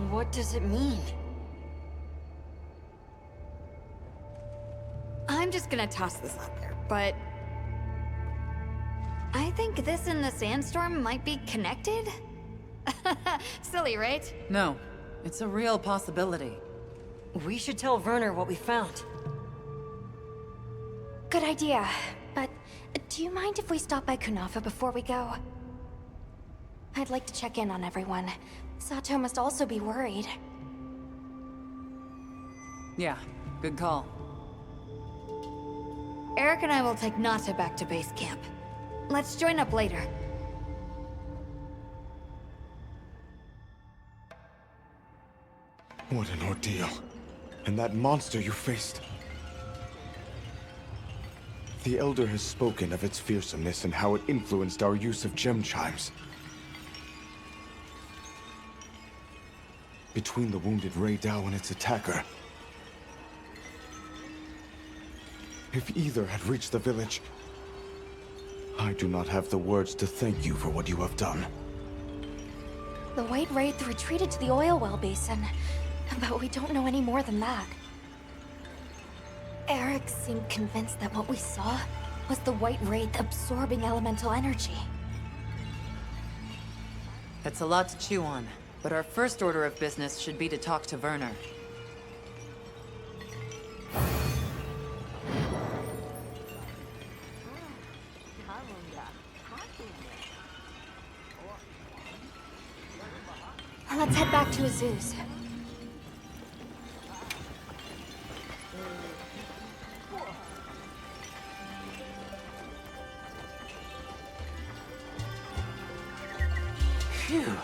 Speaker 12: What does it mean?
Speaker 7: I'm just gonna toss this out there, but... I think this and the sandstorm might be connected? Silly, right?
Speaker 22: No, it's a real possibility.
Speaker 12: We should tell Werner what we found.
Speaker 4: Good idea. But do you mind if we stop by Kunafa before we go? I'd like to check in on everyone. Sato must also be worried.
Speaker 22: Yeah, good call.
Speaker 7: Eric and I will take Nata back to base camp. Let's join up later.
Speaker 15: What an ordeal. And that monster you faced. The Elder has spoken of its fearsomeness and how it influenced our use of gem chimes. Between the wounded Rei Dao and its attacker, if either had reached the village, I do not have the words to thank you for what you have done.
Speaker 4: The White Wraith retreated to the oil well basin, but we don't know any more than that. Eric seemed convinced that what we saw was the White Wraith absorbing elemental energy.
Speaker 22: That's a lot to chew on, but our first order of business should be to talk to Werner.
Speaker 4: Let's head back to Azu's.
Speaker 1: Phew.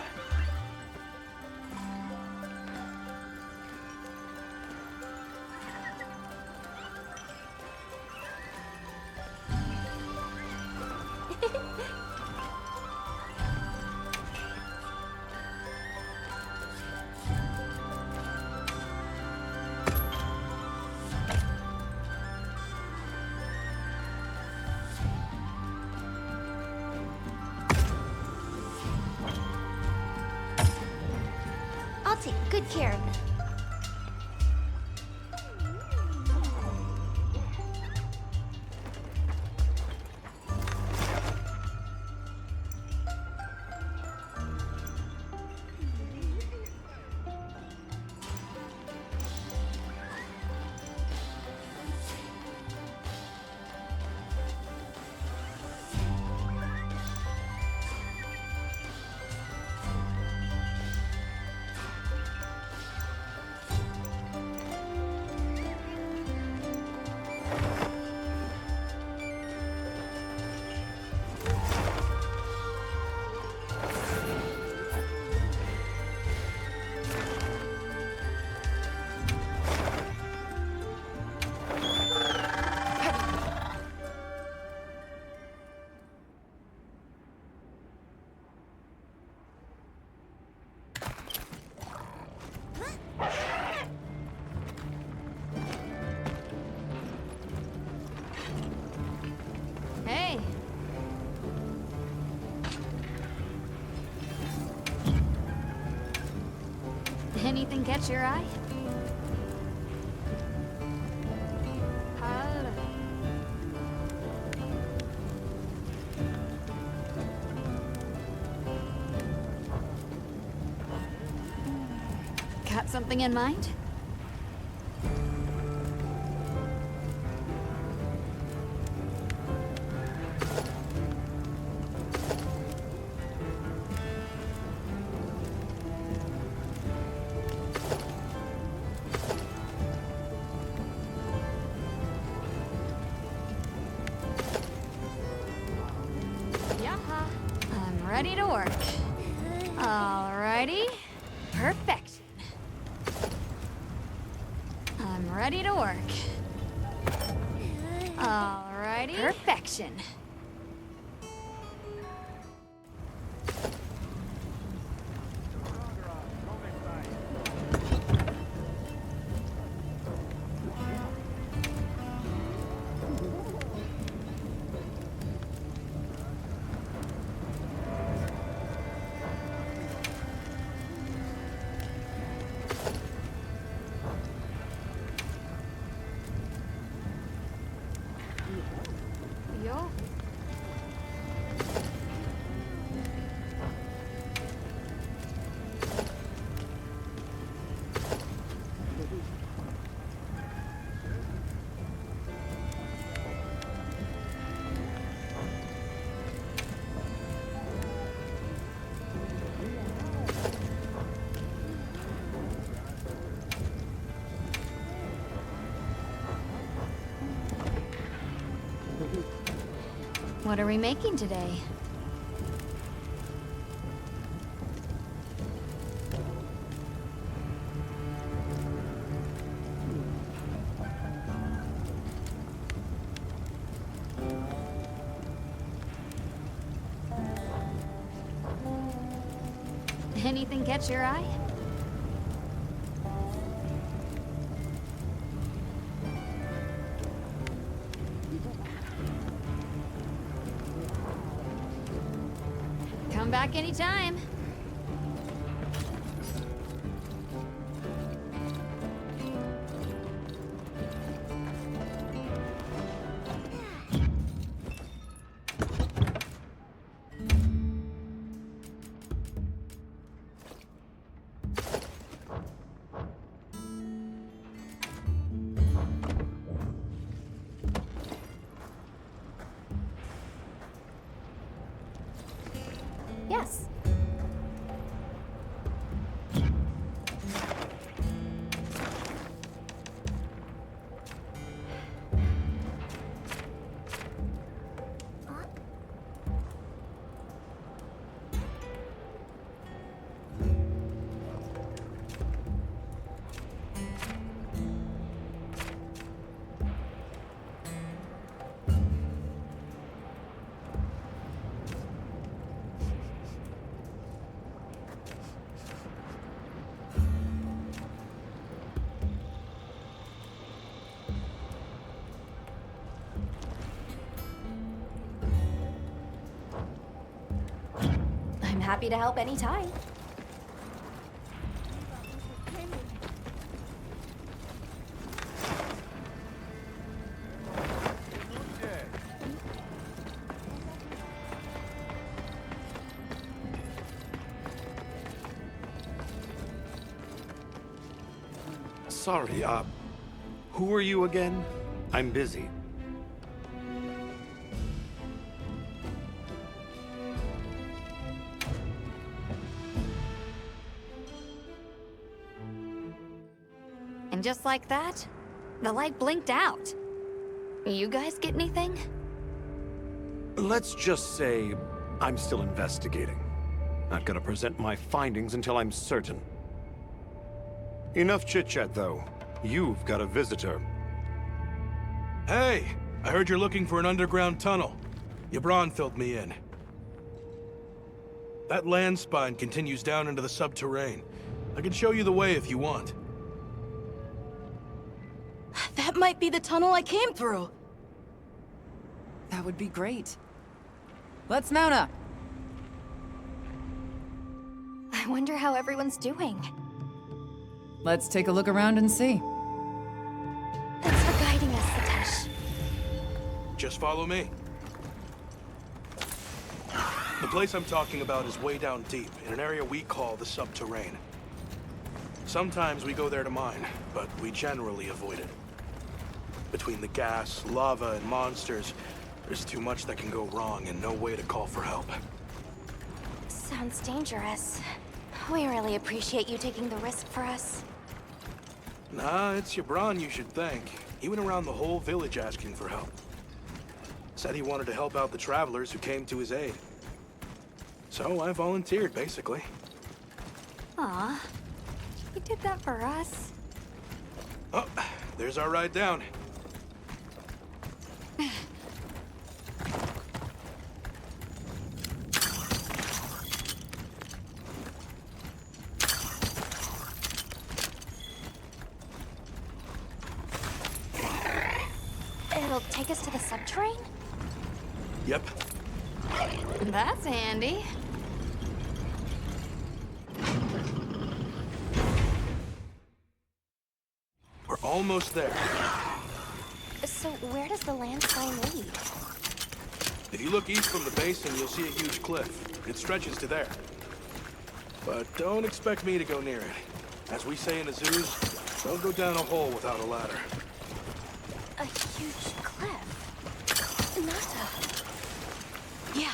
Speaker 6: I'll take good care of it.
Speaker 7: Anything catch your eye? Hello. Got something in mind? I'm ready to work. Alrighty. Perfection. I'm ready to work. Alrighty. Perfection. Yo. What are we making today? Anything catch your eye? Come back anytime. Yes. I'm happy to help anytime.
Speaker 17: Sorry, who are you again? I'm busy.
Speaker 7: And just like that, the light blinked out. You guys get anything?
Speaker 17: Let's just say I'm still investigating. Not gonna present my findings until I'm certain. Enough chit-chat, though. You've got a visitor.
Speaker 10: Hey! I heard you're looking for an underground tunnel. Yabron filled me in. That land spine continues down into the subterrane. I can show you the way if you want.
Speaker 8: That might be the tunnel I came through.
Speaker 22: That would be great. Let's mount up.
Speaker 4: I wonder how everyone's doing.
Speaker 22: Let's take a look around and see.
Speaker 4: Thanks for guiding us, Satesh.
Speaker 10: Just follow me. The place I'm talking about is way down deep, in an area we call the subterrane. Sometimes we go there to mine, but we generally avoid it. Between the gas, lava, and monsters, there's too much that can go wrong and no way to call for help.
Speaker 4: Sounds dangerous. We really appreciate you taking the risk for us.
Speaker 10: Nah, it's Yabron you should thank. He went around the whole village asking for help. Said he wanted to help out the travelers who came to his aid. So I volunteered, basically.
Speaker 4: Aw, you did that for us.
Speaker 10: Oh, there's our ride down.
Speaker 4: It'll take us to the subterrane?
Speaker 10: Yep.
Speaker 7: That's handy.
Speaker 10: We're almost there.
Speaker 4: So where does the landslide lead?
Speaker 10: If you look east from the basin, you'll see a huge cliff. It stretches to there. But don't expect me to go near it. As we say in the zoos, don't go down a hole without a ladder.
Speaker 4: A huge cliff. Nata.
Speaker 8: Yeah.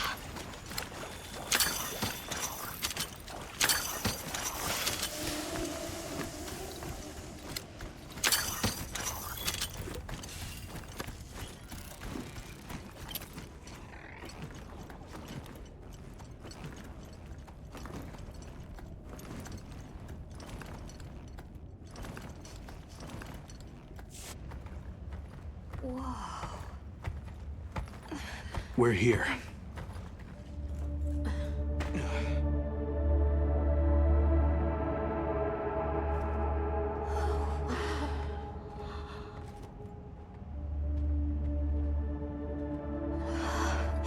Speaker 10: We're here.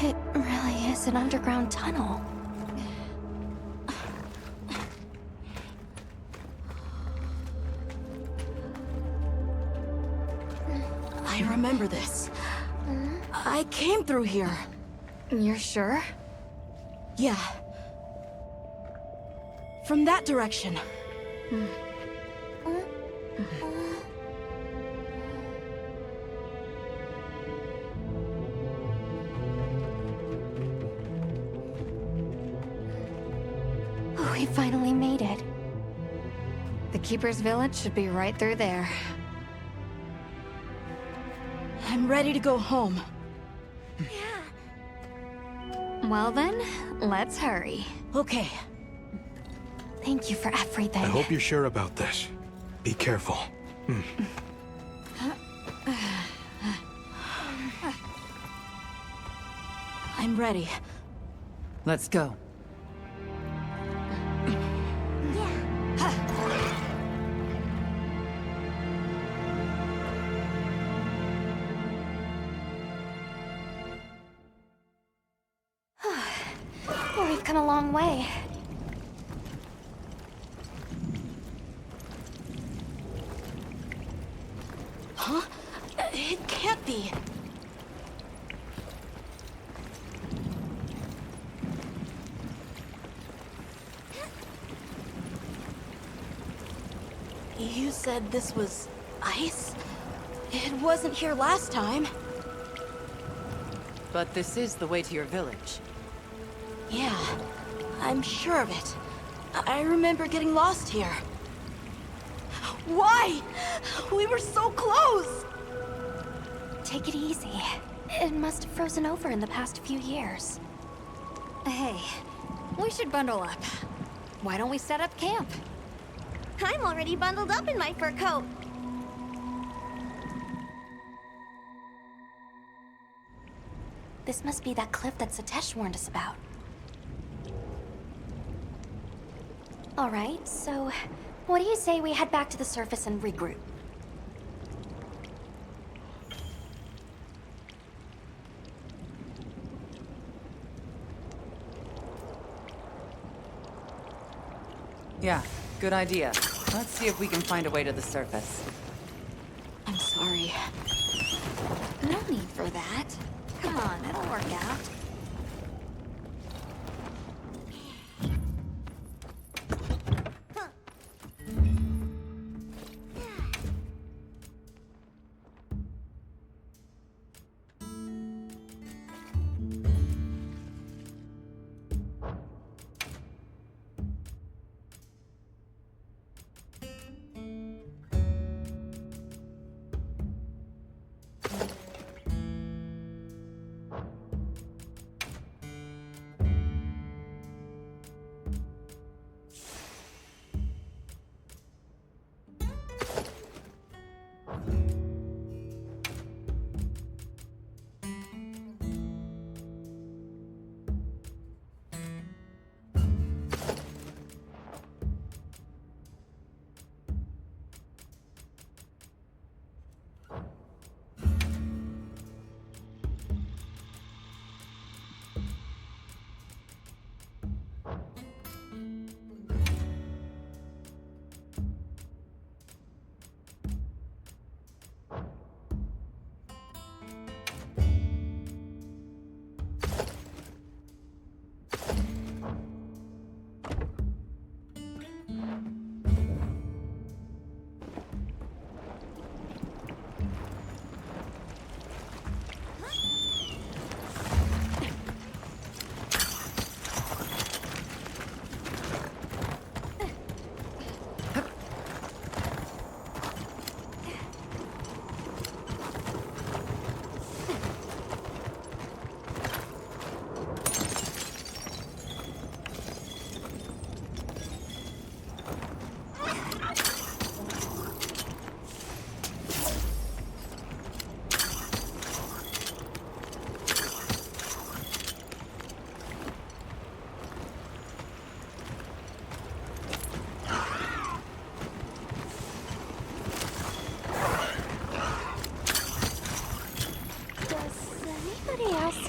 Speaker 4: It really is an underground tunnel.
Speaker 8: I remember this. I came through here.
Speaker 7: You're sure?
Speaker 8: Yeah. From that direction.
Speaker 4: We finally made it.
Speaker 7: The Keeper's Village should be right through there.
Speaker 8: I'm ready to go home.
Speaker 7: Well then, let's hurry.
Speaker 8: Okay.
Speaker 4: Thank you for everything.
Speaker 10: I hope you're sure about this. Be careful.
Speaker 8: I'm ready.
Speaker 22: Let's go.
Speaker 4: Well, we've come a long way.
Speaker 8: Huh? It can't be. You said this was ice? It wasn't here last time.
Speaker 22: But this is the way to your village.
Speaker 8: Yeah, I'm sure of it. I remember getting lost here. Why? We were so close!
Speaker 4: Take it easy. It must have frozen over in the past few years.
Speaker 7: Hey, we should bundle up. Why don't we set up camp?
Speaker 6: I'm already bundled up in my fur coat.
Speaker 4: This must be that cliff that Satesh warned us about. All right, so what do you say we head back to the surface and regroup?
Speaker 22: Yeah, good idea. Let's see if we can find a way to the surface.
Speaker 8: I'm sorry.
Speaker 7: No need for that. Come on, it'll work out.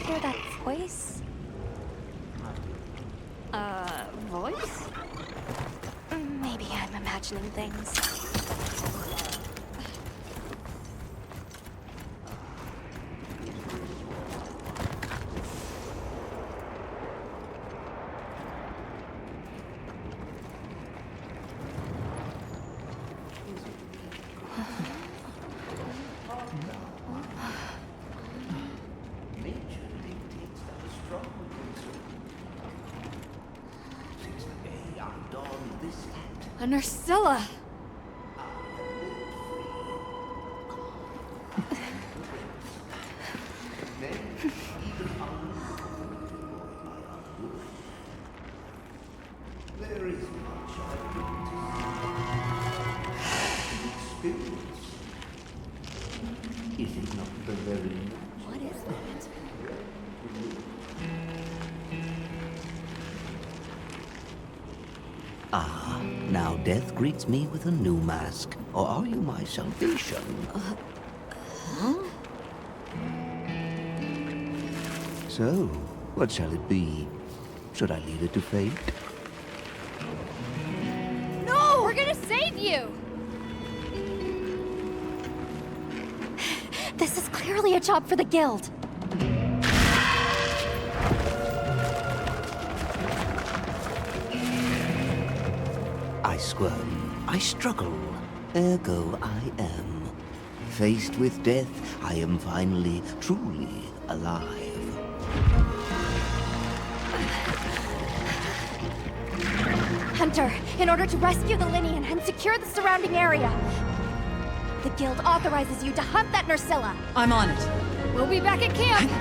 Speaker 4: Hear that voice? Voice? Maybe I'm imagining things.
Speaker 7: A Nursilla!
Speaker 1: There is much I experience. Is it not the very...
Speaker 7: What is that?
Speaker 1: Ah, now death greets me with a new mask. Or are you my salvation?
Speaker 7: Huh?
Speaker 1: So, what shall it be? Should I leave it to fate?
Speaker 7: No! We're gonna save you!
Speaker 4: This is clearly a job for the guild. I squirm, I struggle, ergo I am. Faced with death, I am finally, truly alive. Hunter, in order to rescue the Linian and secure the surrounding area, the guild authorizes you to hunt that Nursilla.
Speaker 22: I'm on it.
Speaker 7: We'll be back at camp!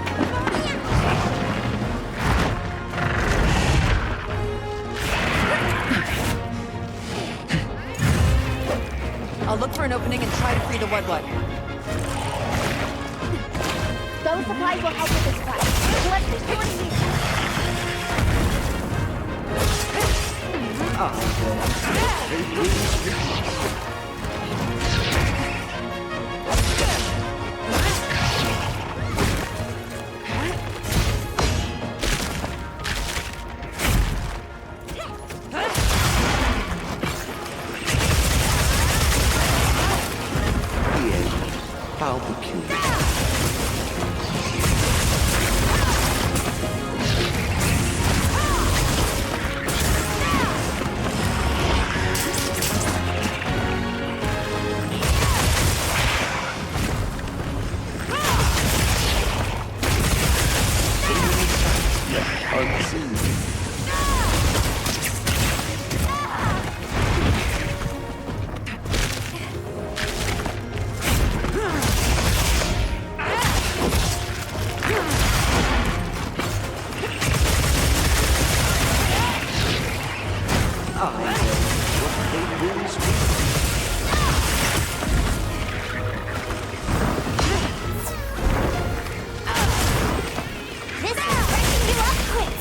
Speaker 22: I'll look for an opening and try to free the What.
Speaker 4: Those supplies will help with this fight. Let's be doing
Speaker 17: How peculiar. Unseen.
Speaker 6: This is breaking you up quick.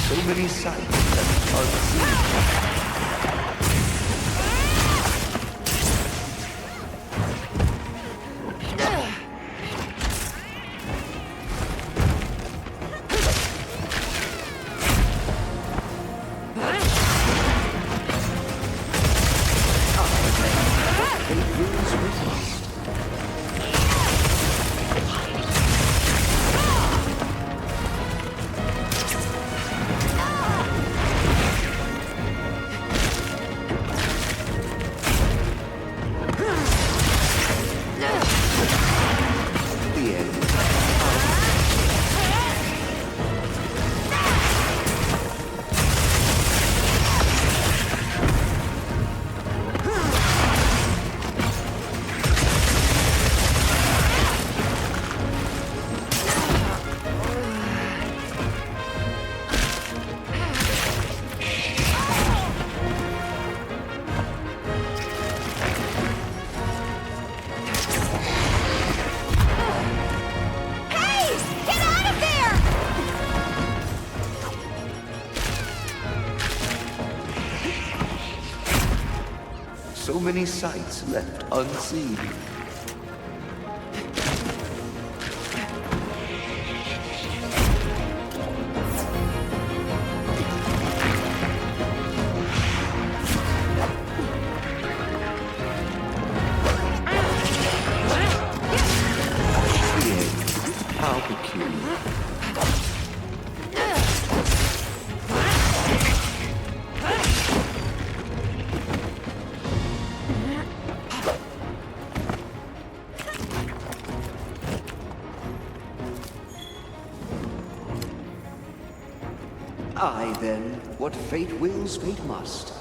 Speaker 17: So many sights that unseen. The end.
Speaker 6: Hey! Get out of there!
Speaker 17: So many sights left unseen. The end. How peculiar. Aye, then, what fate wills, fate must.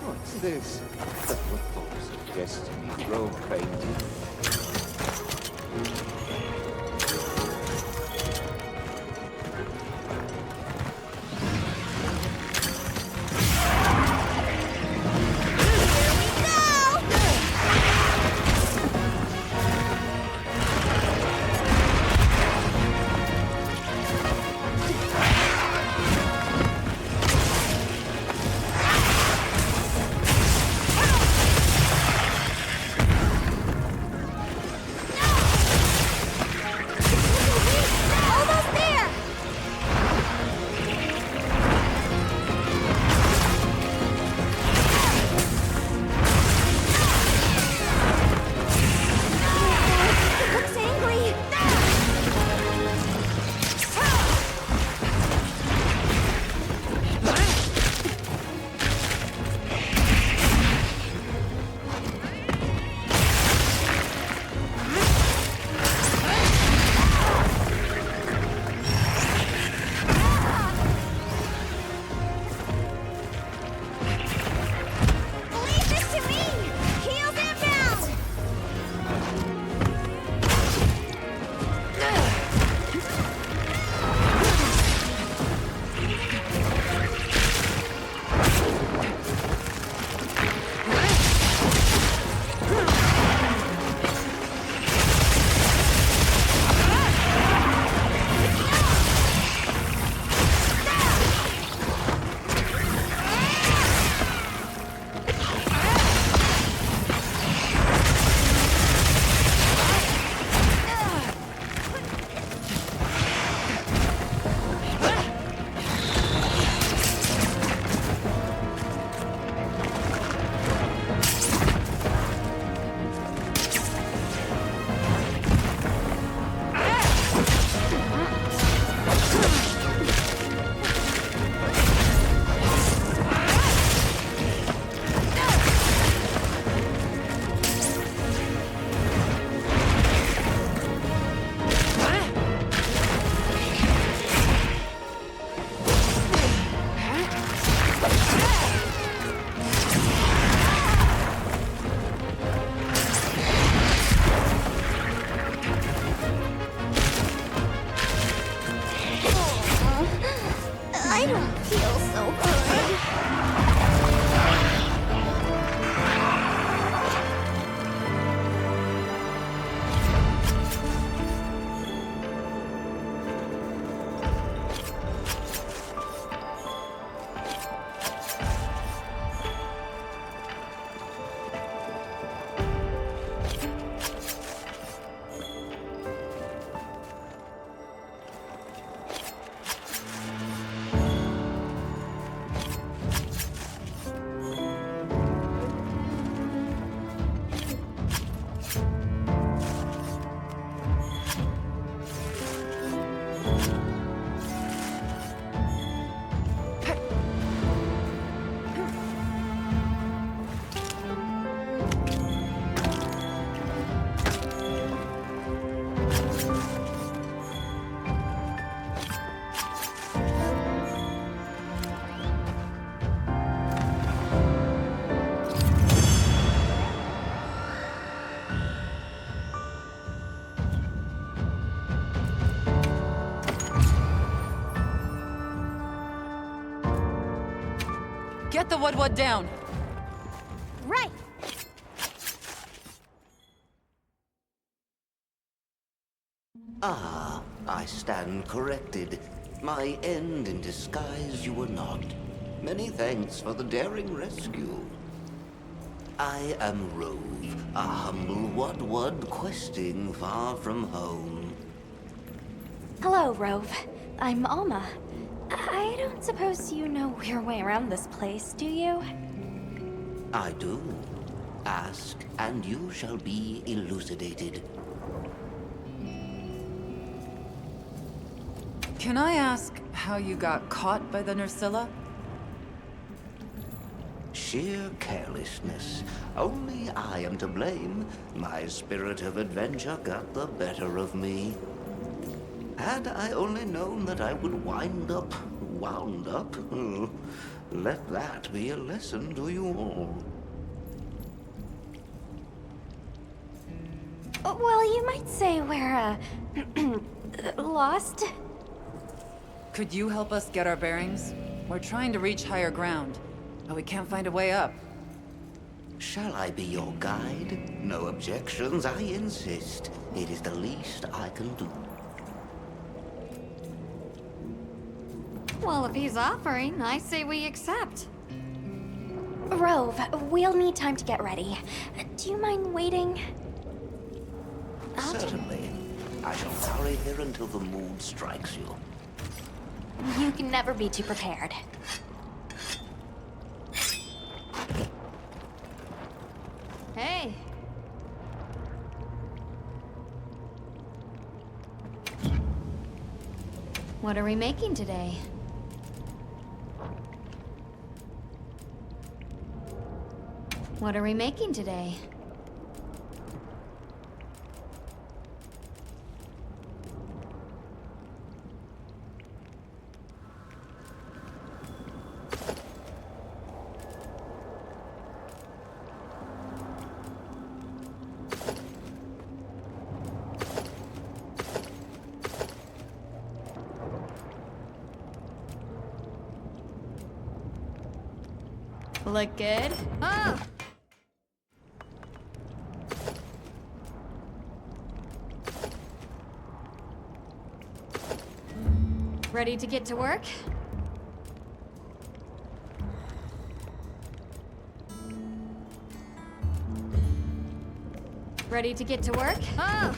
Speaker 17: What's this? The footballs of destiny grow fainted.
Speaker 22: Shut the Wud down!
Speaker 6: Right!
Speaker 18: Ah, I stand corrected. My end in disguise you were not. Many thanks for the daring rescue. I am Rove, a humble Wud questing far from home.
Speaker 4: Hello, Rove. I'm Alma. I don't suppose you know your way around this place, do you?
Speaker 18: I do. Ask, and you shall be elucidated.
Speaker 22: Can I ask how you got caught by the Nursilla?
Speaker 18: Sheer carelessness. Only I am to blame. My spirit of adventure got the better of me. Had I only known that I would wound up, let that be a lesson to you all.
Speaker 4: Well, you might say we're, lost.
Speaker 22: Could you help us get our bearings? We're trying to reach higher ground, but we can't find a way up.
Speaker 18: Shall I be your guide? No objections, I insist. It is the least I can do.
Speaker 7: Well, if he's offering, I say we accept.
Speaker 4: Rove, we'll need time to get ready. Do you mind waiting?
Speaker 18: Certainly. I shall tarry here until the mood strikes you.
Speaker 4: You can never be too prepared.
Speaker 7: Hey. What are we making today? What are we making today? Look good? Oh! Ready to get to work? Ready to get to work? Oh!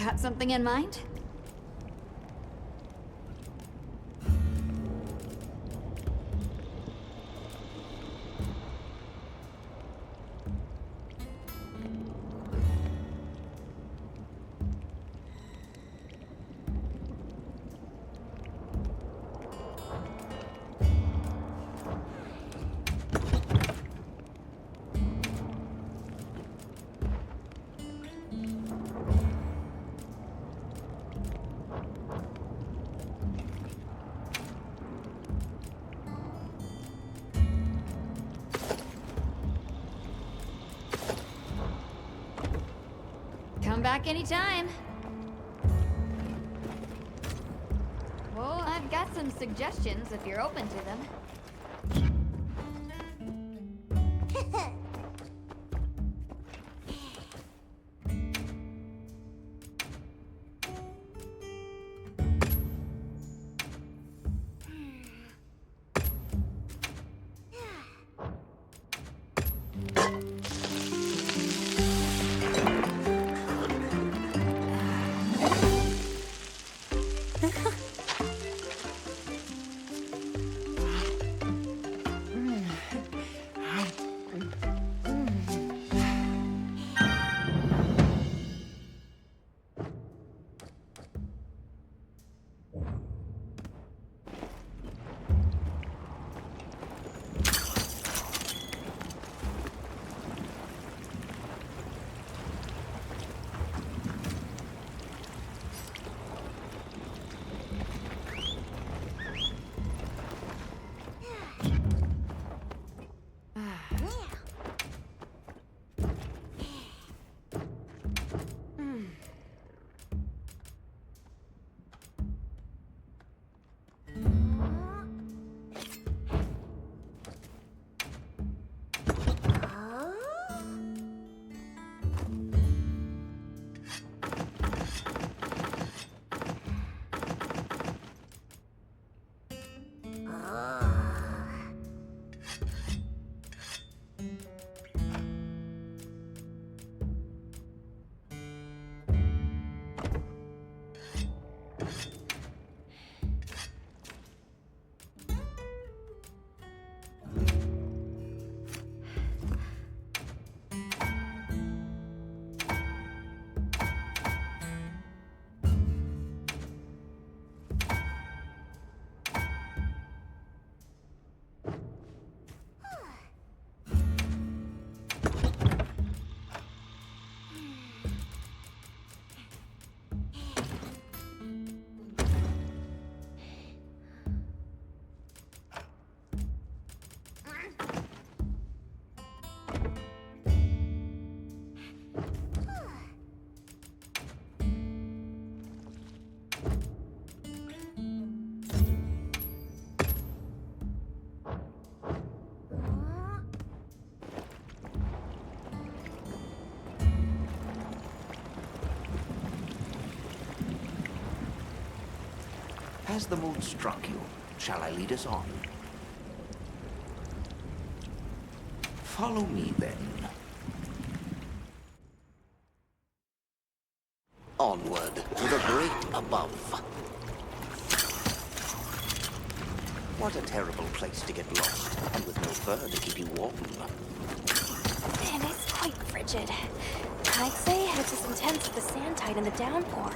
Speaker 7: Got something in mind? Come back anytime. Well, I've got some suggestions if you're open to them.
Speaker 1: Has the mood struck you? Shall I lead us on? Follow me, then.
Speaker 18: Onward to the great above. What a terrible place to get lost, and with no fur to keep you warm.
Speaker 4: And it's quite frigid. I'd say it's as intense as the sand tide in the downpour.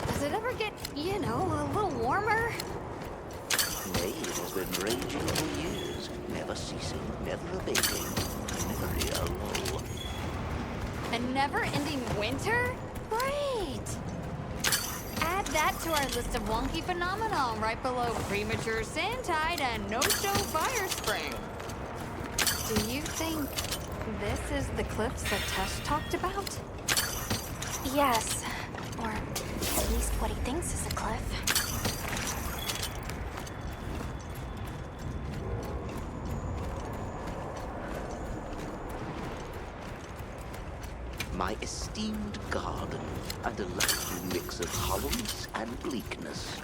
Speaker 7: Does it ever get, you know, a little warmer?
Speaker 18: Nay, it has been raging for years, never ceasing, never abating, merry a lull.
Speaker 7: A never-ending winter? Great! Add that to our list of wonky phenomena right below premature sand tide and no-show fire spring. Do you think this is the cliffs that Tush talked about?
Speaker 4: Yes. Or at least what he thinks is a cliff.
Speaker 18: My esteemed garden, a delightful mix of hollowness and bleakness.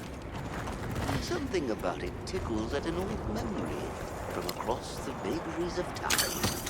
Speaker 18: Something about it tickles at an old memory from across the vagaries of time.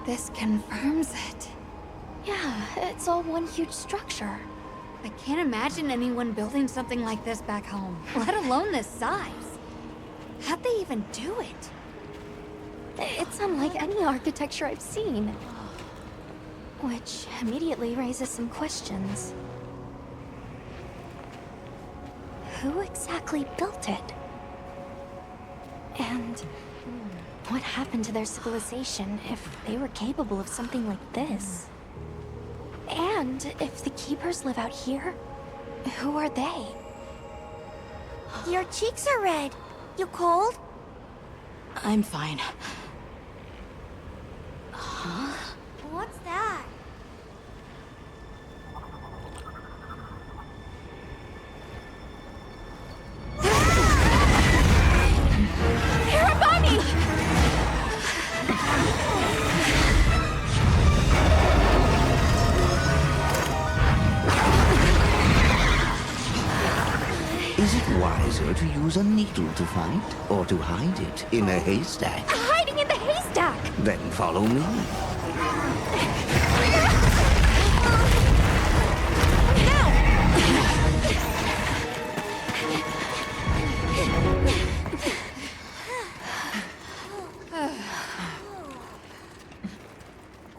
Speaker 7: This confirms it.
Speaker 4: Yeah, it's all one huge structure.
Speaker 7: I can't imagine anyone building something like this back home, let alone this size. How'd they even do it?
Speaker 4: It's unlike any architecture I've seen. Which immediately raises some questions. Who exactly built it? And what happened to their civilization if they were capable of something like this? And if the Keepers live out here, who are they?
Speaker 6: Your cheeks are red. You cold?
Speaker 8: I'm fine.
Speaker 6: Huh? What's that?
Speaker 1: Is it wiser to use a needle to fight, or to hide it in a haystack?
Speaker 6: Hiding in the haystack!
Speaker 1: Then follow me.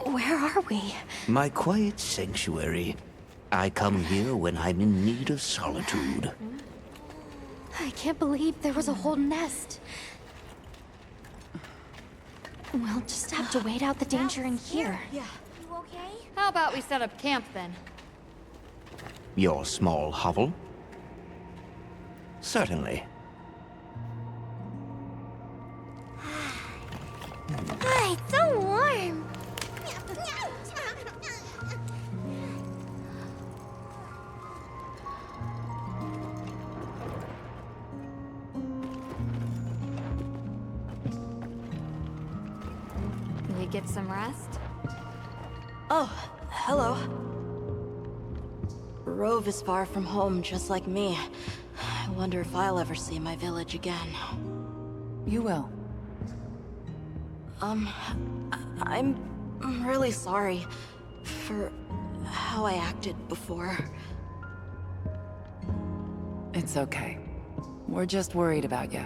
Speaker 4: Where are we?
Speaker 1: My quiet sanctuary. I come here when I'm in need of solitude.
Speaker 4: I can't believe there was a whole nest. We'll just have to wait out the danger in here.
Speaker 6: Yeah. You okay?
Speaker 7: How about we set up camp then?
Speaker 1: Your small hovel? Certainly.
Speaker 6: Ah, it's so warm.
Speaker 7: We get some rest?
Speaker 8: Oh, hello. Rove is far from home, just like me. I wonder if I'll ever see my village again.
Speaker 22: You will.
Speaker 8: I'm really sorry for how I acted before.
Speaker 22: It's okay. We're just worried about you.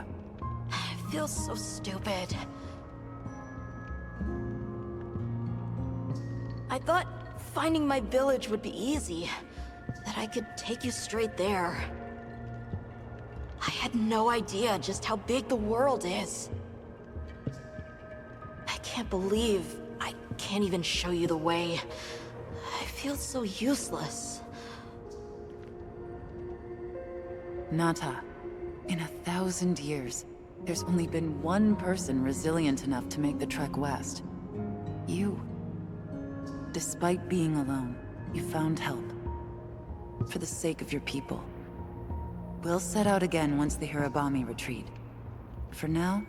Speaker 8: I feel so stupid. I thought finding my village would be easy. That I could take you straight there. I had no idea just how big the world is. I can't believe I can't even show you the way. I feel so useless.
Speaker 22: Nata, in 1,000 years, there's only been one person resilient enough to make the trek west. You. Despite being alone, you found help. For the sake of your people. We'll set out again once the Hirabami retreat. For now,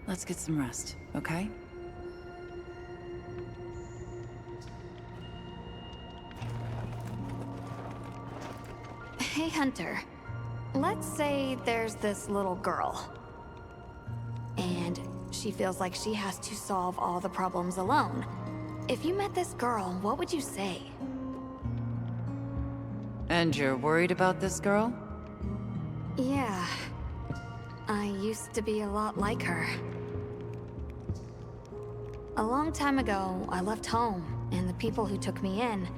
Speaker 22: let's get some rest, okay?
Speaker 7: Hey, Hunter. Let's say there's this little girl. And she feels like she has to solve all the problems alone. If you met this girl, what would you say?
Speaker 22: And you're worried about this girl?
Speaker 7: Yeah. I used to be a lot like her. A long time ago, I left home, and the people who took me in,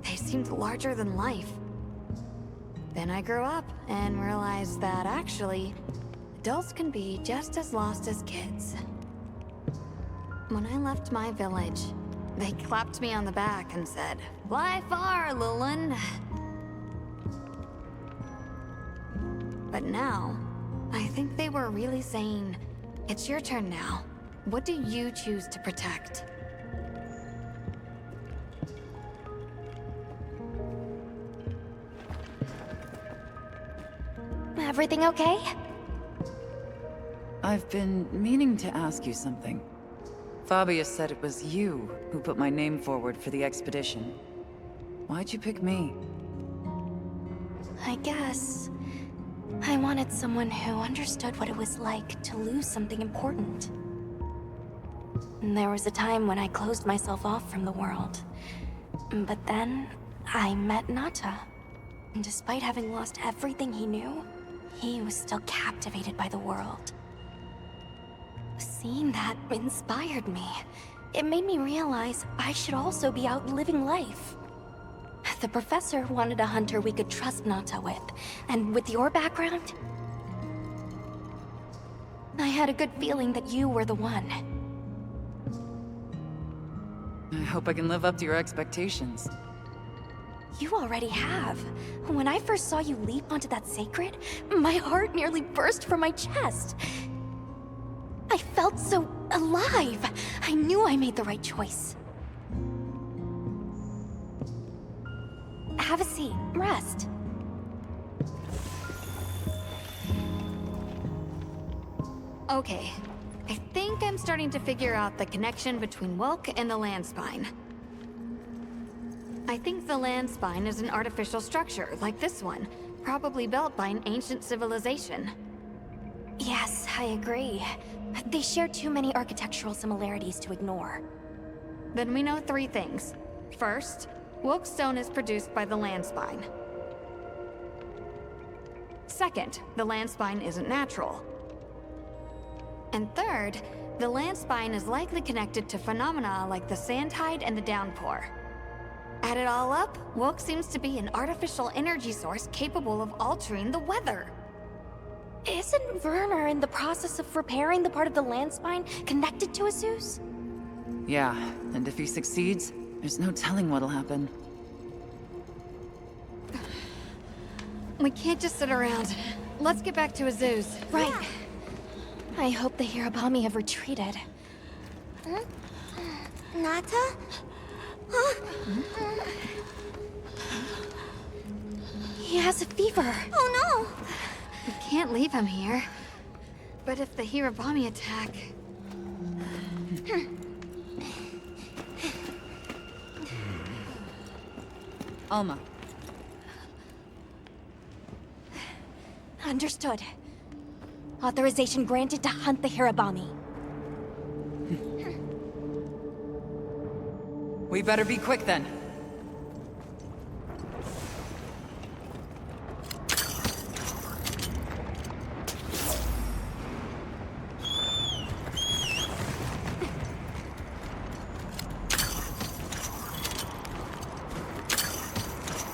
Speaker 7: they seemed larger than life. Then I grew up and realized that actually, adults can be just as lost as kids. When I left my village, they clapped me on the back and said, "Fly far, Lilin." But now, I think they were really saying, "It's your turn now. What do you choose to protect?"
Speaker 4: Everything okay?
Speaker 22: I've been meaning to ask you something. Fabius said it was you who put my name forward for the expedition. Why'd you pick me?
Speaker 4: I guess I wanted someone who understood what it was like to lose something important. And there was a time when I closed myself off from the world. But then, I met Nata. And despite having lost everything he knew, he was still captivated by the world. Seeing that inspired me. It made me realize I should also be out living life. The professor wanted a hunter we could trust Nata with, and with your background, I had a good feeling that you were the one.
Speaker 22: I hope I can live up to your expectations.
Speaker 4: You already have. When I first saw you leap onto that sacred, my heart nearly burst from my chest. I I felt so alive. I knew I made the right choice. Have a seat. Rest.
Speaker 7: Okay. I think I'm starting to figure out the connection between Wilk and the land spine. I think the land spine is an artificial structure, like this one, probably built by an ancient civilization.
Speaker 4: Yes, I agree. They share too many architectural similarities to ignore.
Speaker 7: Then we know 3 things. First, Wilk stone is produced by the land spine. Second, the land spine isn't natural. And third, the land spine is likely connected to phenomena like the sand tide and the downpour. Add it all up, Wilk seems to be an artificial energy source capable of altering the weather.
Speaker 4: Isn't Werner in the process of repairing the part of the land spine connected to a Zeus?
Speaker 22: Yeah, and if he succeeds, there's no telling what'll happen.
Speaker 7: We can't just sit around. Let's get back to Azuz.
Speaker 4: Right. I hope the Hirabami have retreated.
Speaker 6: Huh? Nata? Huh?
Speaker 4: He has a fever.
Speaker 6: Oh no!
Speaker 7: We can't leave him here. But if the Hirabami attack...
Speaker 22: Alma.
Speaker 4: Understood. Authorization granted to hunt the Hirabami.
Speaker 22: We better be quick then.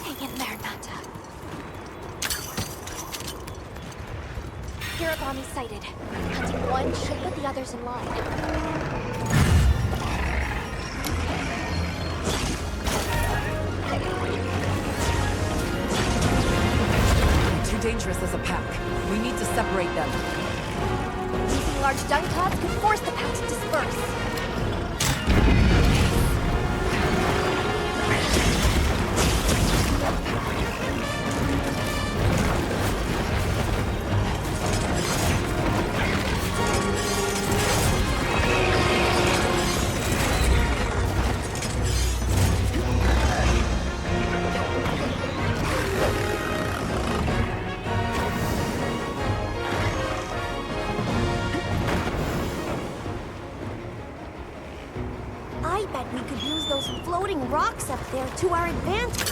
Speaker 4: Hang in there, Nata. Hirabami sighted. Hunting one should put the others in line.
Speaker 22: Too dangerous as a pack. We need to separate them.
Speaker 4: Using large dung pods could force the pack to disperse. I bet we could use those floating rocks up there to our advantage.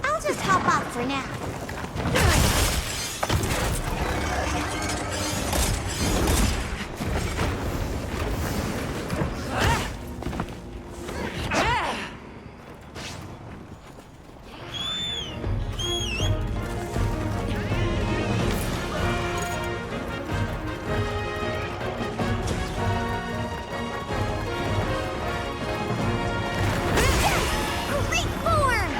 Speaker 6: I'll just hop off for now. Great form!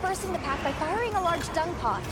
Speaker 6: traversing the path by firing a large dung pod.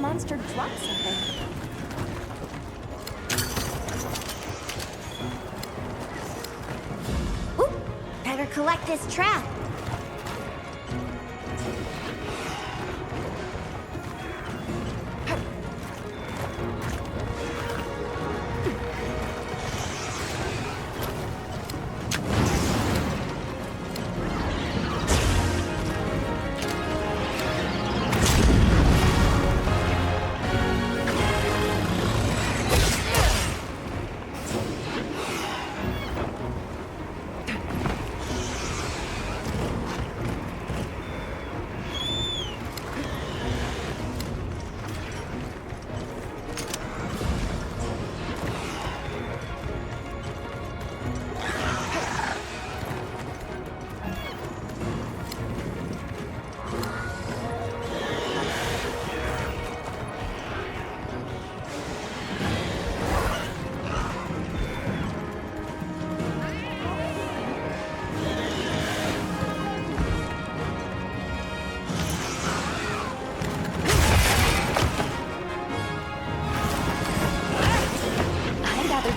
Speaker 6: monster dropped something. Oop! Better collect this trap.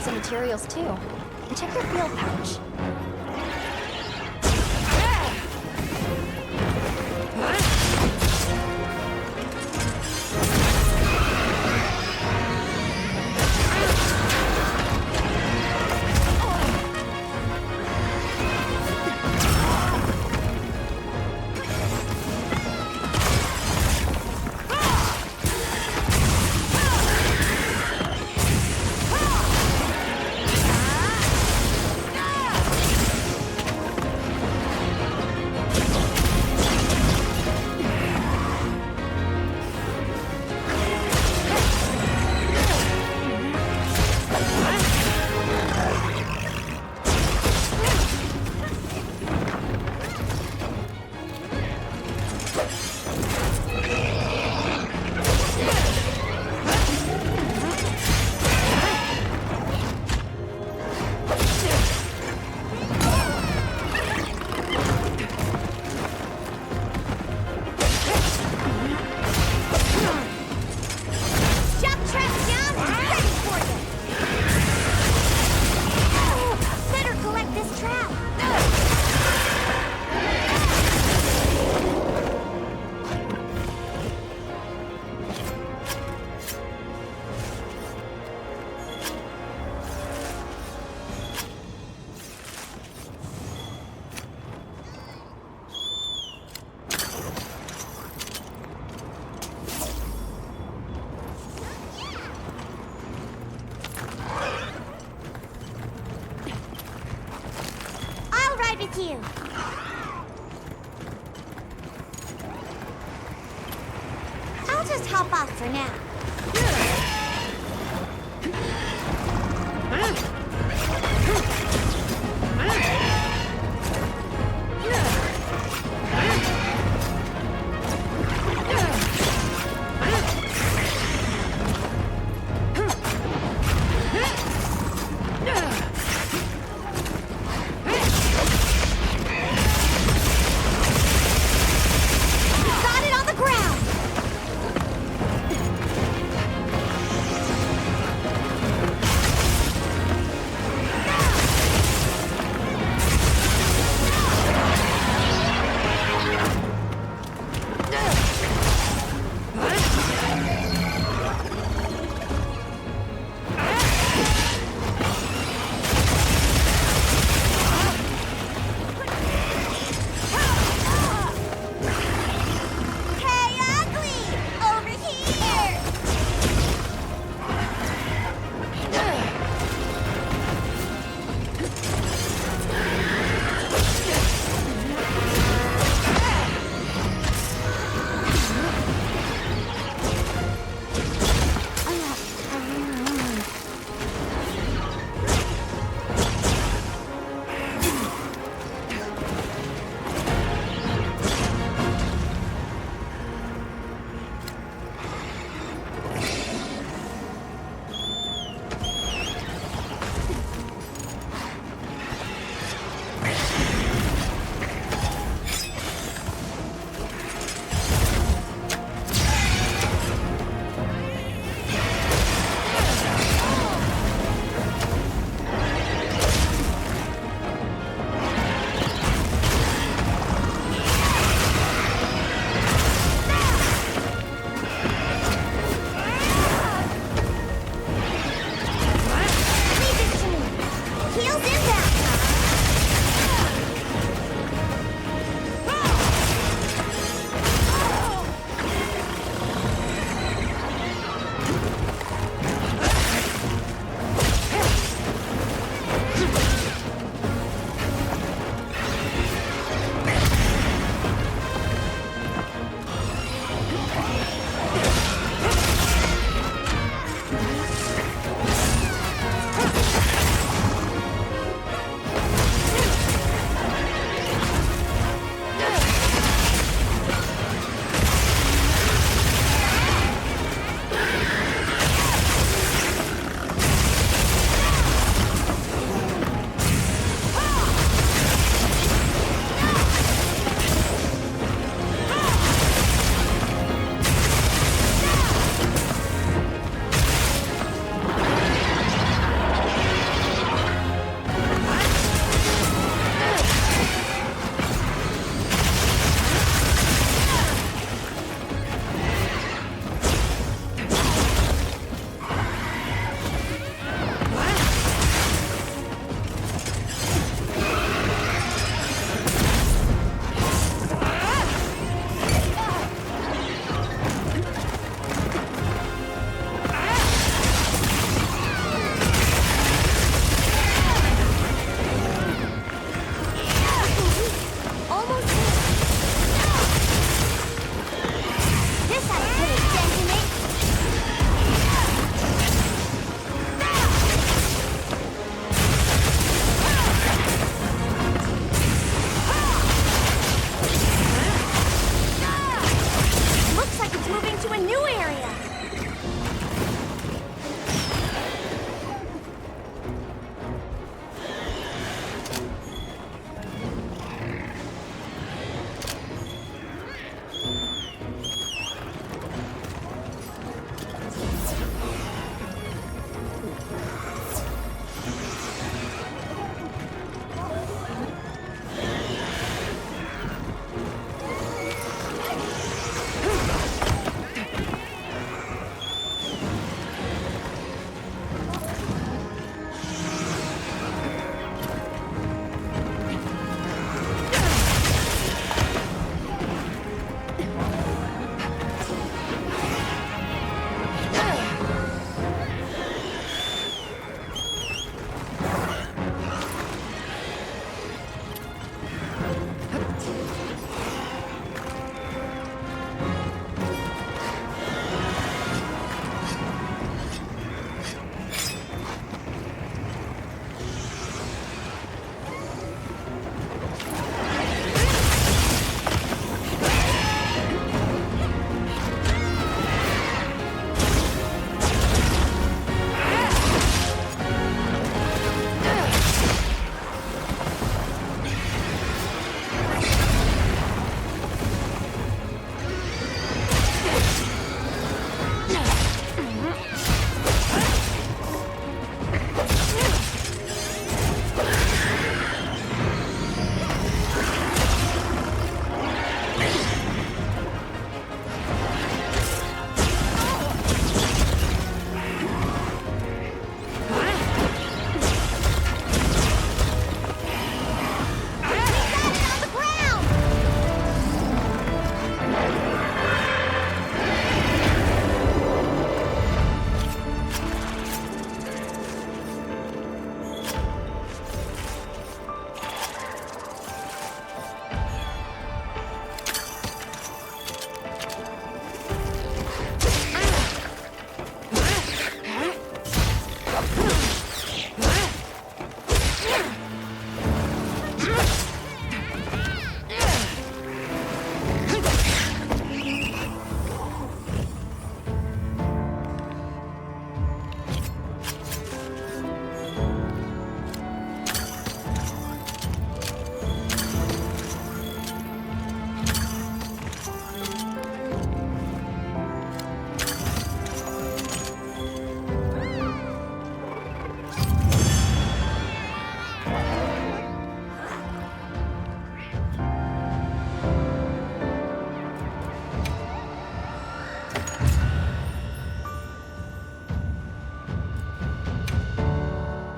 Speaker 6: Some materials too. And check your field pouch. I'll just hop off for now. Got it on the ground!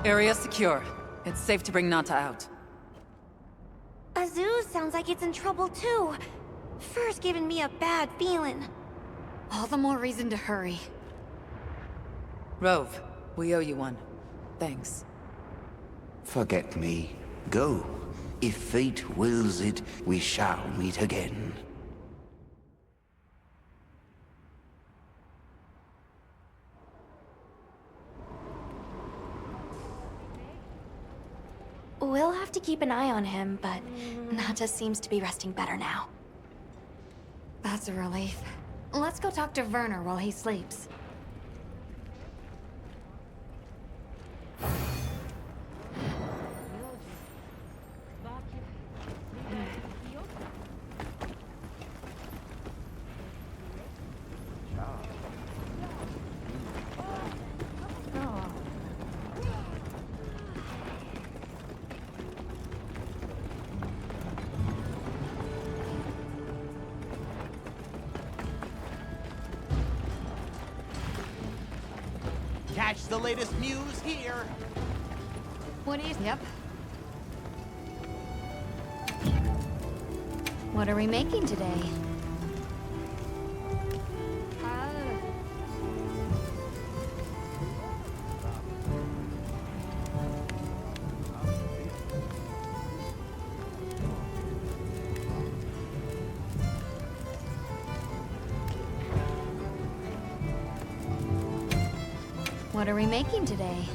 Speaker 22: Area secure. It's safe to bring Nata out.
Speaker 6: Azuz sounds like it's in trouble too. First giving me a bad feeling.
Speaker 7: All the more reason to hurry.
Speaker 22: Rove, we owe you one. Thanks.
Speaker 18: Forget me. Go. If fate wills it, we shall meet again.
Speaker 4: We'll have to keep an eye on him, but Nata seems to be resting better now.
Speaker 7: That's a relief. Let's go talk to Werner while he sleeps.
Speaker 5: Catch the latest news here.
Speaker 7: What is... Yep. What are we making today? What are we making today?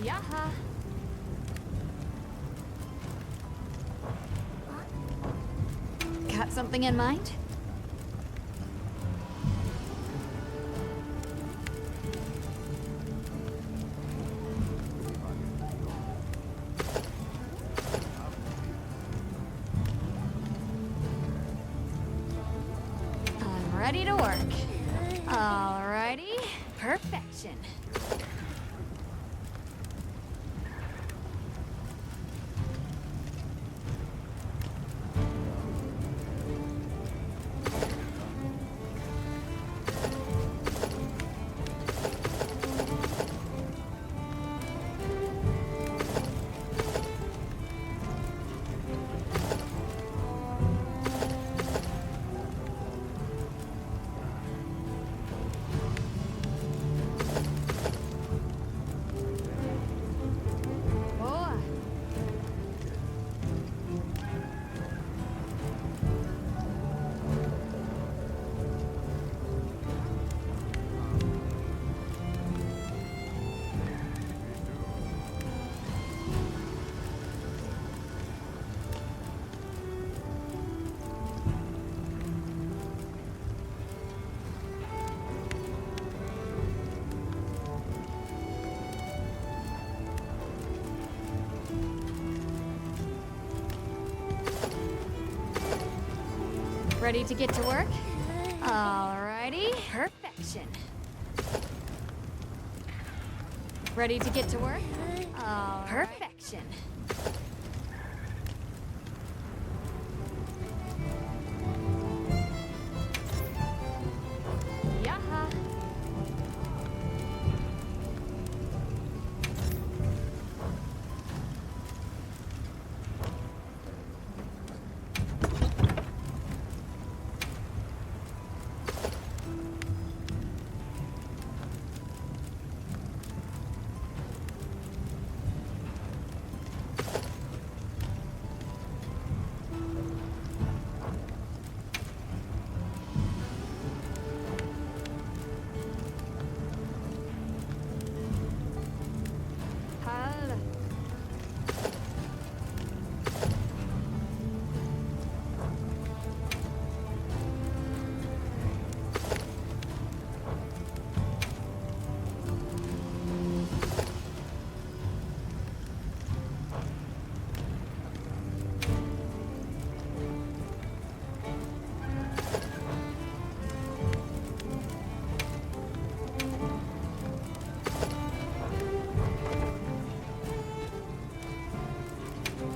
Speaker 7: Yaha. Got something in mind? I'm ready to work. Alrighty. Perfection. Ready to get to work? Alrighty. Perfection. Ready to get to work? Perfection. Yaha.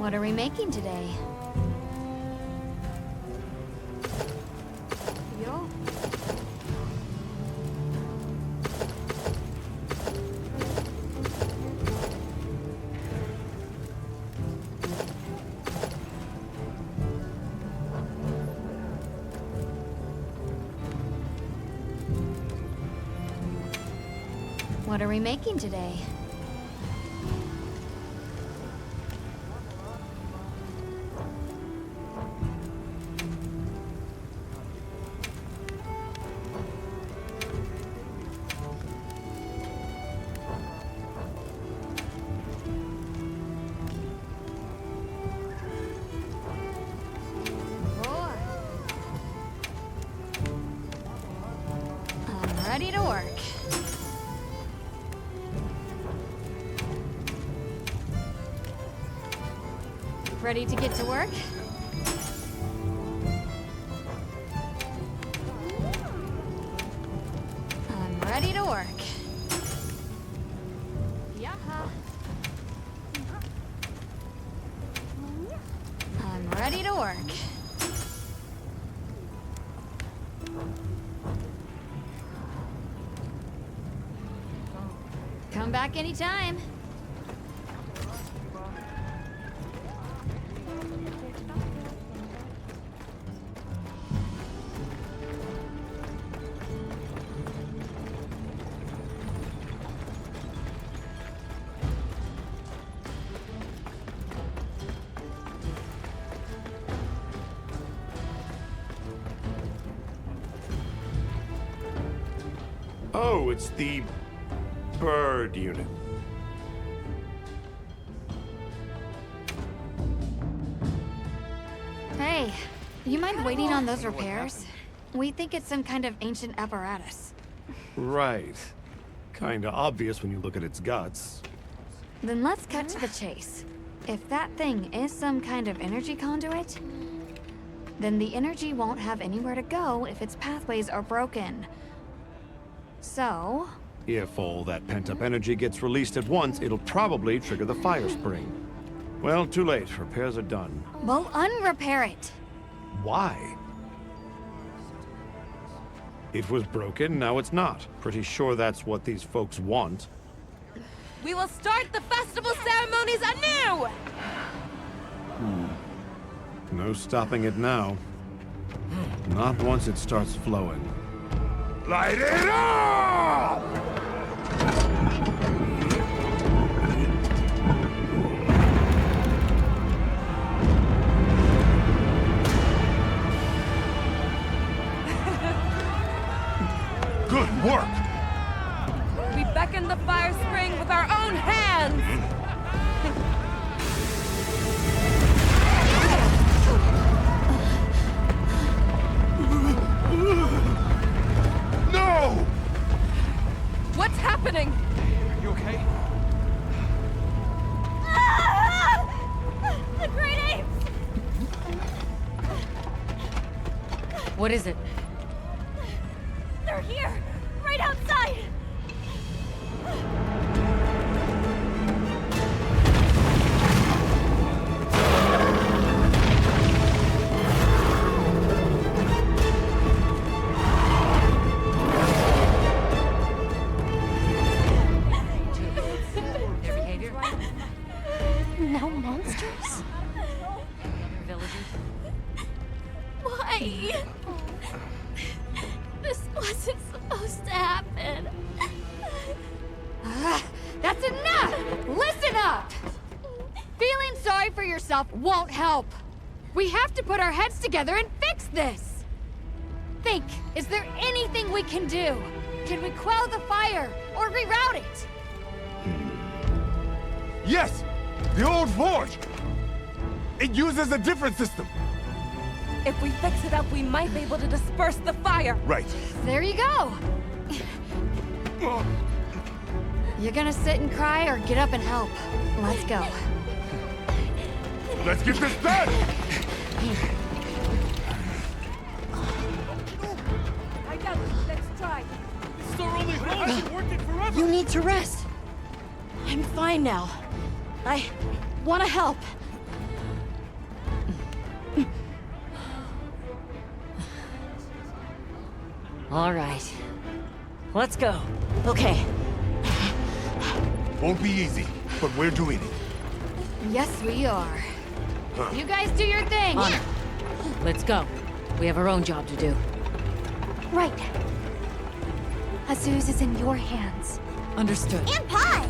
Speaker 7: What are we making today? Yo. What are we making today? I'm ready to work. Ready to get to work? I'm ready to work. Yaha. I'm ready to work. Come back anytime.
Speaker 17: Oh, it's the bird unit.
Speaker 7: Hey, you mind waiting on those repairs? We think it's some kind of ancient apparatus.
Speaker 17: Right. Kinda obvious when you look at its guts.
Speaker 7: Then let's cut to the chase. If that thing is some kind of energy conduit, then the energy won't have anywhere to go if its pathways are broken. So...
Speaker 17: If all that pent-up energy gets released at once, it'll probably trigger the fire spring. Well, too late. Repairs are done.
Speaker 7: we'll unrepair it.
Speaker 17: Why? It was broken, now it's not. Pretty sure that's what these folks want.
Speaker 3: We will start the festival ceremonies anew!
Speaker 17: No stopping it now. Not once it starts flowing.
Speaker 2: Light it up! Good work!
Speaker 3: We beckon the fire spring with our own hands!
Speaker 2: No!
Speaker 3: What's happening?
Speaker 20: You okay?
Speaker 6: The great apes!
Speaker 9: What is it?
Speaker 6: They're here! Right outside!
Speaker 9: Their behavior?
Speaker 6: No monsters?
Speaker 9: Other villagers?
Speaker 6: Why? This wasn't supposed to happen.
Speaker 7: That's enough! Listen up! Feeling sorry for yourself won't help. We have to put our heads together and fix this. Think, is there anything we can do? Can we quell the fire or reroute it?
Speaker 2: Yes! The old forge! It uses a different system!
Speaker 3: If we fix it up, we might be able to disperse the fire.
Speaker 2: Right.
Speaker 7: There you go. You gonna sit and cry or get up and help? Let's go.
Speaker 2: Let's get this done!
Speaker 3: I got it. Let's try.
Speaker 20: This is our only hope. I've been working forever.
Speaker 12: You need to rest. I'm fine now. I want to help.
Speaker 9: All right. Let's go.
Speaker 12: Okay.
Speaker 2: Won't be easy, but we're doing it.
Speaker 7: Yes, we are. You guys do your thing.
Speaker 9: Honor. Let's go. We have our own job to do.
Speaker 4: Right. Azuz is in your hands.
Speaker 22: Understood.
Speaker 6: And pause!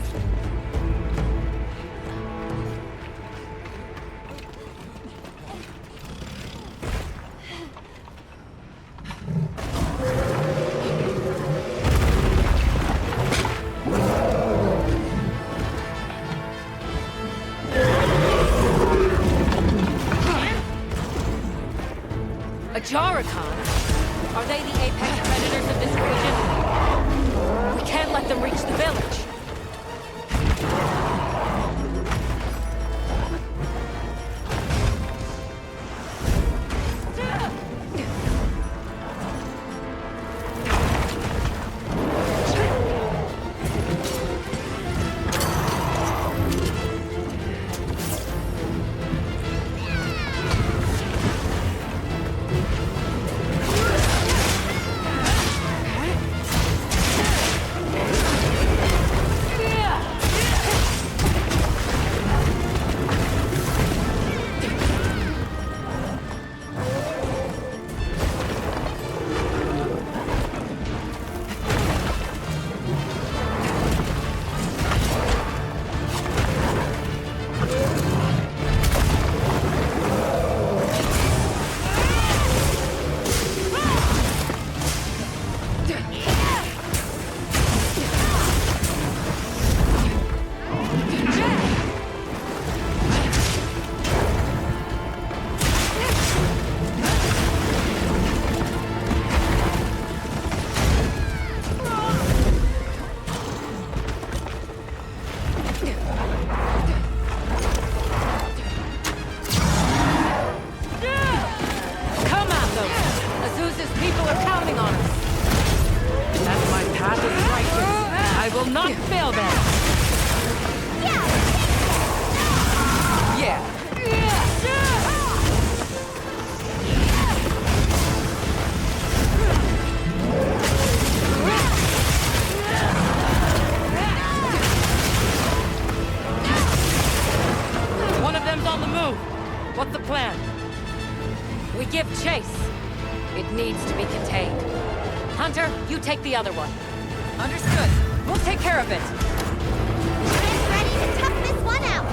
Speaker 9: Ajarakan? Are they the apex predators of this region? We can't let them reach the village. What's the plan? We give chase. It needs to be contained. Hunter, you take the other one. Understood. We'll take care of it.
Speaker 6: Get ready to tough this one out!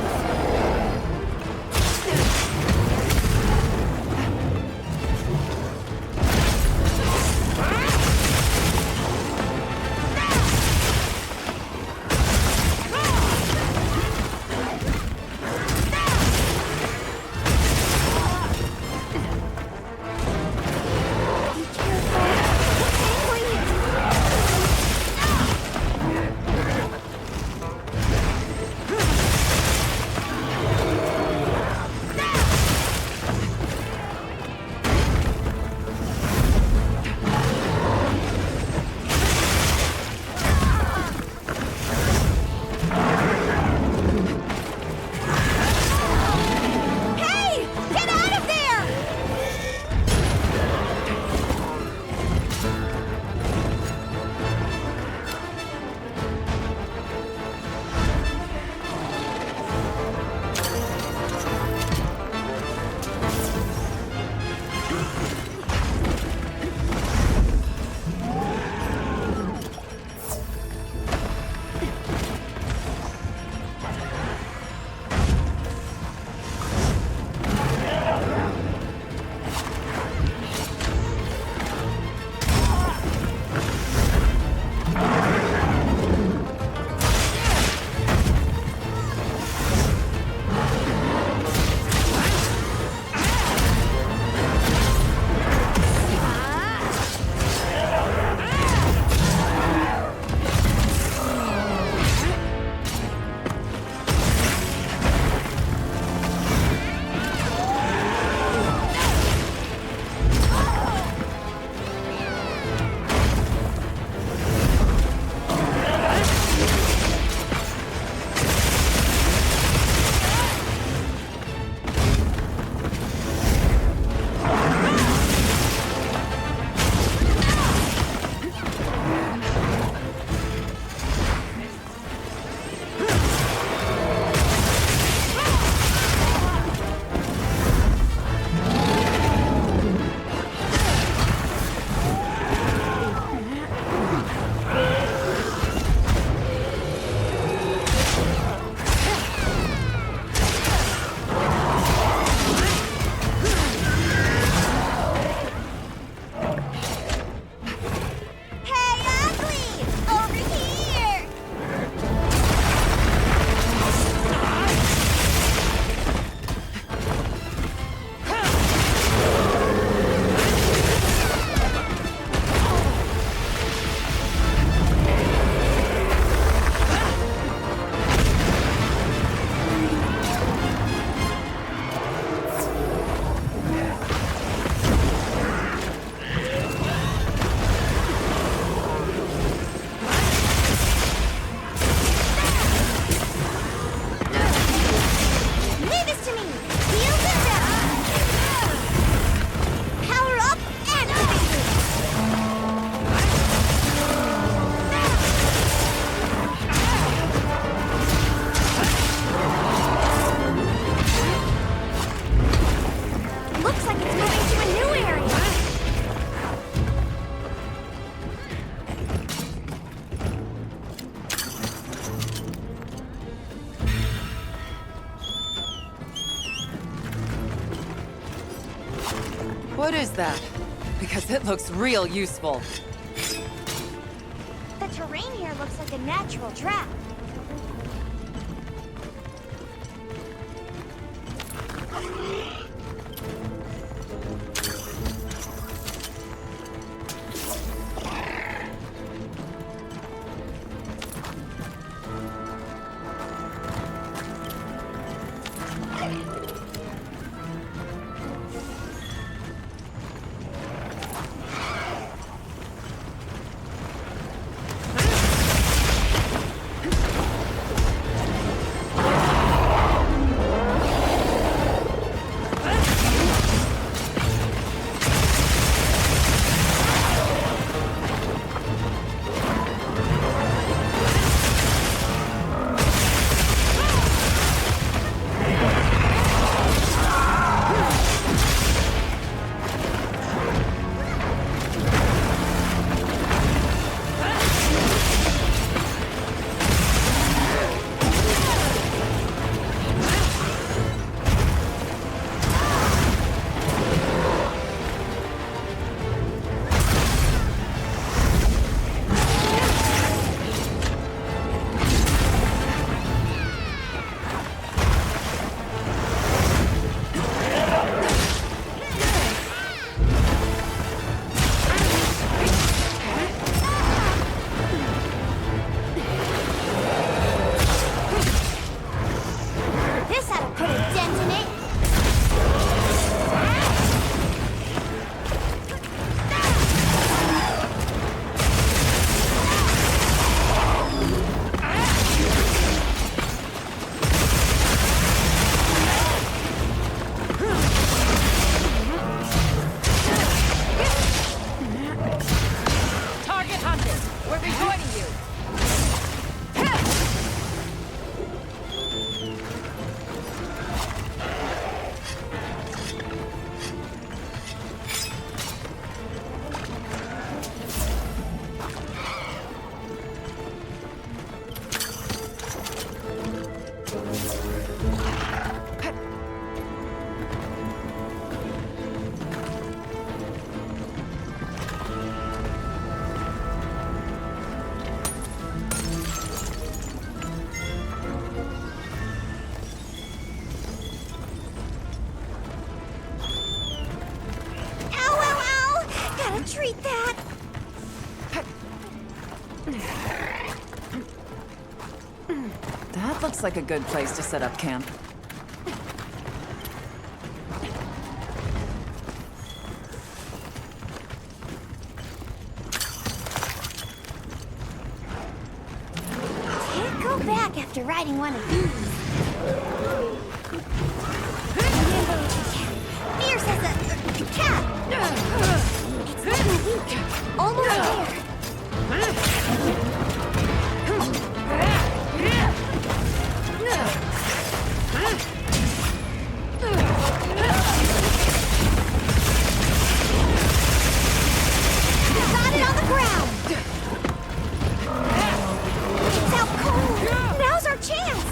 Speaker 22: What is that? Because it looks real useful.
Speaker 6: The terrain here looks like a natural trap. Treat that!
Speaker 22: That looks like a good place to set up camp.
Speaker 6: Can't go back after riding one of these. Fierce as a cat! It's looking weak. Almost there. Got it on the ground! It's out cold! Now's our chance!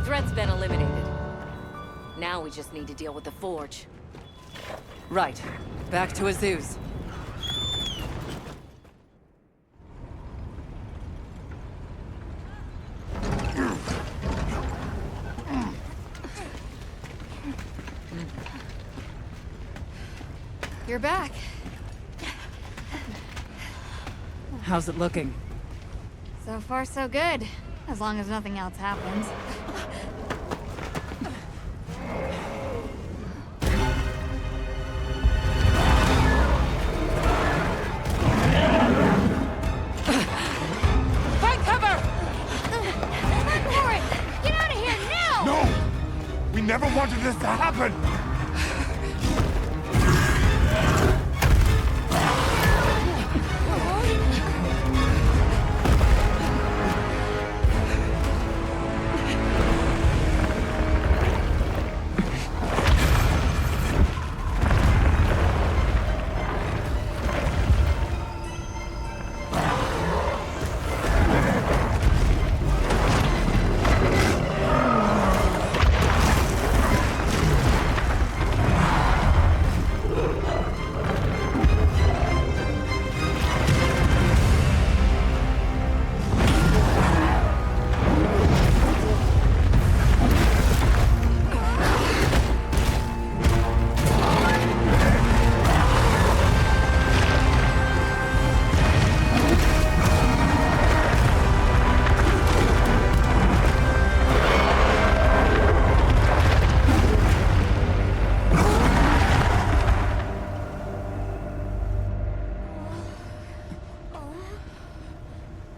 Speaker 9: threat's been eliminated. Now we just need to deal with the Forge.
Speaker 22: Right. Back to Azu's.
Speaker 7: You're back.
Speaker 22: How's it looking?
Speaker 7: So far, so good. As long as nothing else happens.
Speaker 6: Find cover! Run for it! Get out of here now!
Speaker 2: No! We never wanted this to happen!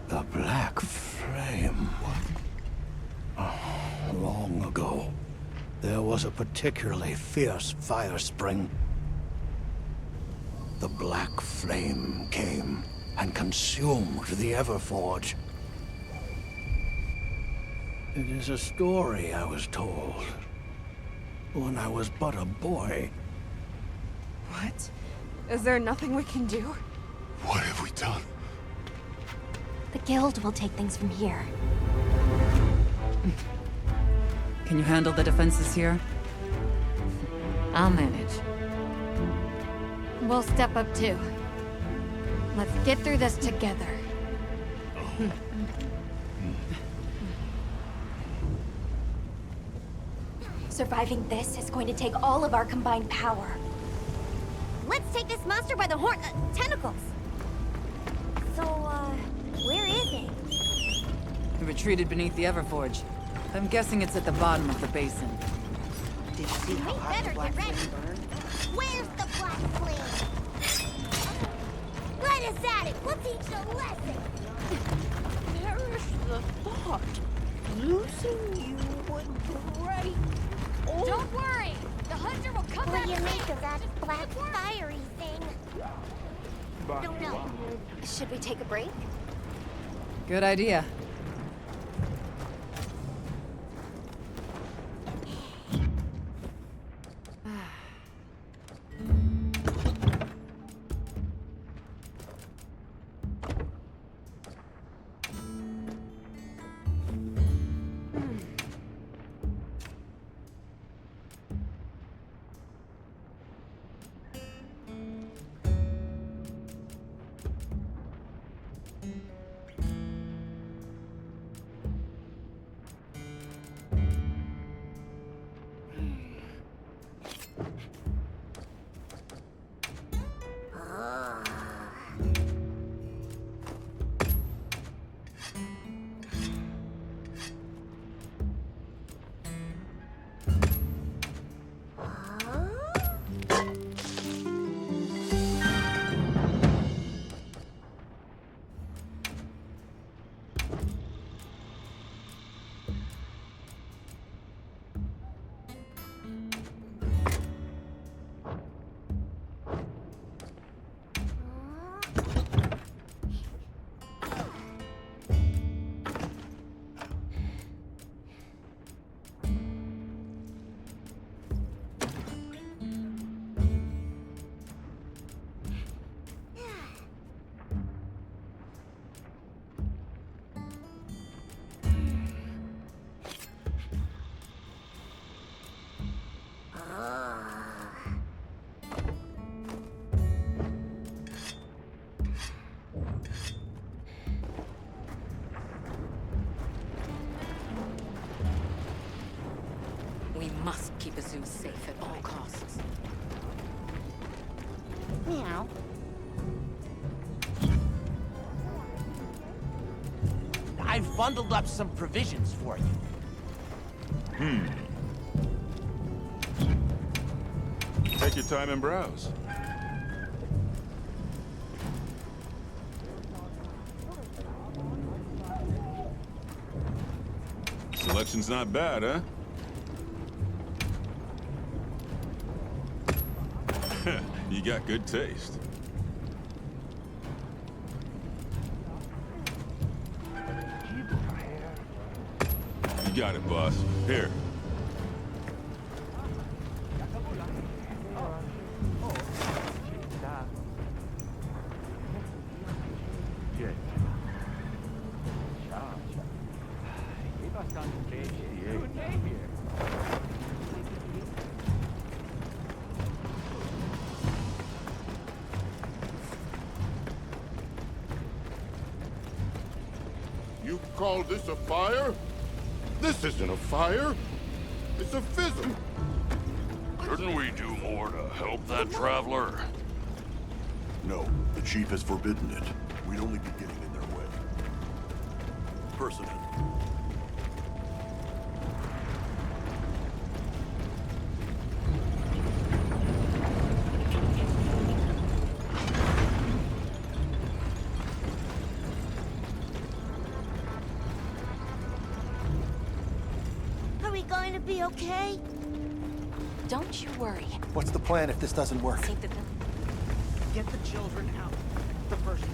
Speaker 1: The Black Flame. Long ago, there was a particularly fierce fire spring. The Black Flame came and consumed the Everforge. It is a story I was told when I was but a boy.
Speaker 3: What? Is there nothing we can do?
Speaker 2: What have we done?
Speaker 4: The guild will take things from here.
Speaker 22: Can you handle the defenses here?
Speaker 9: I'll manage.
Speaker 7: We'll step up too. Let's get through this together.
Speaker 4: Surviving this is going to take all of our combined power.
Speaker 6: Let's take this monster by the tentacles. So, where is it?
Speaker 22: We retreated beneath the Everforge. I'm guessing it's at the bottom of the basin.
Speaker 16: Did you see how
Speaker 6: We
Speaker 16: hot
Speaker 6: better
Speaker 16: the black
Speaker 6: get ready.
Speaker 16: flame burned?
Speaker 6: Where's the black flame? Let us at it. We'll teach a lesson.
Speaker 1: Perish the thought. Losing you would break.
Speaker 6: Don't worry. The hunter will come
Speaker 14: What
Speaker 6: back.
Speaker 14: do you make
Speaker 6: later.
Speaker 14: of that black fiery thing?
Speaker 6: Don't know.
Speaker 4: Should we take a break?
Speaker 22: Good idea.
Speaker 9: We must keep a zoo safe at all costs.
Speaker 6: Meow.
Speaker 5: I've bundled up some provisions for you.
Speaker 13: Take your time and browse. Selection's not bad, huh? You got good taste. You got it, boss. Here.
Speaker 11: You call this a fire? This isn't a fire. It's a fizzle.
Speaker 19: Couldn't we do more to help that traveler?
Speaker 21: No, the chief has forbidden it. We'd only be getting in their way. Personnel.
Speaker 6: Are we going to be okay?
Speaker 4: Don't you worry.
Speaker 23: What's the plan if this doesn't work?
Speaker 4: Save the
Speaker 16: Get the children out. The first.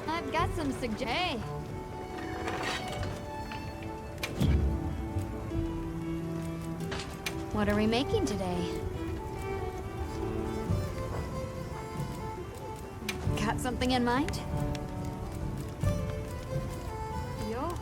Speaker 7: I've got some suggestions. What are we making today? Got something in mind? Yo.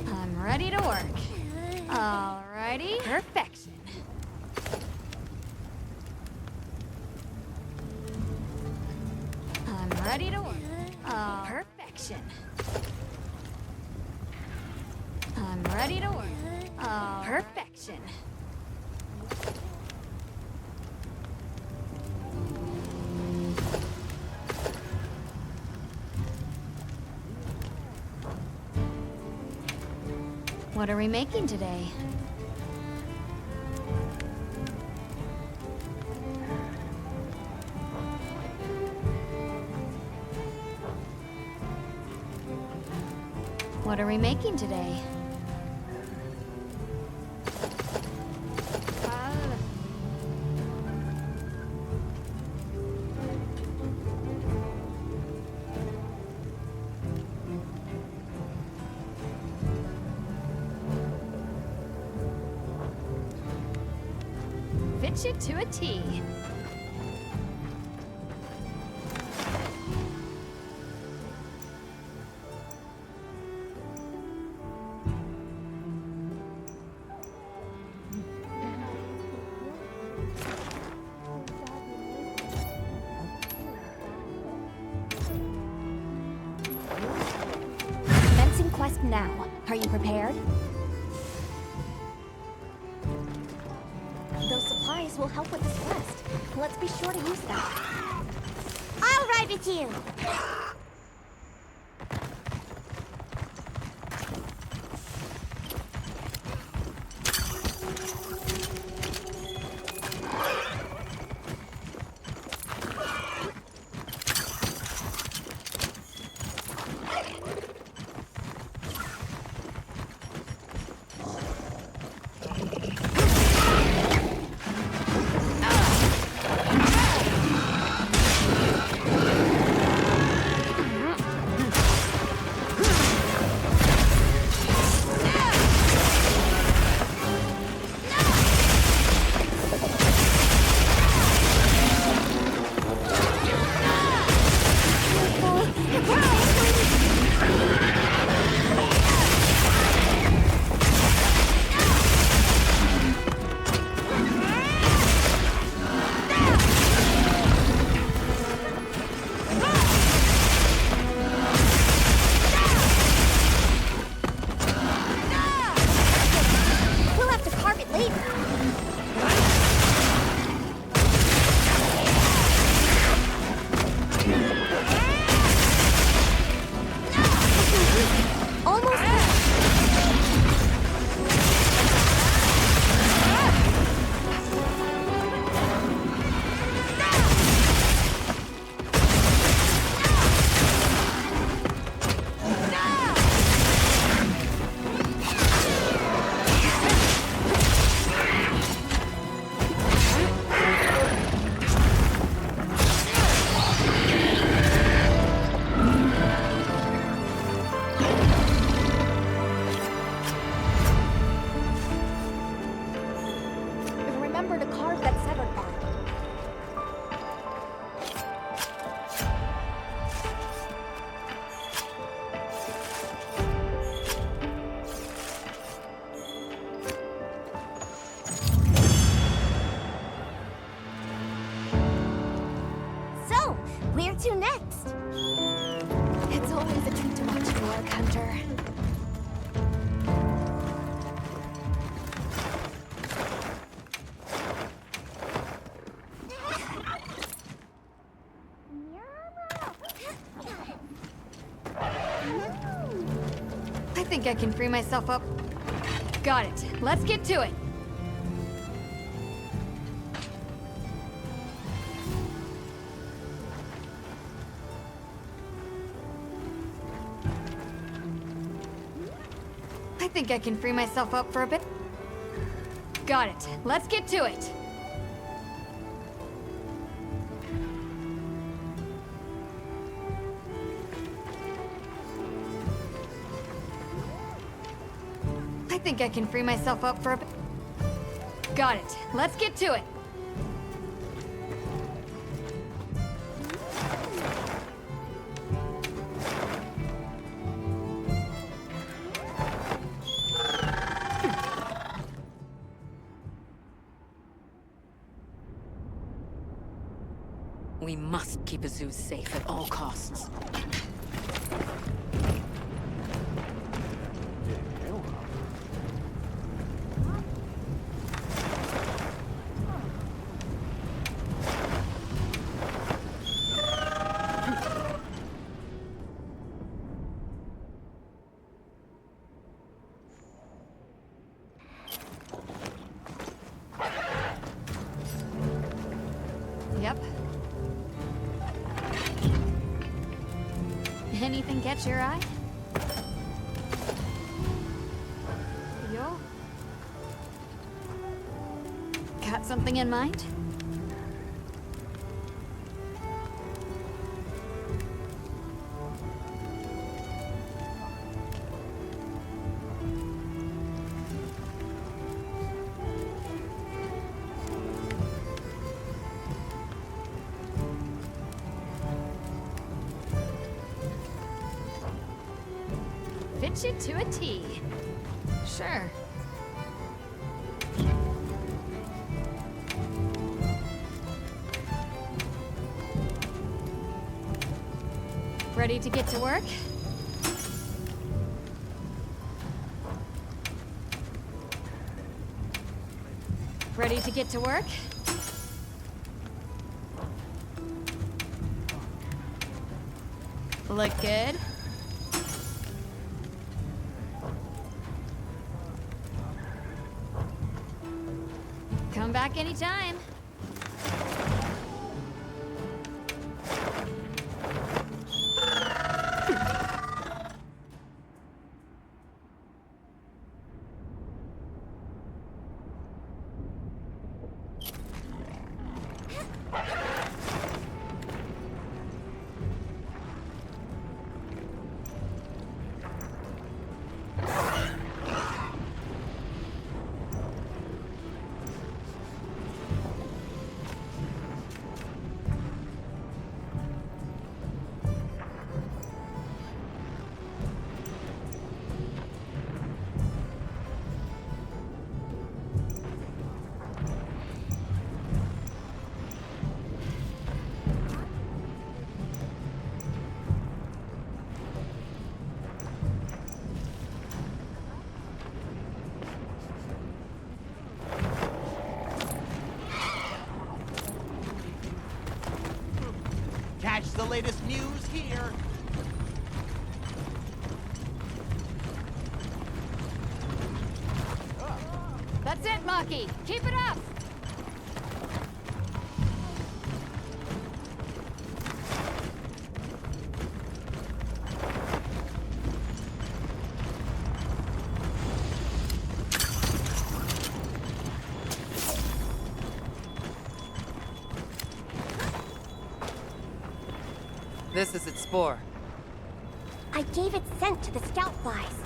Speaker 7: I'm ready to work. Alrighty. Perfection. I'm ready to work. Perfection. I'm ready to work. Perfection. What are we making today? What are we making today? Fit you to a T.
Speaker 4: Commencing quest now. Are you prepared? Those supplies will help with this quest. Let's be sure to use them.
Speaker 6: I'll ride with you.
Speaker 4: luck, Hunter.
Speaker 7: I think I can free myself up. Got it. Let's get to it. I think I can free myself up for a bit. Got it. Let's get to it. I think I can free myself up for a bit. Got it. Let's get to it.
Speaker 9: We must keep Azuz safe at all costs.
Speaker 7: Yep. Anything catch your eye? Yo? Got something in mind? Fit you to a T. Sure. Ready to get to work? Ready to get to work? Look good? Come back anytime.
Speaker 5: Catch the latest news here.
Speaker 7: That's it, Maki. Keep it up.
Speaker 9: This is its spore.
Speaker 6: I gave it scent to the scout flies.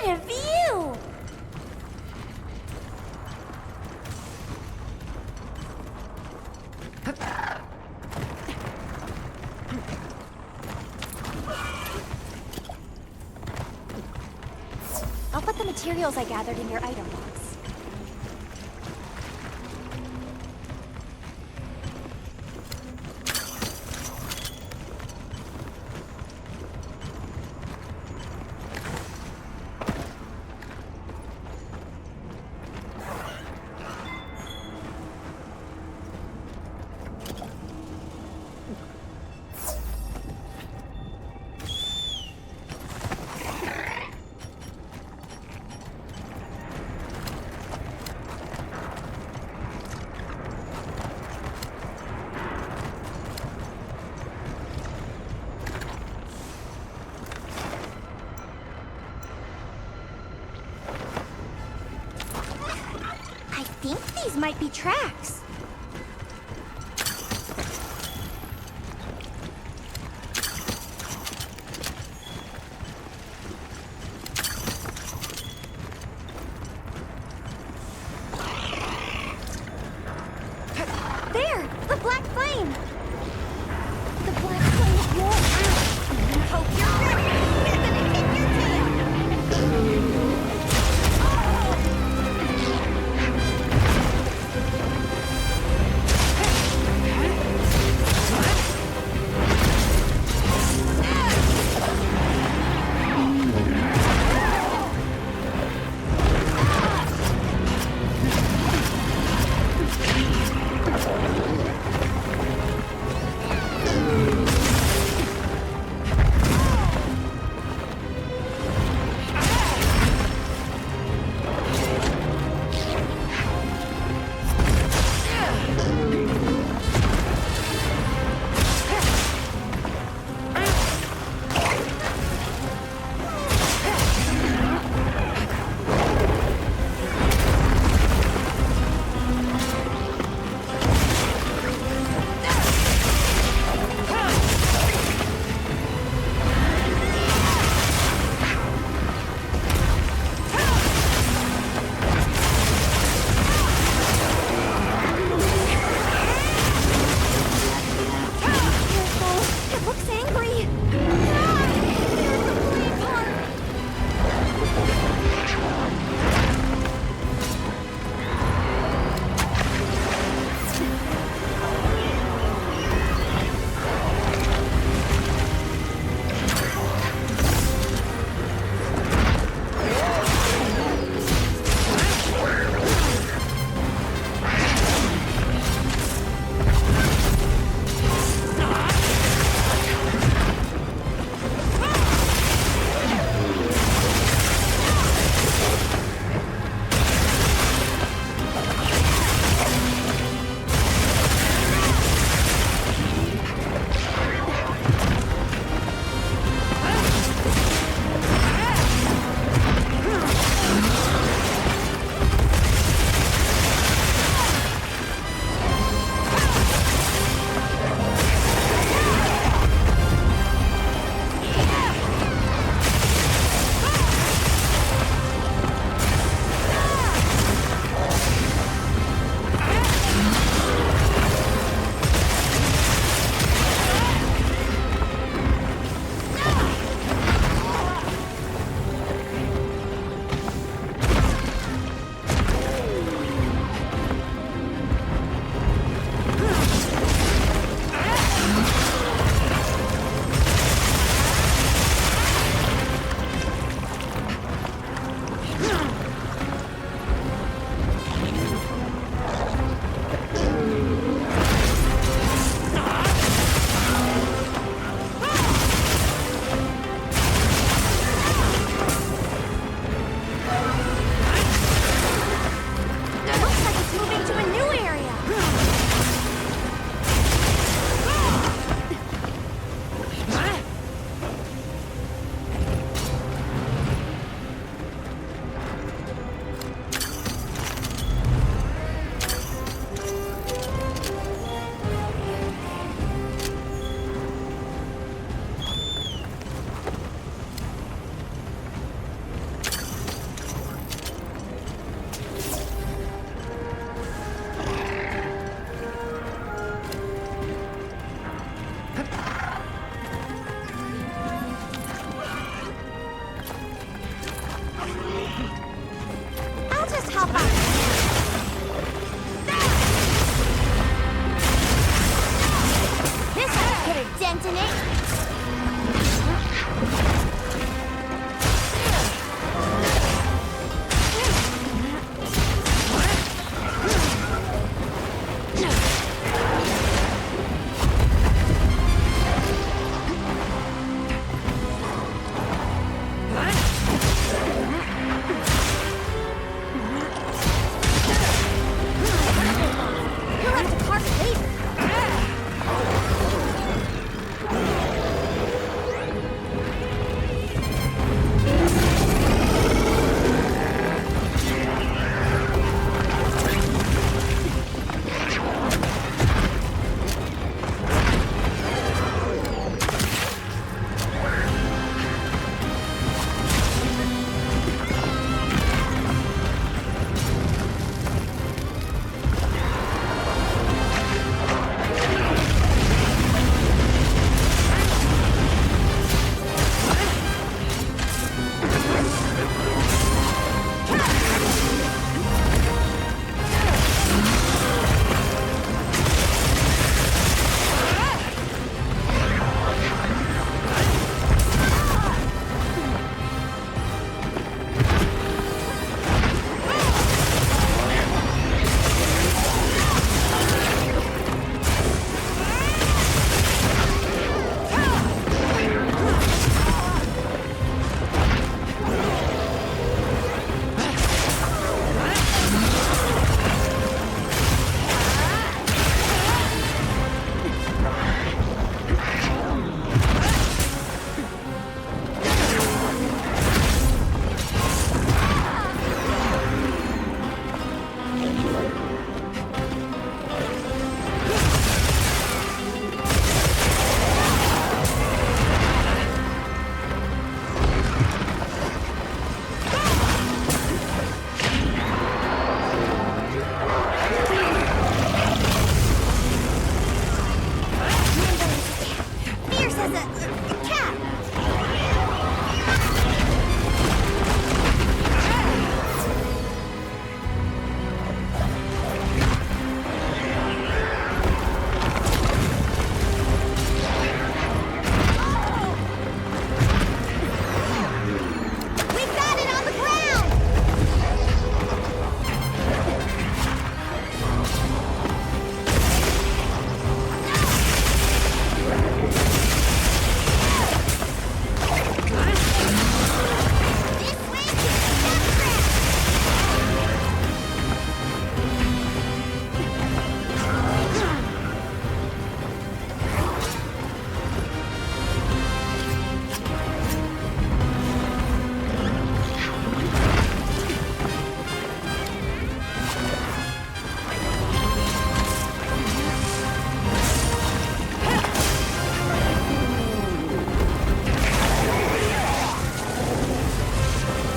Speaker 6: What a view!
Speaker 4: I'll put the materials I gathered in your item box.
Speaker 6: I think these might be tracks. There! The black flame! The black flame won't out! Hope you're ready! We're gonna kick your tail!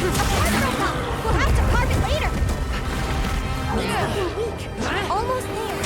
Speaker 6: We'll have to carve it later. It's looking weak. Almost there.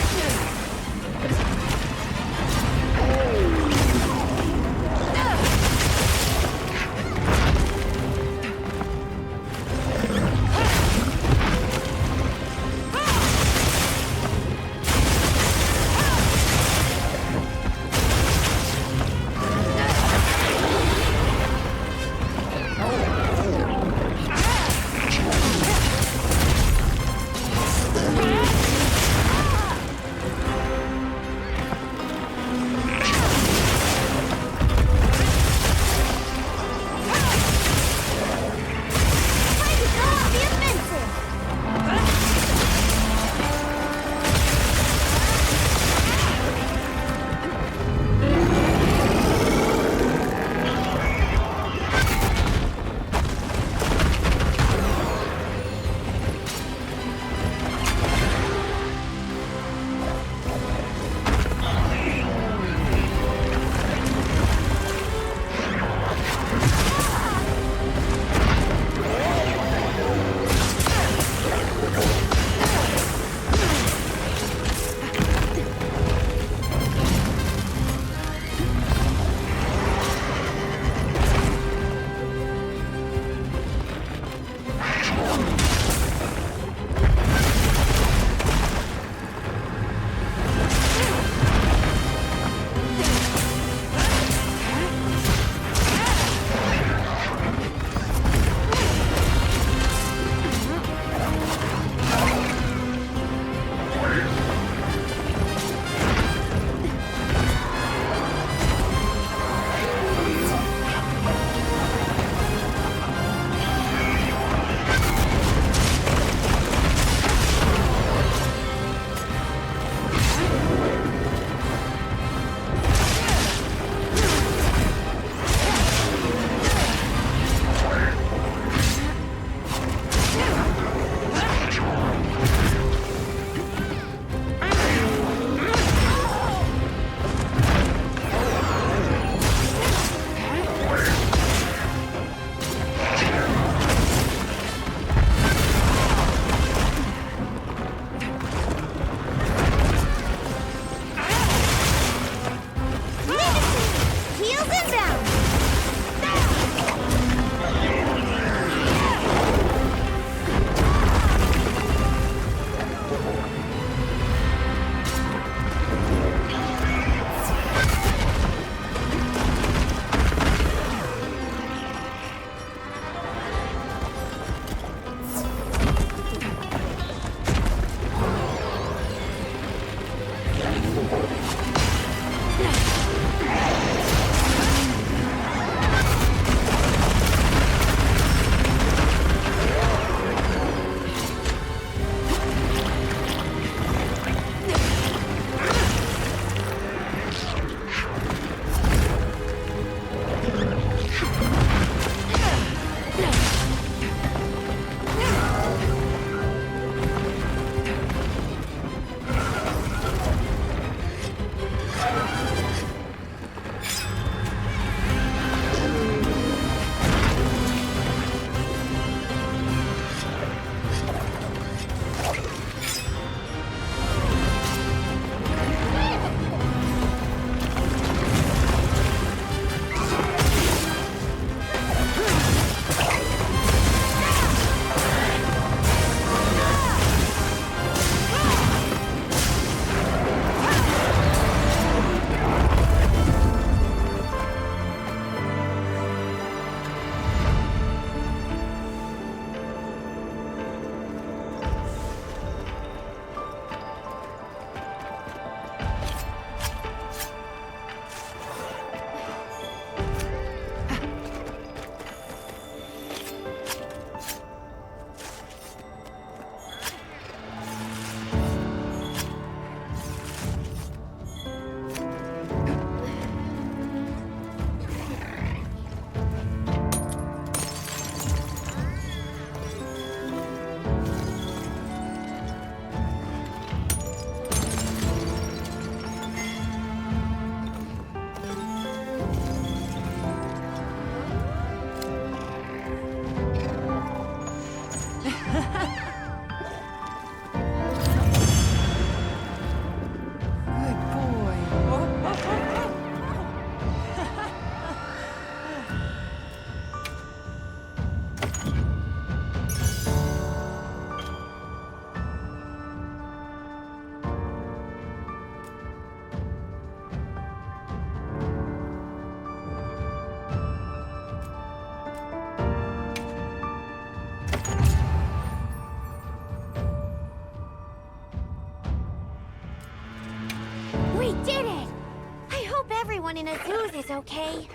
Speaker 6: everyone in Azuz is okay.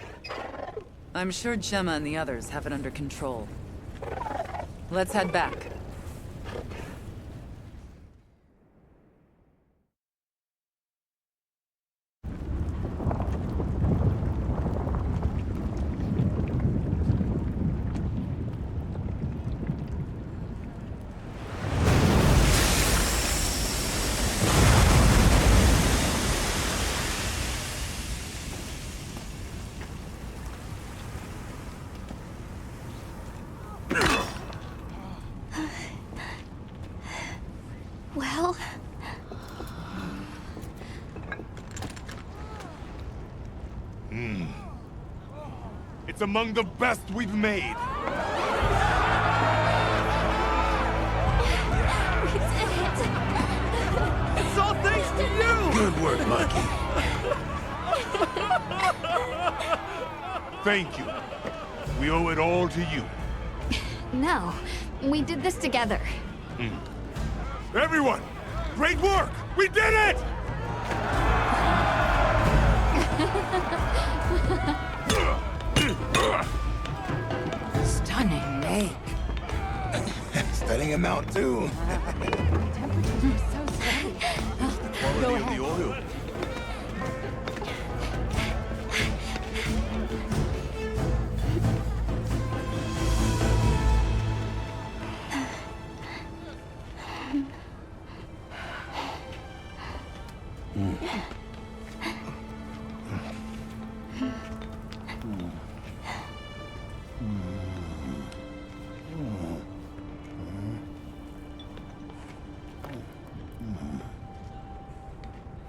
Speaker 22: I'm sure Gemma and the others have it under control. Let's head back.
Speaker 6: Well...
Speaker 2: It's among the best we've made.
Speaker 6: We did it!
Speaker 2: It's all thanks to you!
Speaker 1: Good work, Mikey.
Speaker 2: Thank you. We owe it all to you.
Speaker 7: No, we did this together.
Speaker 2: Everyone, great work! We did it!
Speaker 12: Stunning make.
Speaker 1: Stunning him out, too.
Speaker 2: Quality of the oil.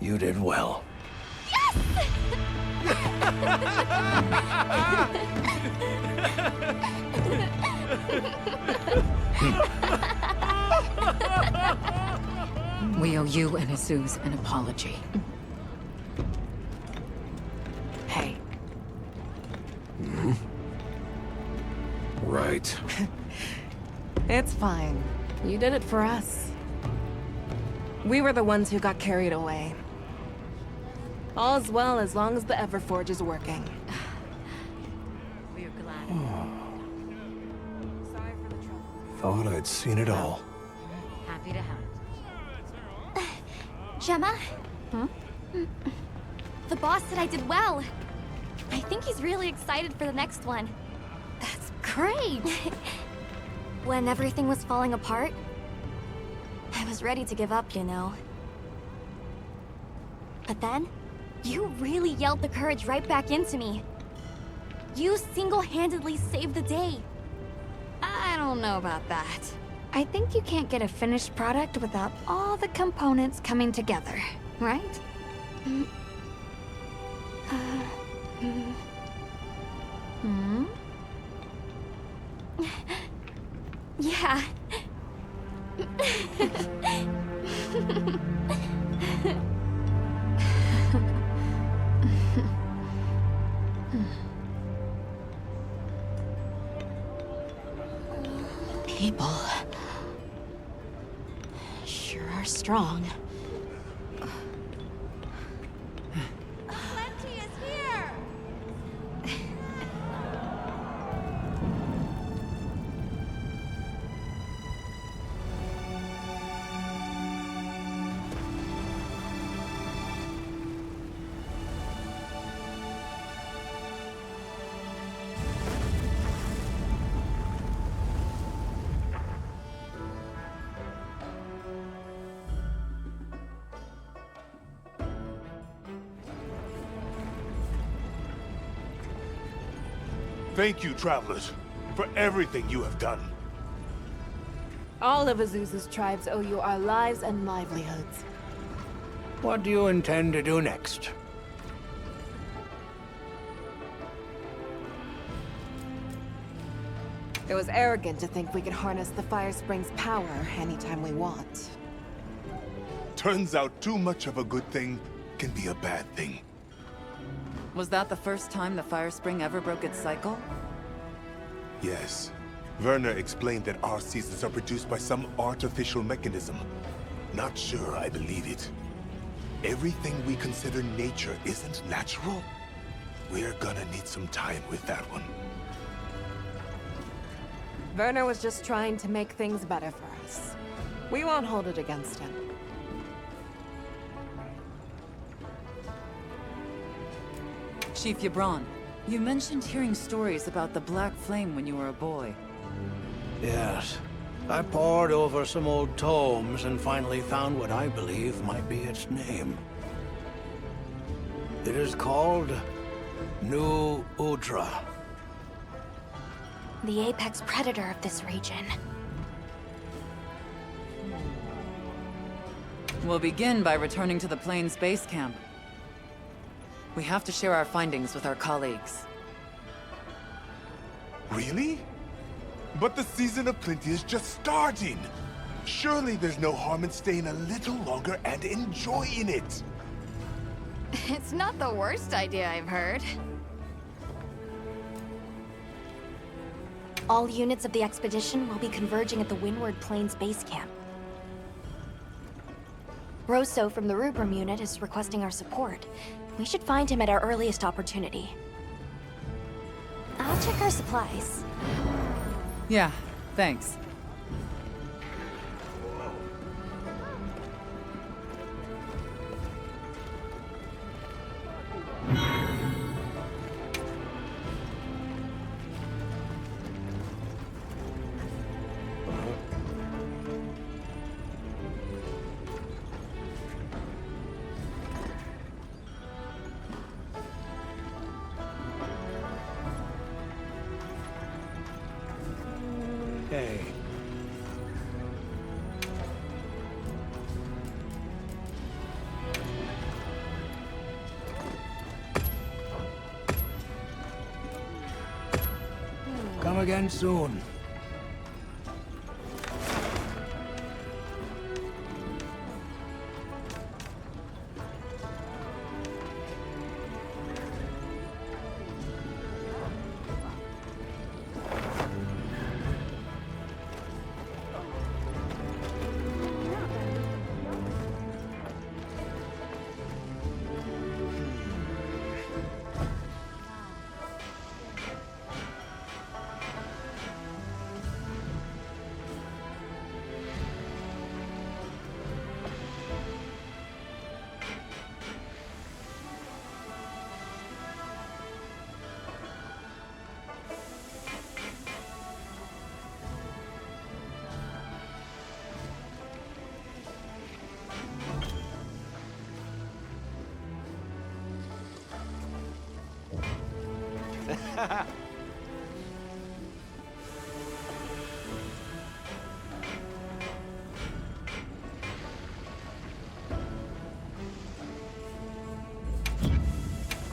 Speaker 1: You did well.
Speaker 9: We owe you and Azuz an apology. Hey.
Speaker 17: Right.
Speaker 3: It's fine. You did it for us. We were the ones who got carried away. All's well as long as the Everforge is working.
Speaker 9: We're glad.
Speaker 3: Sorry for the trouble.
Speaker 17: Thought I'd seen it all.
Speaker 9: Happy to have it.
Speaker 6: Gemma? The boss said I did well. I think he's really excited for the next one.
Speaker 7: That's great!
Speaker 6: When everything was falling apart, I was ready to give up, you know. But then, you really yelled the courage right back into me. You single-handedly saved the day.
Speaker 7: I don't know about that. I think you can't get a finished product without all the components coming together, right?
Speaker 6: Yeah.
Speaker 9: People sure are strong.
Speaker 6: Plenty is here!
Speaker 2: Thank you, travelers, for everything you have done.
Speaker 3: All of Azuz's tribes owe you our lives and livelihoods.
Speaker 1: What do you intend to do next?
Speaker 3: It was arrogant to think we could harness the Fire Spring's power anytime we want.
Speaker 2: Turns out too much of a good thing can be a bad thing.
Speaker 22: Was that the first time the Fire Spring ever broke its cycle?
Speaker 2: Yes. Werner explained that our seasons are produced by some artificial mechanism. Not sure I believe it. Everything we consider nature isn't natural. We're gonna need some time with that one.
Speaker 3: Werner was just trying to make things better for us. We won't hold it against him.
Speaker 22: Chief Yabron, you mentioned hearing stories about the Black Flame when you were a boy.
Speaker 1: Yes. I pored over some old tomes and finally found what I believe might be its name. It is called New Udra.
Speaker 4: The apex predator of this region.
Speaker 22: We'll begin by returning to the Plains base camp. We have to share our findings with our colleagues.
Speaker 2: Really? But the season of plenty is just starting! Surely there's no harm in staying a little longer and enjoying it!
Speaker 7: It's not the worst idea I've heard.
Speaker 4: All units of the expedition will be converging at the Windward Plains base camp. Rosso from the Rubrum unit is requesting our support. We should find him at our earliest opportunity. I'll check our supplies.
Speaker 22: Yeah, thanks.
Speaker 1: Hey. Come again soon.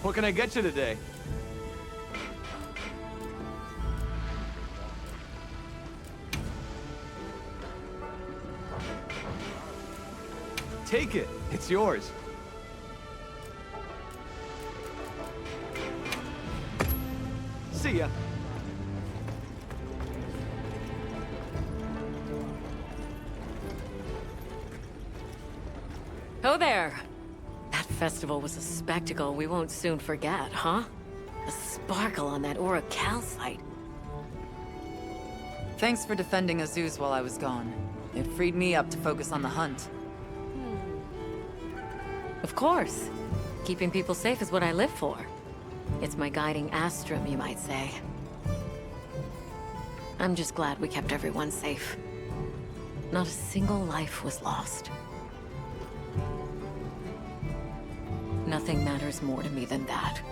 Speaker 20: What can I get you today? Take it. It's yours. See ya.
Speaker 9: Oh there! That festival was a spectacle we won't soon forget, huh? The sparkle on that Aura calcite.
Speaker 22: Thanks for defending Azuz while I was gone. It freed me up to focus on the hunt.
Speaker 9: Of course. Keeping people safe is what I live for. It's my guiding astrum, you might say. I'm just glad we kept everyone safe. Not a single life was lost. Nothing matters more to me than that.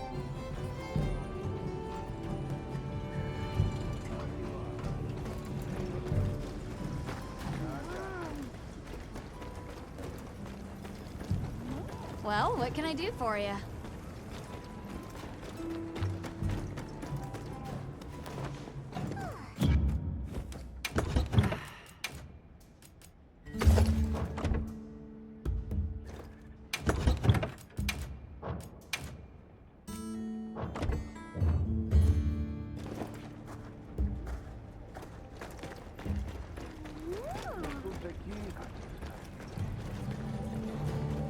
Speaker 7: Well, what can I do for you?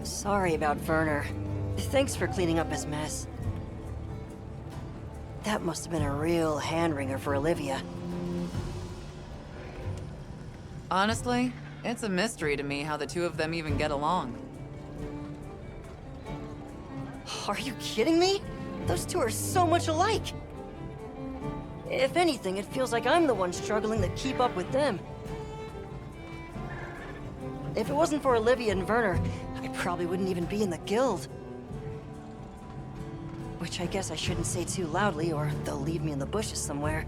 Speaker 12: Sorry about Werner. Thanks for cleaning up his mess. That must have been a real hand-wringer for Olivia.
Speaker 22: Honestly, it's a mystery to me how the two of them even get along.
Speaker 12: Are you kidding me? Those two are so much alike. If anything, it feels like I'm the one struggling to keep up with them. If it wasn't for Olivia and Werner, I probably wouldn't even be in the guild. Which I guess I shouldn't say too loudly, or they'll leave me in the bushes somewhere.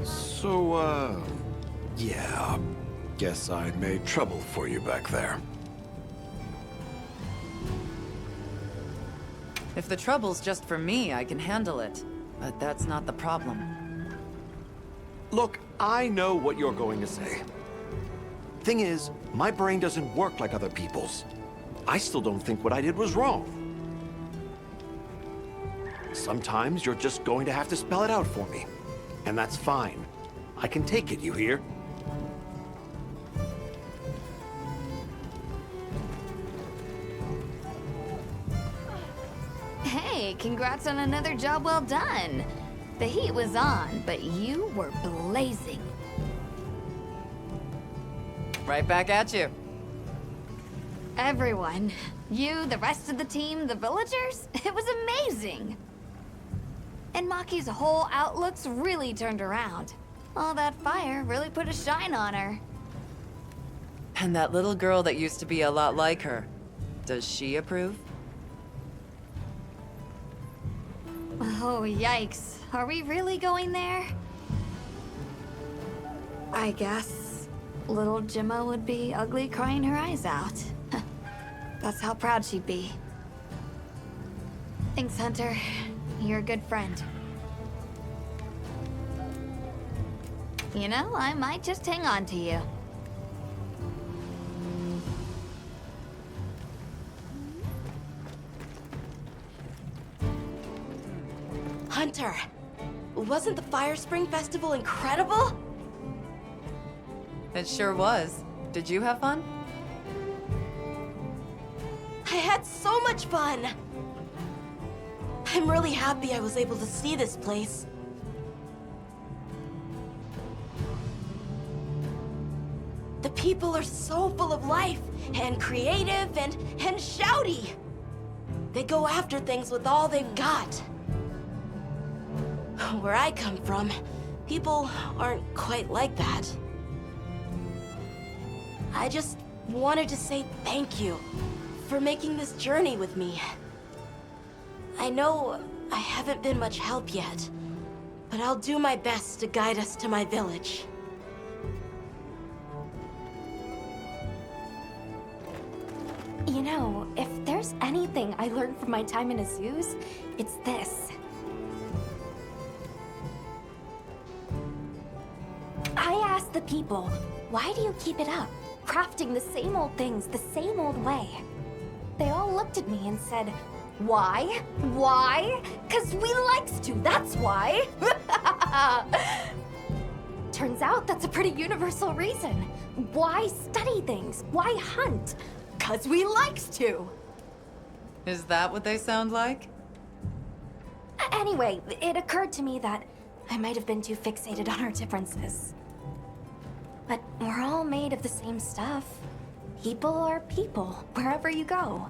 Speaker 17: So, yeah. Guess I made trouble for you back there.
Speaker 22: If the trouble's just for me, I can handle it. But that's not the problem.
Speaker 17: Look, I know what you're going to say. Thing is, my brain doesn't work like other people's. I still don't think what I did was wrong. Sometimes you're just going to have to spell it out for me. And that's fine. I can take it, you hear?
Speaker 7: Hey, congrats on another job well done. The heat was on, but you were blazing.
Speaker 22: Right back at you.
Speaker 7: Everyone. You, the rest of the team, the villagers. It was amazing. And Maki's whole outlook's really turned around. All that fire really put a shine on her.
Speaker 22: And that little girl that used to be a lot like her. Does she approve?
Speaker 7: Oh, yikes. Are we really going there? I guess little Gemma would be ugly crying her eyes out. That's how proud she'd be. Thanks, Hunter. You're a good friend. You know, I might just hang on to you.
Speaker 8: Hunter, wasn't the Fire Spring Festival incredible?
Speaker 22: It sure was. Did you have fun?
Speaker 8: I had so much fun! I'm really happy I was able to see this place. The people are so full of life, and creative, and shouty. They go after things with all they've got. Where I come from, people aren't quite like that. I just wanted to say thank you for making this journey with me. I know I haven't been much help yet, but I'll do my best to guide us to my village.
Speaker 4: You know, if there's anything I learned from my time in Azu's, it's this. I asked the people, why do you keep it up? Crafting the same old things the same old way. They all looked at me and said, why? Why? 'Cause we likes to, that's why. Turns out that's a pretty universal reason. Why study things? Why hunt? 'Cause we likes to.
Speaker 22: Is that what they sound like?
Speaker 4: Anyway, it occurred to me that I might have been too fixated on our differences. But we're all made of the same stuff. People are people, wherever you go.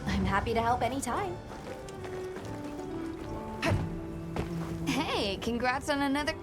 Speaker 4: I'm happy to help anytime.
Speaker 7: Hey, congrats on another...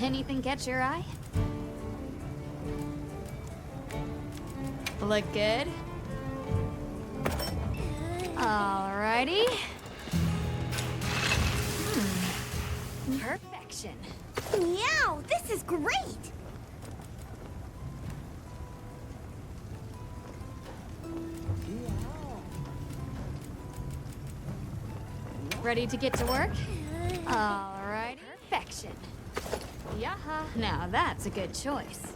Speaker 7: Anything catch your eye? Look good? Alrighty. Perfection.
Speaker 6: Meow, this is great!
Speaker 7: Ready to get to work? Alrighty. Perfection. Yaha. Now that's a good choice.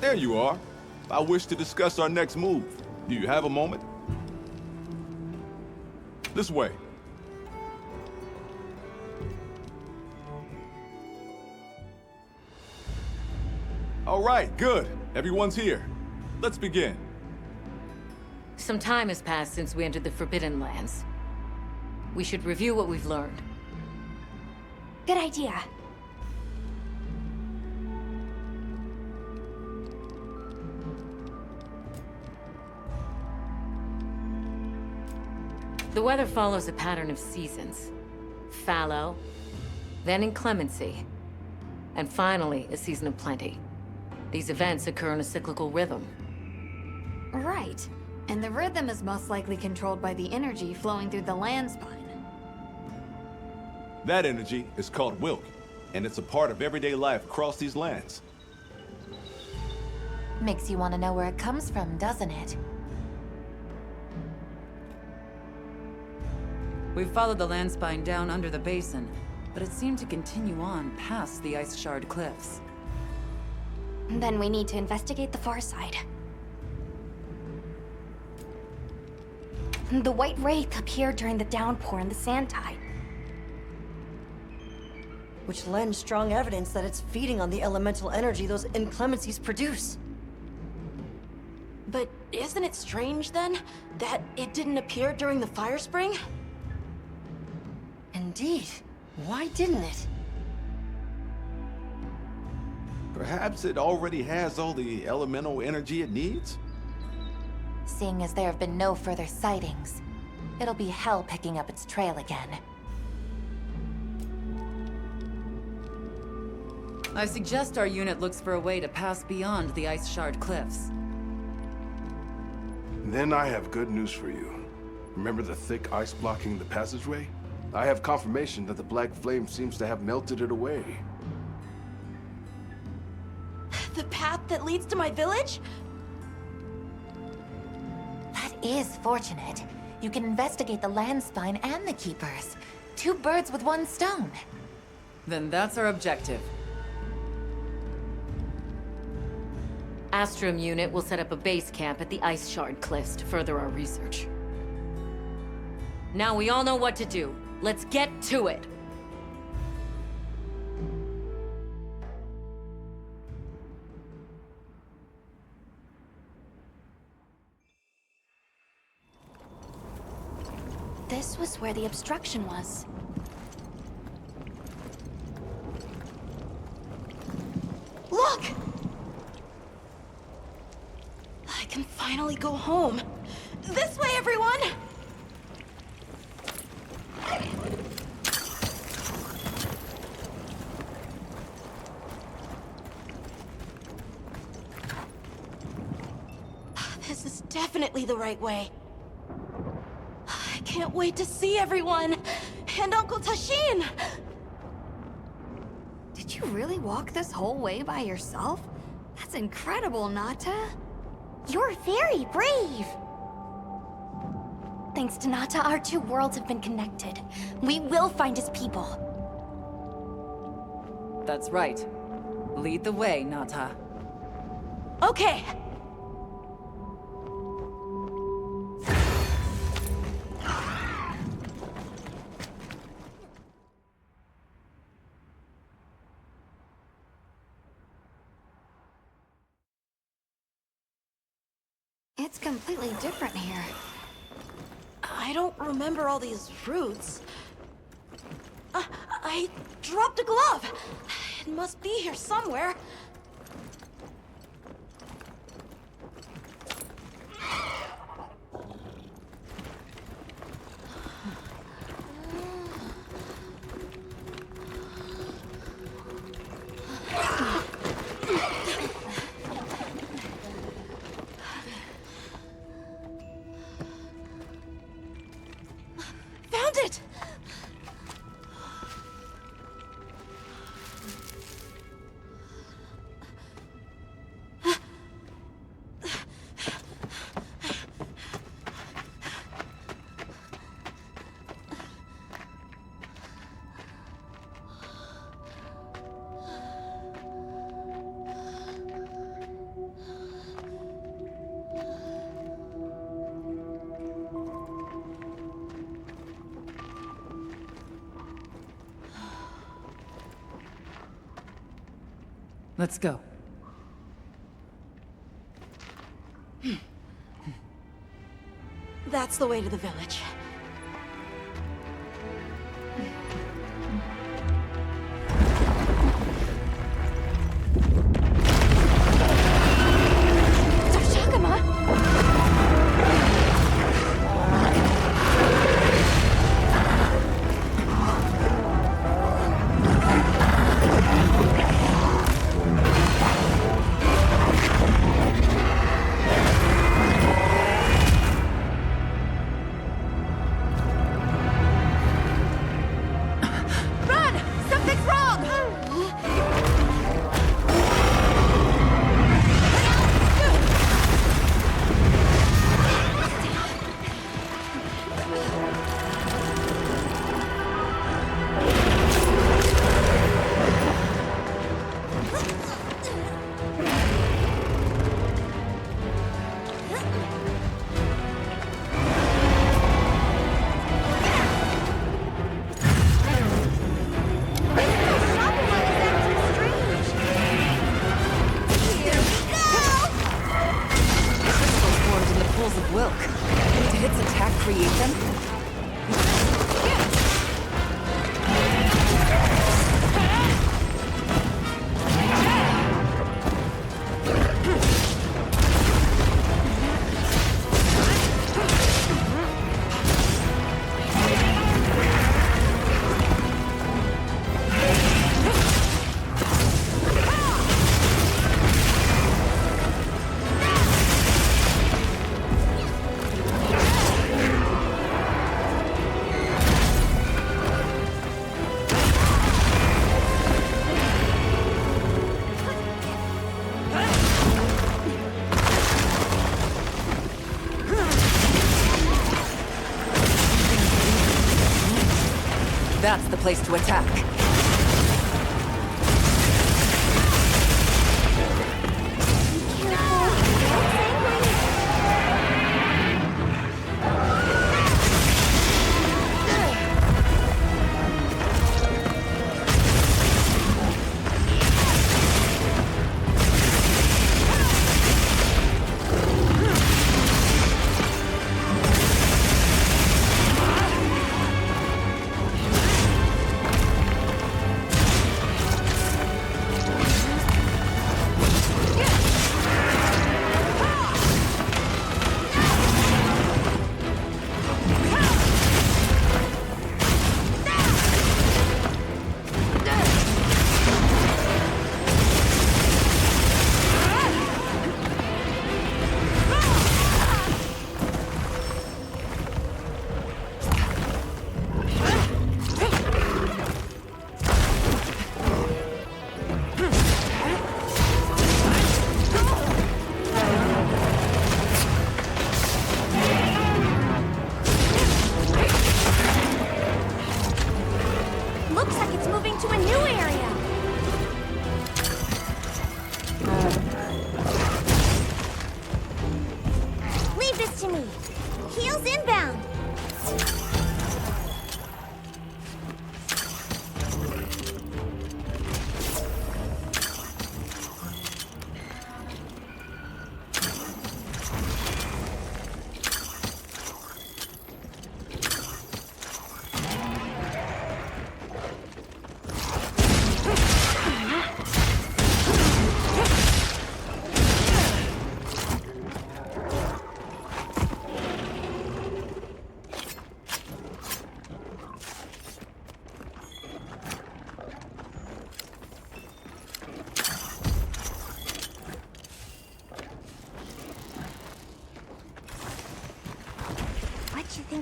Speaker 13: There you are. I wish to discuss our next move. Do you have a moment? This way. All right, good. Everyone's here. Let's begin.
Speaker 9: Some time has passed since we entered the Forbidden Lands. We should review what we've learned.
Speaker 4: Good idea.
Speaker 9: The weather follows a pattern of seasons. Fallow, then inclemency, and finally a season of plenty. These events occur in a cyclical rhythm.
Speaker 7: Right. And the rhythm is most likely controlled by the energy flowing through the land spine.
Speaker 13: That energy is called Wilk, and it's a part of everyday life across these lands.
Speaker 10: Makes you want to know where it comes from, doesn't it?
Speaker 22: We've followed the land spine down under the basin, but it seemed to continue on past the ice shard cliffs.
Speaker 4: Then we need to investigate the far side. The White Wraith appeared during the downpour and the sand tide.
Speaker 12: Which lends strong evidence that it's feeding on the elemental energy those inclemencies produce.
Speaker 8: But isn't it strange, then, that it didn't appear during the fire spring?
Speaker 12: Indeed. Why didn't it?
Speaker 13: Perhaps it already has all the elemental energy it needs?
Speaker 10: Seeing as there have been no further sightings, it'll be hell picking up its trail again.
Speaker 22: I suggest our unit looks for a way to pass beyond the ice shard cliffs.
Speaker 21: Then I have good news for you. Remember the thick ice blocking the passageway? I have confirmation that the black flame seems to have melted it away.
Speaker 8: The path that leads to my village?
Speaker 10: That is fortunate. You can investigate the land spine and the keepers. 2 birds with 1 stone.
Speaker 22: Then that's our objective.
Speaker 9: Astrum unit will set up a base camp at the Ice Shard Cliffs to further our research. Now we all know what to do. Let's get to it!
Speaker 4: This was where the obstruction was.
Speaker 8: Look! I can finally go home. This way, everyone! This is definitely the right way. I can't wait to see everyone! And Uncle Tashin!
Speaker 7: Did you really walk this whole way by yourself? That's incredible, Nata.
Speaker 4: You're very brave! Thanks to Nata, our 2 worlds have been connected. We will find his people.
Speaker 22: That's right. Lead the way, Nata.
Speaker 8: Okay!
Speaker 7: It's completely different here.
Speaker 8: I don't remember all these fruits. I dropped a glove. It must be here somewhere. Found it!
Speaker 22: Let's go.
Speaker 8: That's the way to the village.
Speaker 22: That's the place to attack.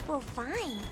Speaker 6: we'll find.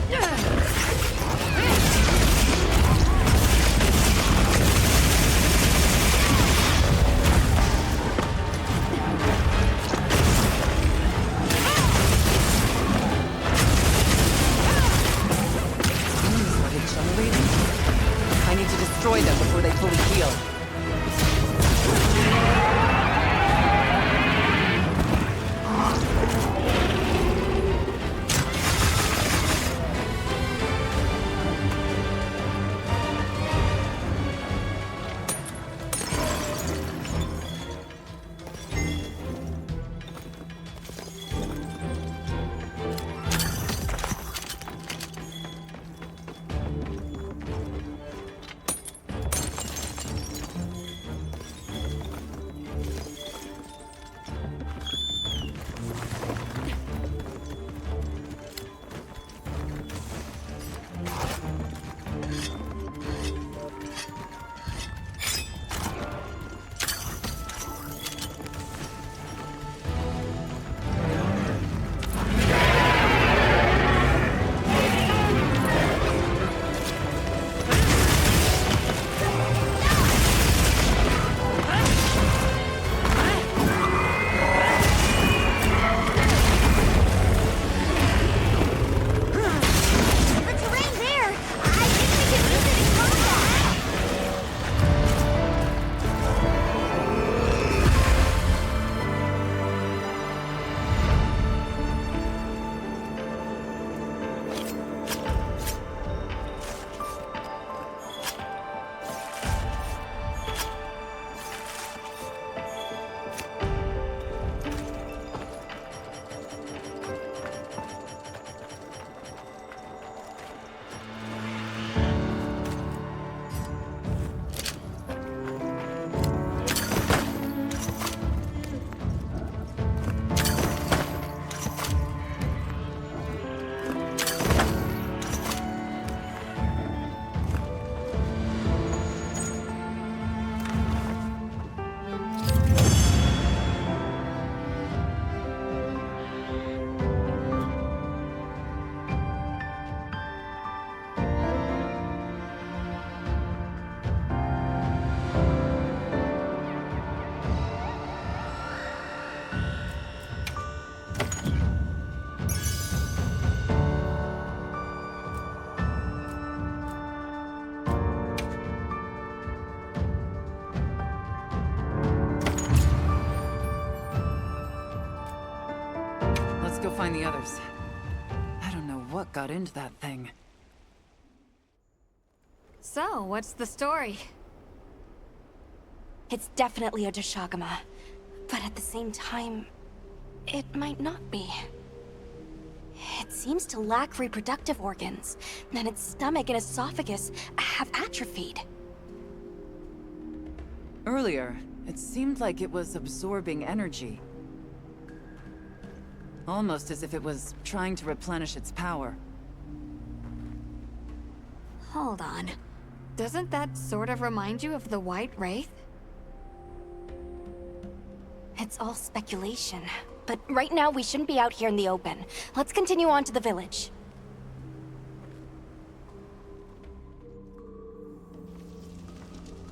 Speaker 3: Yeah!
Speaker 22: what got into that thing.
Speaker 7: So, what's the story?
Speaker 4: It's definitely a Deshagama, but at the same time, it might not be. It seems to lack reproductive organs, and its stomach and esophagus have atrophied.
Speaker 22: Earlier, it seemed like it was absorbing energy. Almost as if it was trying to replenish its power.
Speaker 7: Hold on. Doesn't that sort of remind you of the White Wraith?
Speaker 4: It's all speculation, but right now we shouldn't be out here in the open. Let's continue on to the village.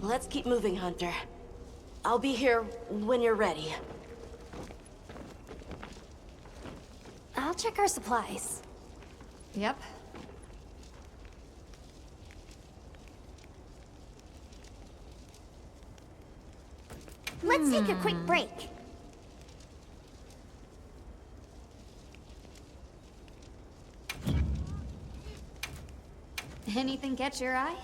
Speaker 8: Let's keep moving, Hunter. I'll be here when you're ready.
Speaker 4: I'll check our supplies.
Speaker 7: Yep.
Speaker 6: Let's take a quick break.
Speaker 7: Anything catch your eye?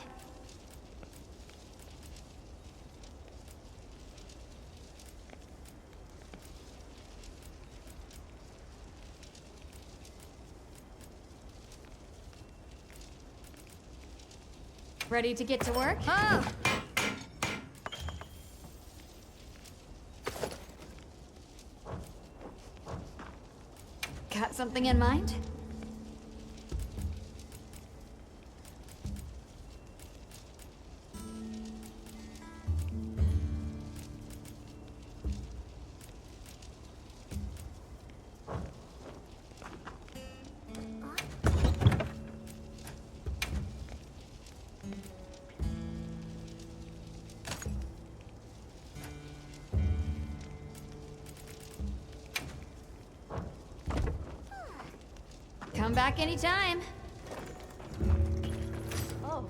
Speaker 7: Ready to get to work? Oh! Got something in mind? Come back anytime.
Speaker 8: Oh.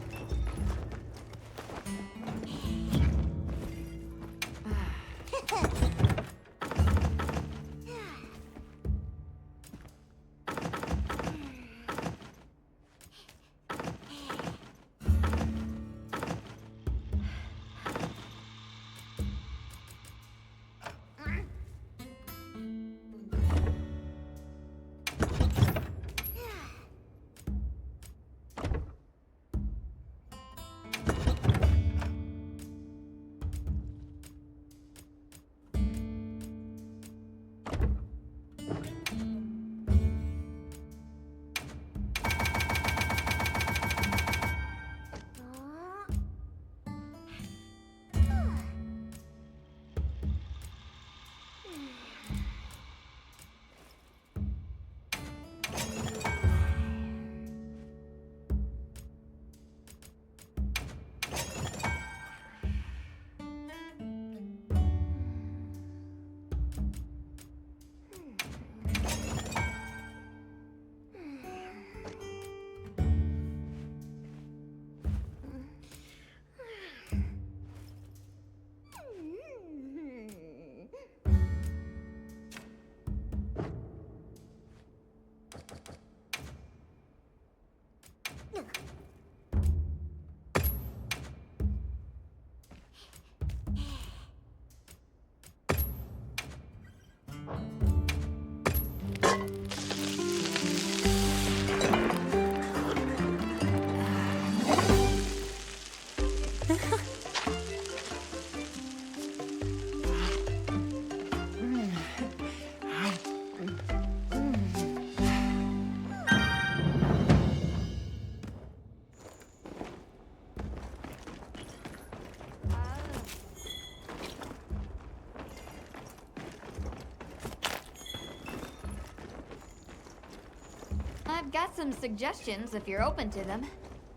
Speaker 7: I've got some suggestions if you're open to them.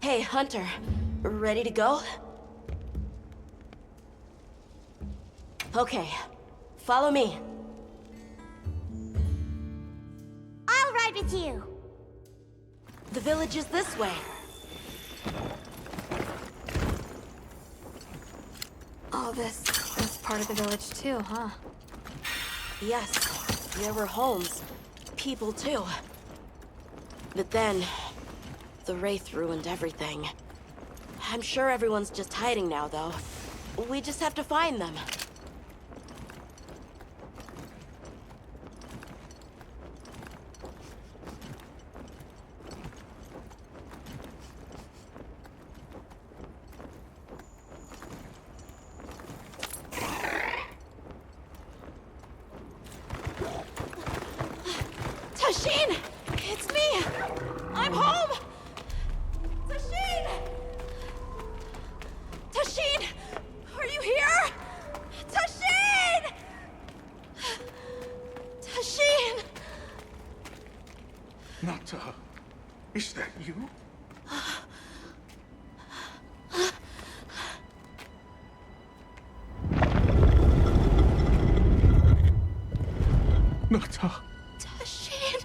Speaker 8: Hey, Hunter. Ready to go? Okay. Follow me.
Speaker 6: I'll ride with you.
Speaker 8: The village is this way.
Speaker 7: Oh, this part of the village too, huh?
Speaker 8: Yes. There were homes. People too. But then, the Wraith ruined everything. I'm sure everyone's just hiding now, though. We just have to find them. Tashin! It's me! I'm home! Tashin! Tashin! Are you here? Tashin! Tashin!
Speaker 1: Nata, is that you? Nata.
Speaker 8: Tashin!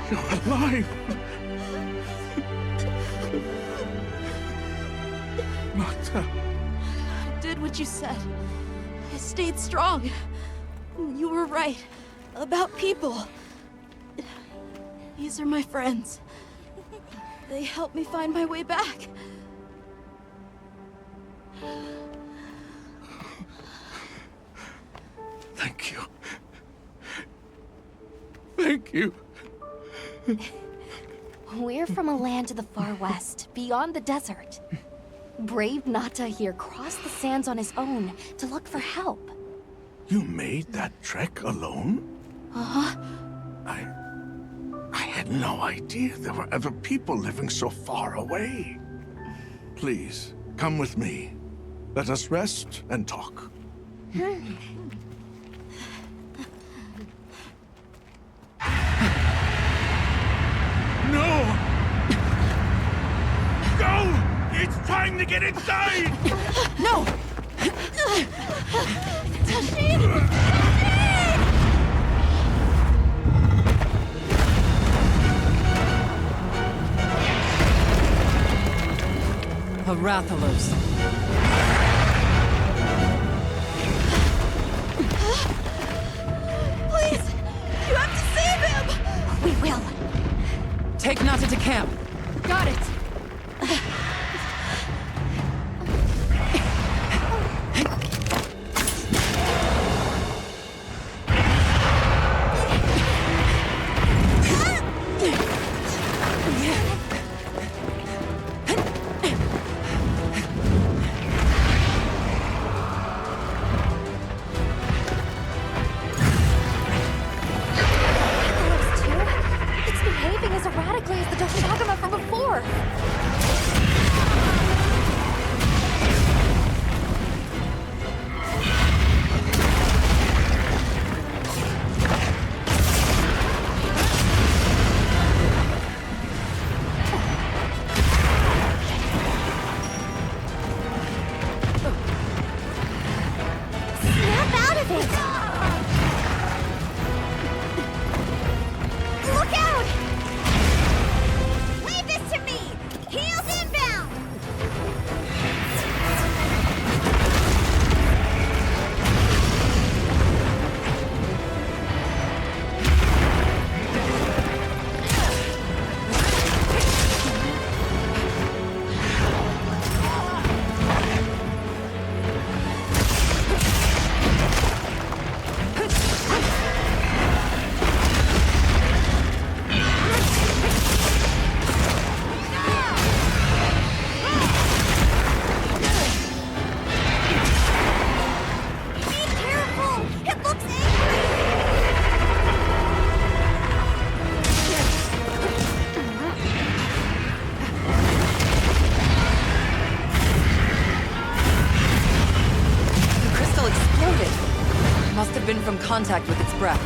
Speaker 1: You're alive! Nata.
Speaker 8: I did what you said. I stayed strong. You were right. About people. These are my friends. They helped me find my way back.
Speaker 1: Thank you. Thank you.
Speaker 4: We're from a land to the far west, beyond the desert. Brave Nata here crossed the sands on his own to look for help.
Speaker 1: You made that trek alone?
Speaker 4: Uh-huh.
Speaker 1: I had no idea there were other people living so far away. Please, come with me. Let us rest and talk. No! Go! It's time to get inside!
Speaker 8: No! Tashin!
Speaker 22: The Rathalers.
Speaker 8: Please! You have to save him!
Speaker 4: We will.
Speaker 22: Take Nata to camp.
Speaker 8: Got it!
Speaker 4: It's behaving as erratically as the Doshagama from before.
Speaker 6: Snap out of it! Look out! Leave this to me! Heels inbound!
Speaker 22: Must have been from contact with its breath.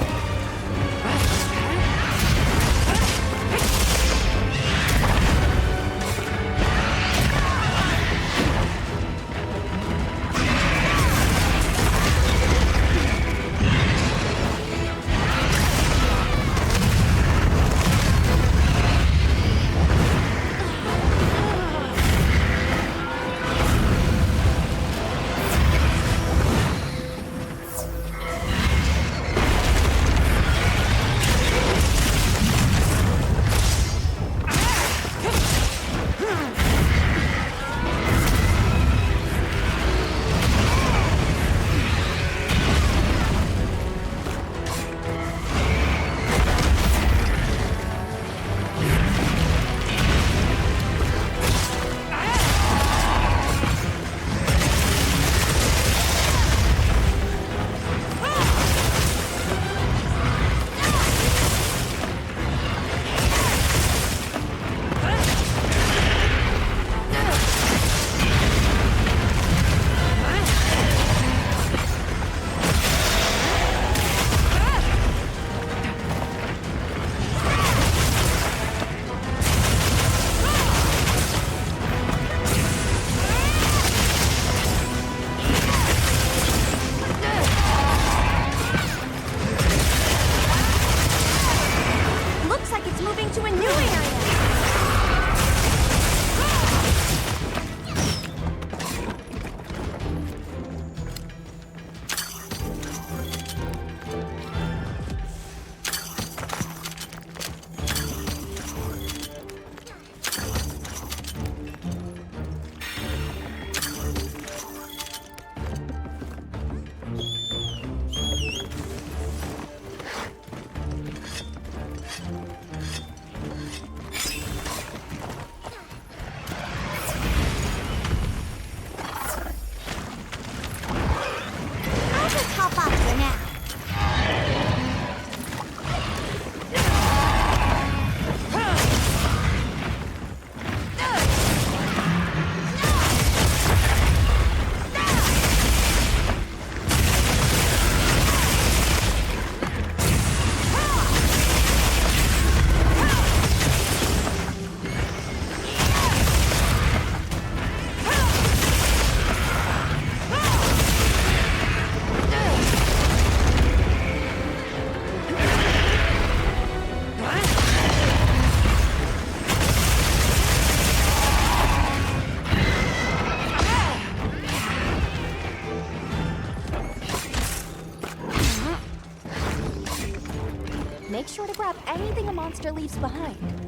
Speaker 4: make sure to grab anything a monster leaves behind.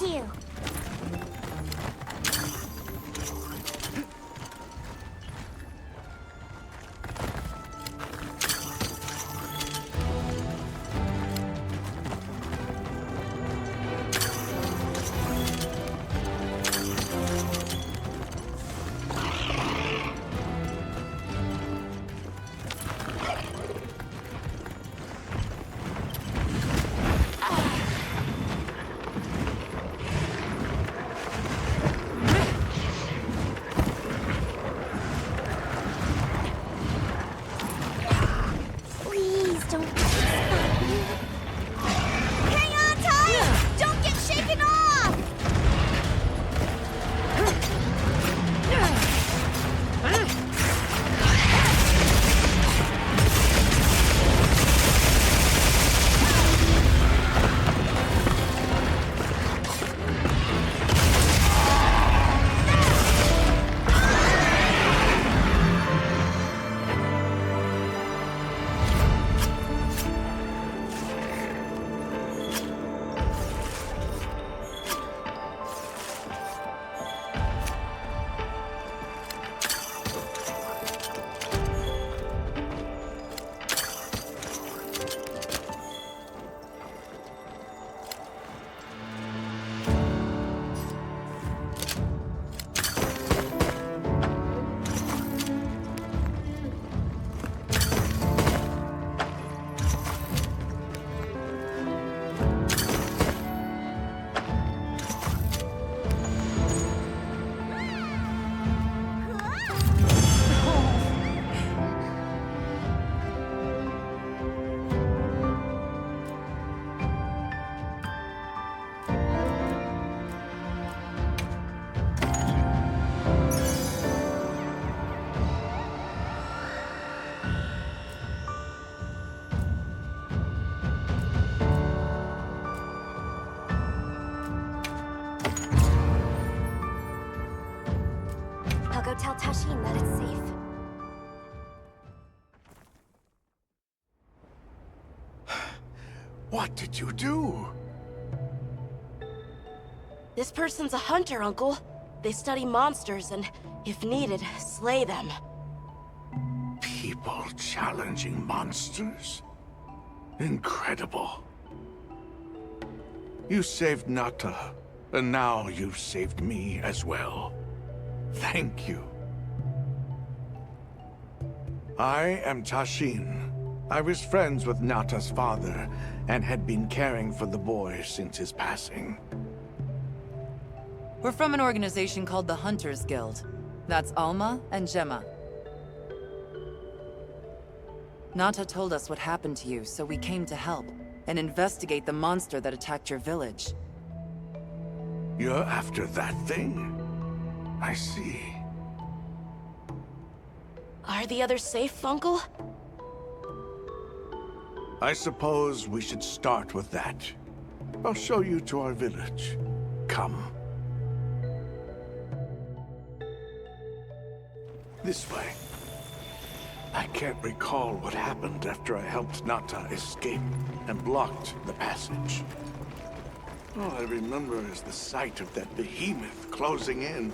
Speaker 6: with you.
Speaker 4: certain that it's safe.
Speaker 2: What did you do?
Speaker 8: This person's a hunter, Uncle. They study monsters and, if needed, slay them.
Speaker 1: People challenging monsters? Incredible. You saved Nata, and now you've saved me as well. Thank you. I am Tashin. I was friends with Nata's father, and had been caring for the boy since his passing.
Speaker 22: We're from an organization called the Hunters Guild. That's Alma and Gemma. Nata told us what happened to you, so we came to help and investigate the monster that attacked your village.
Speaker 1: You're after that thing? I see.
Speaker 8: Are the others safe, Uncle?
Speaker 1: I suppose we should start with that. I'll show you to our village. Come. This way. I can't recall what happened after I helped Nata escape and blocked the passage. All I remember is the sight of that behemoth closing in.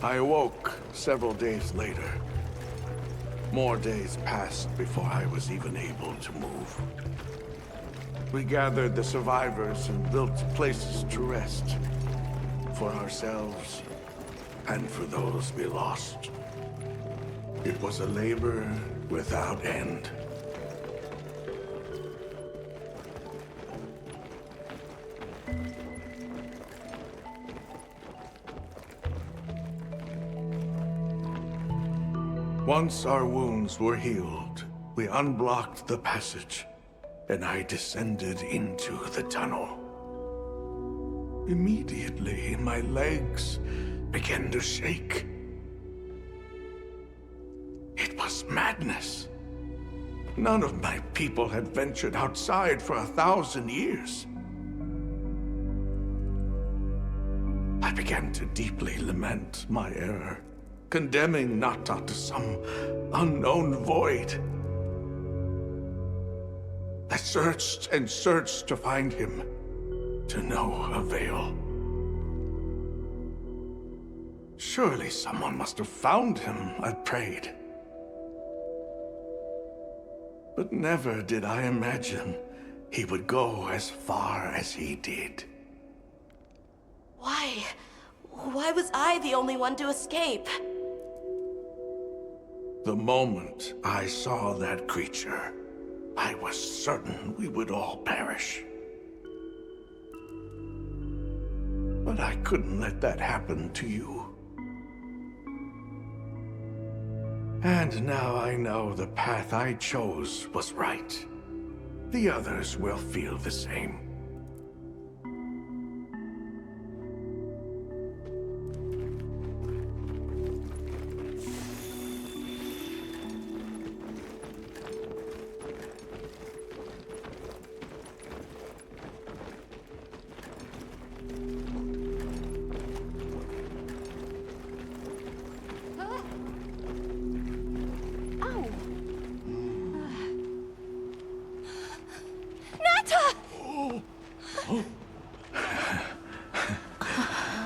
Speaker 1: I awoke several days later. More days passed before I was even able to move. We gathered the survivors and built places to rest. For ourselves, and for those we lost. It was a labor without end. Once our wounds were healed, we unblocked the passage, and I descended into the tunnel. Immediately, my legs began to shake. It was madness. None of my people had ventured outside for 1,000 years. I began to deeply lament my error, condemning Nata to some unknown void. I searched and searched to find him, to no avail. Surely someone must have found him, I prayed. But never did I imagine he would go as far as he did.
Speaker 8: Why? Why was I the only one to escape?
Speaker 1: The moment I saw that creature, I was certain we would all perish. But I couldn't let that happen to you. And now I know the path I chose was right. The others will feel the same.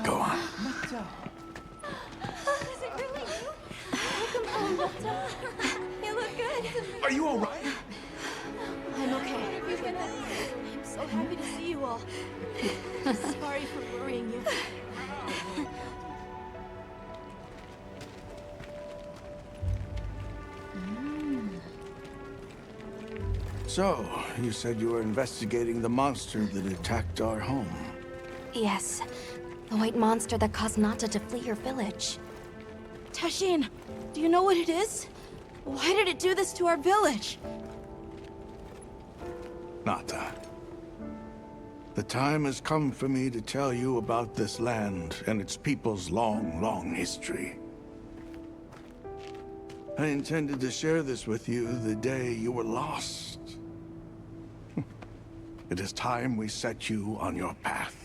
Speaker 1: Go on.
Speaker 6: Is it really you? Welcome home, Nata. You look good.
Speaker 2: Are you all right?
Speaker 6: I'm okay. I'm so happy to see you all. Sorry for worrying you.
Speaker 1: So, you said you were investigating the monster that attacked our home.
Speaker 4: Yes, the white monster that caused Nata to flee your village.
Speaker 8: Tashin, do you know what it is? Why did it do this to our village?
Speaker 1: Nata. The time has come for me to tell you about this land and its people's long, long history. I intended to share this with you the day you were lost. It is time we set you on your path.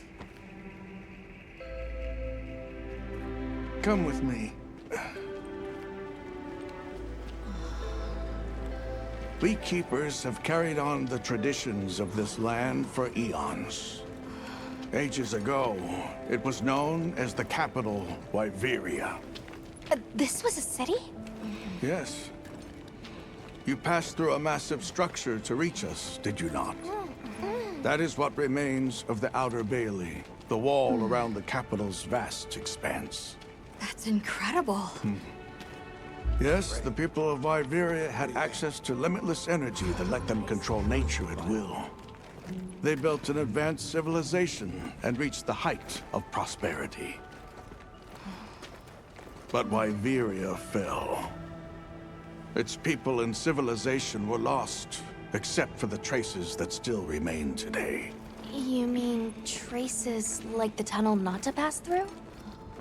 Speaker 1: Come with me.
Speaker 14: We keepers have carried on the traditions of this land for eons. Ages ago, it was known as the capital, Wyveria.
Speaker 4: This was a city?
Speaker 14: Yes. You passed through a massive structure to reach us, did you not? That is what remains of the Outer Bailey, the wall around the capital's vast expanse.
Speaker 7: That's incredible.
Speaker 14: Yes, the people of Wyveria had access to limitless energy that let them control nature at will. They built an advanced civilization and reached the height of prosperity. But Wyveria fell. Its people and civilization were lost, except for the traces that still remain today.
Speaker 4: You mean traces like the tunnel Nata passed through?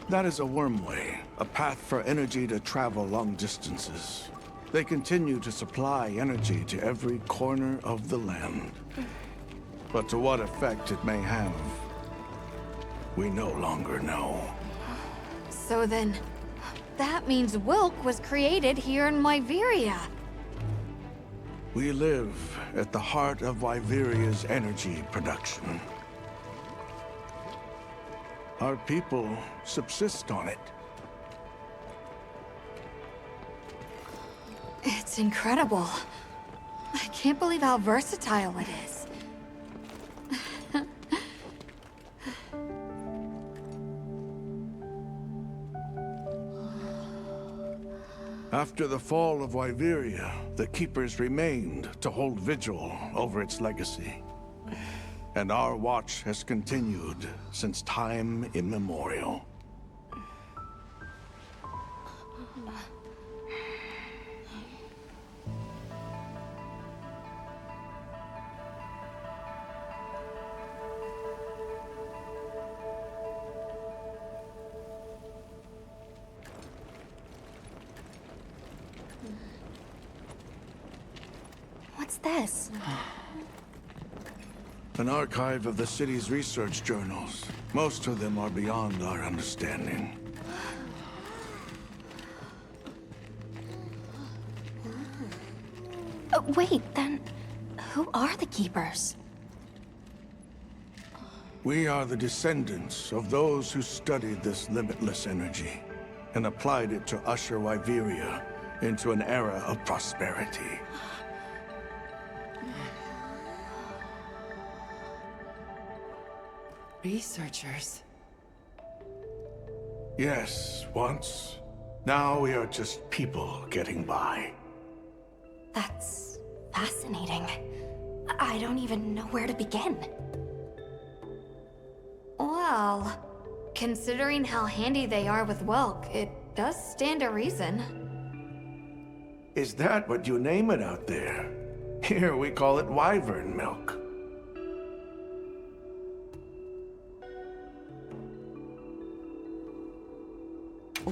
Speaker 14: That is a wormway, a path for energy to travel long distances. They continue to supply energy to every corner of the land. But to what effect it may have, we no longer know.
Speaker 7: So then, that means Wilk was created here in Wyveria.
Speaker 14: We live at the heart of Wyveria's energy production. Our people subsist on it.
Speaker 7: It's incredible. I can't believe how versatile it is.
Speaker 14: After the fall of Wyveria, the Keepers remained to hold vigil over its legacy. And our watch has continued since time immemorial.
Speaker 4: What's this?
Speaker 14: An archive of the city's research journals. Most of them are beyond our understanding.
Speaker 4: Wait, then who are the Keepers?
Speaker 14: We are the descendants of those who studied this limitless energy and applied it to usher Wyveria into an era of prosperity.
Speaker 22: Researchers.
Speaker 14: Yes, once. Now we are just people getting by.
Speaker 4: That's fascinating. I don't even know where to begin.
Speaker 7: Well, considering how handy they are with Welk, it does stand to reason.
Speaker 14: Is that what you name it out there? Here we call it wyvern milk.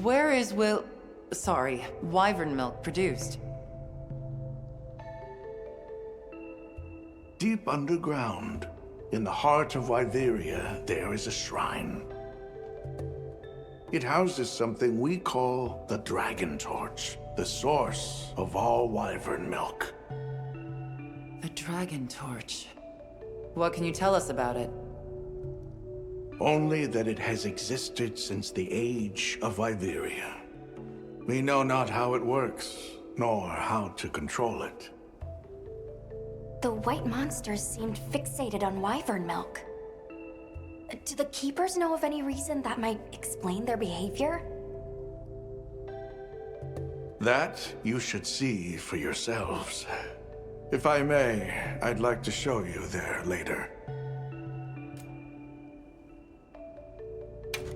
Speaker 22: Where is wyvern milk produced?
Speaker 14: Deep underground, in the heart of Wyveria, there is a shrine. It houses something we call the Dragon Torch, the source of all wyvern milk.
Speaker 22: The Dragon Torch. What can you tell us about it?
Speaker 14: Only that it has existed since the age of Wyveria. We know not how it works, nor how to control it.
Speaker 4: The white monsters seemed fixated on wyvern milk. Do the Keepers know of any reason that might explain their behavior?
Speaker 14: That you should see for yourselves. If I may, I'd like to show you there later.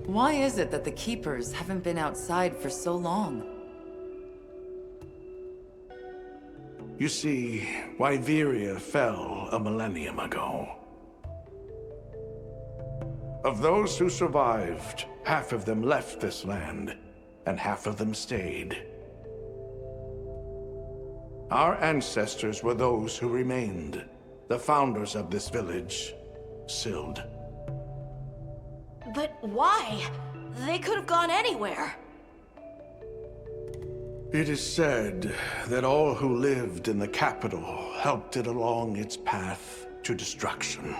Speaker 22: Why is it that the Keepers haven't been outside for so long?
Speaker 14: You see, Wyveria fell a millennium ago. Of those who survived, half of them left this land, and half of them stayed. Our ancestors were those who remained, the founders of this village, Sild.
Speaker 8: But why? They could have gone anywhere.
Speaker 14: It is said that all who lived in the capital helped it along its path to destruction.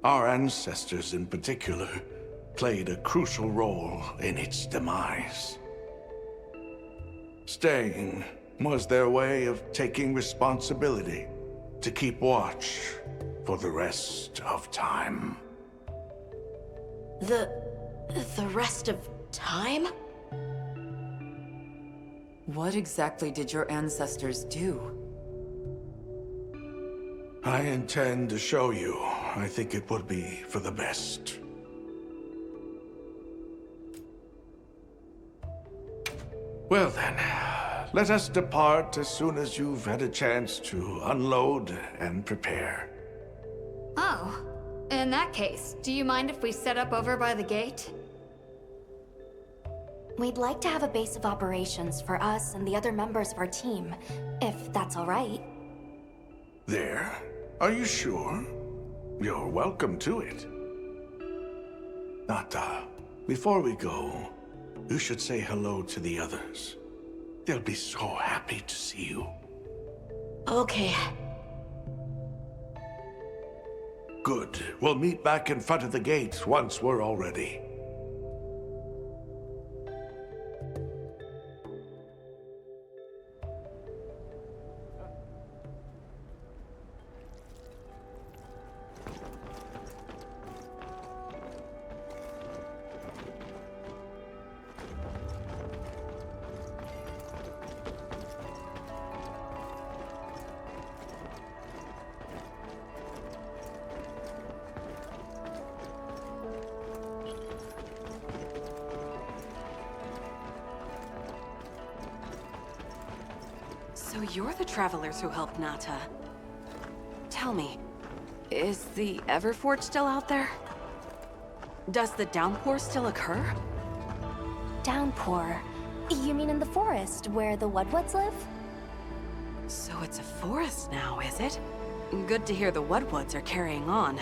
Speaker 14: Our ancestors in particular played a crucial role in its demise. Staying was their way of taking responsibility to keep watch for the rest of time.
Speaker 8: The rest of time?
Speaker 22: What exactly did your ancestors do?
Speaker 14: I intend to show you. I think it would be for the best. Well then, let us depart as soon as you've had a chance to unload and prepare.
Speaker 7: Oh, in that case, do you mind if we set up over by the gate?
Speaker 4: We'd like to have a base of operations for us and the other members of our team, if that's all right.
Speaker 14: There? Are you sure? You're welcome to it. Nata, before we go, you should say hello to the others. They'll be so happy to see you.
Speaker 8: Okay.
Speaker 14: Good. We'll meet back in front of the gate once we're all ready.
Speaker 11: So you're the travelers who helped Nata. Tell me, is the Everforge still out there? Does the downpour still occur?
Speaker 4: Downpour? You mean in the forest, where the Woodwoods live?
Speaker 11: So it's a forest now, is it? Good to hear the Woodwoods are carrying on.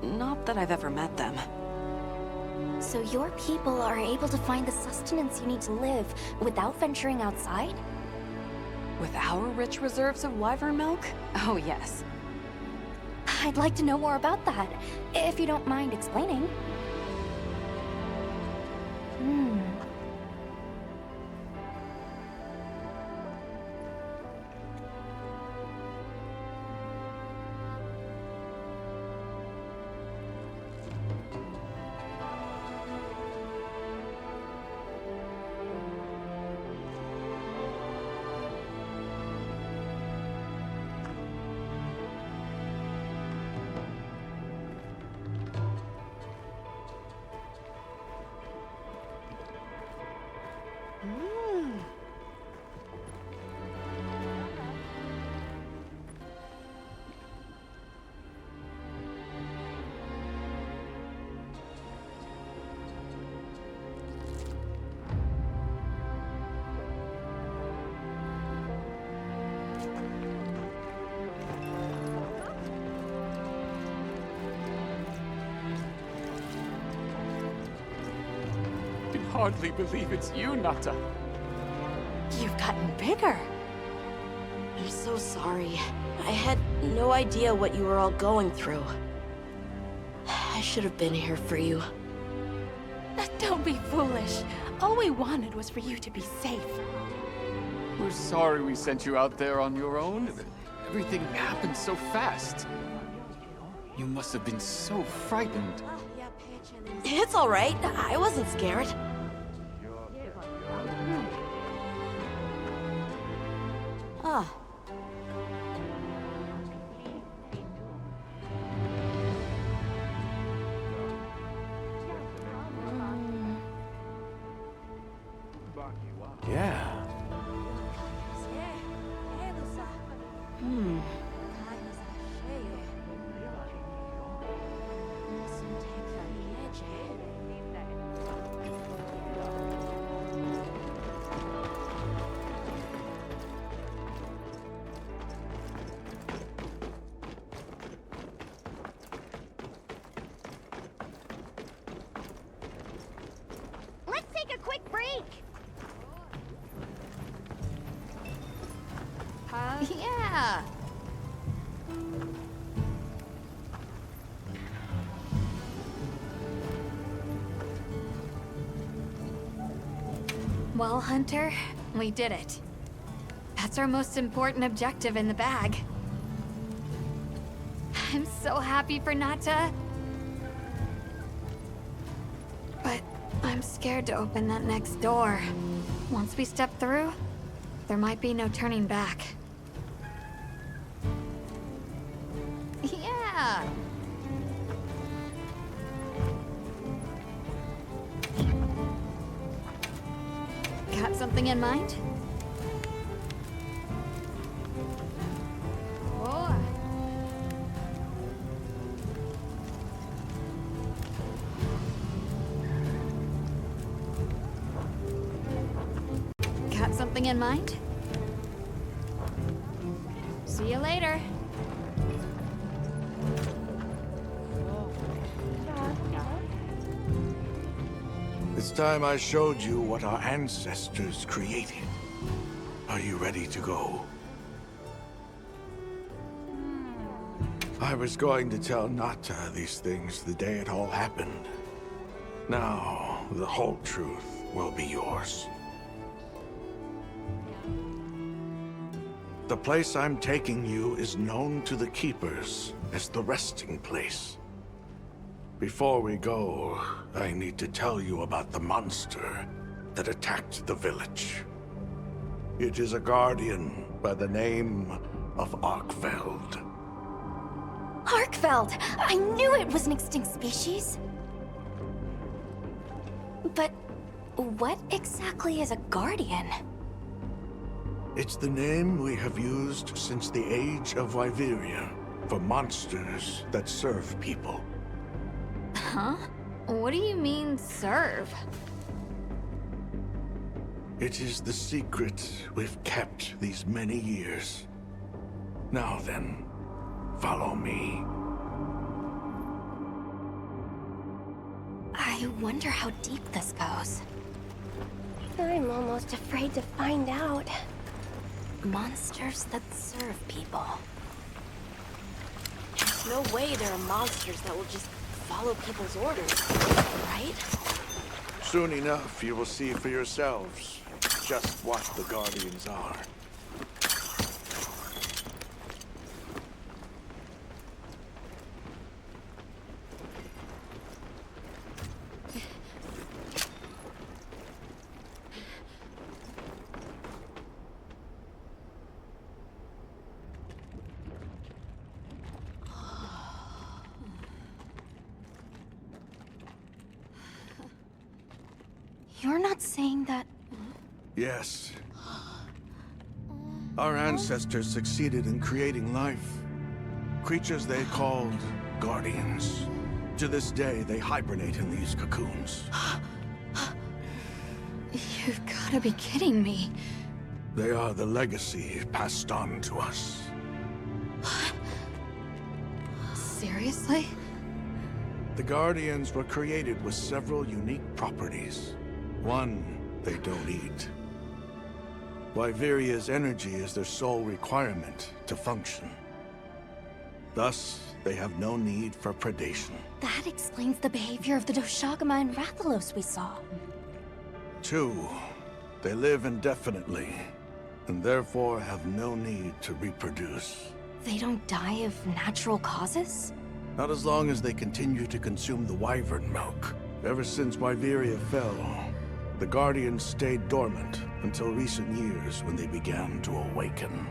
Speaker 11: Not that I've ever met them.
Speaker 4: So your people are able to find the sustenance you need to live without venturing outside?
Speaker 11: With our rich reserves of wyvern milk? Oh, yes.
Speaker 4: I'd like to know more about that, if you don't mind explaining.
Speaker 15: Hardly believe it's you, Nata.
Speaker 11: You've gotten bigger.
Speaker 8: I'm so sorry. I had no idea what you were all going through. I should have been here for you.
Speaker 11: Don't be foolish. All we wanted was for you to be safe.
Speaker 15: We're sorry we sent you out there on your own. Everything happened so fast. You must have been so frightened.
Speaker 8: It's all right. I wasn't scared. Ah.
Speaker 17: Yeah.
Speaker 6: Let's take a quick break.
Speaker 7: Yeah! Well, Hunter, we did it. That's our most important objective in the bag. I'm so happy for Nata. But I'm scared to open that next door. Once we step through, there might be no turning back. Yeah! Got something in mind? Whoa. Got something in mind? See you later.
Speaker 14: It's time I showed you what our ancestors created. Are you ready to go? I was going to tell Nata these things the day it all happened. Now, the whole truth will be yours. The place I'm taking you is known to the Keepers as the resting place. Before we go, I need to tell you about the monster that attacked the village. It is a guardian by the name of Arkveld.
Speaker 4: Arkveld! I knew it was an extinct species! But what exactly is a guardian?
Speaker 14: It's the name we have used since the age of Wyveria for monsters that serve people.
Speaker 7: Huh? What do you mean, serve?
Speaker 14: It is the secret we've kept these many years. Now then, follow me.
Speaker 4: I wonder how deep this goes.
Speaker 6: I'm almost afraid to find out.
Speaker 4: Monsters that serve people. There's no way there are monsters that will just follow people's orders, right?
Speaker 14: Soon enough, you will see for yourselves just what the Guardians are.
Speaker 4: You're not saying that...
Speaker 14: Yes. Our ancestors succeeded in creating life. Creatures they called Guardians. To this day, they hibernate in these cocoons.
Speaker 7: You've gotta be kidding me.
Speaker 14: They are the legacy passed on to us.
Speaker 7: Seriously?
Speaker 14: The Guardians were created with several unique properties. One, they don't eat. Wyveria's energy is their sole requirement to function. Thus, they have no need for predation.
Speaker 4: That explains the behavior of the Doshagama and Rathalos we saw.
Speaker 14: Two, they live indefinitely, and therefore have no need to reproduce.
Speaker 4: They don't die of natural causes?
Speaker 14: Not as long as they continue to consume the wyvern milk. Ever since Wyveria fell, the Guardians stayed dormant until recent years when they began to awaken.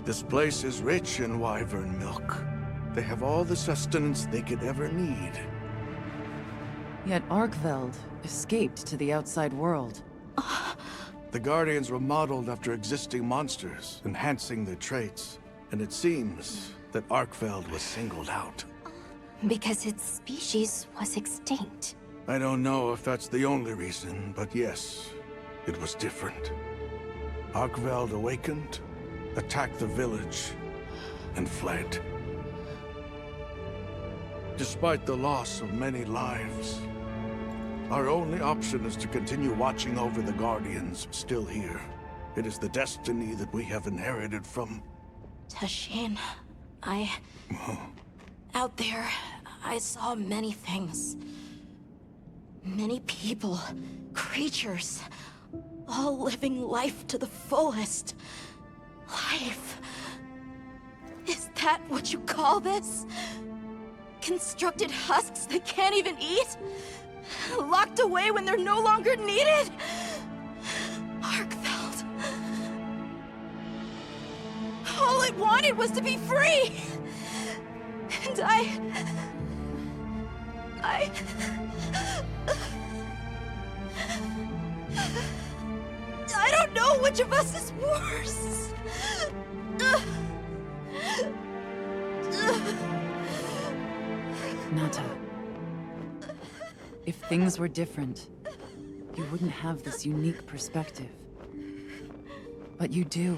Speaker 14: This place is rich in wyvern milk. They have all the sustenance they could ever need.
Speaker 22: Yet Arkveld escaped to the outside world.
Speaker 14: The Guardians were modeled after existing monsters, enhancing their traits. And it seems that Arkveld was singled out.
Speaker 4: Because its species was extinct.
Speaker 14: I don't know if that's the only reason, but yes, it was different. Arkveld awakened, attacked the village, and fled. Despite the loss of many lives, our only option is to continue watching over the Guardians still here, It is the destiny that we have inherited from...
Speaker 8: Tashin, out there, I saw many things. Many people, creatures, all living life to the fullest. Life. Is that what you call this? Constructed husks that can't even eat? Locked away when they're no longer needed? Arkfeld. All it wanted was to be free! And I don't know which of us is worse.
Speaker 22: Nata, if things were different, you wouldn't have this unique perspective. But you do.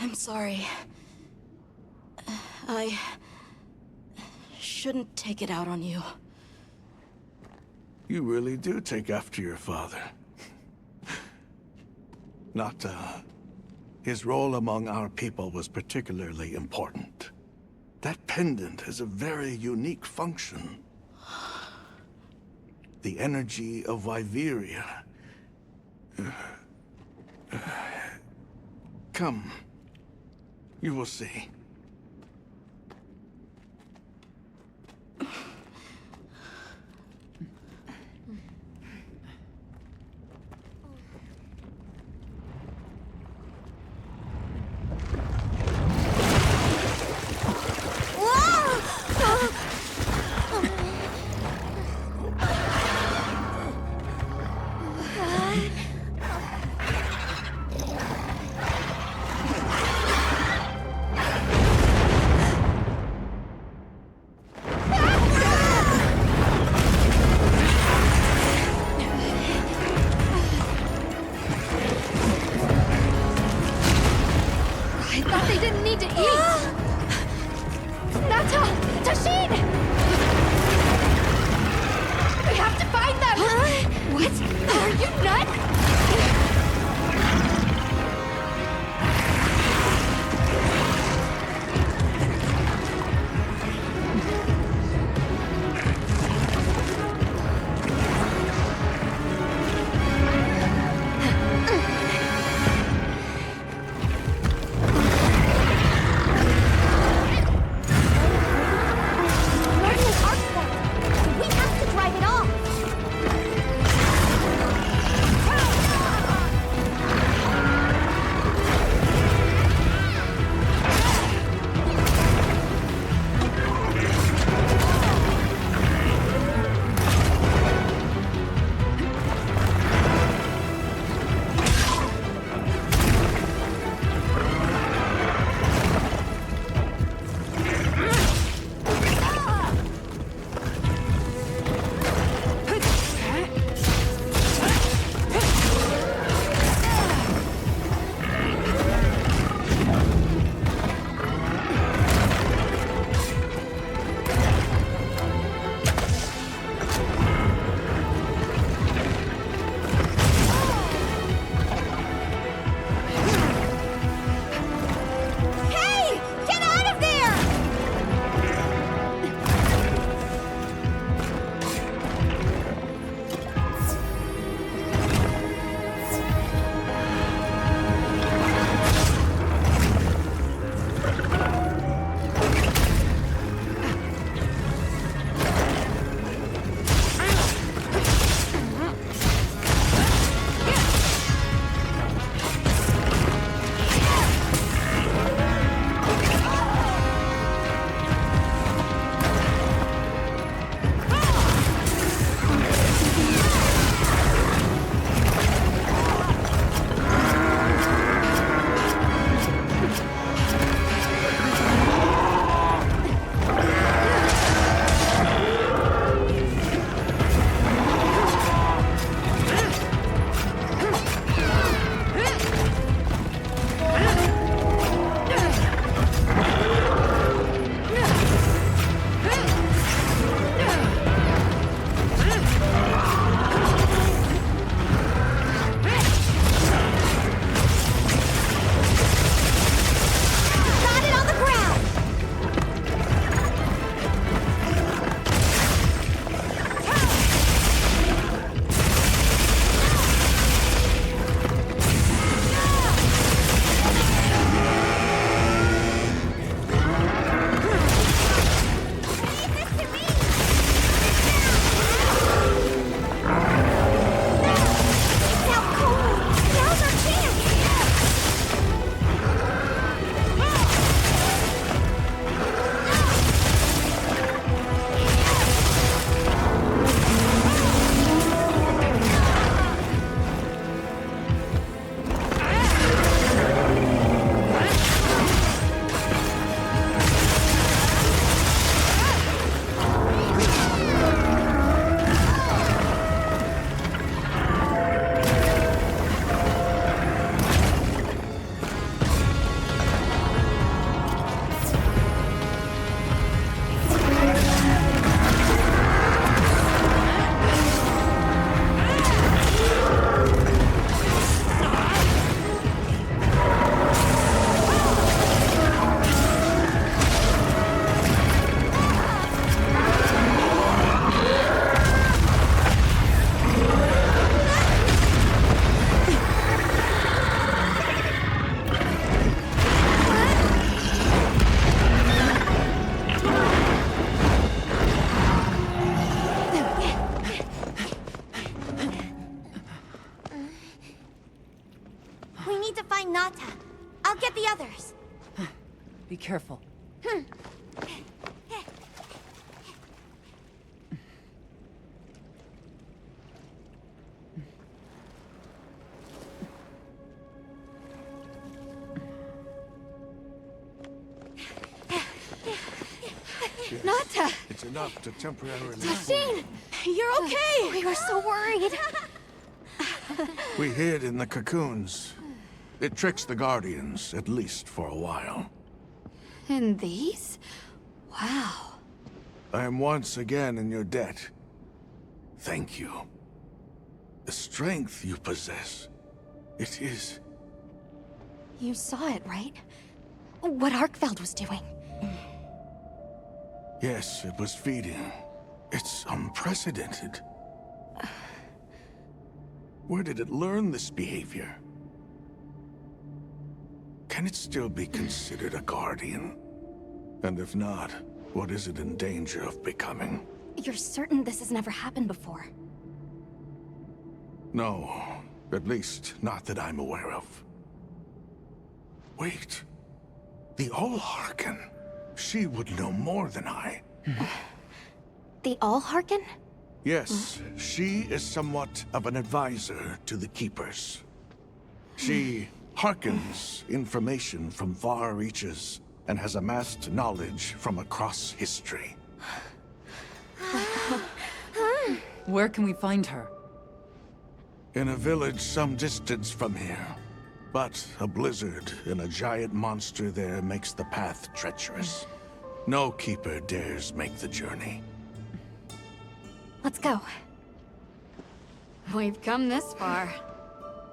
Speaker 8: I'm sorry. I shouldn't take it out on you.
Speaker 14: You really do take after your father. Nata, his role among our people was particularly important. That pendant has a very unique function. The energy of Wyveria. Come. You will see.
Speaker 6: We have to drive it off! I'll get the others.
Speaker 22: Be careful.
Speaker 7: Nata!
Speaker 14: It's enough to temporarily...
Speaker 7: Tashin! You're okay!
Speaker 6: We were so worried.
Speaker 14: We hid in the cocoons. It tricks the Guardians, at least for a while.
Speaker 7: And these? Wow.
Speaker 14: I am once again in your debt. Thank you. The strength you possess, it is...
Speaker 4: You saw it, right? What Arkfeld was doing.
Speaker 14: Yes, it was feeding. It's unprecedented. Where did it learn this behavior? Can it still be considered a Guardian? And if not, what is it in danger of becoming?
Speaker 4: You're certain this has never happened before?
Speaker 14: No, at least not that I'm aware of. Wait, the All-Harken. She would know more than I.
Speaker 4: The All-Harken?
Speaker 14: Yes, she is somewhat of an advisor to the Keepers. She hearkens information from far reaches and has amassed knowledge from across history.
Speaker 22: Where can we find her?
Speaker 14: In a village some distance from here. But a blizzard and a giant monster there makes the path treacherous. No Keeper dares make the journey.
Speaker 4: Let's go.
Speaker 7: We've come this far.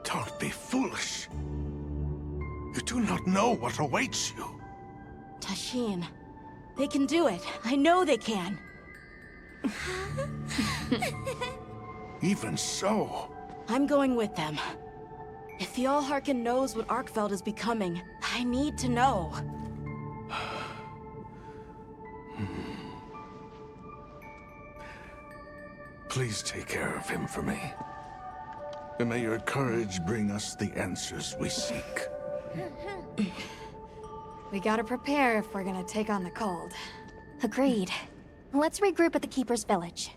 Speaker 14: Don't be foolish. You do not know what awaits you.
Speaker 8: Tashin, they can do it. I know they can.
Speaker 14: Even so...
Speaker 8: I'm going with them. If the All-Harken knows what Arkfeld is becoming, I need to know.
Speaker 14: Please take care of him for me. And may your courage bring us the answers we seek.
Speaker 7: We gotta prepare if we're gonna take on the cold.
Speaker 4: Agreed. Let's regroup at the Keeper's village.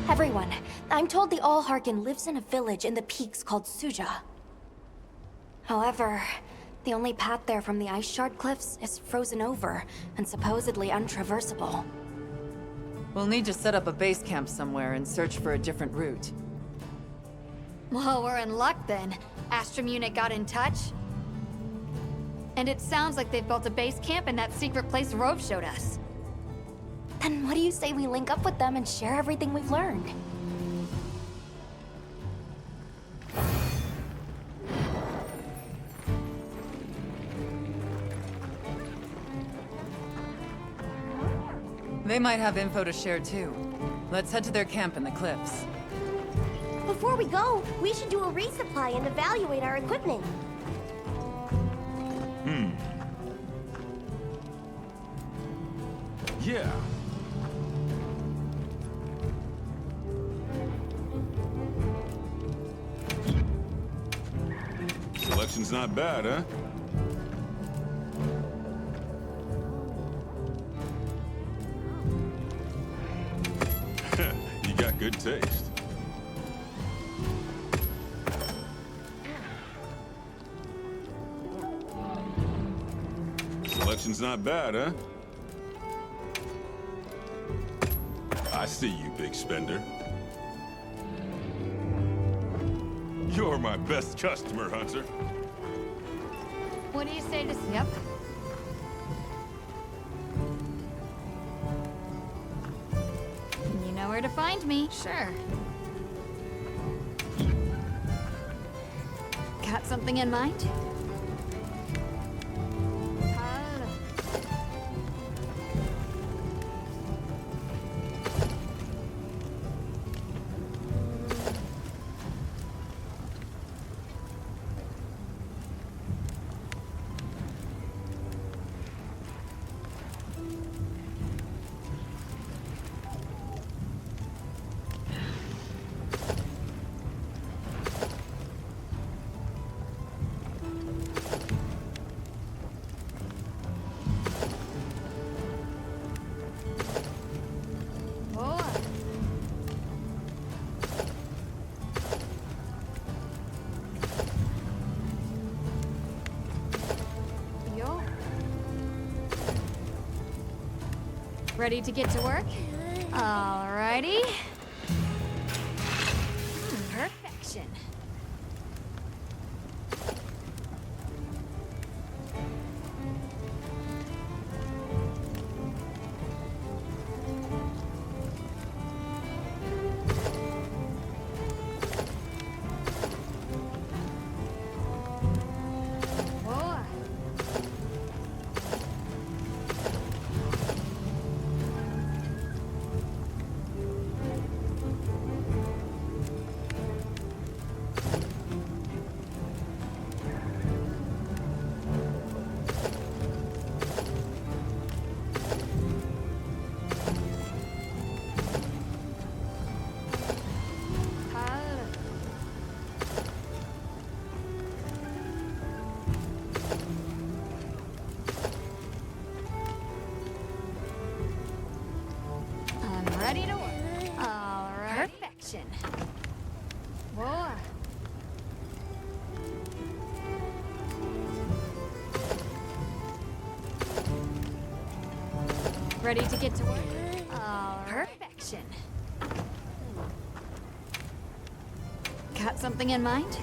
Speaker 4: Everyone, I'm told the All-Harken lives in a village in the peaks called Suja. However, the only path there from the Ice Shard Cliffs is frozen over and supposedly untraversable.
Speaker 22: We'll need to set up a base camp somewhere and search for a different route.
Speaker 7: Well, we're in luck then. Astrum unit got in touch. And it sounds like they've built a base camp in that secret place Rove showed us.
Speaker 4: Then what do you say we link up with them and share everything we've learned?
Speaker 22: They might have info to share too. Let's head to their camp in the cliffs.
Speaker 6: Before we go, we should do a resupply and evaluate our equipment.
Speaker 13: Yeah. Selection's not bad, huh? You got good taste. Selection's not bad, huh? I see you, big spender. You're my best customer, Hunter.
Speaker 7: What do you say to Yep? You know where to find me. Sure. Got something in mind? Ready to get to work? Alrighty. Perfection. Ready to work. All right. Perfection. Whoa. Ready to get to work. All right. Perfection. Got something in mind?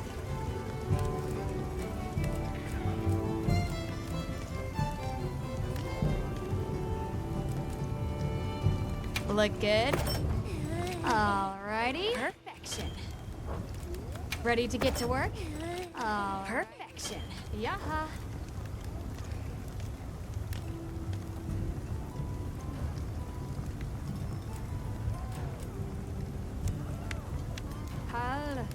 Speaker 7: Look good? Alrighty. Perfection. Ready to get to work? Perfection. Yaha. Hal.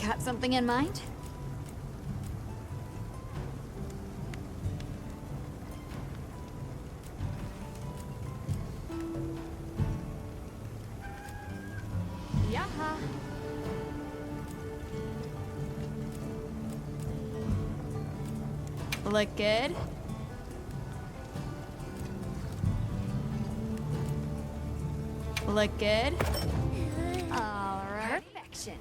Speaker 7: Got something in mind? Yaha. Look good? Look good? All right. Perfection.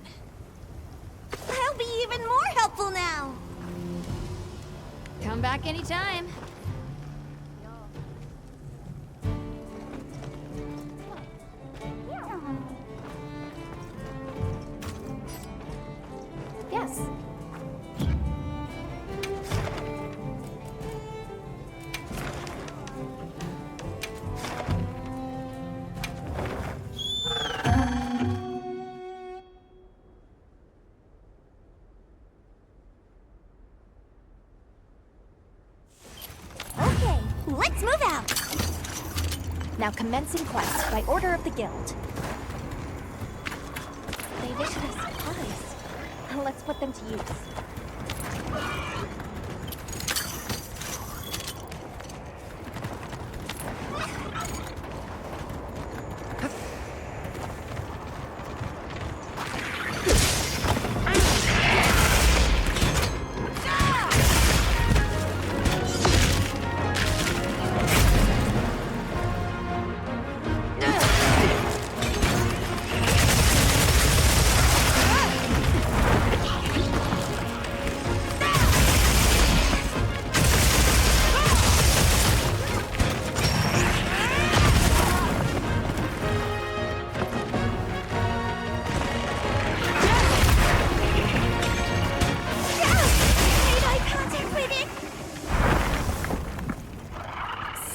Speaker 6: I'll be even more helpful now.
Speaker 7: Come back anytime.
Speaker 4: Yes.
Speaker 6: Let's move out!
Speaker 4: Now commencing quest by order of the guild. They've issued us supplies. Let's put them to use.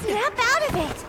Speaker 6: Snap out of it!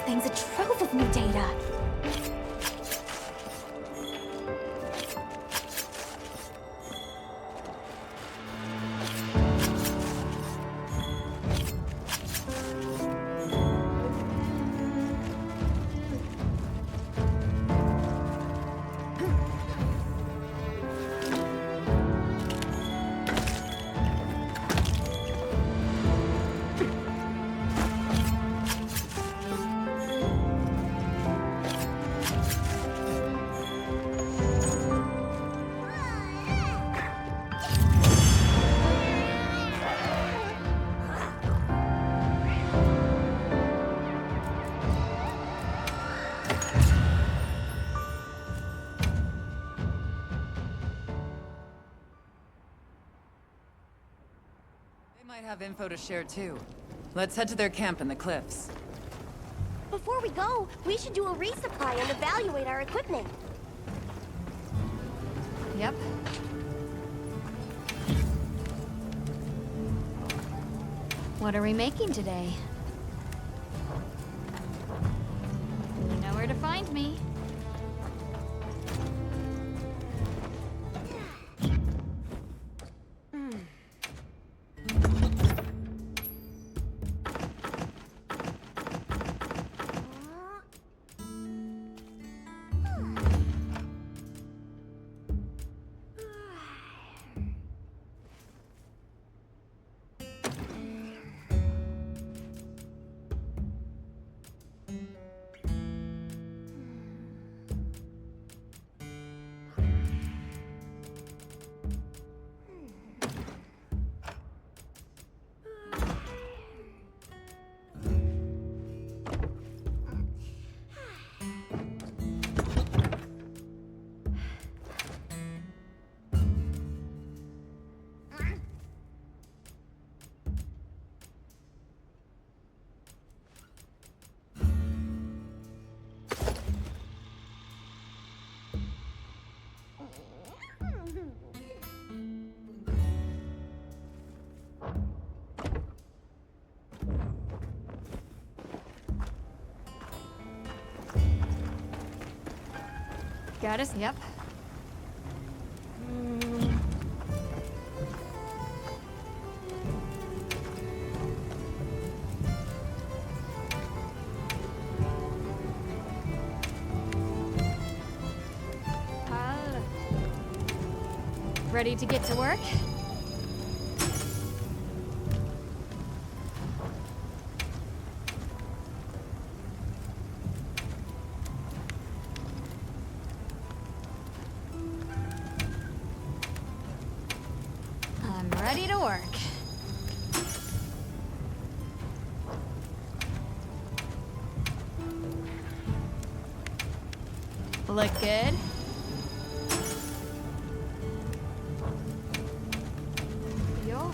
Speaker 4: contains a trove of new data.
Speaker 22: Might have info to share too. Let's head to their camp in the cliffs.
Speaker 6: Before we go, we should do a resupply and evaluate our equipment.
Speaker 7: Yep. What are we making today? You know where to find me. Got us? Yep. Ready to get to work? I'm ready to work. Look good? Yo.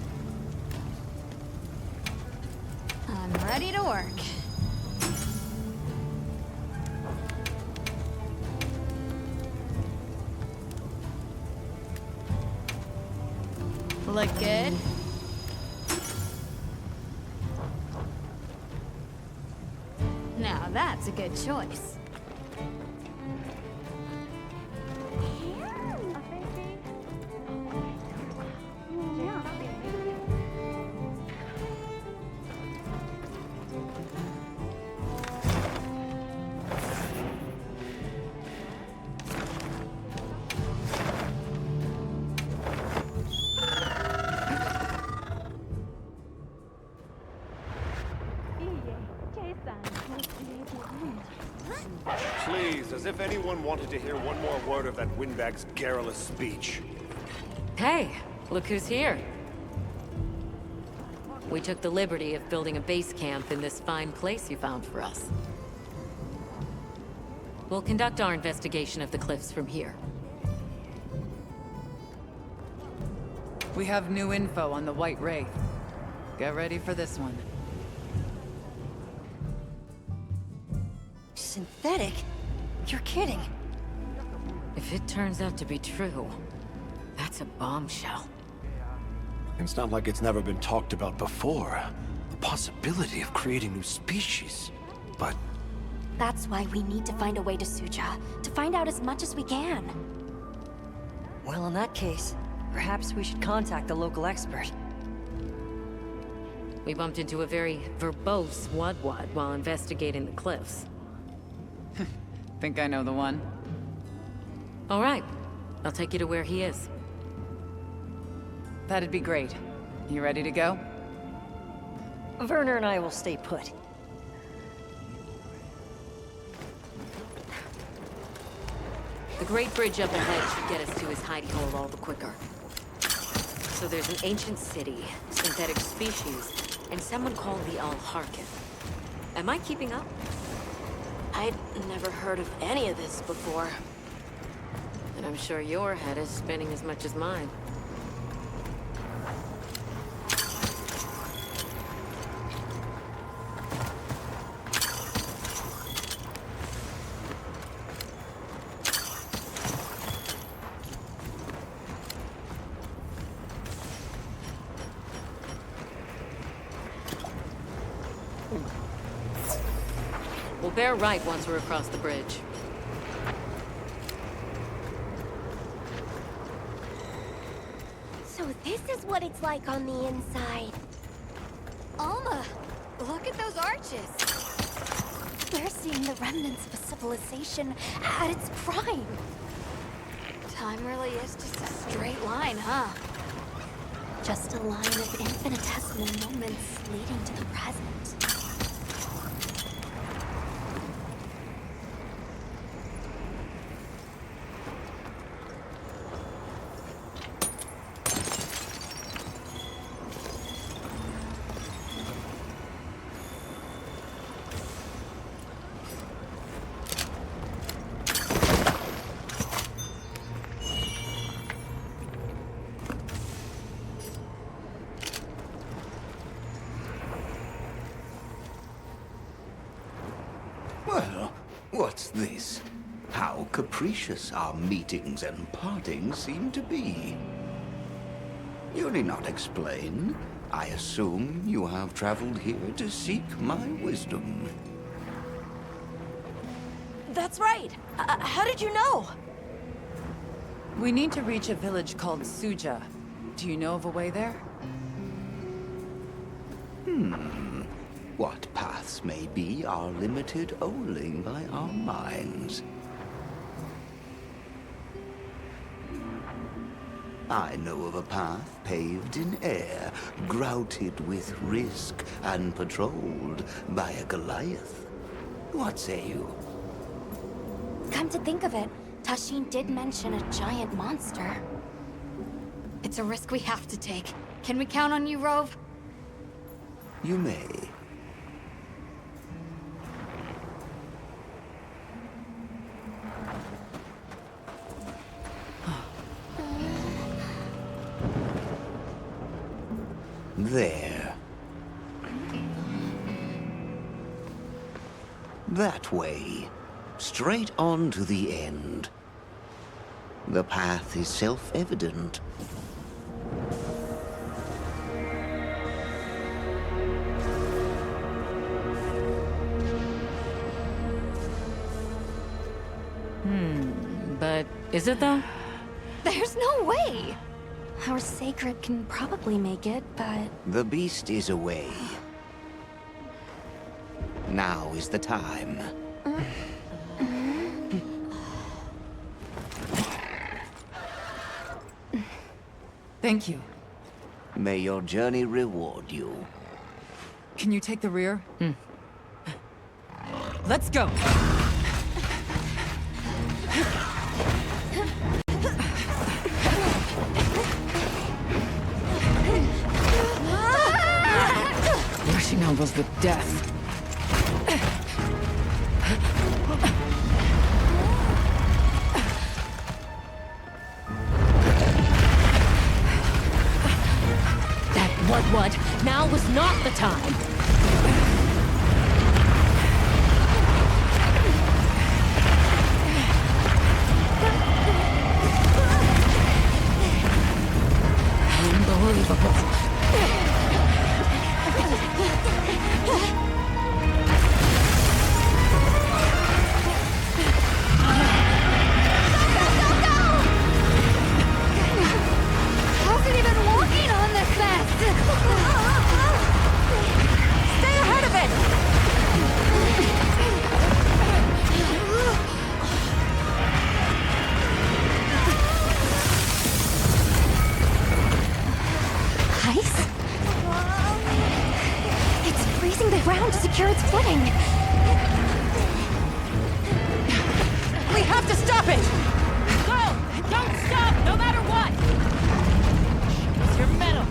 Speaker 7: I'm ready to work. Look good? Now that's a good choice.
Speaker 17: Please, as if anyone wanted to hear one more word of that windbag's garrulous speech.
Speaker 9: Hey, look who's here. We took the liberty of building a base camp in this fine place you found for us. We'll conduct our investigation of the cliffs from here.
Speaker 22: We have new info on the White Wraith. Get ready for this one.
Speaker 12: Synthetic? You're kidding.
Speaker 9: If it turns out to be true, that's a bombshell.
Speaker 17: It's not like it's never been talked about before. The possibility of creating new species. But
Speaker 4: That's why we need to find a way to Suja, to find out as much as we can.
Speaker 12: Well, in that case, perhaps we should contact the local expert.
Speaker 9: We bumped into a very verbose Wadwad while investigating the cliffs.
Speaker 22: Think I know the one?
Speaker 9: All right. I'll take you to where he is.
Speaker 22: That'd be great. You ready to go?
Speaker 12: Werner and I will stay put.
Speaker 9: The Great Bridge up ahead should get us to his hidey hole all the quicker. So there's an ancient city, synthetic species, and someone called the Al-Harkith. Am I keeping up?
Speaker 8: I'd never heard of any of this before.
Speaker 9: And I'm sure your head is spinning as much as mine. We'll bear right once we're across the bridge.
Speaker 6: So this is what it's like on the inside.
Speaker 7: Alma, look at those arches.
Speaker 4: We're seeing the remnants of a civilization at its prime.
Speaker 7: Time really is just a straight line, huh?
Speaker 4: Just a line of infinitesimal moments leading to the present.
Speaker 1: Well, what's this? How capricious our meetings and partings seem to be. You need not explain. I assume you have traveled here to seek my wisdom.
Speaker 12: That's right! How did you know?
Speaker 22: We need to reach a village called Suja. Do you know of a way there?
Speaker 1: What paths may be are limited only by our minds. I know of a path paved in air, grouted with risk, and patrolled by a Goliath. What say you?
Speaker 4: Come to think of it, Tashin did mention a giant monster.
Speaker 7: It's a risk we have to take. Can we count on you, Rove?
Speaker 1: You may. There. That way. Straight on to the end. The path is self-evident.
Speaker 9: But is it though?
Speaker 4: There's no way! Our sacred can probably make it, but...
Speaker 1: The beast is away. Now is the time.
Speaker 22: Thank you.
Speaker 1: May your journey reward you.
Speaker 22: Can you take the rear? Let's go! Rushing elbows with death.
Speaker 9: What? Now was not the time. Unbelievable.
Speaker 4: ice? It's freezing the ground to secure its footing.
Speaker 3: We have to stop it! Go! Don't stop, no matter what! It's your metal.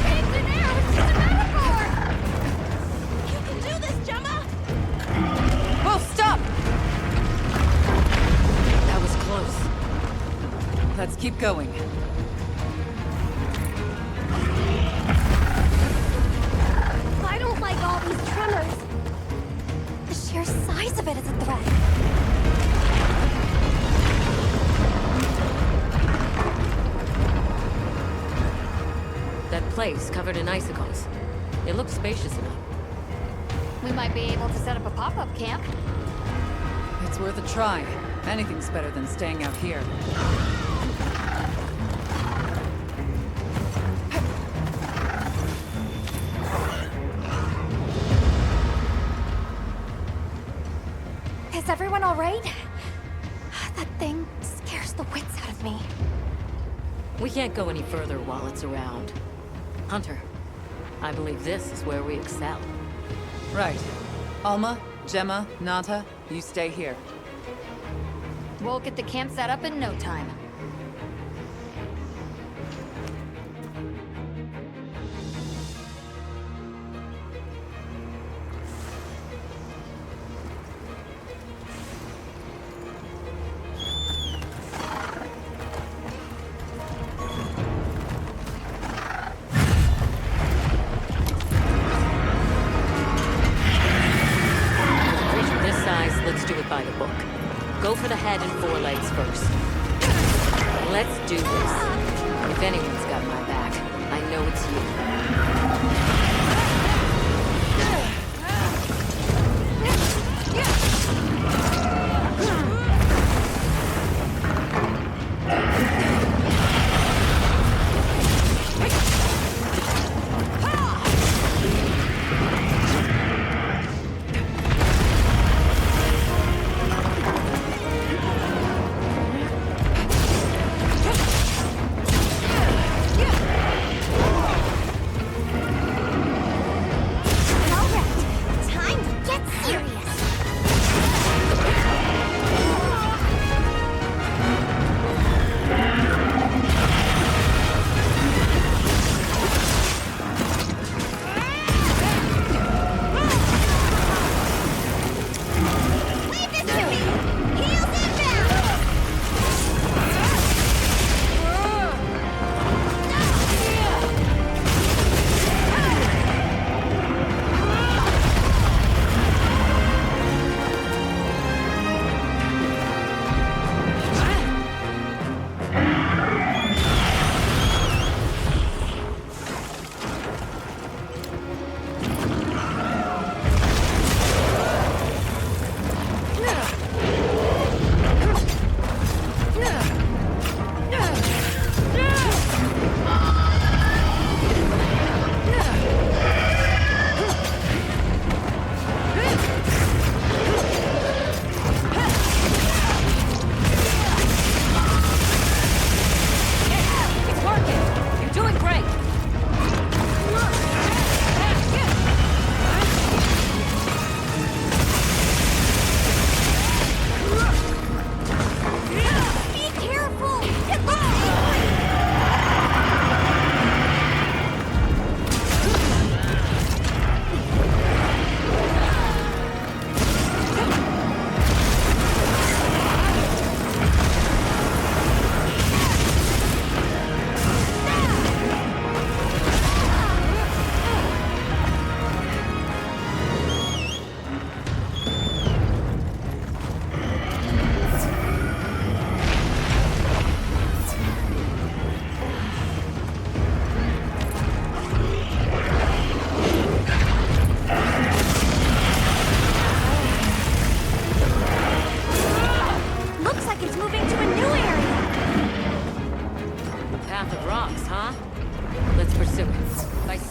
Speaker 6: Caves in air, what's the metaphor? You can do this, Gemma!
Speaker 3: Whoa, stop! That was close.
Speaker 22: Let's keep going.
Speaker 6: I don't like all these tremors.
Speaker 4: The sheer size of it is a threat.
Speaker 9: That place covered in icicles. It looks spacious enough.
Speaker 7: We might be able to set up a pop-up camp.
Speaker 22: It's worth a try. Anything's better than staying out here.
Speaker 4: Is everyone all right? That thing scares the wits out of me.
Speaker 9: We can't go any further while it's around. Hunter, I believe this is where we excel.
Speaker 22: Right. Alma, Gemma, Nata, you stay here.
Speaker 7: We'll get the camp set up in no time.
Speaker 9: Let's do it by the book. Go for the head and forelegs first. Let's do this. If anyone's got my back, I know it's you.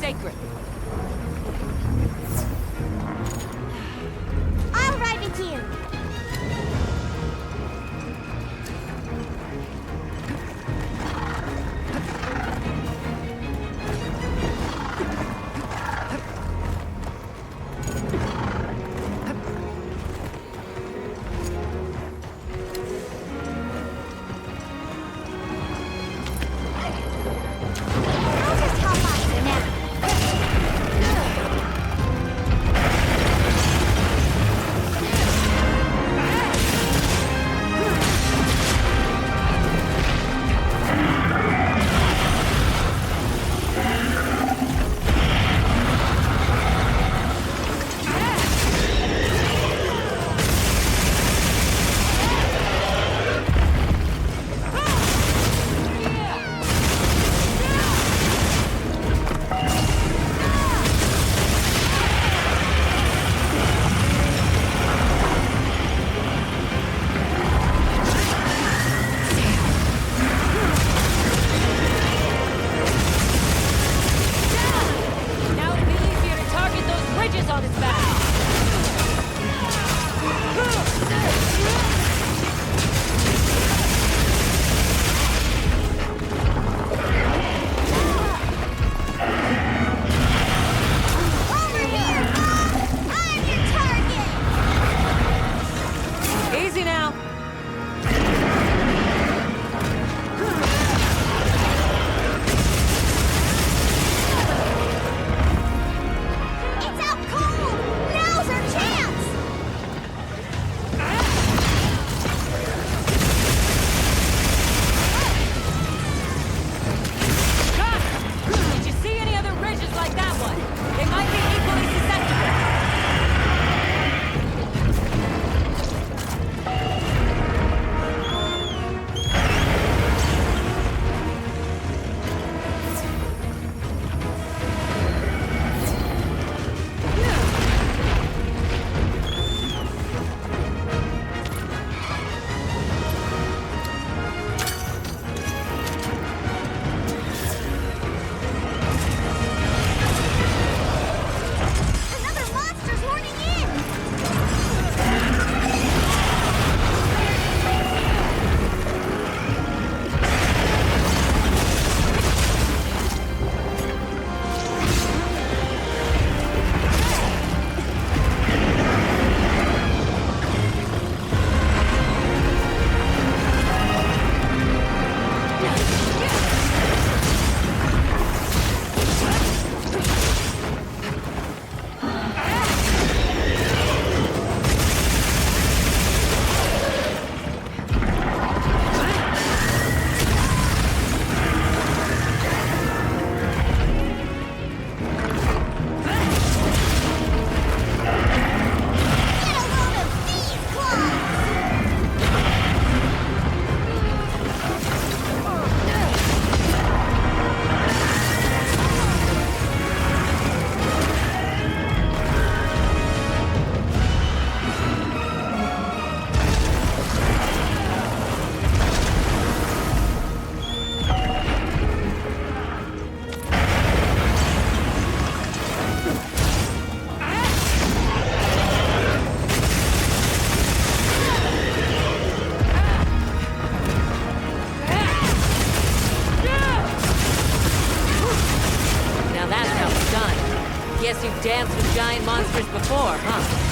Speaker 9: sacred.
Speaker 6: I'll ride with you.
Speaker 9: Guess you've danced with giant monsters before, huh?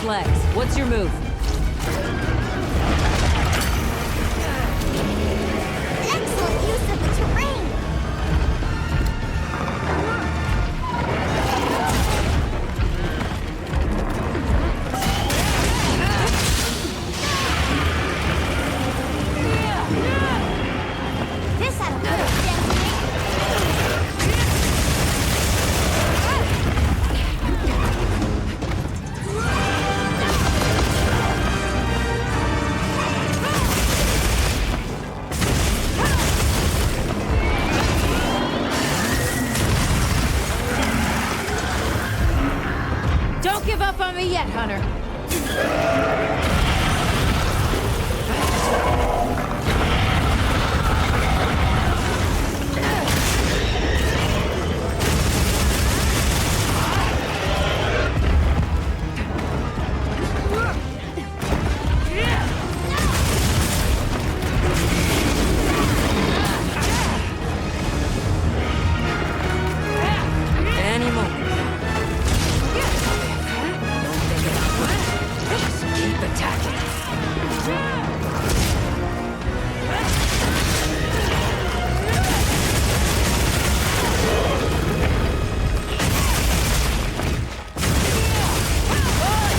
Speaker 9: its legs. What's your move?
Speaker 6: Excellent use of the terrain! This had a little
Speaker 9: Don't give up on me yet, Hunter. Any moment. Don't think about it. Just keep attacking.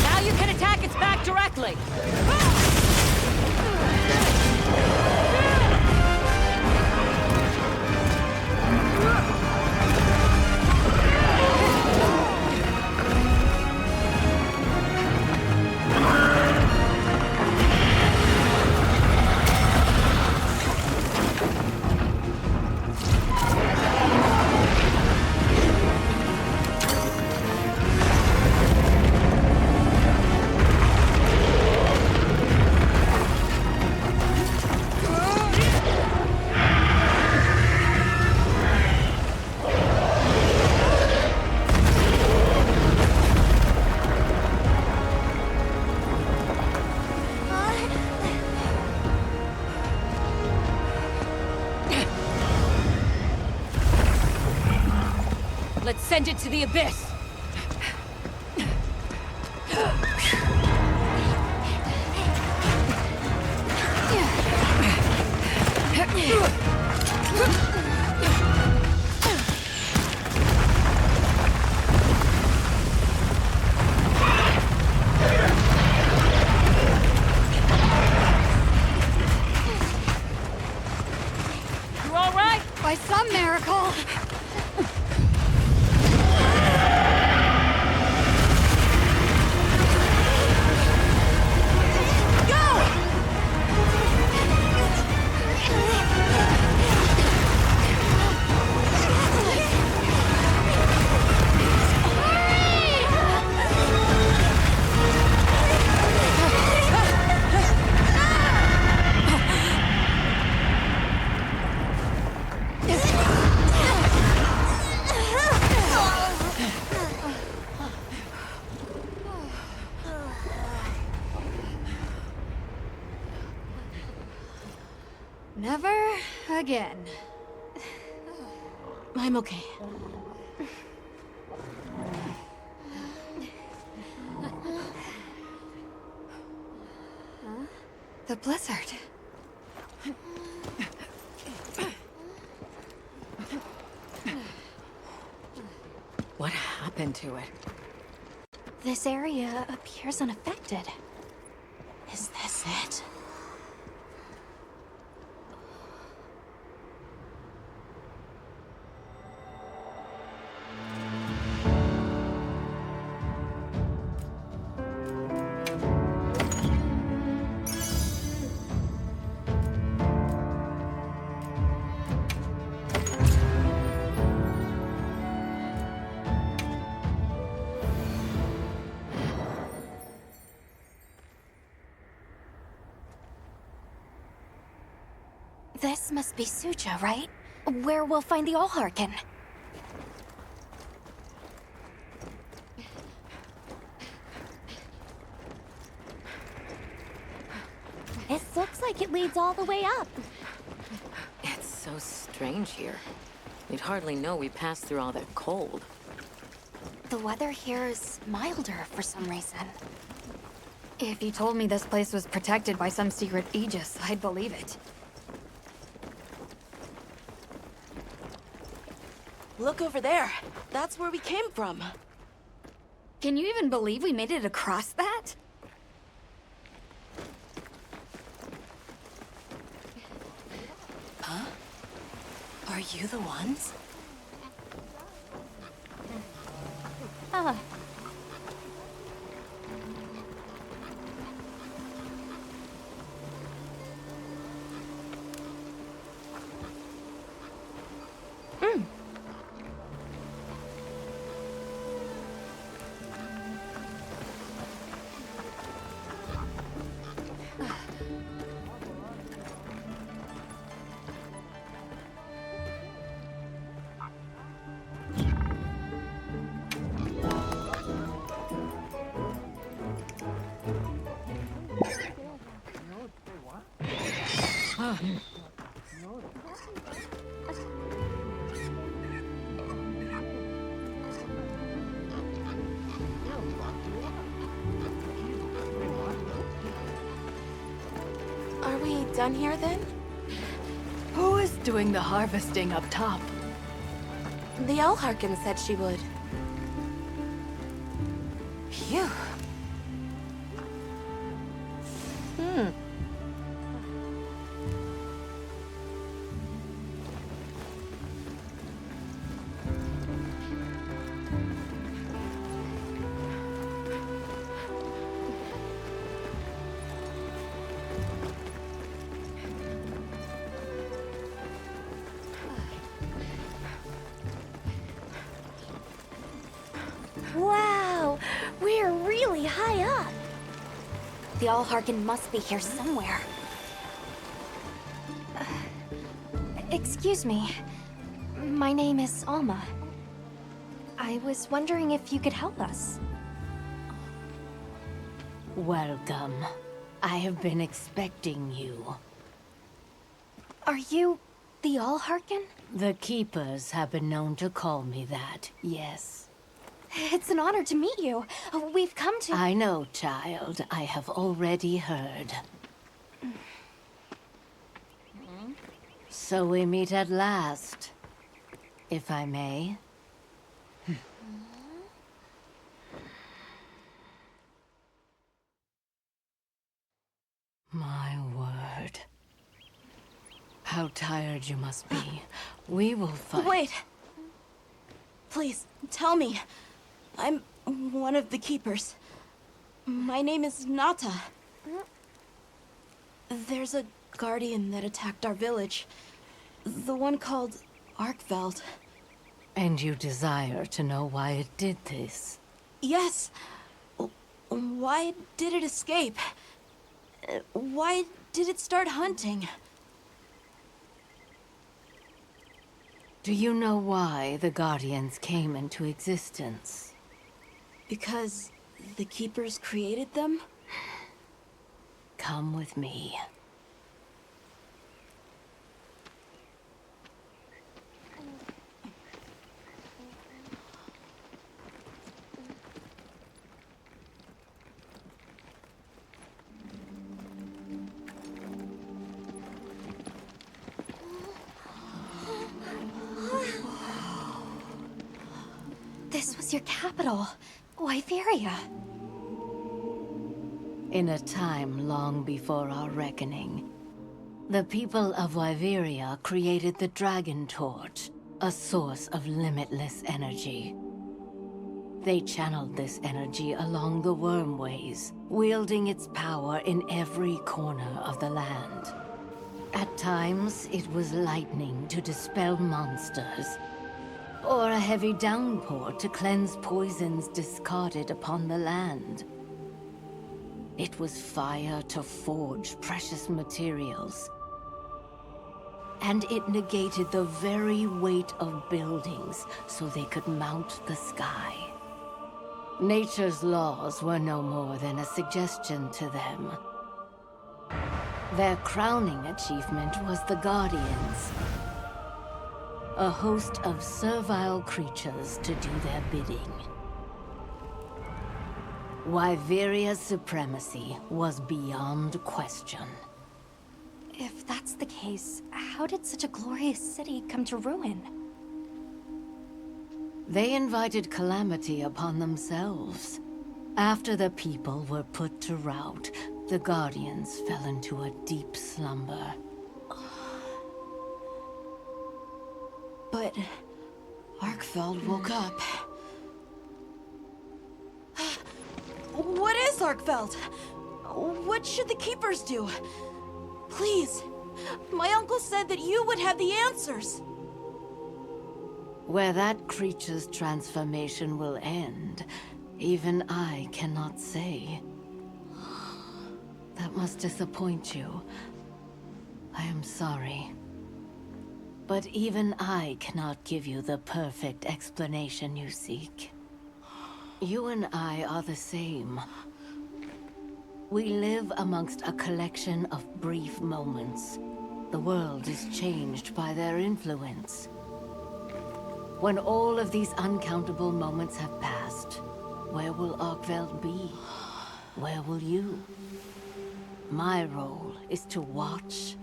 Speaker 9: Now you can attack its back directly. Let's send it to the abyss! You all right?
Speaker 7: By some miracle! Never again.
Speaker 8: I'm okay.
Speaker 7: The blizzard.
Speaker 9: What happened to it?
Speaker 4: This area appears unaffected.
Speaker 8: Is this it?
Speaker 4: This must be Suja, right? Where we'll find the Allharkin.
Speaker 6: This looks like it leads all the way up.
Speaker 9: It's so strange here. You'd hardly know we passed through all that cold.
Speaker 4: The weather here is milder for some reason.
Speaker 7: If you told me this place was protected by some secret aegis, I'd believe it.
Speaker 8: Look over there. That's where we came from.
Speaker 7: Can you even believe we made it across that?
Speaker 8: Huh? Are you the ones?
Speaker 4: Ah.
Speaker 8: Are we done here then?
Speaker 3: Who is doing the harvesting up top?
Speaker 8: The Allharkin said she would. Phew.
Speaker 4: Wow, we're really high up. The Allharkin must be here somewhere. Excuse me. My name is Alma. I was wondering if you could help us.
Speaker 18: Welcome. I have been expecting you.
Speaker 4: Are you the Allharkin?
Speaker 18: The Keepers have been known to call me that, yes.
Speaker 4: It's an honor to meet you. We've come to...
Speaker 18: I know, child. I have already heard. So we meet at last, if I may. My word. How tired you must be. We will fight.
Speaker 8: Wait! Please, tell me. I'm one of the Keepers. My name is Nata. There's a guardian that attacked our village. The one called Arkveld.
Speaker 18: And you desire to know why it did this?
Speaker 8: Yes. Why did it escape? Why did it start hunting?
Speaker 18: Do you know why the Guardians came into existence?
Speaker 8: Because the Keepers created them?
Speaker 18: Come with me.
Speaker 4: This was your capital, Wyveria.
Speaker 18: In a time long before our reckoning, the people of Wyveria created the Dragon Torch, a source of limitless energy. They channeled this energy along the wormways, wielding its power in every corner of the land. At times, it was lightning to dispel monsters, or a heavy downpour to cleanse poisons discarded upon the land. It was fire to forge precious materials. And it negated the very weight of buildings so they could mount the sky. Nature's laws were no more than a suggestion to them. Their crowning achievement was the Guardians. A host of servile creatures to do their bidding. Wyveria's supremacy was beyond question.
Speaker 4: If that's the case, how did such a glorious city come to ruin?
Speaker 18: They invited calamity upon themselves. After the people were put to rout, the Guardians fell into a deep slumber.
Speaker 12: But Arkfeld woke up. What is Arkfeld? What should the Keepers do? Please, my uncle said that you would have the answers.
Speaker 18: Where that creature's transformation will end, even I cannot say. That must disappoint you. I am sorry. But even I cannot give you the perfect explanation you seek. You and I are the same. We live amongst a collection of brief moments. The world is changed by their influence. When all of these uncountable moments have passed, where will Arkveld be? Where will you? My role is to watch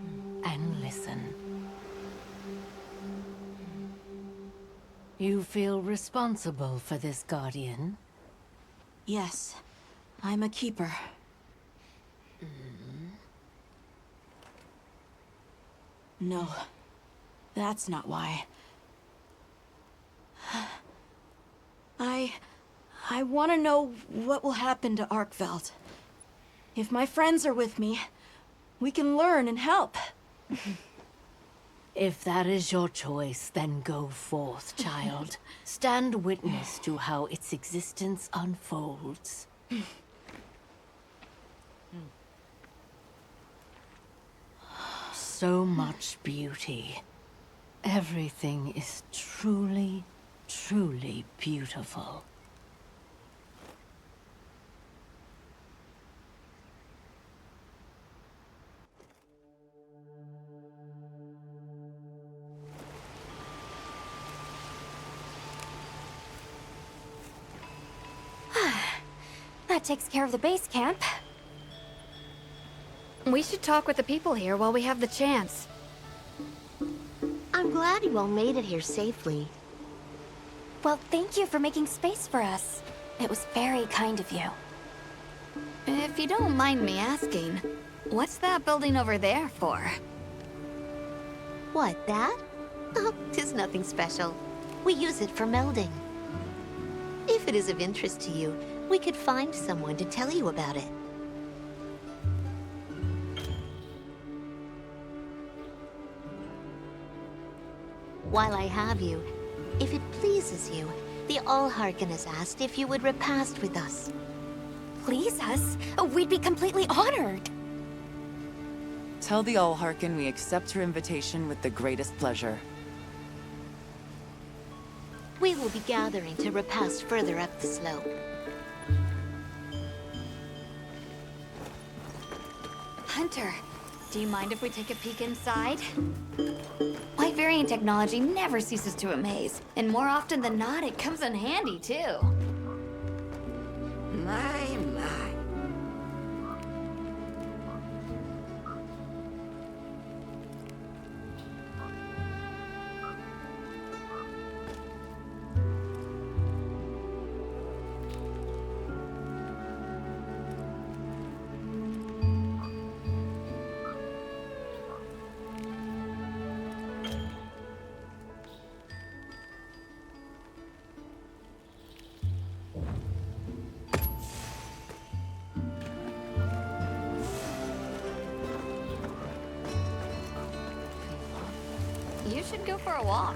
Speaker 18: and listen. You feel responsible for this Guardian?
Speaker 12: Yes, I'm a Keeper. No, that's not why. I want to know what will happen to Arkveld. If my friends are with me, we can learn and help.
Speaker 18: If that is your choice, then go forth, child. Stand witness to how its existence unfolds. So much beauty. Everything is truly, truly beautiful.
Speaker 4: That takes care of the base camp.
Speaker 7: We should talk with the people here while we have the chance.
Speaker 6: I'm glad you all made it here safely.
Speaker 4: Well, thank you for making space for us. It was very kind of you.
Speaker 7: If you don't mind me asking, what's that building over there for?
Speaker 6: What, that? Oh, 'tis nothing special. We use it for melding. If it is of interest to you, we could find someone to tell you about it. While I have you, if it pleases you, the Allharkin has asked if you would repast with us.
Speaker 4: Please us? We'd be completely honored.
Speaker 22: Tell the Allharkin we accept her invitation with the greatest pleasure.
Speaker 6: We will be gathering to repast further up the slope.
Speaker 7: Hunter, do you mind if we take a peek inside? Wyverian technology never ceases to amaze, and more often than not, it comes in handy, too.
Speaker 8: My.
Speaker 7: You should go for a walk.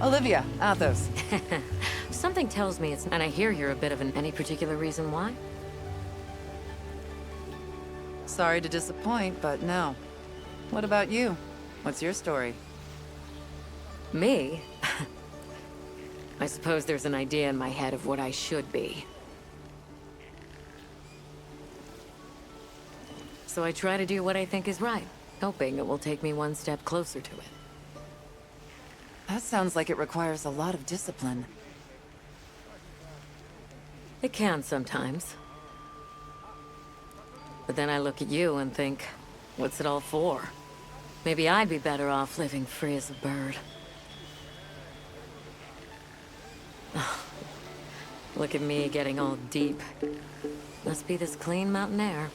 Speaker 22: Olivia, Athos.
Speaker 9: Something tells me it's... And I hear you're a bit of an... Any particular reason why?
Speaker 22: Sorry to disappoint, but no. What about you? What's your story?
Speaker 9: Me? I suppose there's an idea in my head of what I should be. So I try to do what I think is right, hoping it will take me one step closer to it.
Speaker 22: That sounds like it requires a lot of discipline.
Speaker 9: It can sometimes. But then I look at you and think, what's it all for? Maybe I'd be better off living free as a bird. Look at me getting all deep. Must be this clean mountain air.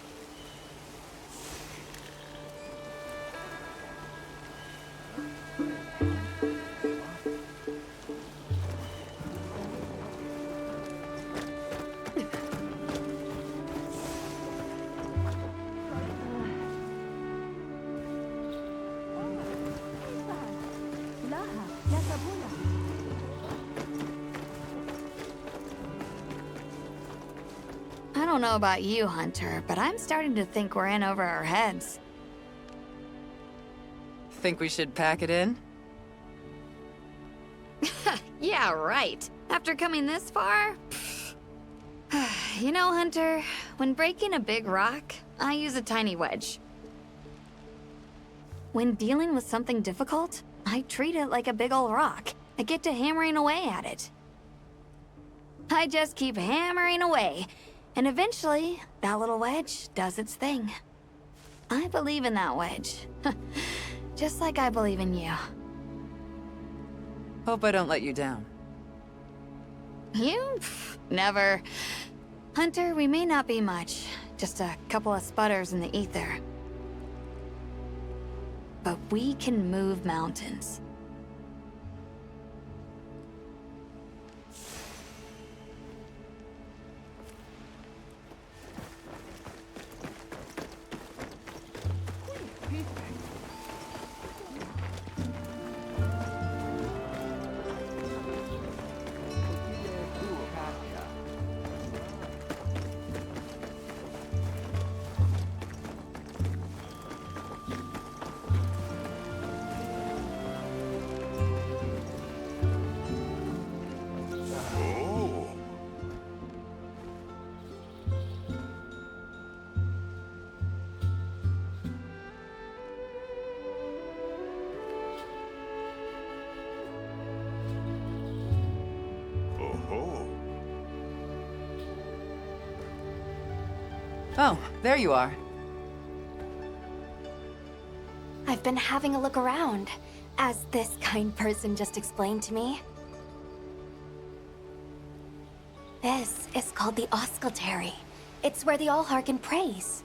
Speaker 7: I don't know about you, Hunter, but I'm starting to think we're in over our heads.
Speaker 22: Think we should pack it in?
Speaker 7: Yeah, right. After coming this far? You know, Hunter, when breaking a big rock, I use a tiny wedge. When dealing with something difficult, I treat it like a big old rock. I get to hammering away at it. I just keep hammering away, and eventually, that little wedge does its thing. I believe in that wedge. Just like I believe in you.
Speaker 22: Hope I don't let you down.
Speaker 7: You? Never. Hunter, we may not be much. Just a couple of sputters in the ether. But we can move mountains.
Speaker 22: Oh, there you are.
Speaker 4: I've been having a look around, as this kind person just explained to me. This is called the Oscultary. It's where the Allharkin prays.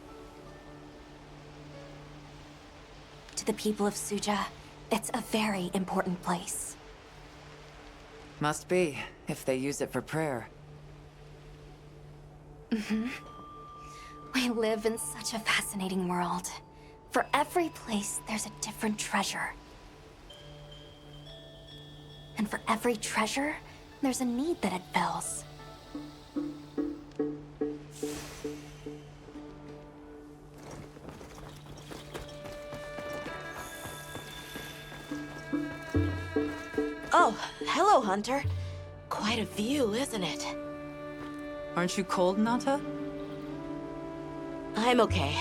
Speaker 4: To the people of Suja, it's a very important place.
Speaker 22: Must be, if they use it for prayer.
Speaker 4: Mm-hmm. We live in such a fascinating world. For every place, there's a different treasure. And for every treasure, there's a need that it fills.
Speaker 8: Oh, hello, Hunter. Quite a view, isn't it?
Speaker 22: Aren't you cold, Nata?
Speaker 8: I'm okay.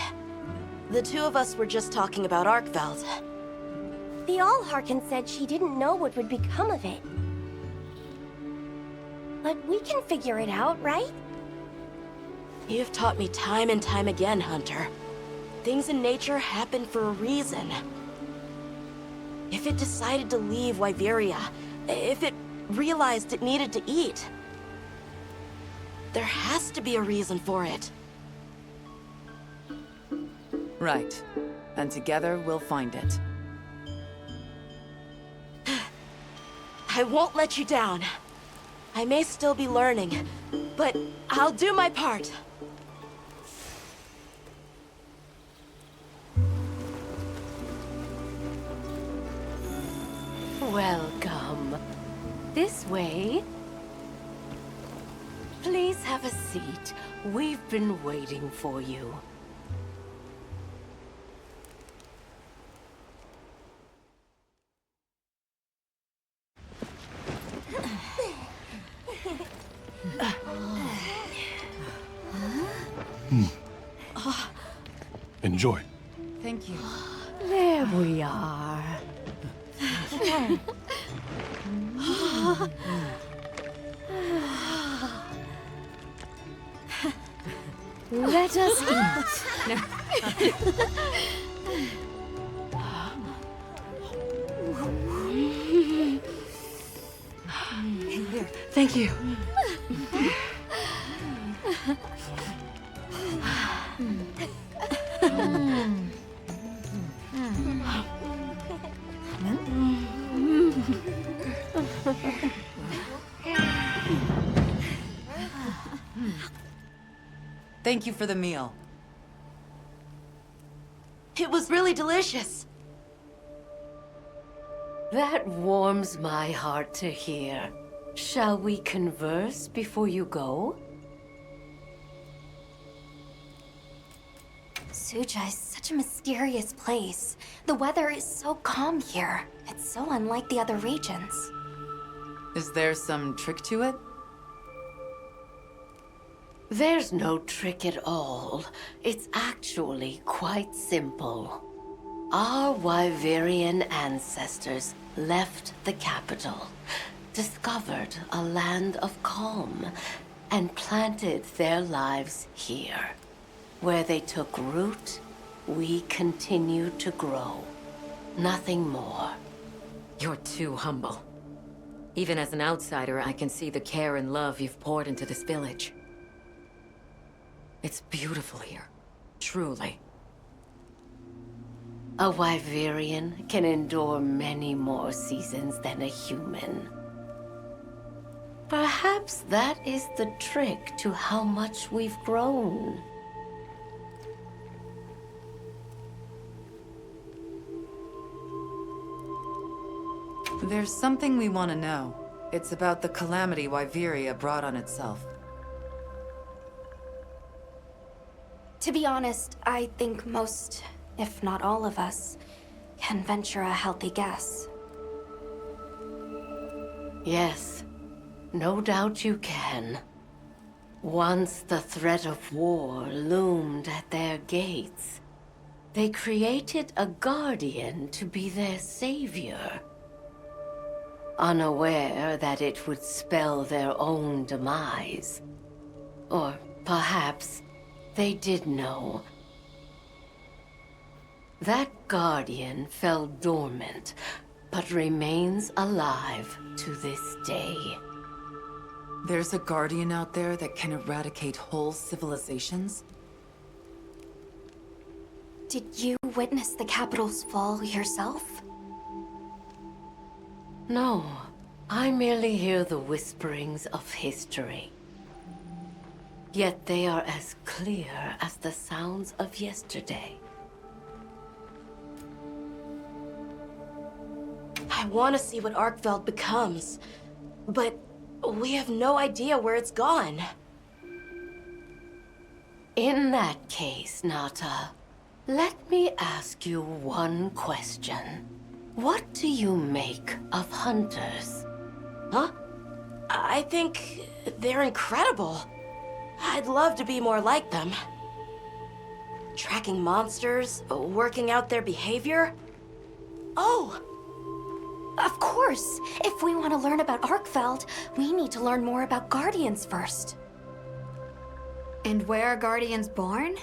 Speaker 8: The two of us were just talking about Arkveld.
Speaker 16: The Allharkin said she didn't know what would become of it. But we can figure it out, right?
Speaker 8: You've taught me time and time again, Hunter. Things in nature happen for a reason. If it decided to leave Wyveria, if it realized it needed to eat, there has to be a reason for it.
Speaker 22: Right. And together we'll find it.
Speaker 8: I won't let you down. I may still be learning, but I'll do my part.
Speaker 18: Welcome. This way. Please have a seat. We've been waiting for you.
Speaker 21: Enjoy.
Speaker 22: Thank you.
Speaker 18: There we are. Let us eat.
Speaker 12: Thank you.
Speaker 22: Thank you for the meal.
Speaker 8: It was really delicious.
Speaker 18: That warms my heart to hear. Shall we converse before you go?
Speaker 4: Suja is such a mysterious place. The weather is so calm here. It's so unlike the other regions.
Speaker 22: Is there some trick to it?
Speaker 18: There's no trick at all. It's actually quite simple. Our Wyverian ancestors left the capital, discovered a land of calm, and planted their lives here. Where they took root, we continue to grow. Nothing more.
Speaker 9: You're too humble. Even as an outsider, I can see the care and love you've poured into this village. It's beautiful here. Truly.
Speaker 18: A Wyverian can endure many more seasons than a human. Perhaps that is the trick to how much we've grown.
Speaker 22: There's something we want to know. It's about the calamity Wyveria brought on itself.
Speaker 4: To be honest, I think most, if not all of us, can venture a healthy guess.
Speaker 18: Yes, no doubt you can. Once the threat of war loomed at their gates, they created a guardian to be their savior. Unaware that it would spell their own demise. Or perhaps they did know. That guardian fell dormant, but remains alive to this day.
Speaker 22: There's a guardian out there that can eradicate whole civilizations?
Speaker 4: Did you witness the capital's fall yourself?
Speaker 18: No, I merely hear the whisperings of history. Yet they are as clear as the sounds of yesterday.
Speaker 8: I want to see what Arkveld becomes, but we have no idea where it's gone.
Speaker 18: In that case, Nata, let me ask you one question. What do you make of hunters?
Speaker 8: Huh? I think they're incredible. I'd love to be more like them. Tracking monsters, working out their behavior.
Speaker 4: Oh! Of course! If we want to learn about Arkveld, we need to learn more about Guardians first.
Speaker 7: And where are Guardians born?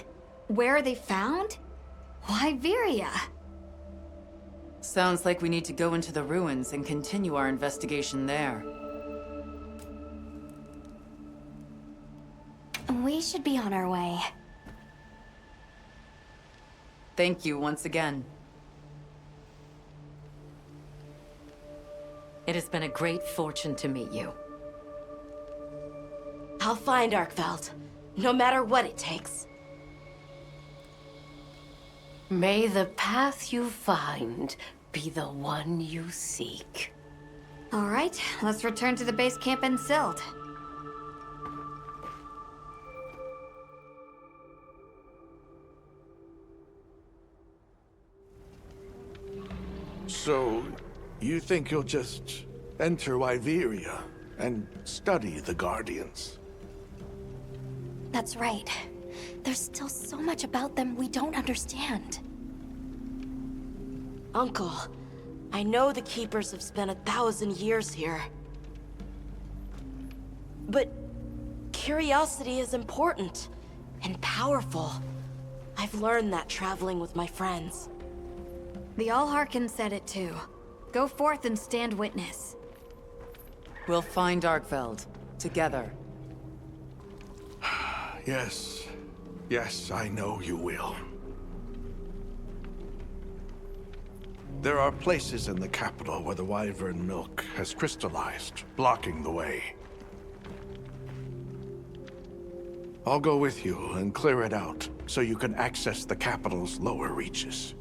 Speaker 7: Where are they found? Wyveria.
Speaker 22: Sounds like we need to go into the ruins and continue our investigation there.
Speaker 4: We should be on our way.
Speaker 22: Thank you once again.
Speaker 9: It has been a great fortune to meet you.
Speaker 8: I'll find Arkveld, no matter what it takes.
Speaker 18: May the path you find be the one you seek.
Speaker 7: All right, let's return to the base camp in Silt.
Speaker 14: So, you think you'll just enter Wyveria? and study the Guardians.
Speaker 4: That's right. There's still so much about them we don't understand.
Speaker 8: Uncle, I know the Keepers have spent 1,000 years here. But curiosity is important and powerful. I've learned that traveling with my friends.
Speaker 7: The All-Harkin said it too. Go forth and stand witness.
Speaker 22: We'll find Arkfeld. Together.
Speaker 14: Yes. Yes, I know you will. There are places in the capital where the Wyvern milk has crystallized, blocking the way. I'll go with you and clear it out, so you can access the capital's lower reaches.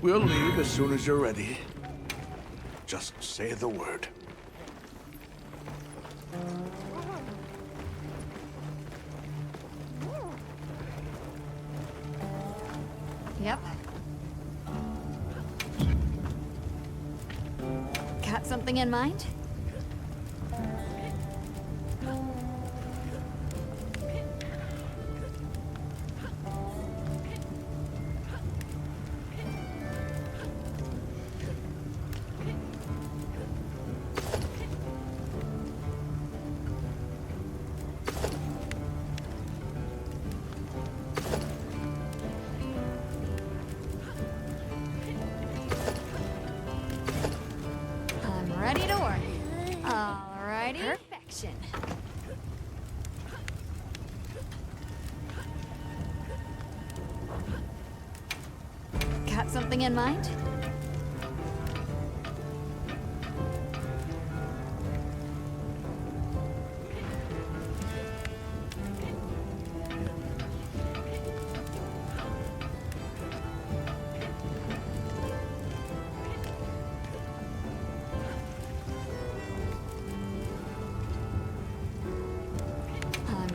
Speaker 14: We'll leave as soon as you're ready. Just say the word.
Speaker 7: Yep. Got something in mind? Ready to work. Alrighty. Perfection. Got something in mind?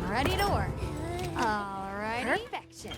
Speaker 7: Ready to work. Alrighty. Perfection.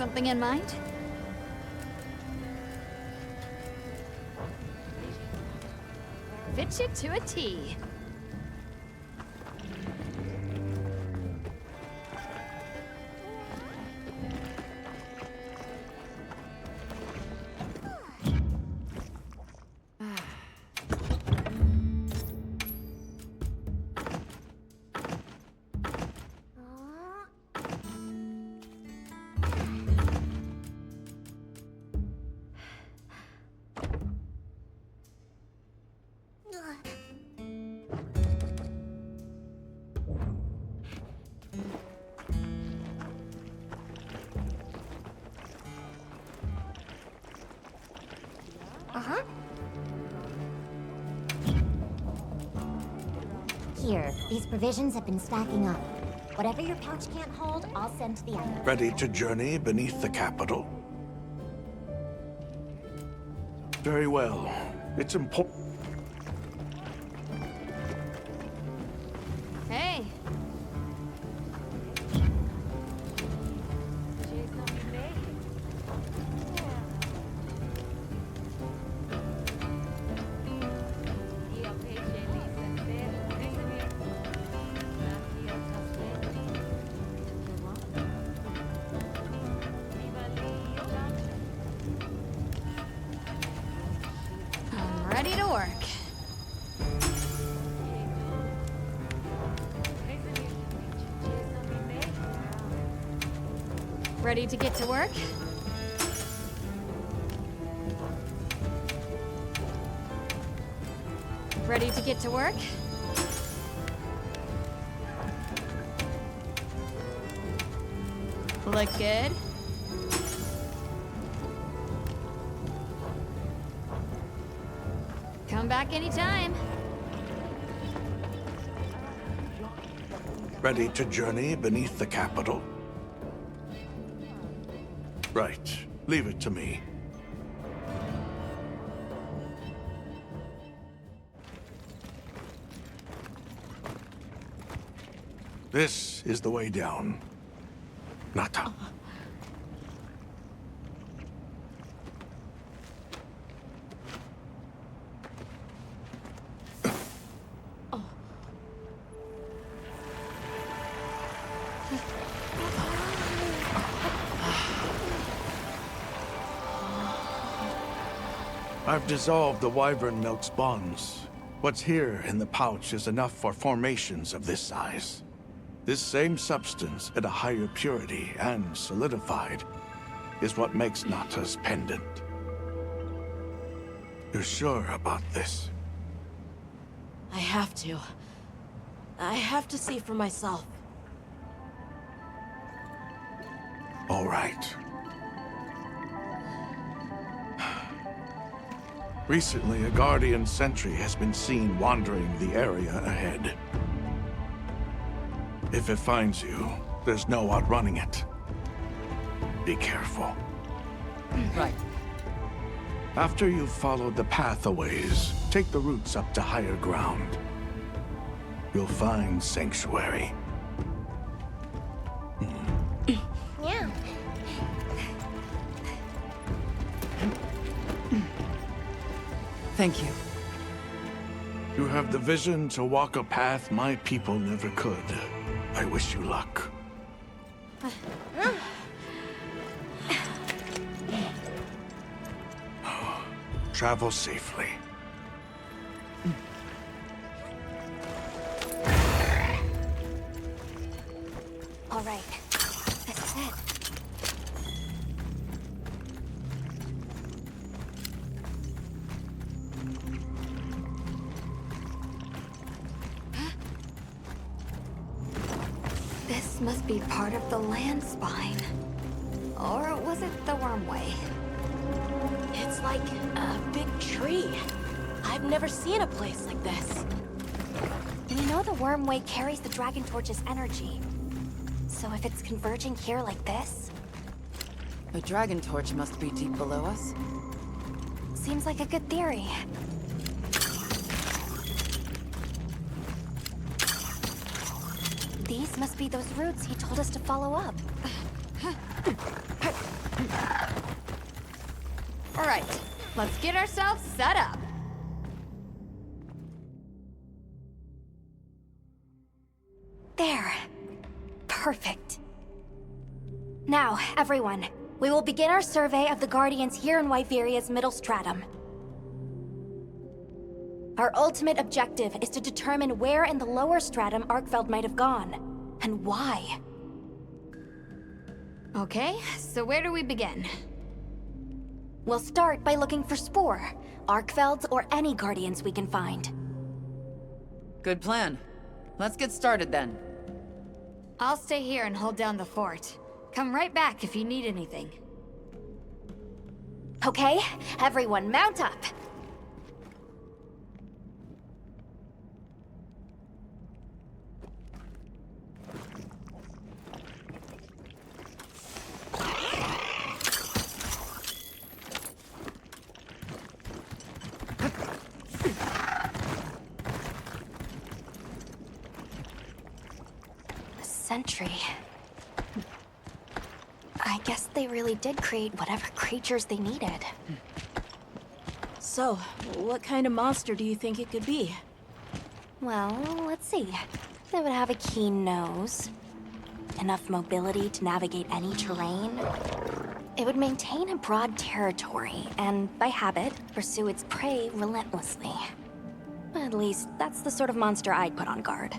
Speaker 7: something in mind? Fit you to a T.
Speaker 5: Here, these provisions have been stacking up. Whatever your pouch can't hold, I'll send to the other.
Speaker 14: Ready to journey beneath the capital? Very well. It's important.
Speaker 7: Hey. I'm ready to work. Ready to get to work? Ready to get to work? Look good? Come back anytime.
Speaker 14: Ready to journey beneath the capital? Right. Leave it to me. This is the way down. Nata. I've dissolved the wyvern milk's bonds. What's here in the pouch is enough for formations of this size. This same substance at a higher purity and solidified is what makes Nata's pendant. You're sure about this?
Speaker 8: I have to. I have to see for myself.
Speaker 14: All right. Recently, a Guardian sentry has been seen wandering the area ahead. If it finds you, there's no outrunning it. Be careful.
Speaker 8: Right.
Speaker 14: After you've followed the path a ways, take the routes up to higher ground. You'll find sanctuary.
Speaker 5: Yeah.
Speaker 22: Thank you.
Speaker 14: You have the vision to walk a path my people never could. I wish you luck. Travel safely.
Speaker 5: All right. This is it.
Speaker 7: This must be part of the land spine. Or was it the wormway?
Speaker 8: It's like a big tree. I've never seen a place like this.
Speaker 4: We know the wormway carries the Dragon Torch's energy. So if it's converging here like this,
Speaker 22: The dragon torch must be deep below us.
Speaker 4: seems like a good theory. These must be those roots he told us to follow up.
Speaker 7: Alright, let's get ourselves set up.
Speaker 4: There. Perfect. Now, everyone, we will begin our survey of the Guardians here in Wyveria's middle stratum. Our ultimate objective is to determine where in the lower stratum Arkfeld might have gone, and why.
Speaker 7: Okay, so where do we begin?
Speaker 4: We'll start by looking for Spore, Arkfelds, or any Guardians we can find.
Speaker 22: Good plan. Let's get started then.
Speaker 7: I'll stay here and hold down the fort. Come right back if you need anything.
Speaker 4: Okay, everyone mount up. Sentry. I guess they really did create whatever creatures they needed.
Speaker 12: So, what kind of monster do you think it could be?
Speaker 4: Well, let's see. They would have a keen nose, enough mobility to navigate any terrain. It would maintain a broad territory, and by habit, pursue its prey relentlessly. At least, that's the sort of monster I'd put on guard.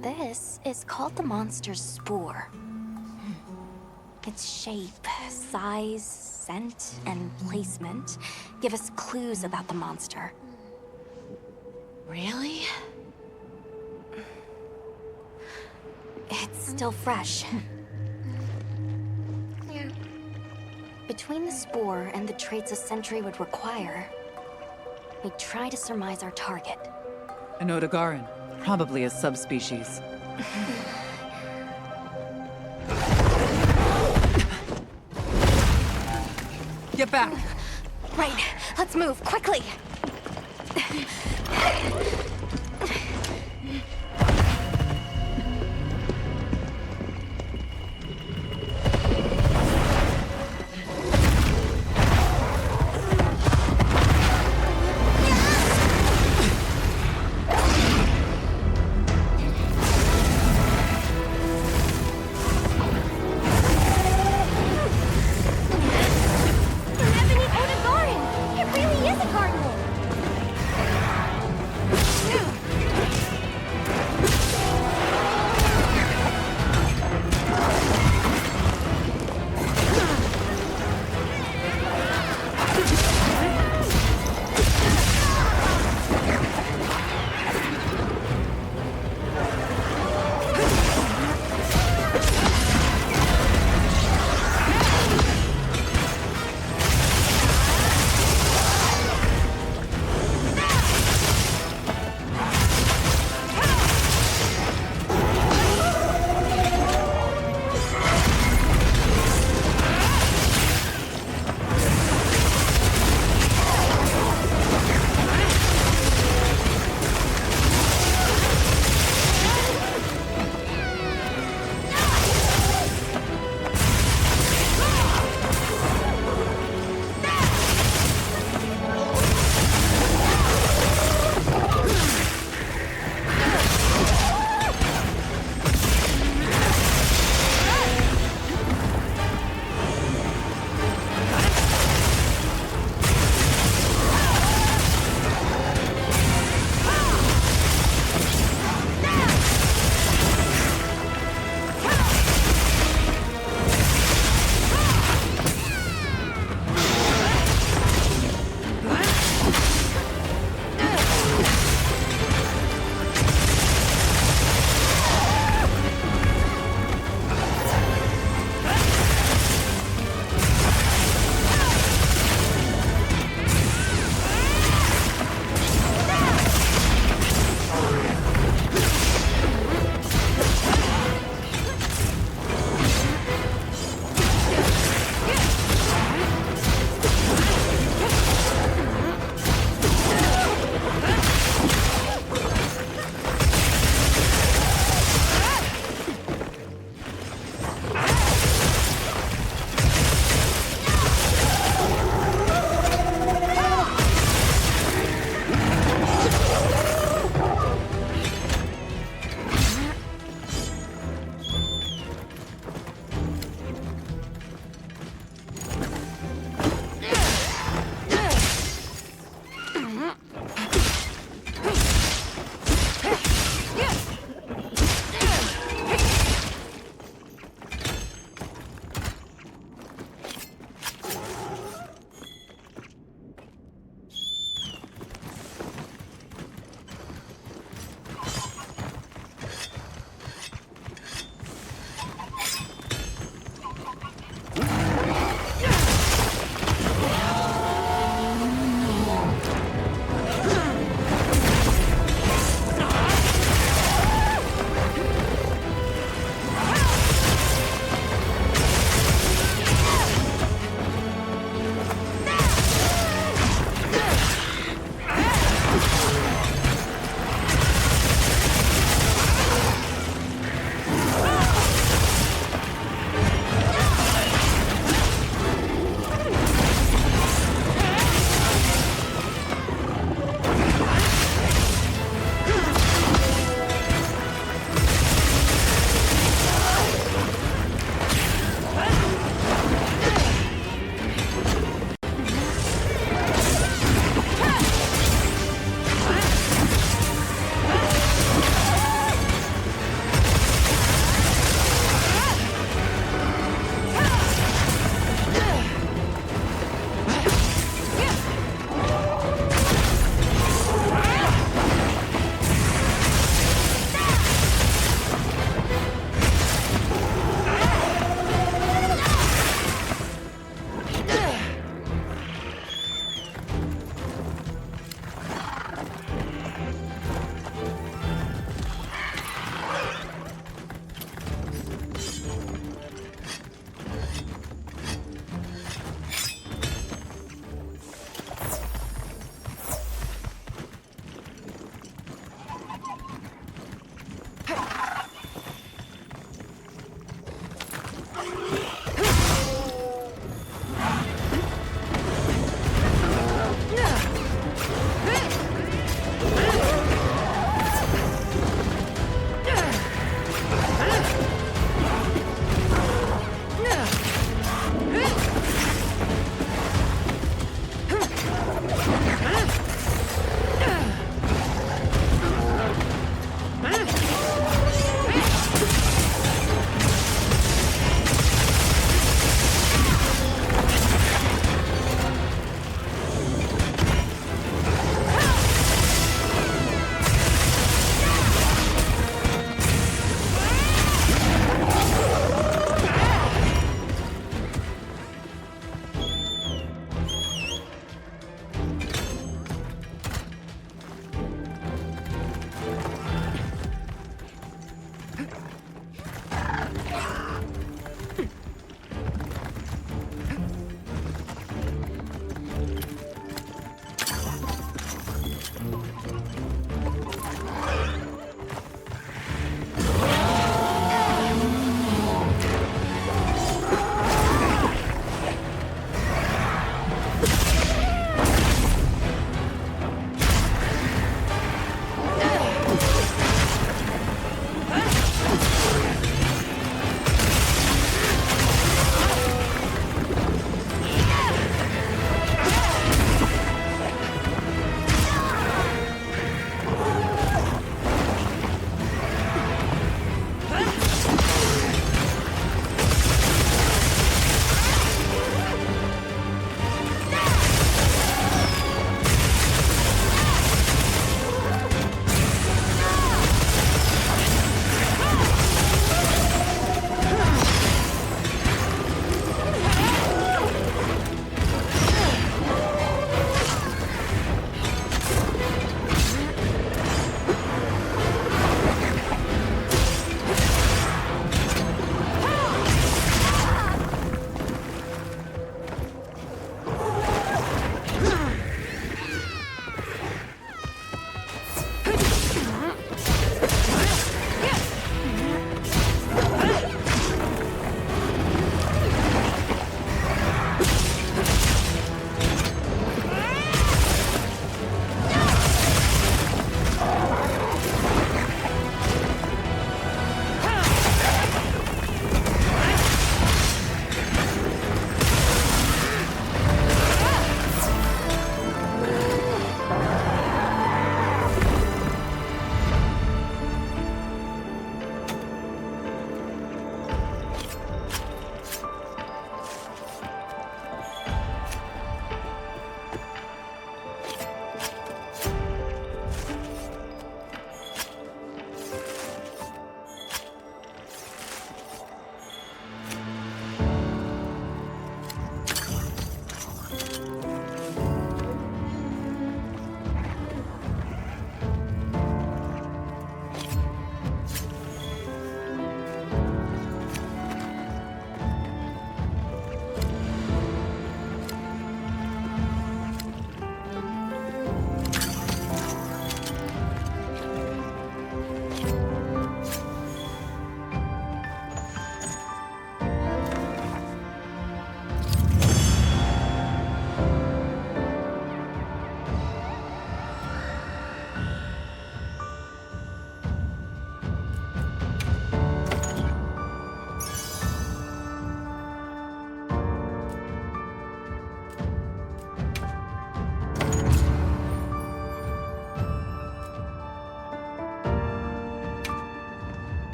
Speaker 4: This is called the monster's spore. Its shape, size, scent, and placement give us clues about the monster.
Speaker 12: Really?
Speaker 4: It's still fresh. Between the spore and the traits a sentry would require, we try to surmise our target.
Speaker 22: An Odogaran, probably a subspecies. Get back!
Speaker 4: Right, let's move, quickly!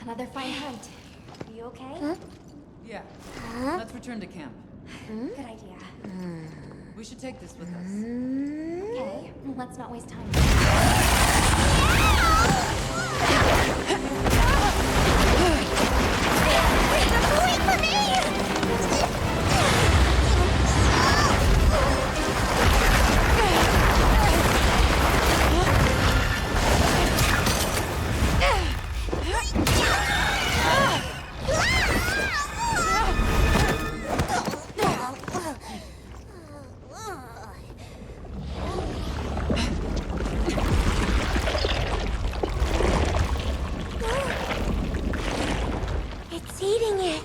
Speaker 4: Another fine hunt. Are you okay?
Speaker 22: Yeah. Let's return to camp.
Speaker 4: Good idea.
Speaker 22: We should take this with us.
Speaker 4: Okay, let's not waste time.
Speaker 5: Wait for me!
Speaker 16: It's eating it.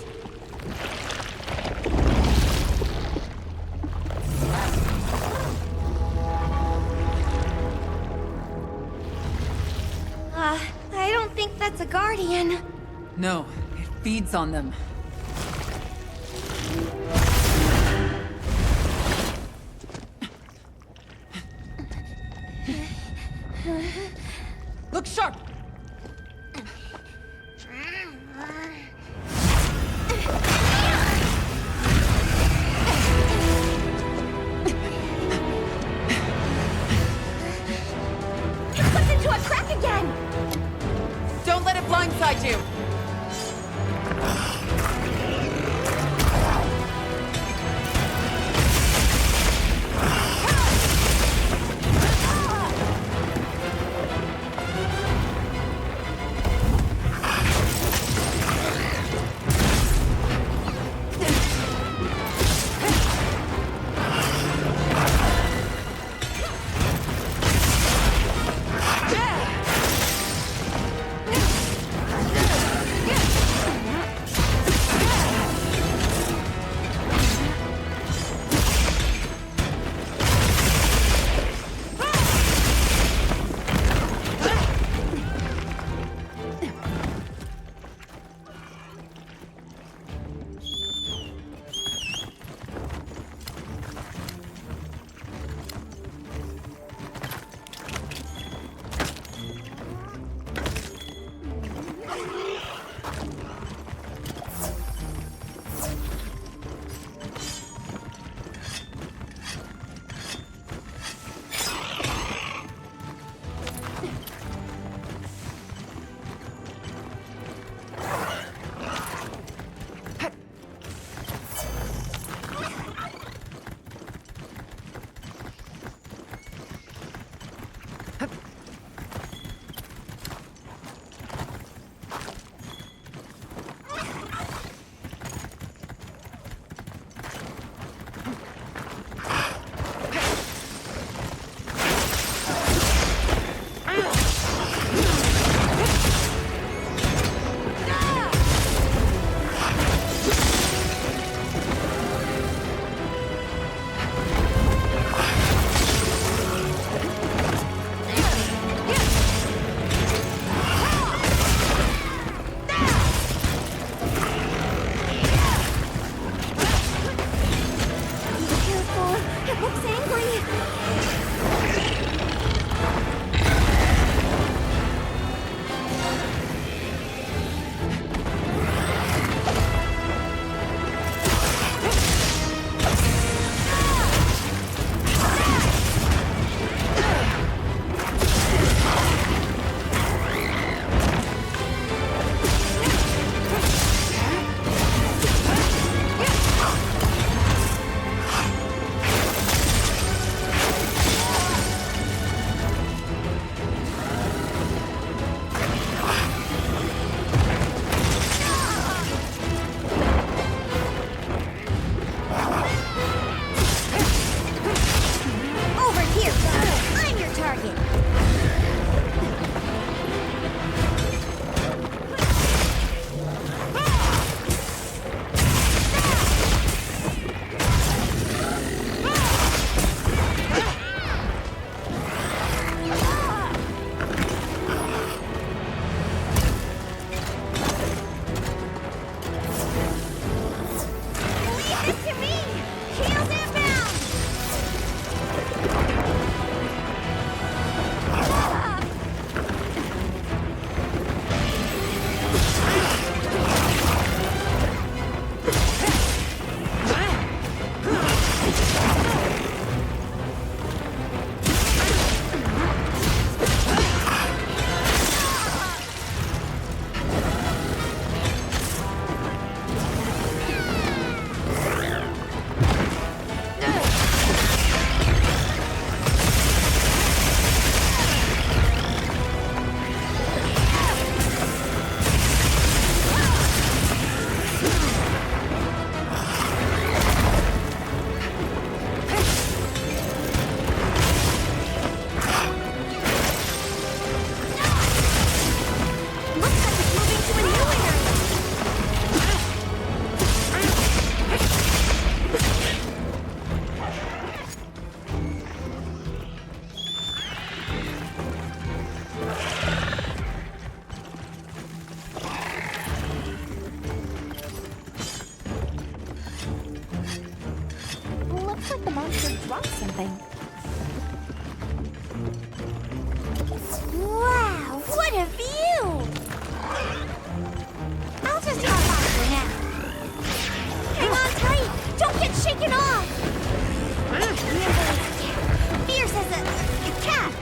Speaker 16: I don't think that's a guardian.
Speaker 22: No, it feeds on them. Look sharp!
Speaker 4: It slipped into a crack again!
Speaker 22: Don't let it blindside you!
Speaker 4: saw something. Wow, what a view! I'll just hop off for now. Hang on tight! Don't get shaken off! Fierce as a cat!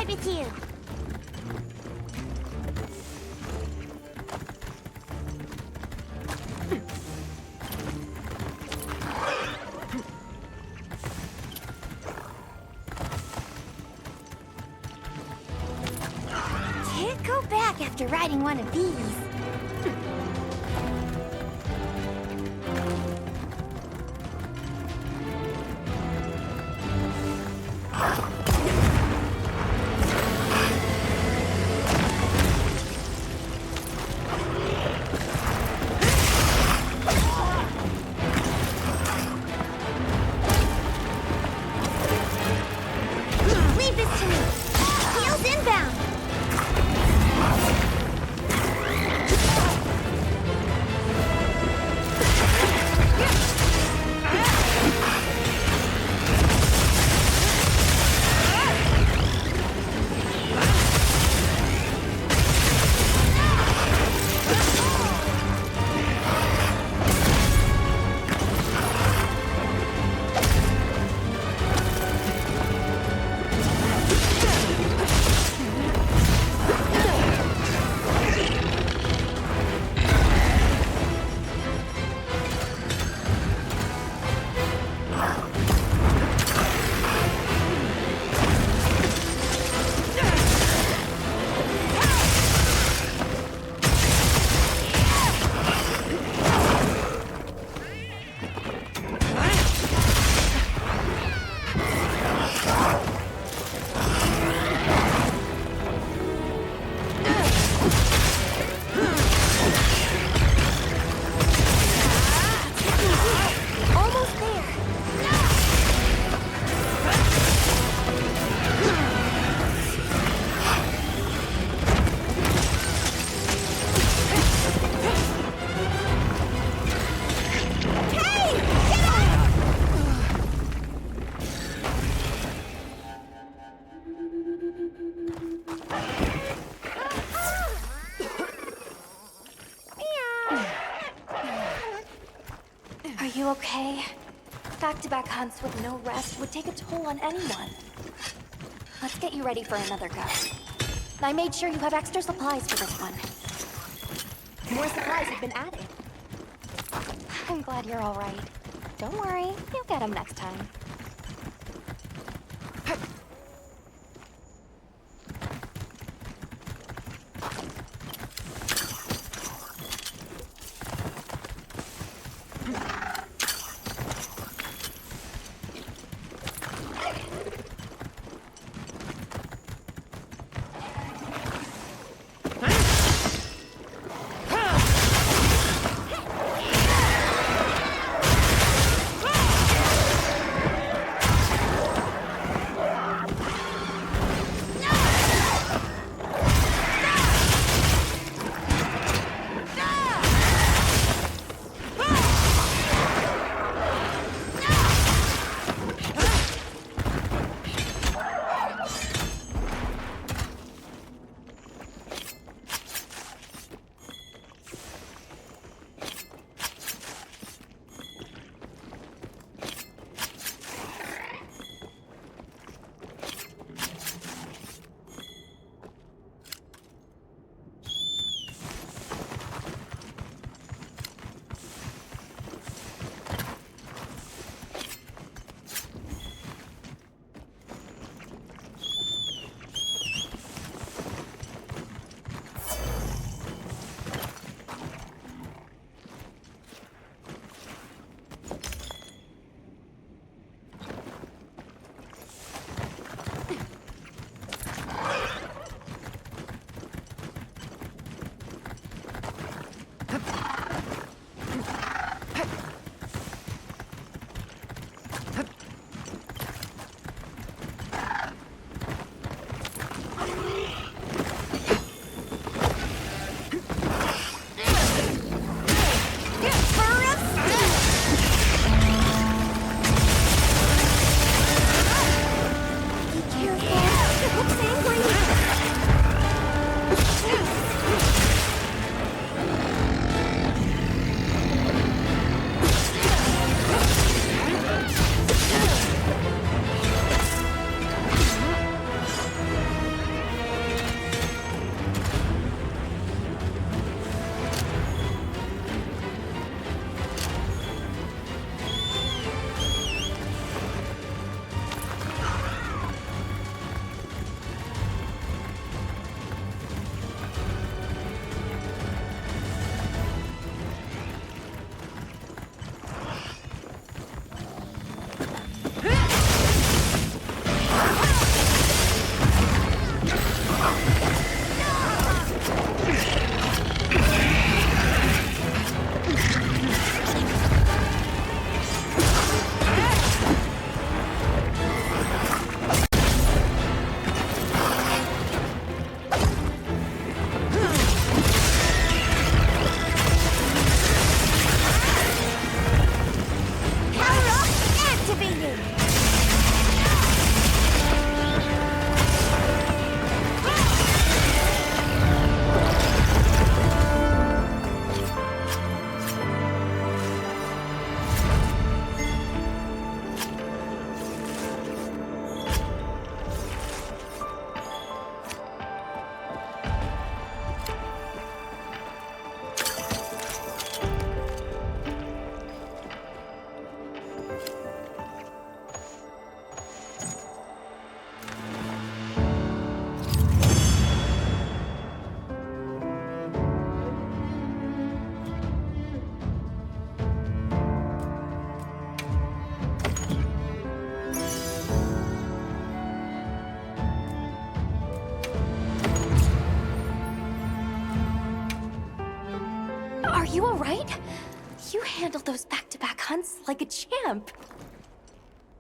Speaker 4: With you. Can't go back after riding one of these. Are you okay? Back-to-back hunts with no rest would take a toll on anyone. Let's get you ready for another go. I made sure you have extra supplies for this one. More supplies have been added. I'm glad you're all right. Don't worry, you'll get them next time. You handled those back-to-back hunts like a champ.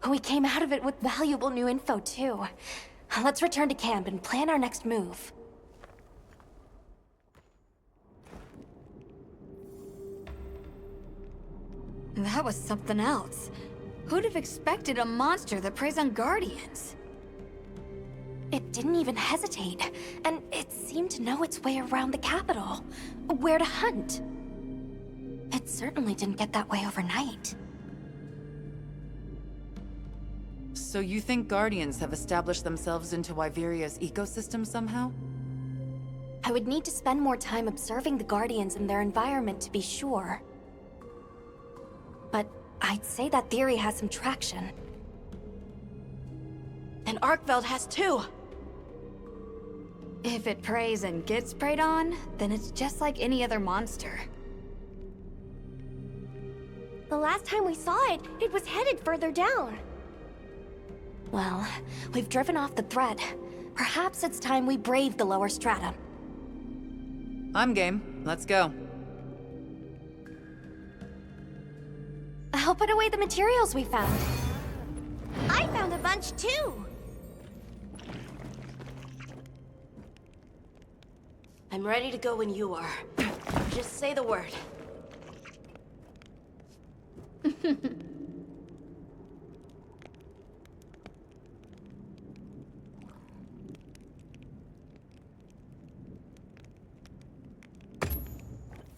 Speaker 4: We came out of it with valuable new info, too. Let's return to camp and plan our next move.
Speaker 7: That was something else. Who'd have expected a monster that preys on guardians?
Speaker 4: It didn't even hesitate, and it seemed to know its way around the capital, where to hunt. It certainly didn't get that way overnight.
Speaker 22: So you think Guardians have established themselves into Wyveria's ecosystem somehow?
Speaker 4: I would need to spend more time observing the Guardians and their environment to be sure. But I'd say that theory has some traction.
Speaker 8: And Arkveld has too!
Speaker 7: If it preys and gets preyed on, then it's just like any other monster.
Speaker 16: The last time we saw it, it was headed further down.
Speaker 4: Well, we've driven off the threat. Perhaps it's time we brave the lower strata.
Speaker 22: I'm game. Let's go.
Speaker 4: I'll put away the materials we found.
Speaker 16: I found a bunch too.
Speaker 8: I'm ready to go when you are. Just say the word.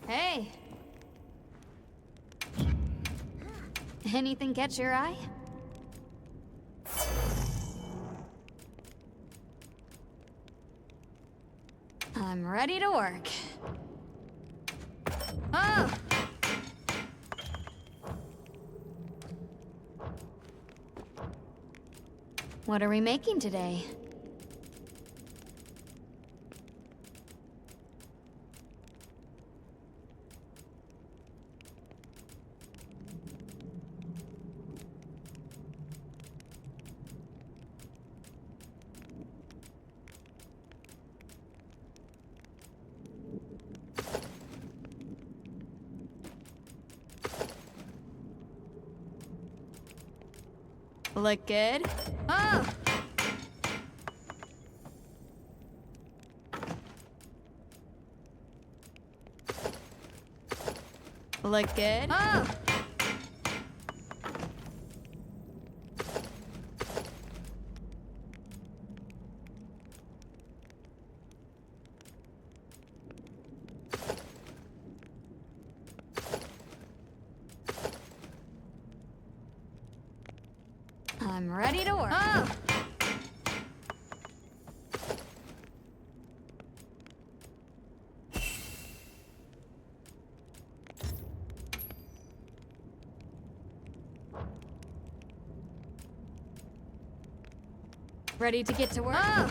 Speaker 7: Hey! Anything catch your eye? I'm ready to work. Oh! What are we making today? Look good? Oh! Look good? Oh! I'm ready to work. Oh! Ready to get to work? Oh!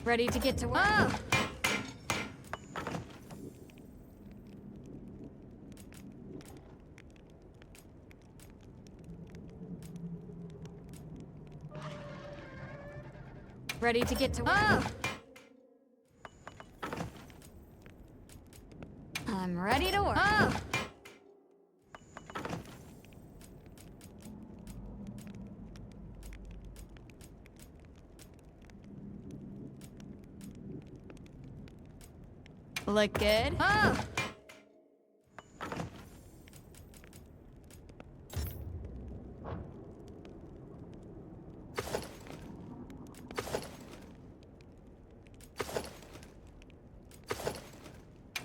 Speaker 7: Ready to get to work? Oh! Ready to get to work? Oh! I'm ready to work. Oh! Look good? Oh!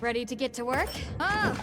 Speaker 7: Ready to get to work? Oh!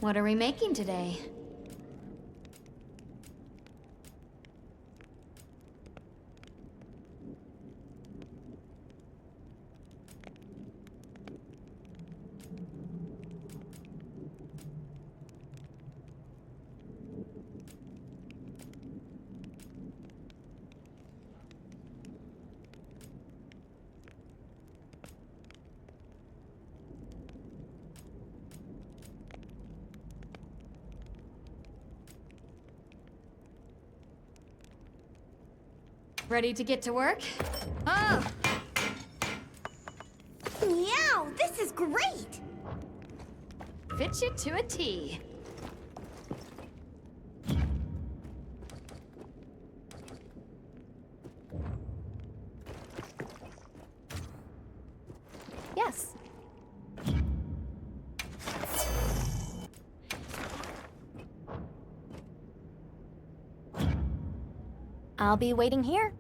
Speaker 7: What are we making today? Ready to get to work? Oh!
Speaker 16: Meow, this is great!
Speaker 7: Fits you to a T. Yes.
Speaker 4: I'll be waiting here.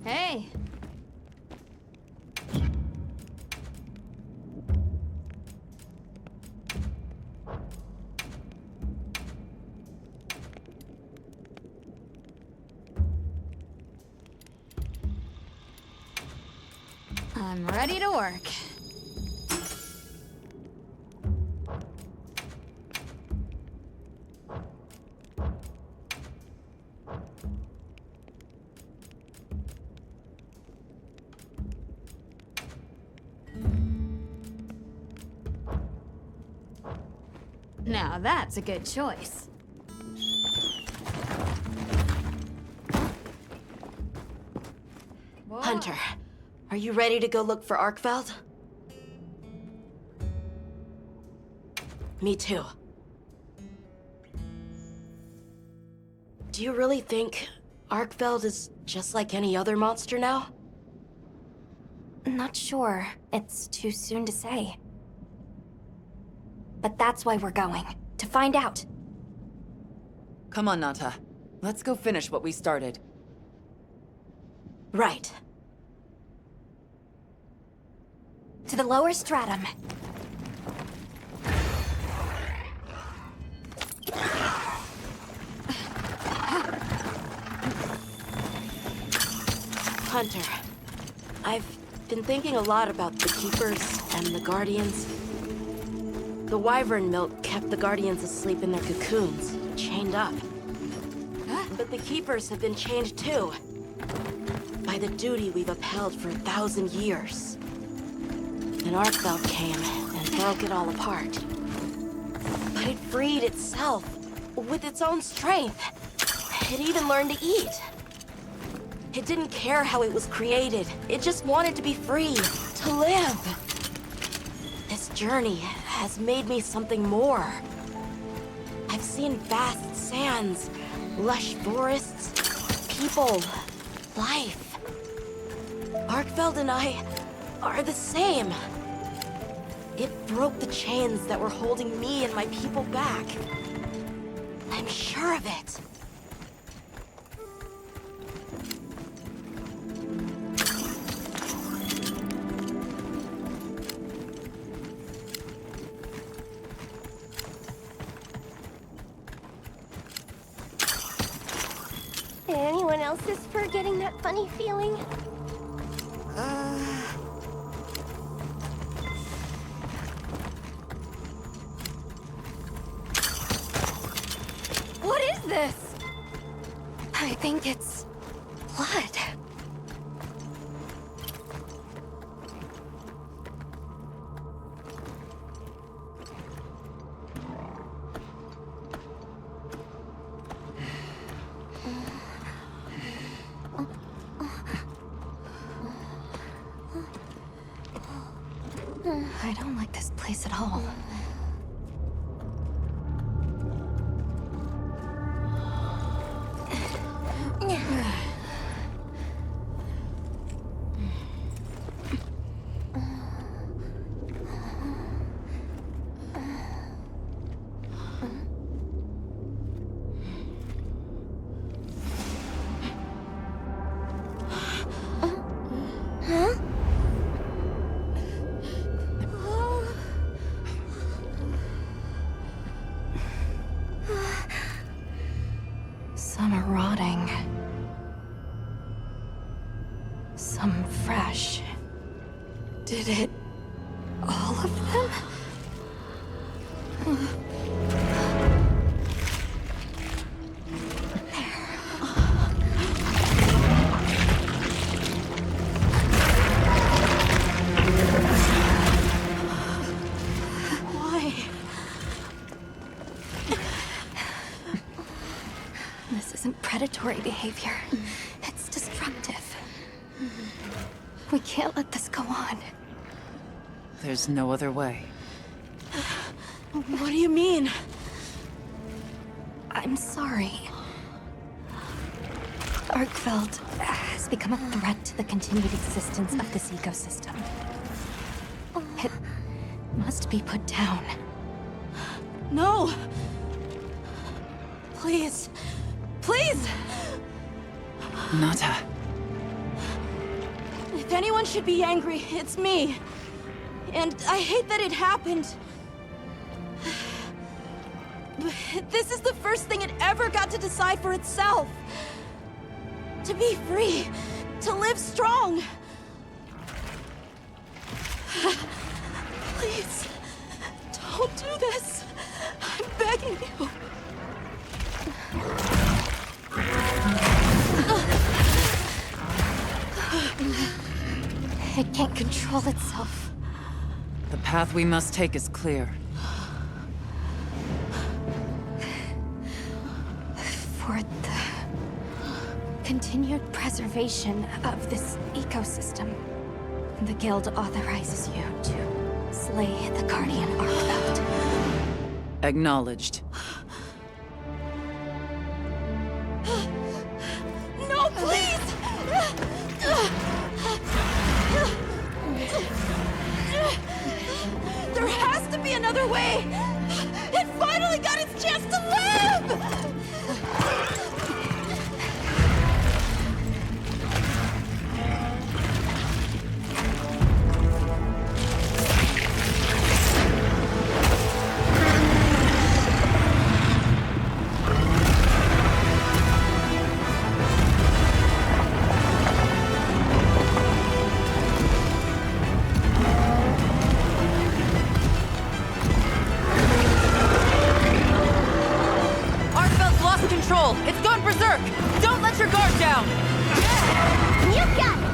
Speaker 7: Hey! I'm ready to work. Now that's a good choice.
Speaker 8: Hunter, are you ready to go look for Arkfeld? Me too. Do you really think Arkfeld is just like any other monster now?
Speaker 4: Not sure. It's too soon to say. But that's why we're going. To find out.
Speaker 22: Come on, Nata. Let's go finish what we started.
Speaker 8: Right.
Speaker 4: To the lower stratum.
Speaker 8: hunter. I've been thinking a lot about the Keepers and the Guardians. The wyvern milk kept the Guardians asleep in their cocoons, chained up. But the Keepers have been chained too, by the duty we've upheld for 1,000 years. An Arcveld came and broke it all apart. But it freed itself with its own strength. It even learned to eat. It didn't care how it was created. It just wanted to be free, to live. This journey has made me something more. I've seen vast sands, lush forests, people, life. Arcveld and I are the same. It broke the chains that were holding me and my people back. I'm sure of it.
Speaker 16: Anyone else's fur getting that funny feeling?
Speaker 7: What is this? I think it's blood. I don't like this place at all. Some are rotting. Some fresh. Did it... all of them? Why? This isn't predatory behavior. It's destructive. We can't let this go on.
Speaker 22: There's no other way.
Speaker 8: What do you mean?
Speaker 7: I'm sorry. Arcveld has become a threat to the continued existence of this ecosystem. It must be put down.
Speaker 8: No! Please. Please!
Speaker 22: Nata.
Speaker 8: If anyone should be angry, it's me. And I hate that it happened. But this is the first thing it ever got to decide for itself. To be free. To live strong. Please. Don't do this. I'm begging you.
Speaker 7: It can't control itself.
Speaker 22: The path we must take is clear.
Speaker 7: For the continued preservation of this ecosystem, the Guild authorizes you to slay the Guardian Arcveld.
Speaker 22: Acknowledged.
Speaker 8: No, please! There has to be another way! It finally got its chance to live!
Speaker 11: berserk! Don't let your guard down!
Speaker 5: You got it!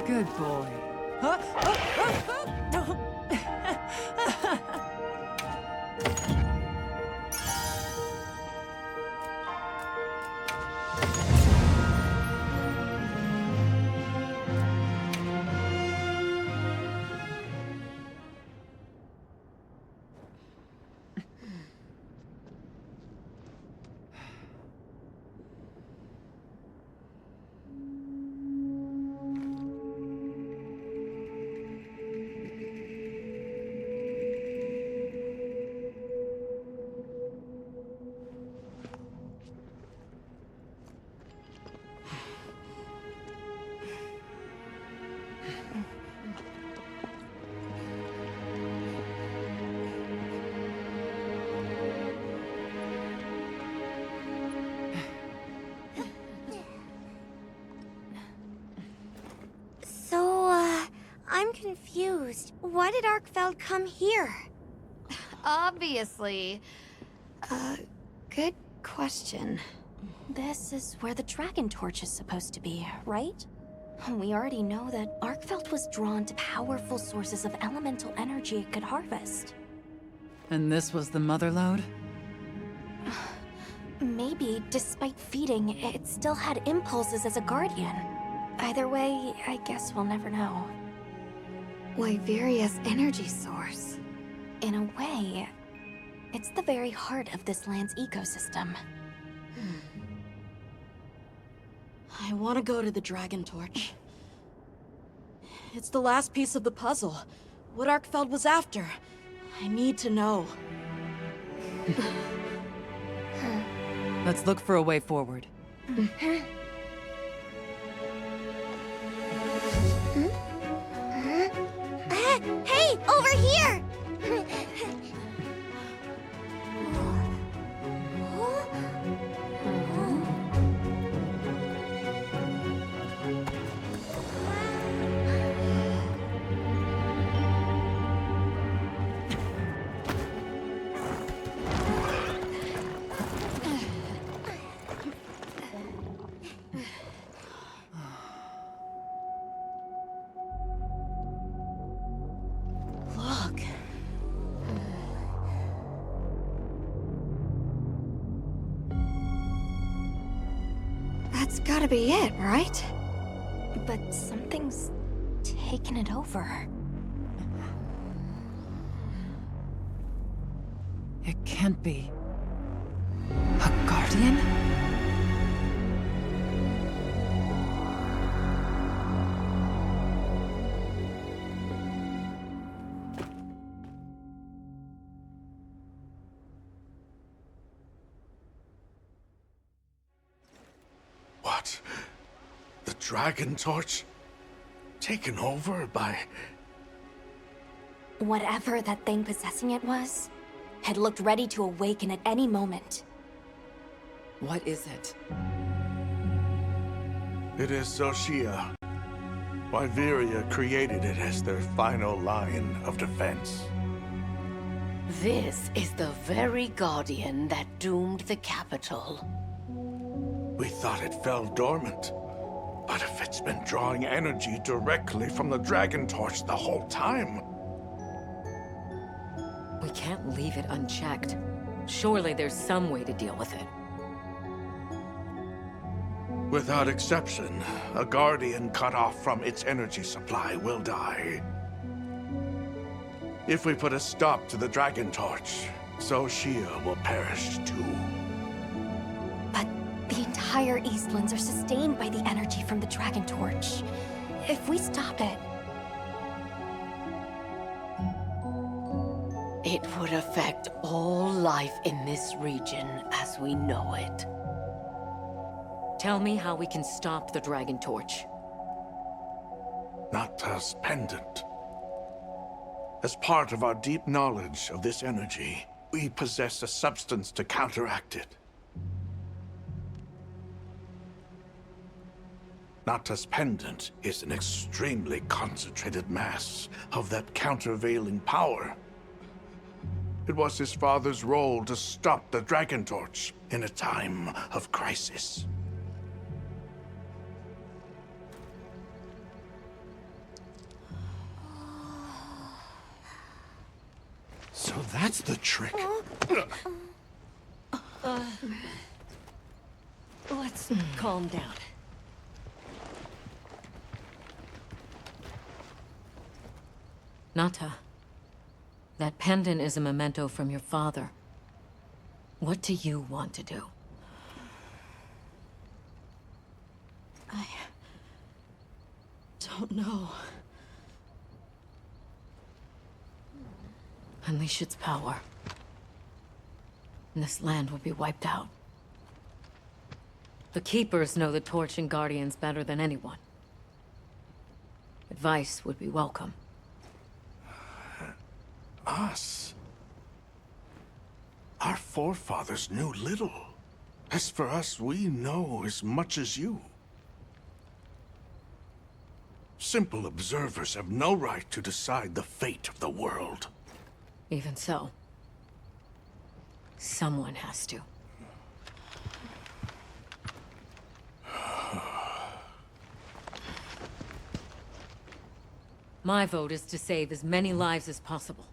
Speaker 22: Good boy.
Speaker 16: I'm confused. Why did Arkfeld come here?
Speaker 7: Obviously. Good question.
Speaker 4: This is where the Dragon Torch is supposed to be, right? We already know that Arkfeld was drawn to powerful sources of elemental energy it could harvest.
Speaker 22: And this was the mother lode?
Speaker 4: Maybe, despite feeding, it still had impulses as a guardian. Either way, I guess we'll never know.
Speaker 7: Wyveria's energy source.
Speaker 4: In a way, it's the very heart of this land's ecosystem.
Speaker 12: I want to go to the Dragon Torch. It's the last piece of the puzzle. What Arkfeld was after. I need to know.
Speaker 22: Let's look for a way forward.
Speaker 16: Hey, over here!
Speaker 12: Look.
Speaker 7: That's gotta be it, right?
Speaker 4: But something's taken it over.
Speaker 22: It can't be. A guardian?
Speaker 14: What? The Dragon Torch? Taken over by...
Speaker 4: Whatever that thing possessing it was, had looked ready to awaken at any moment.
Speaker 22: What is it?
Speaker 14: It is Xochitl. Wyveria created it as their final line of defense.
Speaker 18: This is the very guardian that doomed the capital.
Speaker 14: We thought it fell dormant. But if it's been drawing energy directly from the Dragon Torch the whole time...
Speaker 9: We can't leave it unchecked. Surely there's some way to deal with it.
Speaker 14: Without exception, a Guardian cut off from its energy supply will die. If we put a stop to the Dragon Torch, Xochitl will perish too.
Speaker 4: But the entire Eastlands are sustained by the energy from the Dragon Torch. If we stop it...
Speaker 18: It would affect all life in this region as we know it.
Speaker 9: Tell me how we can stop the Dragon Torch.
Speaker 14: Nata's pendant. As part of our deep knowledge of this energy, we possess a substance to counteract it. Nata's pendant is an extremely concentrated mass of that countervailing power. It was his father's role to stop the Dragon Torch in a time of crisis.
Speaker 17: So that's the trick.
Speaker 12: Let's calm down.
Speaker 9: Nata, that pendant is a memento from your father. What do you want to do?
Speaker 12: I don't know.
Speaker 9: Unleash its power, and this land will be wiped out. The Keepers know the Torch and Guardians better than anyone. Advice would be welcome.
Speaker 14: Us? Our forefathers knew little. As for us, we know as much as you. Simple observers have no right to decide the fate of the world.
Speaker 9: Even so, someone has to. My vote is to save as many lives as possible.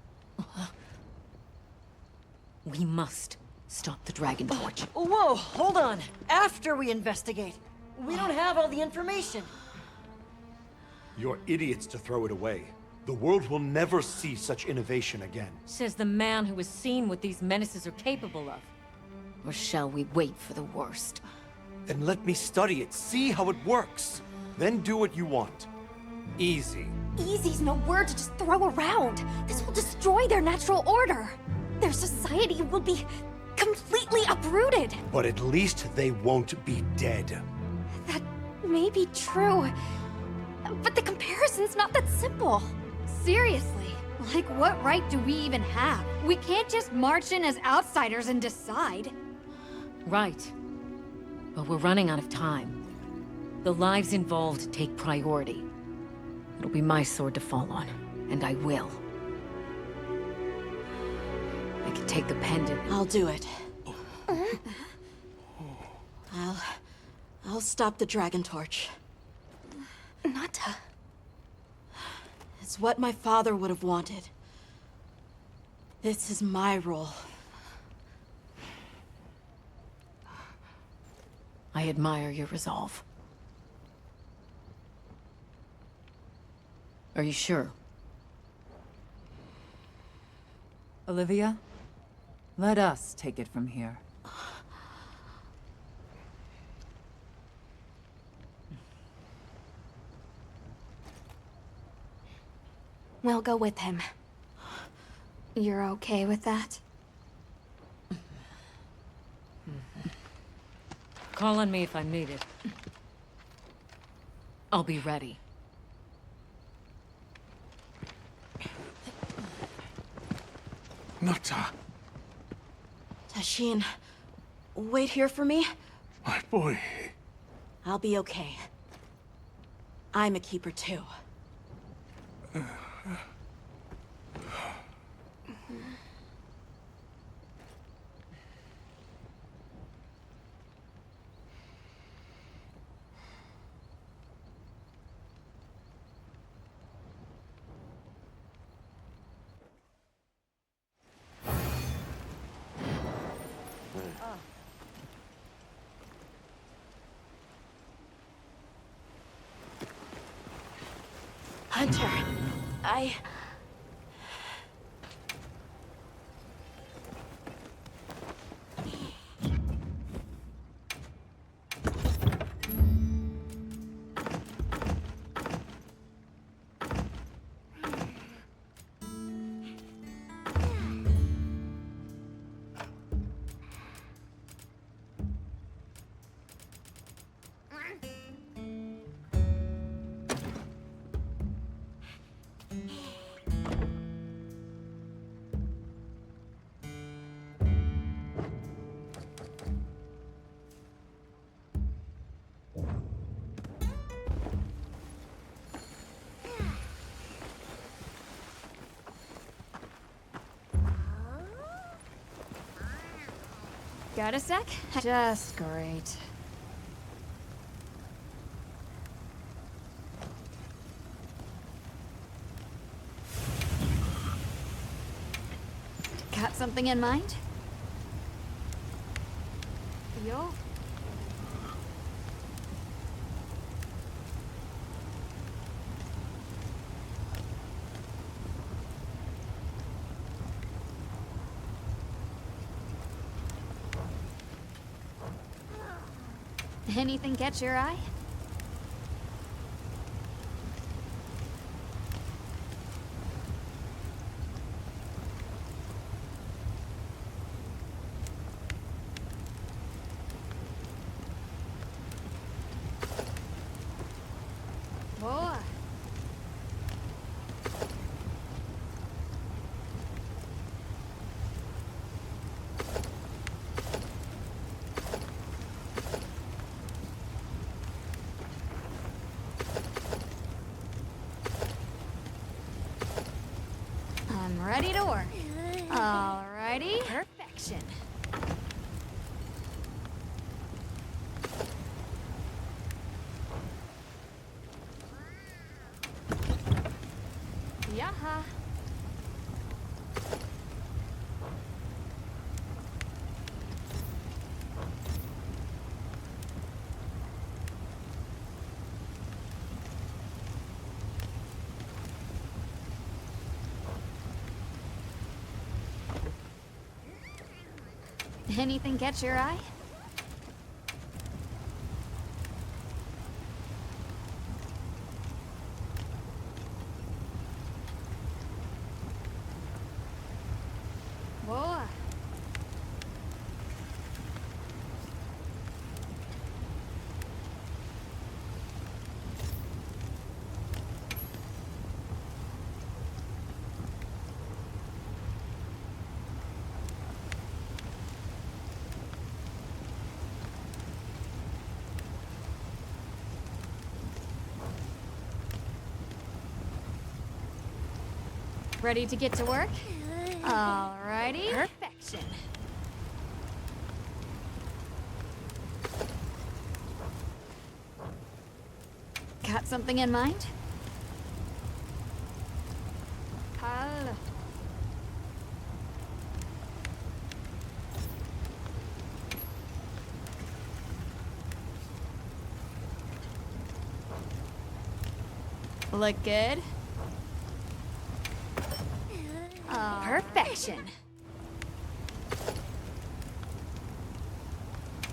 Speaker 9: We must stop the Dragon Torch.
Speaker 12: Whoa, hold on. After we investigate. We don't have all the information.
Speaker 17: You're idiots to throw it away. The world will never see such innovation again.
Speaker 9: Says the man who has seen what these menaces are capable of. Or shall we wait for the worst?
Speaker 17: Then let me study it, see how it works. Then do what you want. Easy.
Speaker 4: Easy's no word to just throw around. This will destroy their natural order. Their society will be completely uprooted.
Speaker 17: But at least they won't be dead.
Speaker 4: That may be true, but the comparison's not that simple.
Speaker 7: Seriously, like what right do we even have? We can't just march in as outsiders and decide.
Speaker 9: Right. But we're running out of time. The lives involved take priority. It'll be my sword to fall on, and I will. I can take the pendant.
Speaker 12: I'll do it. I'll stop the Dragon Torch.
Speaker 4: Nata.
Speaker 12: It's what my father would have wanted. This is my role.
Speaker 9: I admire your resolve. Are you sure?
Speaker 22: Olivia, let us take it from here.
Speaker 4: We'll go with him.
Speaker 7: You're okay with that?
Speaker 9: Call on me if I'm needed. I'll be ready.
Speaker 14: Nata.
Speaker 12: Tashin, wait here for me.
Speaker 14: My boy.
Speaker 12: I'll be okay. I'm a keeper too. Hunter,
Speaker 7: Got a sec? Just great. Got something in mind?
Speaker 3: Yo.
Speaker 7: Anything catch your eye?
Speaker 3: Boa.
Speaker 7: I'm ready to work. Alrighty. Perfection.
Speaker 3: Yaha.
Speaker 7: Anything catch your eye?
Speaker 3: Boa.
Speaker 7: Ready to get to work? Alrighty. Perfection. Got something in mind?
Speaker 3: Hal.
Speaker 7: Look good? Perfection.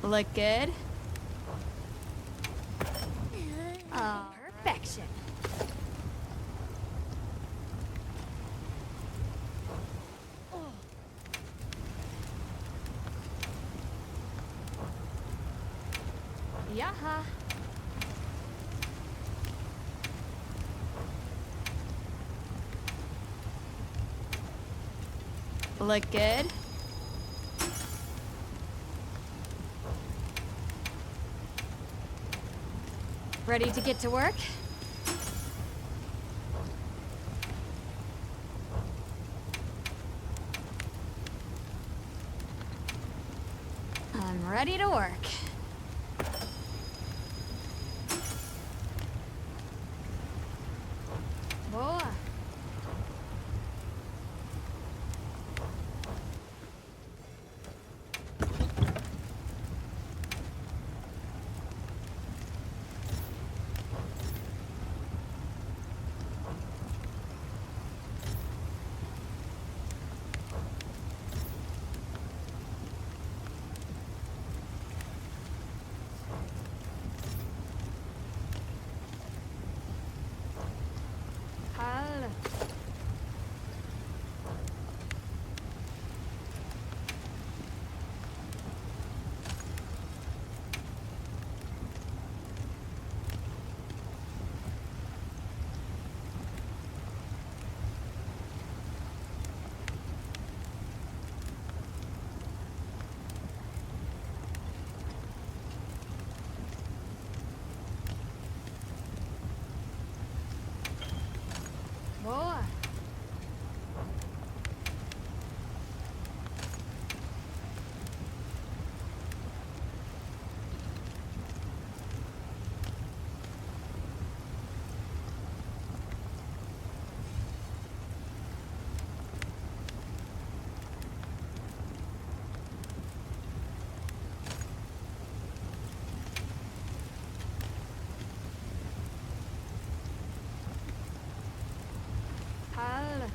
Speaker 7: Look good? Perfection.
Speaker 3: Yaha.
Speaker 7: Look good? Ready to get to work? I'm ready to work.
Speaker 3: Boa.
Speaker 7: Al.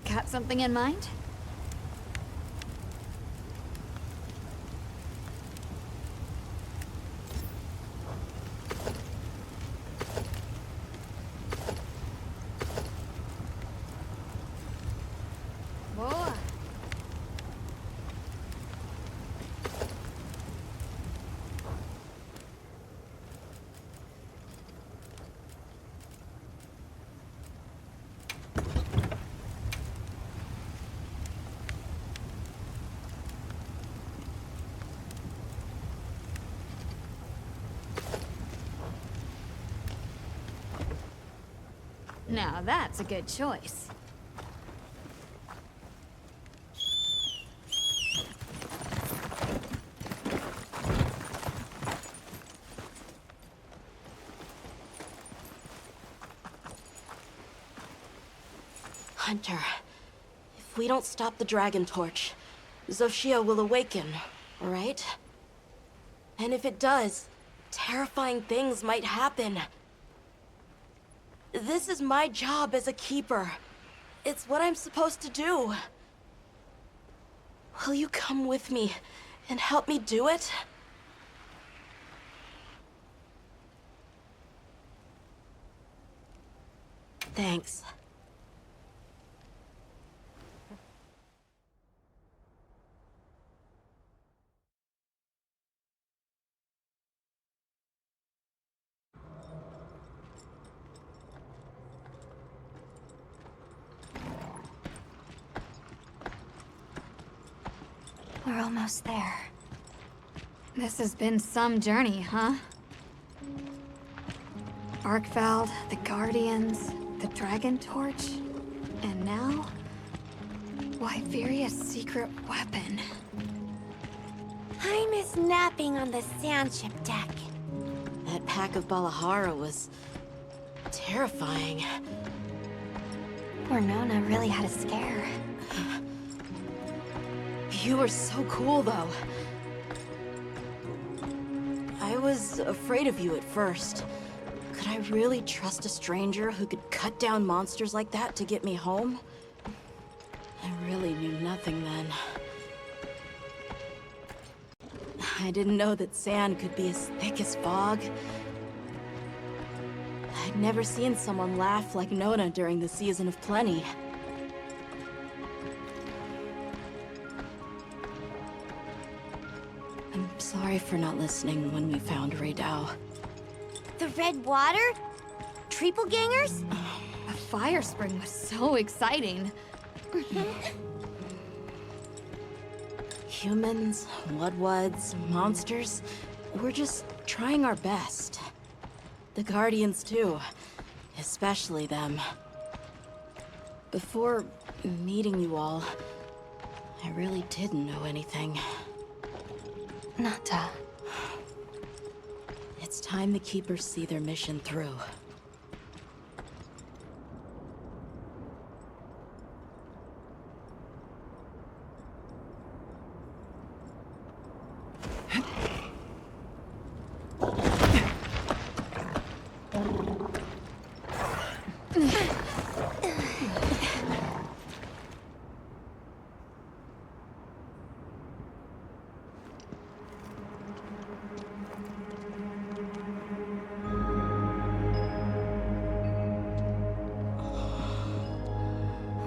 Speaker 7: Got something in mind? Boa. Now that's a good choice.
Speaker 8: Hunter, if we don't stop the Dragon Torch, Xochitl will awaken, right? And if it does, terrifying things might happen. This is my job as a keeper. It's what I'm supposed to do. Will you come with me and help me do it? Thanks.
Speaker 4: We're almost there.
Speaker 7: This has been some journey, huh? Arkveld, the Guardians, the Dragon Torch, and now... Wyveria's secret weapon.
Speaker 16: I miss napping on the sandship deck.
Speaker 8: That pack of Balahara was... terrifying.
Speaker 4: Poor Nona really had a scare.
Speaker 8: You were so cool, though. I was afraid of you at first. Could I really trust a stranger who could cut down monsters like that to get me home? I really knew nothing then. I didn't know that sand could be as thick as fog. I'd never seen someone laugh like Nona during the Season of Plenty. I'm sorry for not listening when we found Raydao.
Speaker 16: The red water? Triple-gangers?
Speaker 7: A fire spring was so exciting.
Speaker 8: Humans, Bloodwoods, monsters, we're just trying our best. The Guardians too, especially them. Before meeting you all, I really didn't know anything.
Speaker 4: Nata.
Speaker 8: It's time the Keepers see their mission through.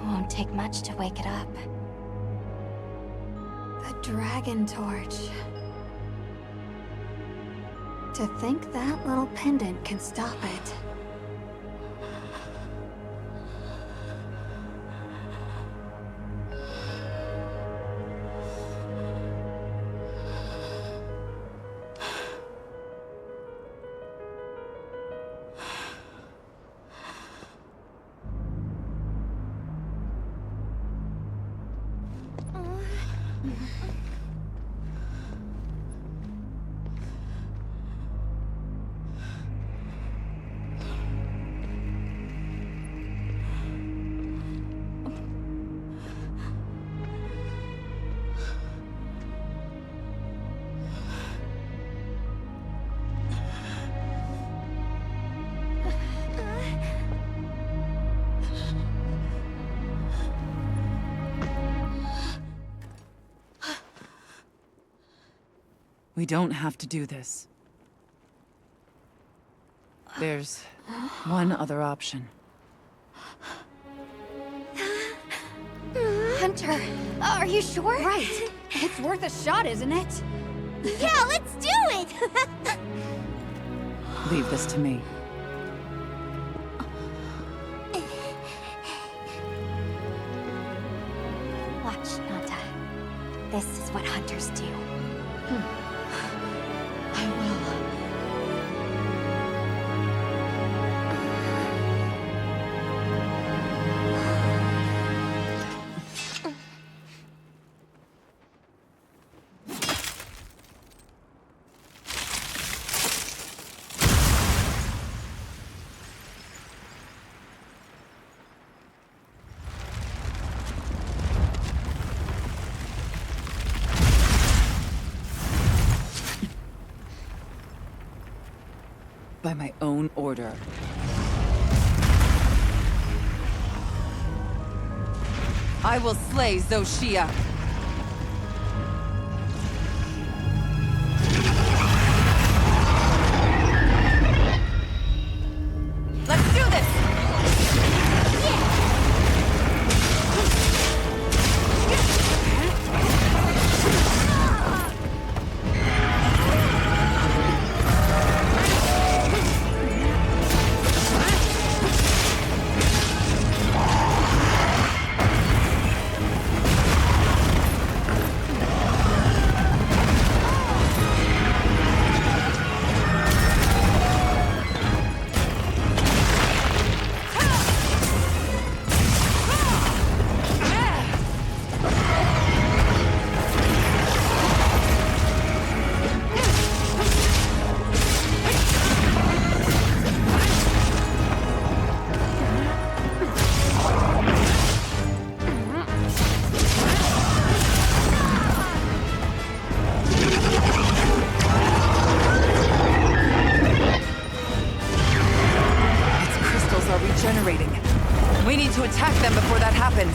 Speaker 4: Won't take much to wake it up.
Speaker 7: The Dragon Torch. To think that little pendant can stop it.
Speaker 22: We don't have to do this. There's one other option.
Speaker 7: Hunter, are you sure? Right. It's worth a shot, isn't it?
Speaker 5: Yeah, let's do it!
Speaker 22: Leave this to me.
Speaker 4: Watch, Nata. This is what hunters do.
Speaker 22: I will. By my own order. I will slay Xochitl. Let's do this! We need to attack them before that happens.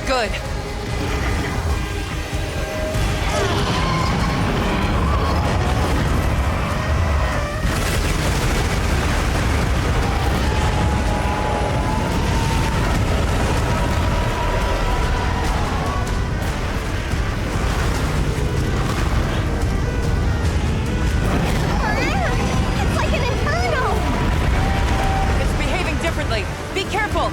Speaker 11: Good.
Speaker 16: It's like an inferno!
Speaker 11: It's behaving differently. Be careful!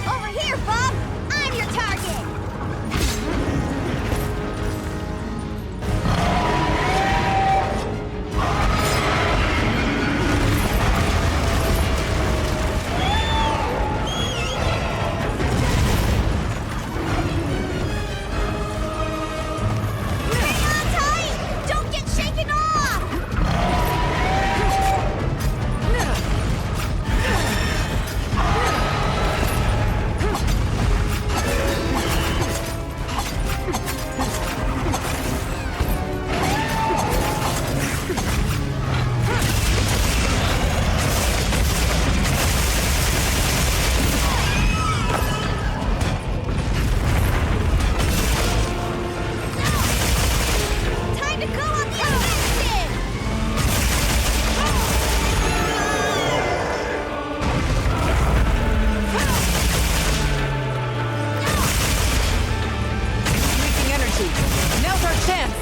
Speaker 16: Over here, Bob! I'm your target! Hang on tight! Don't get shaken off! Time to go on the offensive!
Speaker 11: Leaking energy. Now's our chance!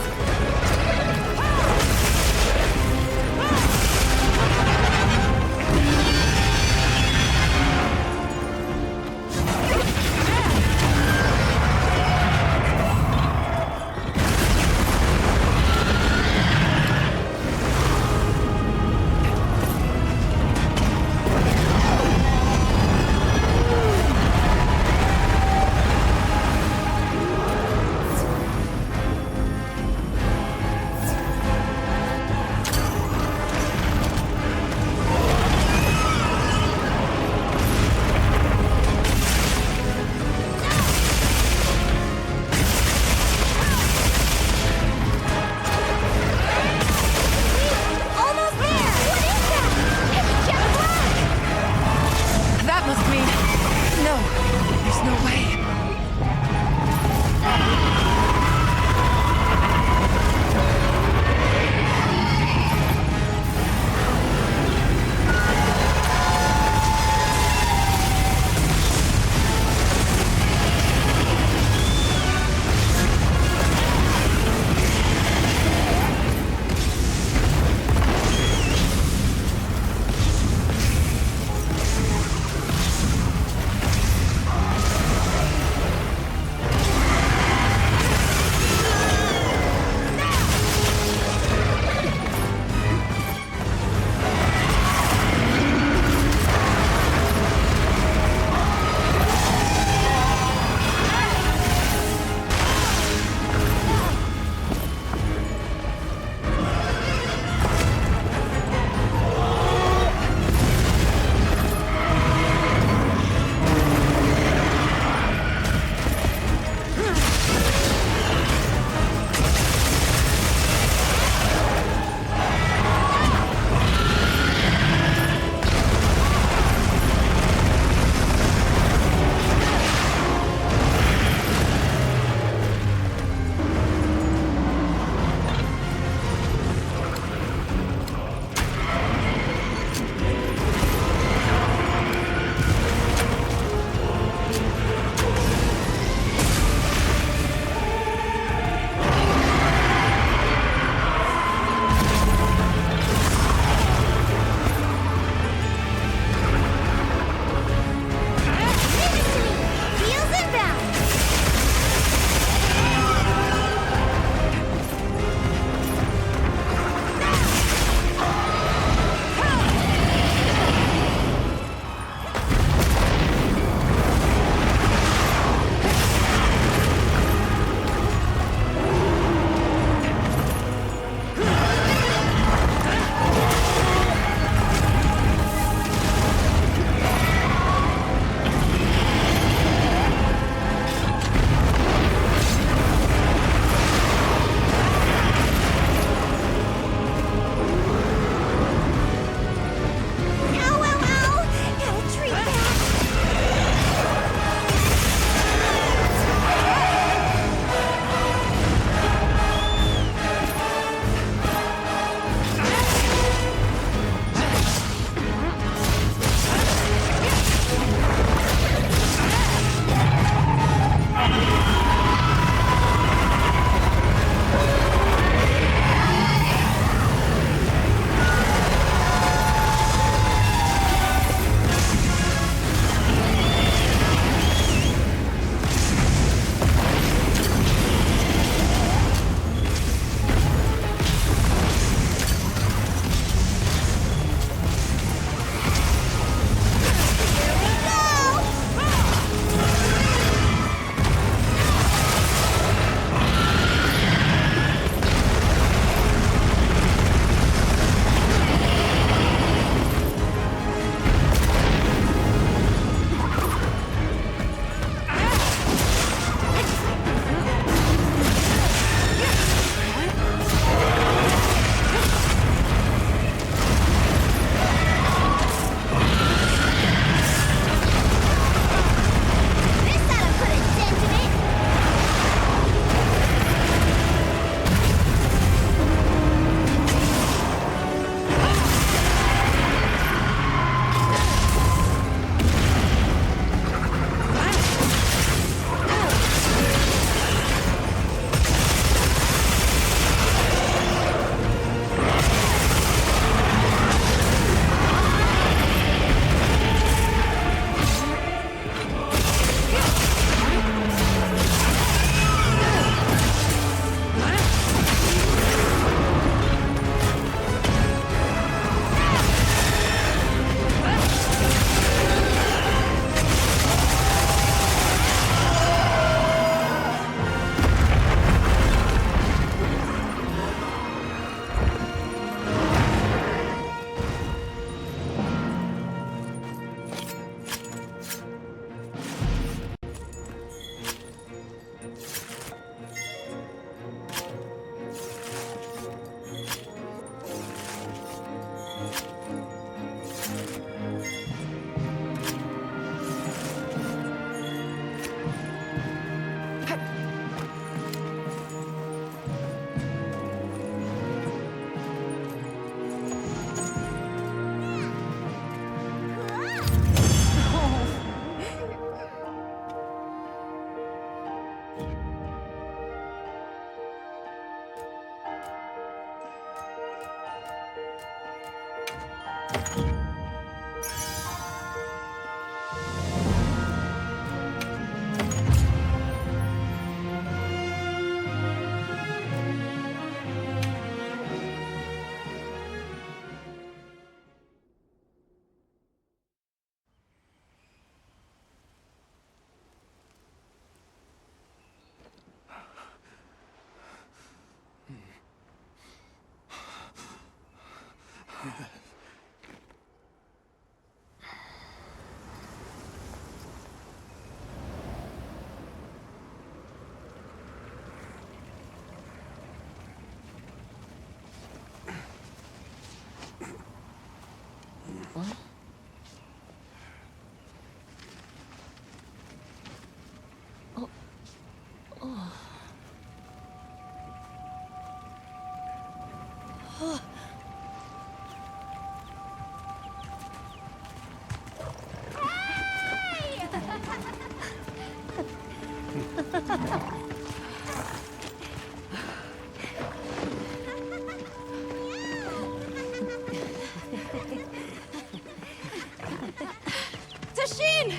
Speaker 8: Tashin!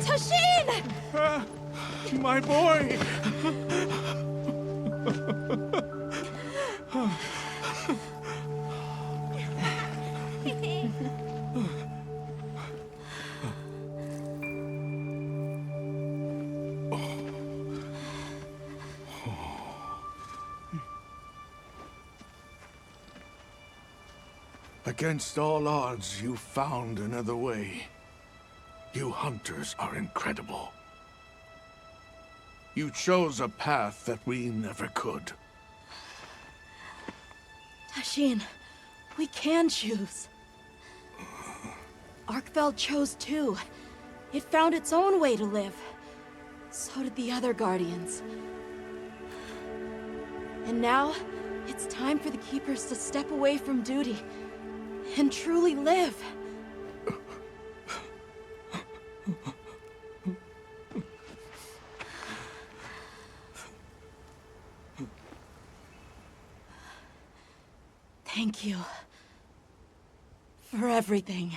Speaker 8: Tashin!
Speaker 14: My boy! Against all odds, you found another way. You hunters are incredible. You chose a path that we never could.
Speaker 8: Tashin, we can choose. Arkfeld chose too. It found its own way to live. So did the other Guardians. And now, it's time for the Keepers to step away from duty and truly live. Thank you for everything.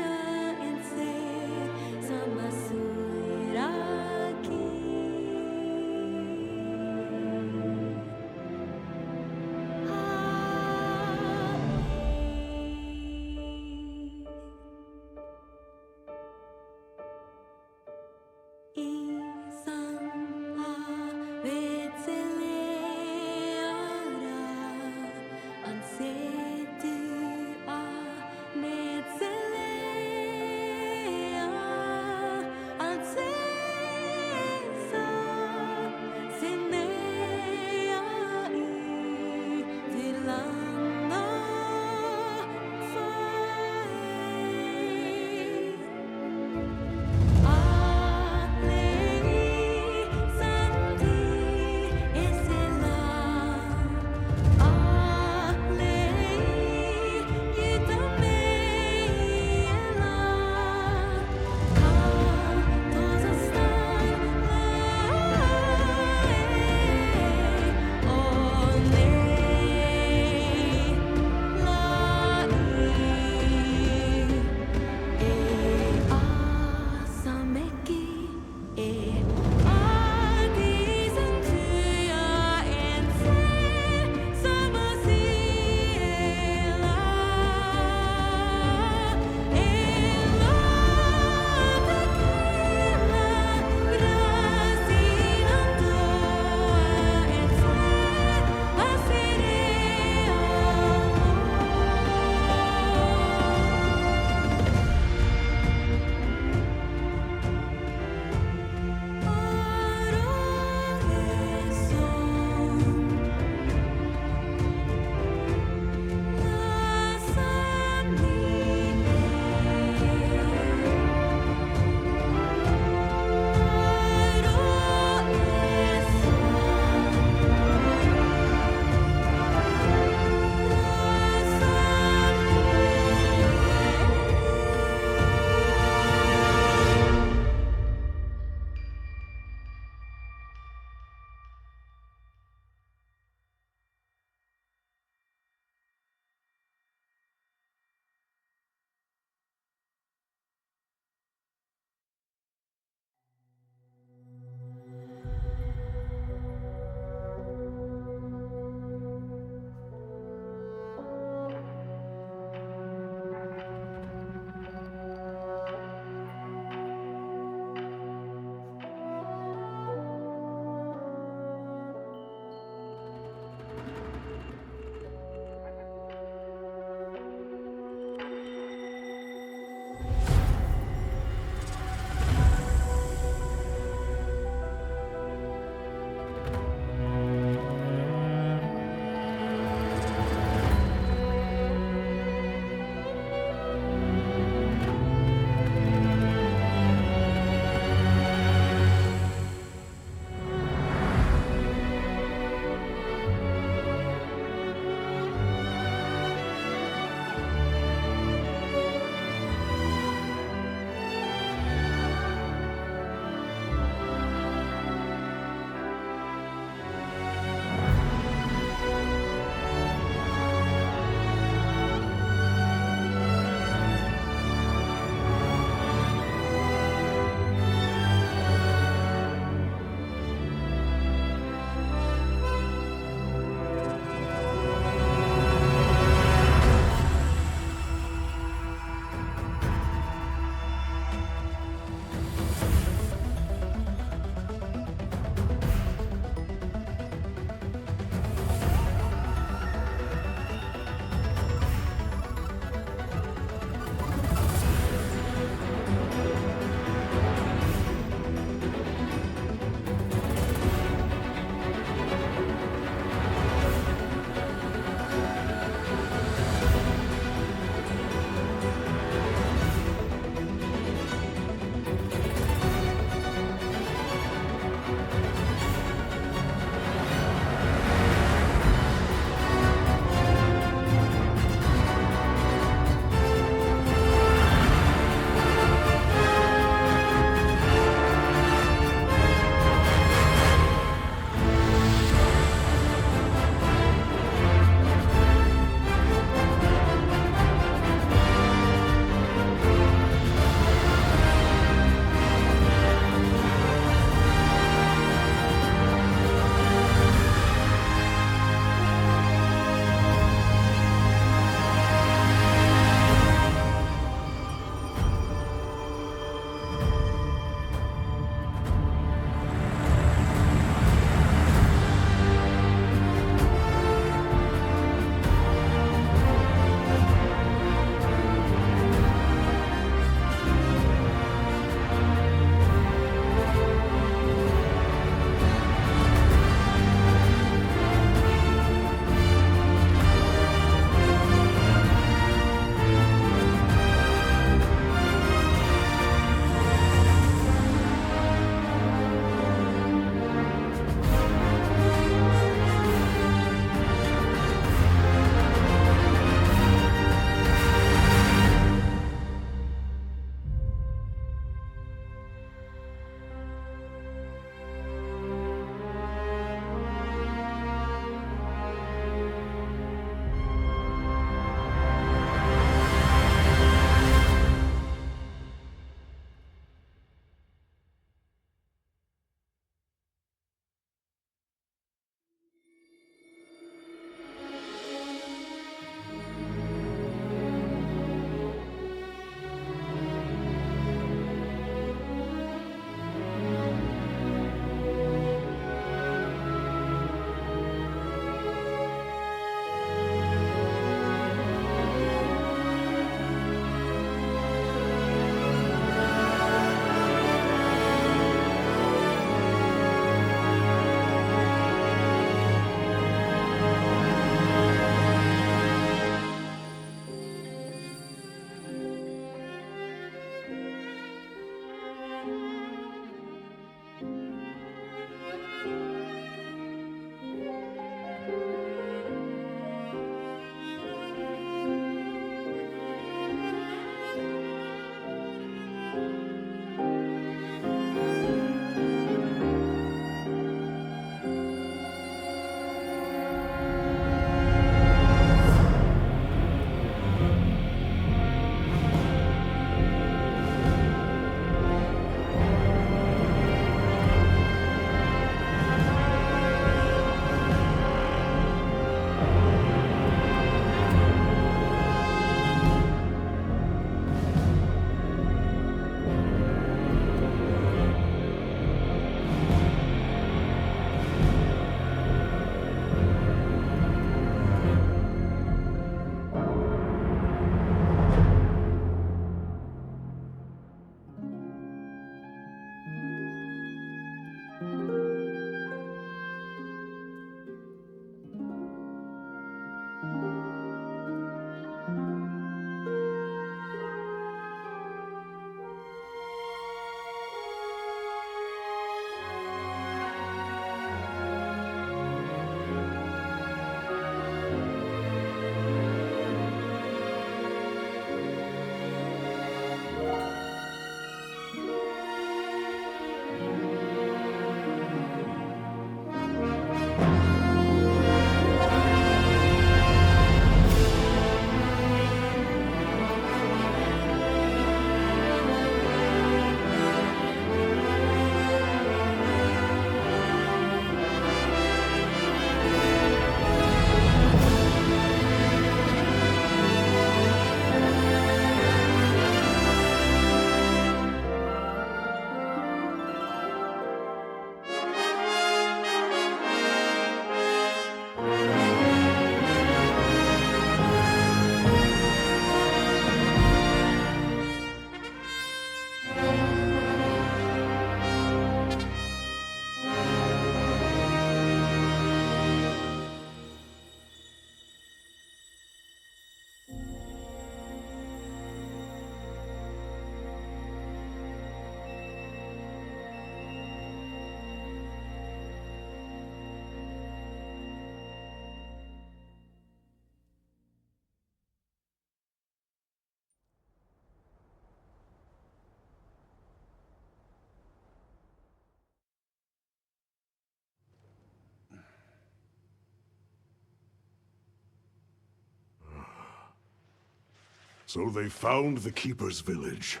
Speaker 19: So they found the Keeper's village.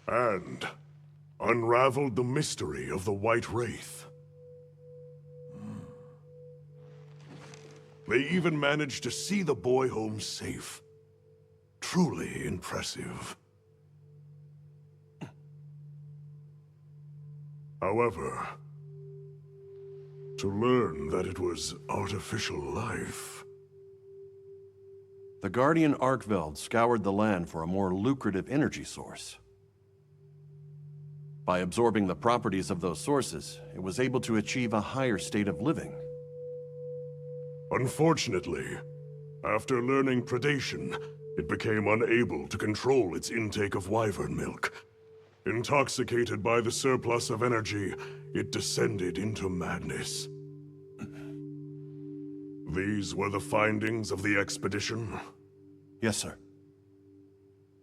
Speaker 19: And unraveled the mystery of the White Wraith. They even managed to see the boy home safe. Truly impressive. However, to learn that it was artificial life...
Speaker 17: The Guardian Arkveld scoured the land for a more lucrative energy source. By absorbing the properties of those sources, it was able to achieve a higher state of living.
Speaker 19: Unfortunately, after learning predation, it became unable to control its intake of wyvern milk. Intoxicated by the surplus of energy, it descended into madness. These were the findings of the expedition?
Speaker 17: Yes, sir.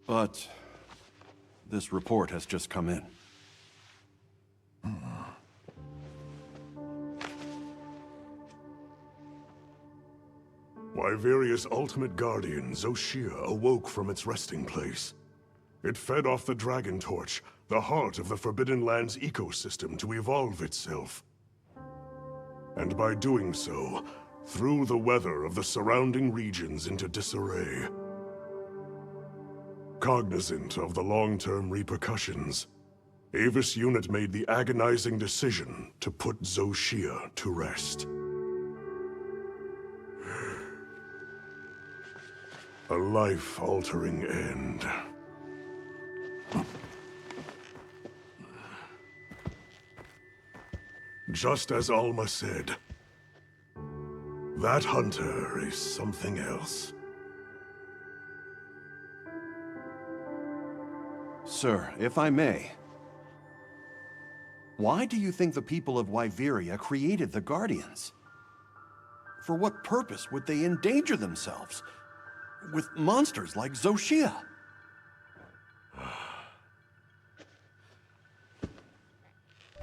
Speaker 17: But this report has just come in.
Speaker 19: Wyveria's ultimate guardian, Zoshia, awoke from its resting place. It fed off the Dragon Torch, the heart of the Forbidden Lands ecosystem, to evolve itself. And by doing so, threw the weather of the surrounding regions into disarray. Cognizant of the long-term repercussions, Avis Unit made the agonizing decision to put Zoshia to rest. A life-altering end. Just as Alma said, that hunter is something else.
Speaker 17: Sir, if I may, why do you think the people of Wyveria created the Guardians? For what purpose would they endanger themselves with monsters like Zoshia?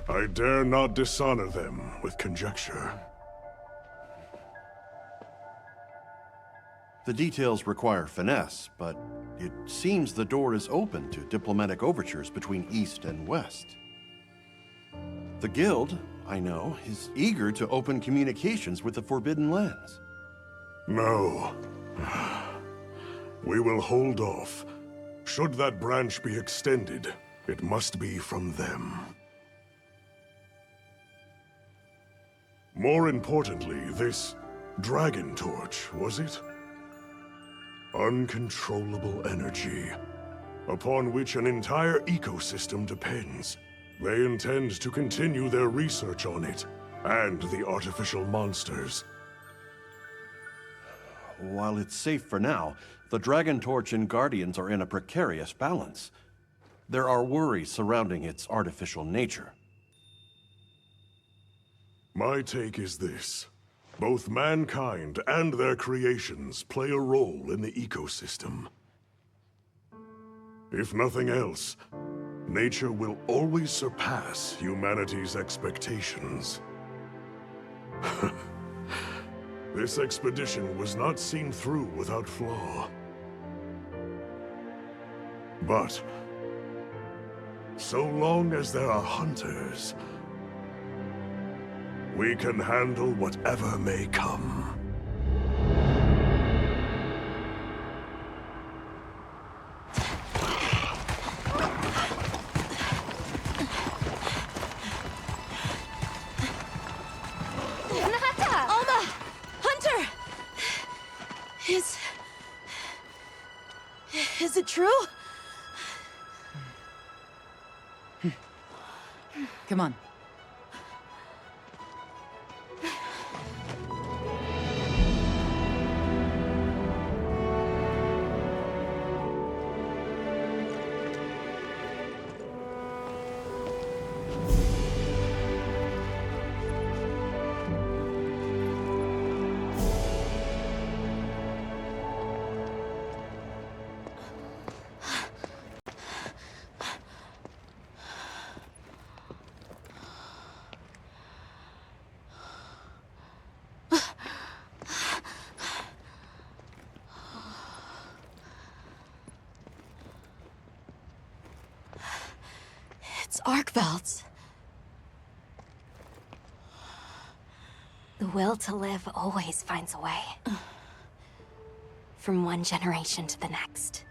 Speaker 19: I dare not dishonor them with conjecture.
Speaker 17: The details require finesse, but it seems the door is open to diplomatic overtures between East and West. The Guild, I know, is eager to open communications with the Forbidden Lands.
Speaker 19: No. We will hold off. Should that branch be extended, it must be from them. More importantly, this Dragon Torch, was it? Uncontrollable energy, upon which an entire ecosystem depends. They intend to continue their research on it, and the artificial monsters.
Speaker 17: While it's safe for now, the Dragon Torch and Guardians are in a precarious balance. There are worries surrounding its artificial nature.
Speaker 19: My take is this. Both mankind and their creations play a role in the ecosystem. If nothing else, nature will always surpass humanity's expectations. This expedition was not seen through without flaw. But so long as there are hunters, we can handle whatever may come.
Speaker 8: Nata! Alma! Hunter! Is it true?
Speaker 22: Come on.
Speaker 4: arc belts. The will to live always finds a way. From one generation to the next.